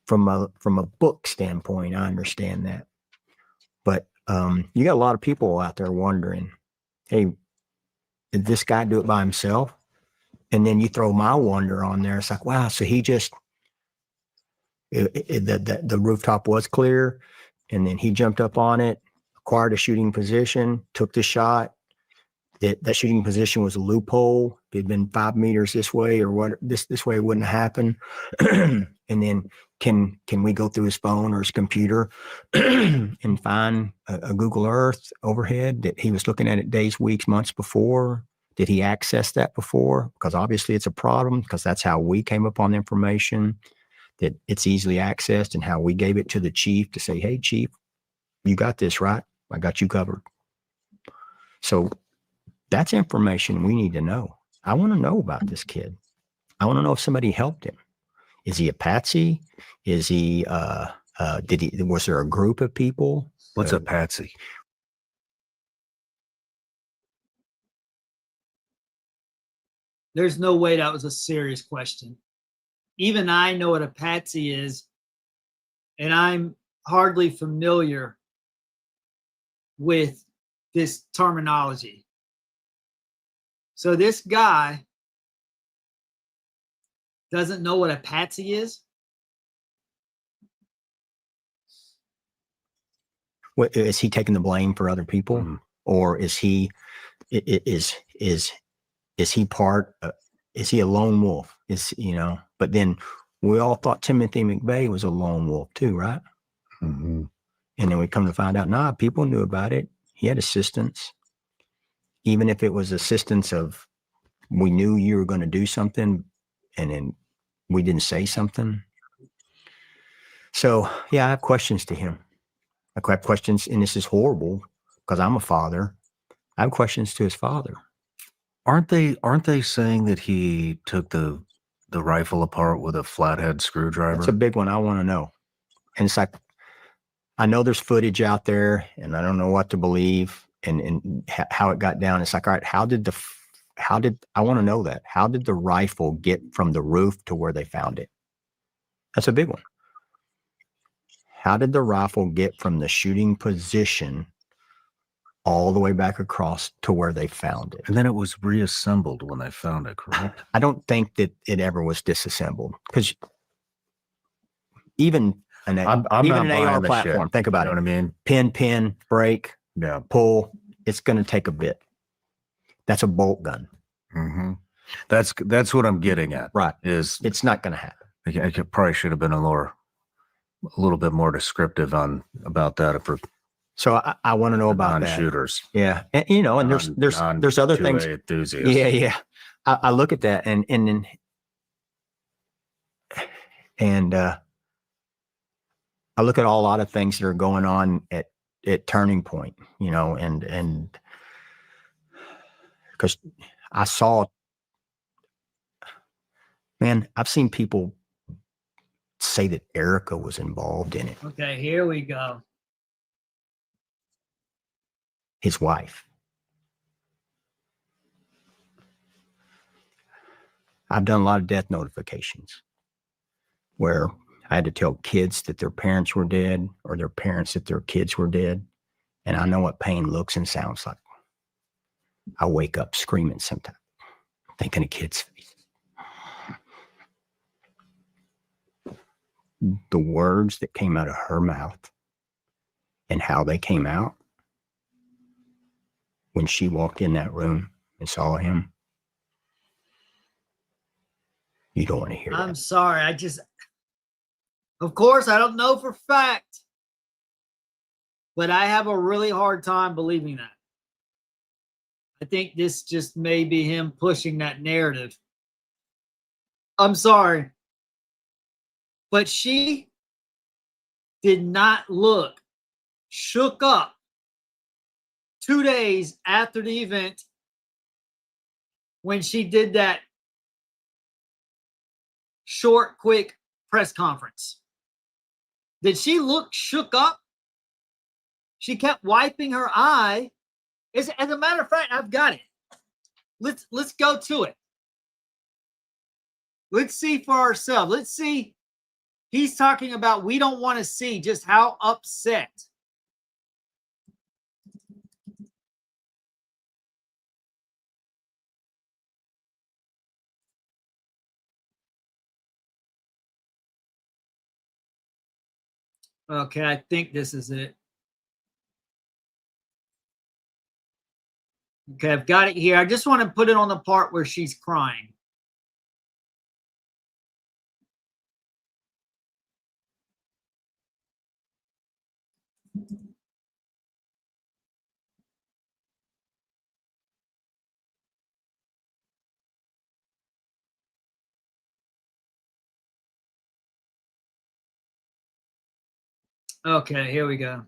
from a book standpoint, I understand that. But You got a lot of people out there wondering, hey, did this guy do it by himself? And then you throw my wonder on there. It's like, wow, so he just, the rooftop was clear, and then he jumped up on it, acquired a shooting position, took the shot. That shooting position was a loophole. If it had been 5 meters this way or what, this way, it wouldn't have happened. And then can we go through his phone or his computer and find a Google Earth overhead that he was looking at it days, weeks, months before? Did he access that before? Because obviously it's a problem, because that's how we came upon the information, that it's easily accessed, and how we gave it to the chief to say, hey, chief, you got this, right? I got you covered. So that's information we need to know. I want to know about this kid. I want to know if somebody helped him. Is he a patsy? Is he, was there a group of people? What's a patsy? There's no way that was a serious question. Even I know what a patsy is, and I'm hardly familiar with this terminology. So this guy doesn't know what a patsy is? What, is he taking the blame for other people? Mhm. Or is he he part, is he a lone wolf? But then we all thought Timothy McVeigh was a lone wolf too, right? Mm-hmm. And then we come to find out, nah, people knew about it. He had assistance. Even if it was assistance of, we knew you were going to do something and then we didn't say something. So yeah, I have questions to him. I have questions, and this is horrible because I'm a father. I have questions to his father. Aren't they saying that he took the rifle apart with a flathead screwdriver? That's a big one I want to know. And it's like, I know there's footage out there, and I don't know what to believe and how it got down. It's like, all right, how did I want to know that? How did the rifle get from the roof to where they found it? That's a big one. How did the rifle get from the shooting position all the way back across to where they found it? And then it was reassembled when they found it, correct? I don't think that it ever was disassembled, because even an I'm even not an AR buying the platform, shit. think about You know it. what I mean? Pin, break, Yeah. pull. It's going to take a bit. That's a bolt gun. Mm-hmm. That's what I'm getting at. Right. Is It's not going to happen. I probably should have been a little bit more descriptive about that for So I want to know about that. non-shooters. Yeah. And, and there's other things. Enthusiasts. Yeah. I look at that and I look at a lot of things that are going on at Turning Point, and because I saw, man, I've seen people say that Erica was involved in it, Okay, here we go. his wife. I've done a lot of death notifications where I had to tell kids that their parents were dead, or their parents that their kids were dead. And I know what pain looks and sounds like. I wake up screaming sometimes, thinking of kids' faces. The words that came out of her mouth and how they came out when she walked in that room and saw him. You don't want to hear I'm that. sorry. Of course, I don't know for fact, but I have a really hard time believing that. I think this just may be him pushing that narrative. I'm sorry, but she did not look shook up 2 days after the event when she did that short, quick press conference. Did she look shook up? She kept wiping her eye. As a matter of fact, I've got it. Let's go to it. Let's see for ourselves. Let's see. He's talking about we don't want to see just how upset Okay, I think this is it. Okay, I've got it here. I just want to put it on the part where she's crying. Okay, here we go.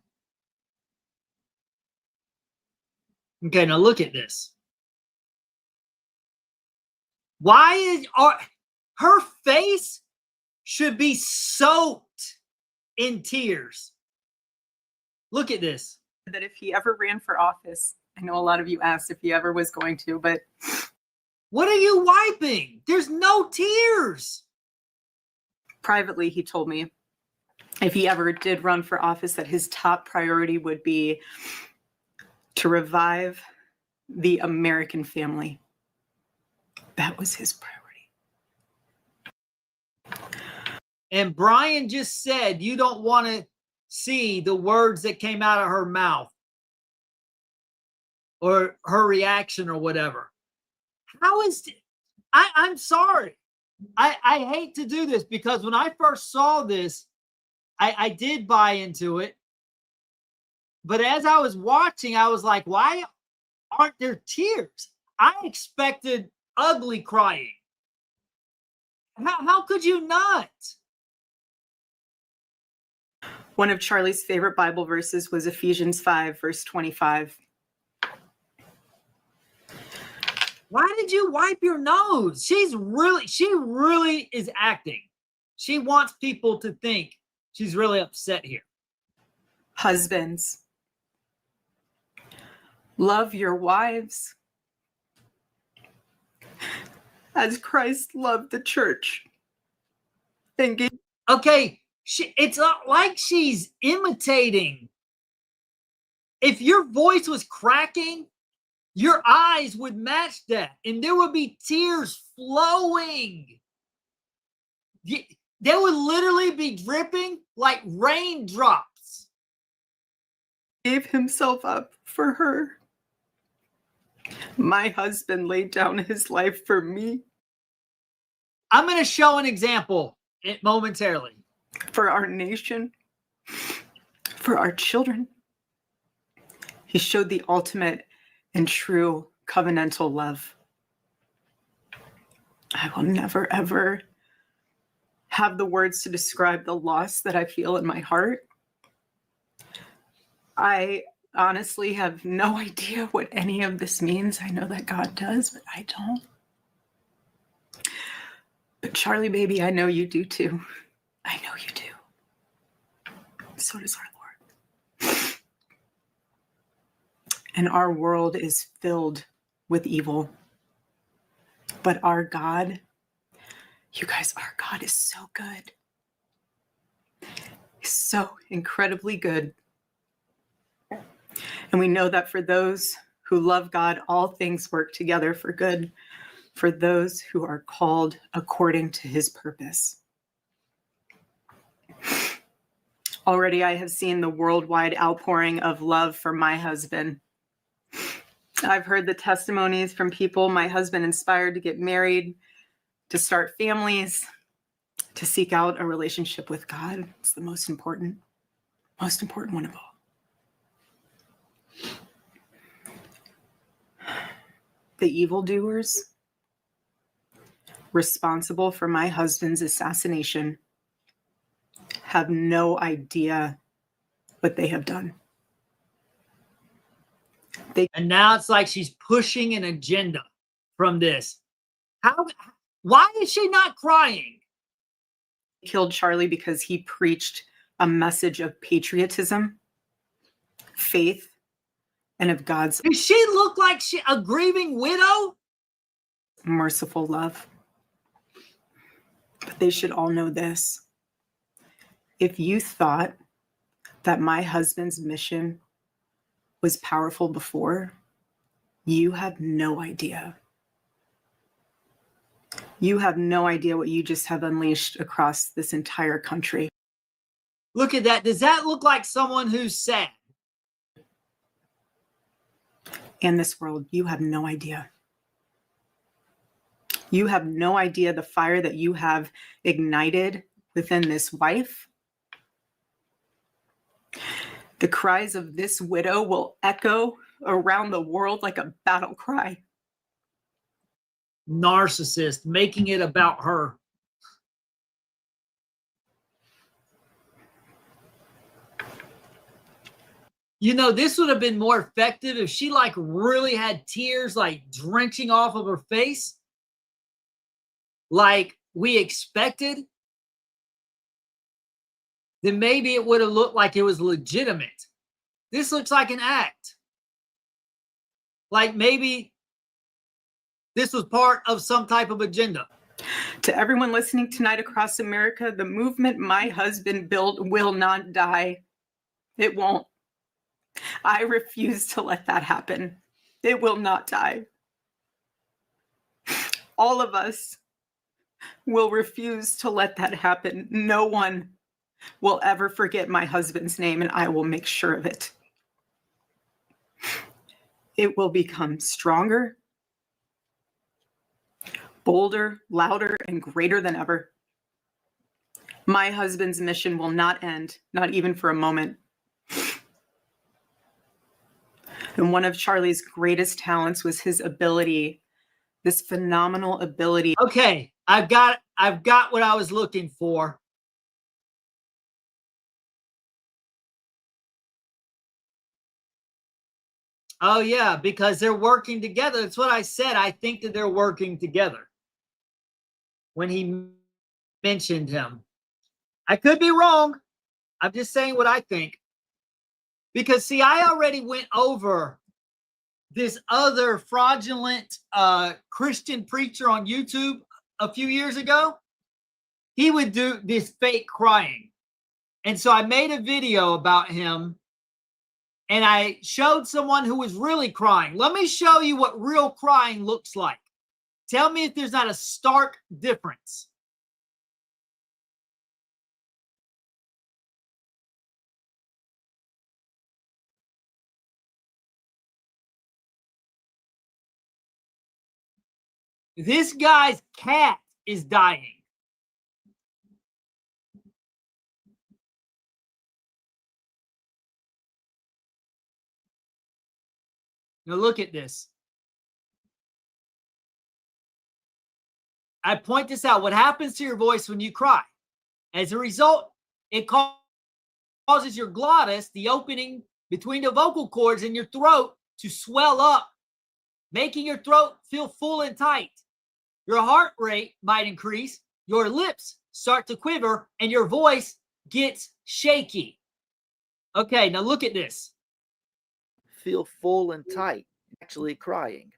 Okay, now look at this. Why is her face should be soaked in tears? Look at this. That if he ever ran for office, I know a lot of you asked if he ever was going to, but What are you wiping? There's no tears. privately he told me if he ever did run for office that his top priority would be to revive the American family. That was his priority. And Brian just said you don't want to see the words that came out of her mouth or her reaction or whatever. How is it? I'm sorry. I hate to do this because when I first saw this, I did buy into it. But as I was watching, I was like, why aren't there tears? I expected ugly crying. How could you not? One of Charlie's favorite Bible verses was Ephesians 5, verse 25. Why did you wipe your nose? She really is acting. She wants people to think she's really upset here. Husbands, love your wives as Christ loved the church and gave. Okay, it's not like she's imitating. If your voice was cracking, your eyes would match that, and there would be tears flowing. They would literally be dripping like raindrops. Gave himself up for her. My husband laid down his life for me. I'm going to show an example momentarily. For our nation, for our children. He showed the ultimate and true covenantal love. I will never, ever have the words to describe the loss that I feel in my heart. I honestly have no idea what any of this means. I know that God does, but I don't. But Charlie, baby, I know you do too. I know you do. So does our Lord. And our world is filled with evil. But our God, you guys, our God is so good. He's so incredibly good. And we know that for those who love God, all things work together for good, for those who are called according to his purpose. Already I have seen the worldwide outpouring of love for my husband. I've heard the testimonies from people my husband inspired to get married, to start families, to seek out a relationship with God. It's the most important one of all. The evildoers responsible for my husband's assassination have no idea what they have done. And now it's like she's pushing an agenda from this. Why is she not crying? Killed Charlie because he preached a message of patriotism, faith, and of God's Does she look like a grieving widow? merciful love. But they should all know this. If you thought that my husband's mission was powerful before, you have no idea. You have no idea what you just have unleashed across this entire country. Look at that. Does that look like someone who's sad? In this world, you have no idea. You have no idea the fire that you have ignited within this wife. The cries of this widow will echo around the world like a battle cry. Narcissist, making it about her. You know, this would have been more effective if she like really had tears like drenching off of her face, like we expected. Then maybe it would have looked like it was legitimate. This looks like an act. Like maybe this was part of some type of agenda. To everyone listening tonight across America, the movement my husband built will not die. It won't. I refuse to let that happen. It will not die. All of us will refuse to let that happen. No one will ever forget my husband's name, and I will make sure of it. It will become stronger, bolder, louder, and greater than ever. My husband's mission will not end, not even for a moment. And one of Charlie's greatest talents was his ability, this phenomenal ability. Okay, I've got what I was looking for. Oh yeah, because they're working together. That's what I said. I think that they're working together. When he mentioned him, I could be wrong. I'm just saying what I think. Because see, I already went over this other fraudulent Christian preacher on YouTube a few years ago. He would do this fake crying. And so I made a video about him and I showed someone who was really crying. Let me show you what real crying looks like. Tell me if there's not a stark difference. This guy's cat is dying. Now look at this. I point this out. What happens to your voice when you cry? As a result, it causes your glottis, the opening between the vocal cords in your throat, to swell up, making your throat feel full and tight. Your heart rate might increase, your lips start to quiver, and your voice gets shaky. Okay, now look at this. Feel full and tight, actually crying.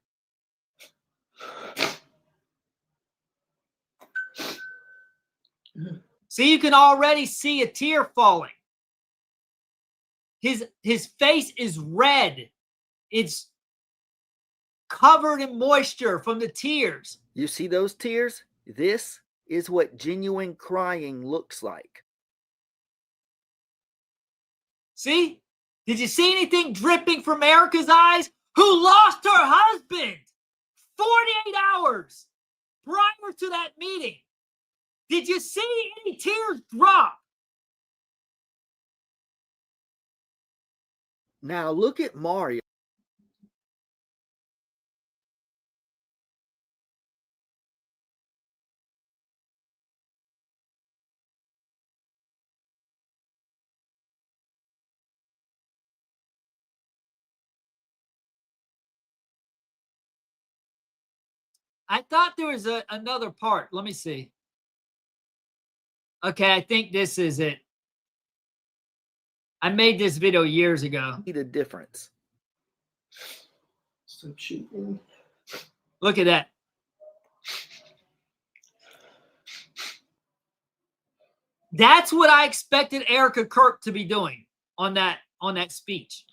See, you can already see a tear falling. His face is red. It's covered in moisture from the tears. You see those tears? This is what genuine crying looks like. See? Did you see anything dripping from Erica's eyes? Who lost her husband 48 hours prior to that meeting? Did you see any tears drop? Now look at Mario. I thought there was another part. Let me see. Okay, I think this is it. I made this video years ago. See the difference. Stop shooting. Look at that. That's what I expected Erica Kirk to be doing on that speech.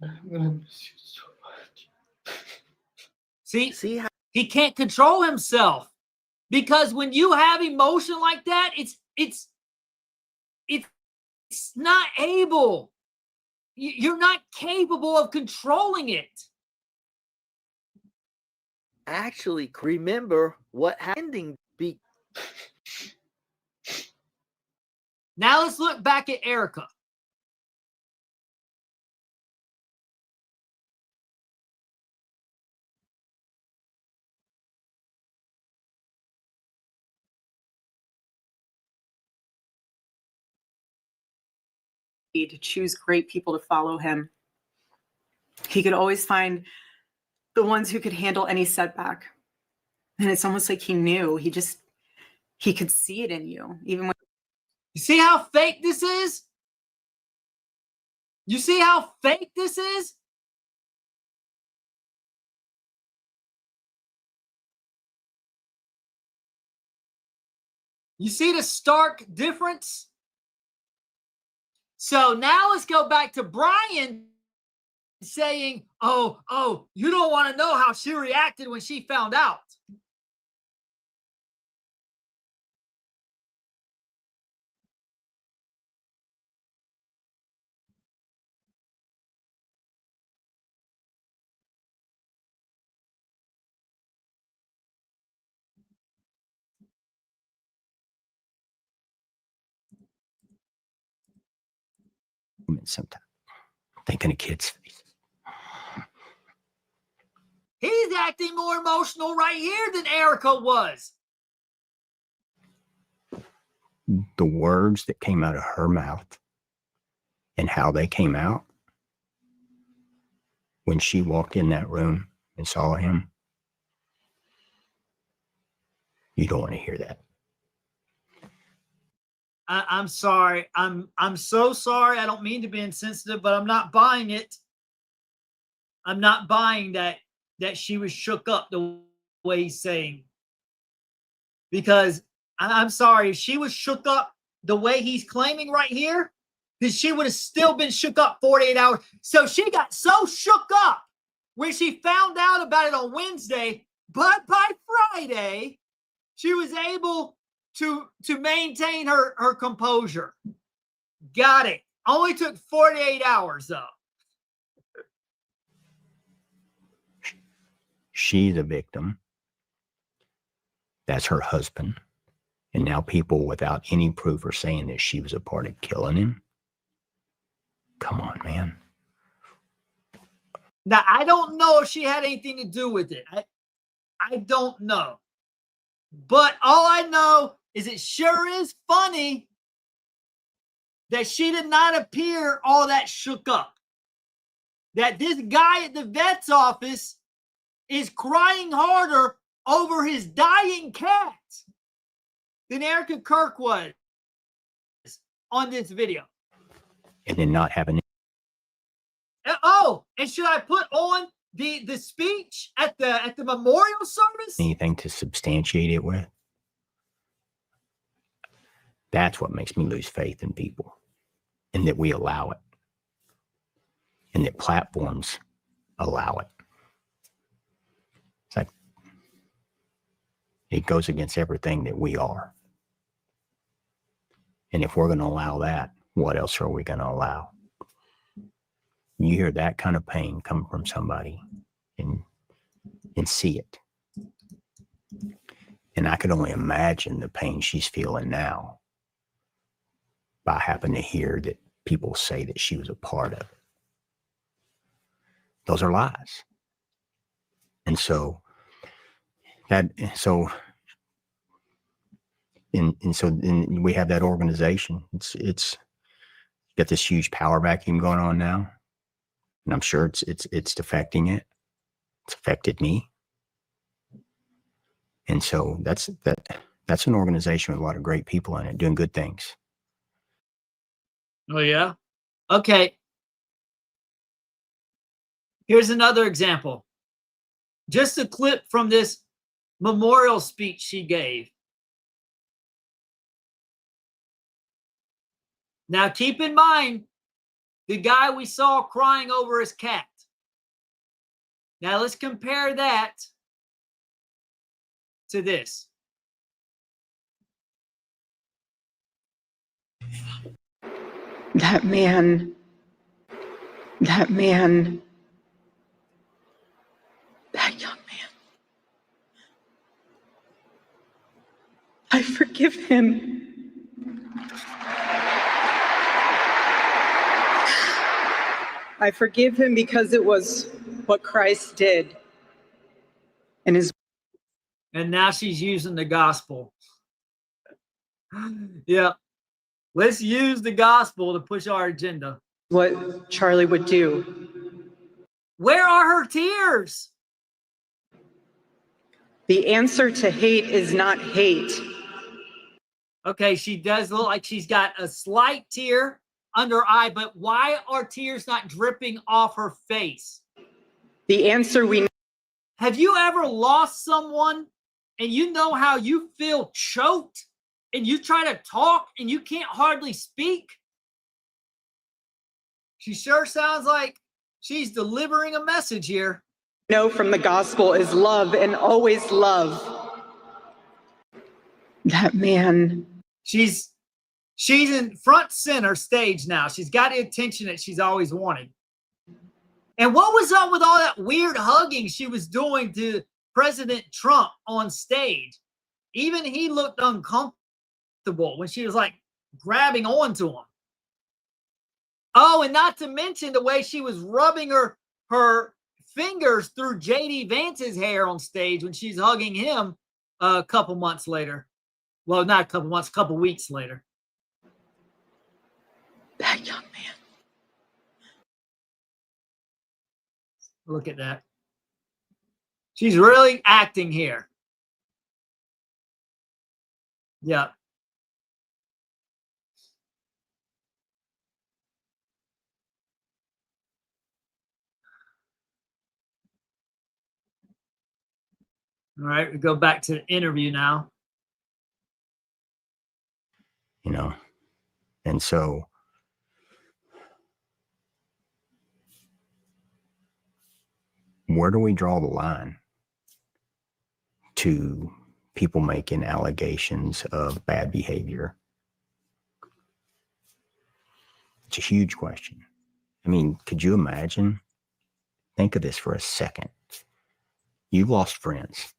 I'm gonna miss you so much. See, how he can't control himself because when you have emotion like that, it's not able. You're not capable of controlling it. actually remember what happened. Now let's look back at Erica. To choose great people to follow him. He could always find the ones who could handle any setback. And it's almost like he knew. He could see it in you, even when. You see how fake this is? You see how fake this is? You see the stark difference? So now let's go back to Brian saying, oh, you don't want to know how she reacted when she found out. Sometimes thinking of kids' faces. He's acting more emotional right here than Erica was. The words that came out of her mouth and how they came out when she walked in that room and saw him. You don't want to hear that. I'm sorry. I'm so sorry. I don't mean to be insensitive, but I'm not buying it. I'm not buying that she was shook up the way he's saying. Because I'm sorry, if she was shook up the way he's claiming right here, then she would have still been shook up 48 hours. So she got so shook up when she found out about it on Wednesday, but by Friday, she was able to maintain her composure. Got it. Only took 48 hours, though. She's a victim. That's her husband. And now people without any proof are saying that she was a part of killing him. Come on, man. Now, I don't know if she had anything to do with it. I don't know. But all I know is it sure is funny that she did not appear all that shook up. That this guy at the vet's office is crying harder over his dying cat than Erica Kirk was on this video. And then not having. Oh, and should I put on the speech at the memorial service? Anything to substantiate it with. That's what makes me lose faith in people, and that we allow it, and that platforms allow it. It's like it goes against everything that we are. And if we're going to allow that, what else are we going to allow? You hear that kind of pain come from somebody and see it. And I could only imagine the pain she's feeling now by happening to hear that people say that she was a part of it. Those are lies. And so then we have that organization. It's got this huge power vacuum going on now. And I'm sure it's affecting it. It's affected me. And so that's an organization with a lot of great people in it doing good things. Oh, yeah? Okay. Here's another example. Just a clip from this memorial speech she gave. Now, keep in mind, the guy we saw crying over his cat. Now let's compare that to this. That man, that young man, I forgive him. I forgive him because it was what Christ did. And now she's using the gospel. Yeah. Let's use the gospel to push our agenda. what Charlie would do. Where are her tears? The answer to hate is not hate. Okay, she does look like she's got a slight tear under her eye, but why are tears not dripping off her face? The answer we Have you ever lost someone and you know how you feel choked and you try to talk and you can't hardly speak? She sure sounds like she's delivering a message here. know from the gospel is love and always love. That man. She's in front center stage now. She's got the attention that she's always wanted. And what was up with all that weird hugging she was doing to President Trump on stage? Even he looked uncomfortable when she was like grabbing onto him. Oh, and not to mention the way she was rubbing her fingers through JD Vance's hair on stage when she's hugging him a couple months later. Well, not a couple months, a couple weeks later. That young man. Look at that. She's really acting here. Yeah. All right, we go back to the interview now. You know, and so where do we draw the line to people making allegations of bad behavior? It's a huge question. I mean, could you imagine? Think of this for a second. You've lost friends.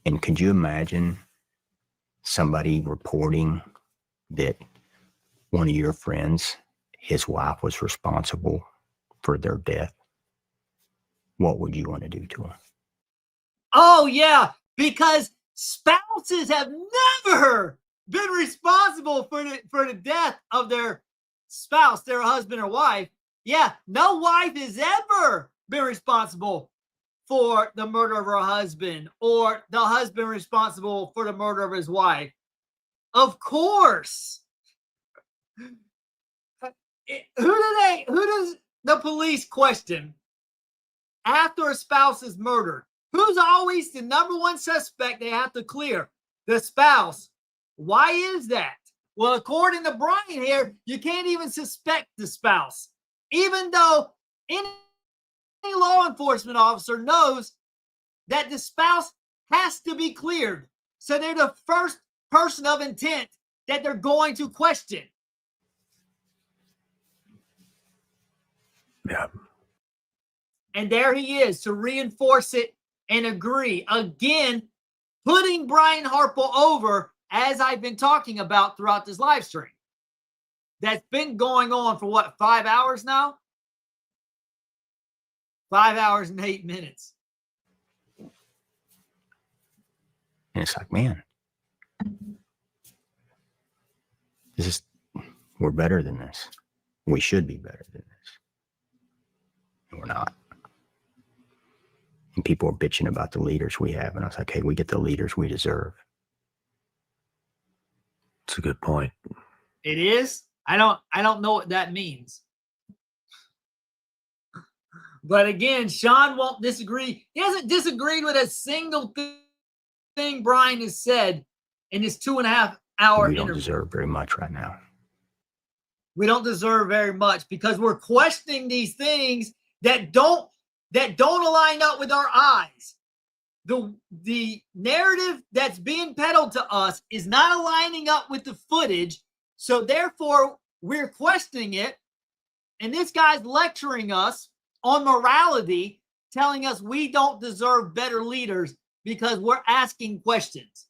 And could you imagine somebody reporting that one of your friends, his wife, was responsible for their death? What would you want to do to him? Oh, yeah, because spouses have never been responsible for the death of their spouse, their husband or wife. Yeah, no wife has ever been responsible for the murder of her husband or the husband responsible for the murder of his wife. Of course. Who does the police question after a spouse is murdered? Who's always the number one suspect they have to clear? The spouse. Why is that? Well, according to Brian here, you can't even suspect the spouse, even though any law enforcement officer knows that the spouse has to be cleared. So they're the first person of intent that they're going to question. Yeah. And there he is to reinforce it and agree. Again, putting Brian Harpole over, as I've been talking about throughout this live stream. That's been going on for what, 5 hours now? 5 hours and 8 minutes. And it's like, man, we're better than this. We should be better than this. And we're not. And people are bitching about the leaders we have. And I was like, hey, we get the leaders we deserve. It's a good point. It is. I don't know what that means. But again, Shawn won't disagree. He hasn't disagreed with a single thing Brian has said in this 2.5 hour We don't interview. deserve very much right now. We don't deserve very much because we're questioning these things that don't align up with our eyes. The narrative that's being peddled to us is not aligning up with the footage. So therefore, we're questioning it. And this guy's lecturing us on morality, telling us we don't deserve better leaders because we're asking questions.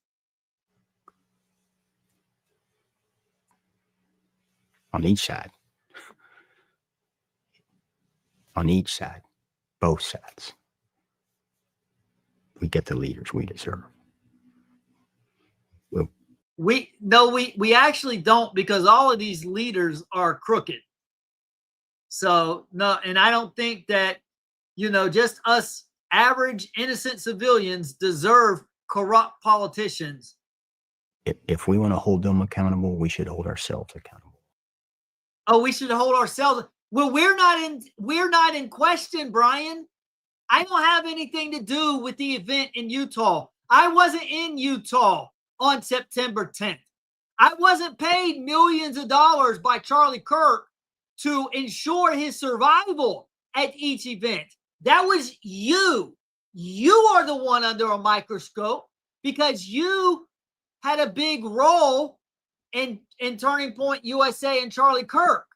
On each side. On each side. Both sides. We get the leaders we deserve. We actually don't, because all of these leaders are crooked. So no, and I don't think that, just us average innocent civilians deserve corrupt politicians. If we want to hold them accountable, we should hold ourselves accountable. Oh, we should hold ourselves. Well, we're not in question, Brian. I don't have anything to do with the event in Utah. I wasn't in Utah on September 10th. I wasn't paid millions of dollars by Charlie Kirk to ensure his survival at each event. That was you. You are the one under a microscope because you had a big role in Turning Point USA and Charlie Kirk.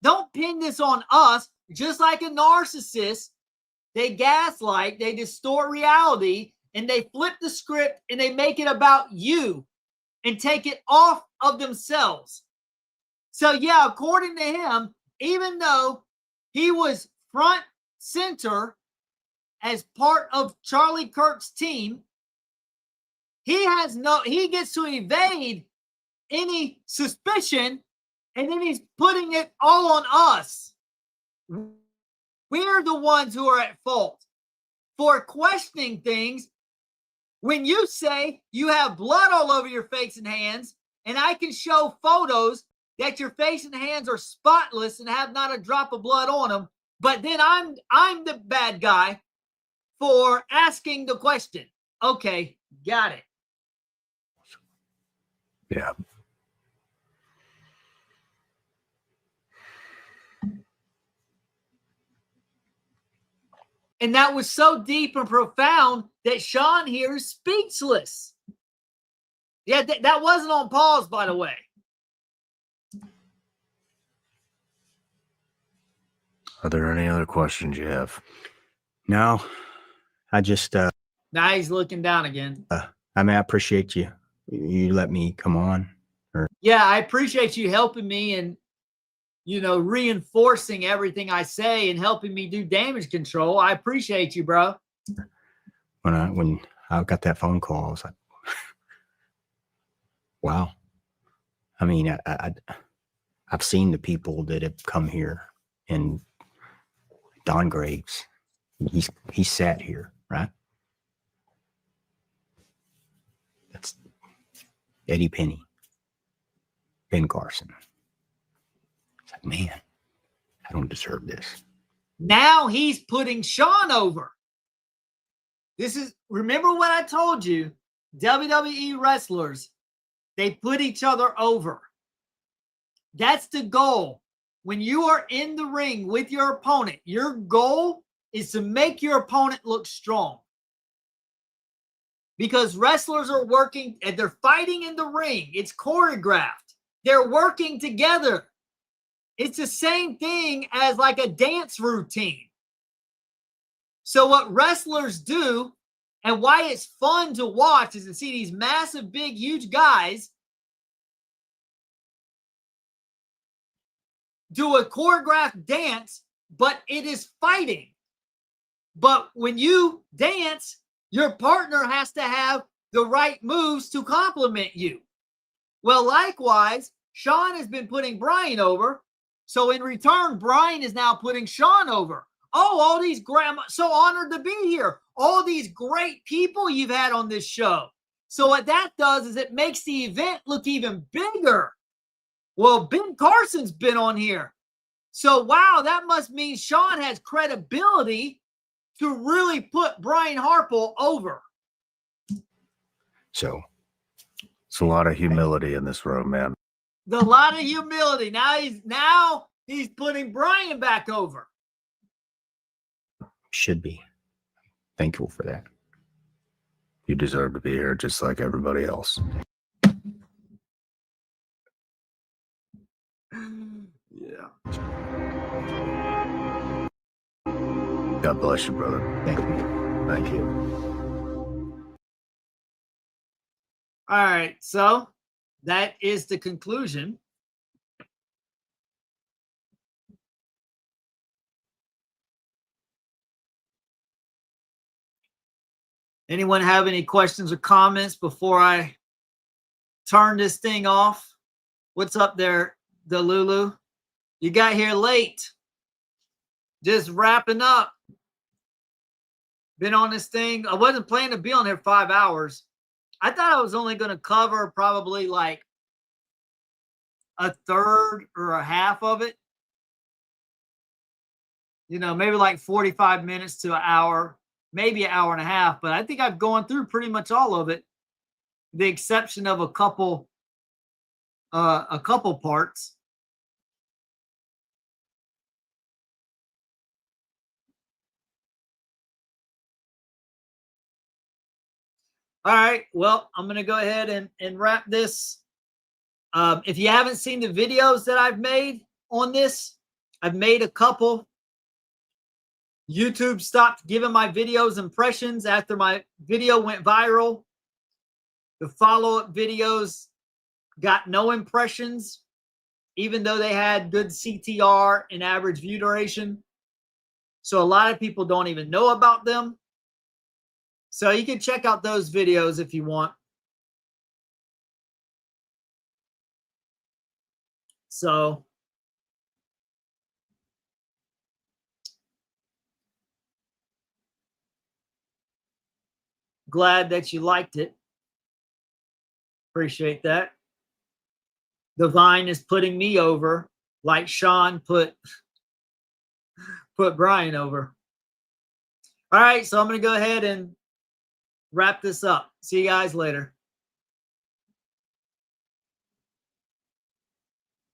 Don't pin this on us. Just like a narcissist, they gaslight, they distort reality, and they flip the script and they make it about you and take it off of themselves. So yeah, according to him, even though he was front center as part of Charlie Kirk's team, he gets to evade any suspicion, and then he's putting it all on us. We're the ones who are at fault for questioning things. When you say you have blood all over your face and hands, and I can show photos that your face and hands are spotless and have not a drop of blood on them, but then I'm the bad guy for asking the question. Okay, got it. Yeah. And that was so deep and profound that Shawn here is speechless. Yeah, that wasn't on pause, by the way. Are there any other questions you have? No, I just, Now he's looking down again. I appreciate you. You let me come on. Yeah, I appreciate you helping me and, reinforcing everything I say and helping me do damage control. I appreciate you, bro. When I got that phone call, I was like, wow. I mean, I've seen the people that have come here, and Don Graves, he sat here, right? That's Eddie Penny, Ben Carson. It's like, man, I don't deserve this. Now he's putting Shawn over. Remember what I told you, WWE wrestlers, they put each other over. That's the goal. When you are in the ring with your opponent, your goal is to make your opponent look strong. Because wrestlers are working and they're fighting in the ring. It's choreographed. They're working together. It's the same thing as like a dance routine. So what wrestlers do, and why it's fun to watch, is to see these massive, big, huge guys do a choreographed dance, but it is fighting. But when you dance, your partner has to have the right moves to complement you. Well, likewise, Shawn has been putting Brian over. So in return, Brian is now putting Shawn over. Oh, all these so honored to be here. All these great people you've had on this show. So what that does is it makes the event look even bigger. Well, Ben Carson's been on here. So, wow, that must mean Shawn has credibility to really put Brian Harpole over. So It's a lot of humility in this room, man. The lot of humility. Now he's putting Brian back over. Should be thankful for that. You deserve to be here just like everybody else. Yeah. God bless you, brother. Thank you. Thank you. All right. So that is the conclusion. Anyone have any questions or comments before I turn this thing off? What's up there, Delulu? You got here late. Just wrapping up. Been on this thing. I wasn't planning to be on here 5 hours. I thought I was only going to cover probably like a third or a half of it. You know, maybe like 45 minutes to an hour, maybe an hour and a half. But I think I've gone through pretty much all of it, the exception of a couple parts. All right. Well, I'm going to go ahead and wrap this. If you haven't seen the videos that I've made on this, I've made a couple. YouTube stopped giving my videos impressions after my video went viral. The follow-up videos got no impressions, even though they had good CTR and average view duration. So a lot of people don't even know about them. So you can check out those videos if you want. So glad that you liked it. Appreciate that. Divine is putting me over like Shawn put Brian over. All right, so I'm going to go ahead and wrap this up. See you guys later.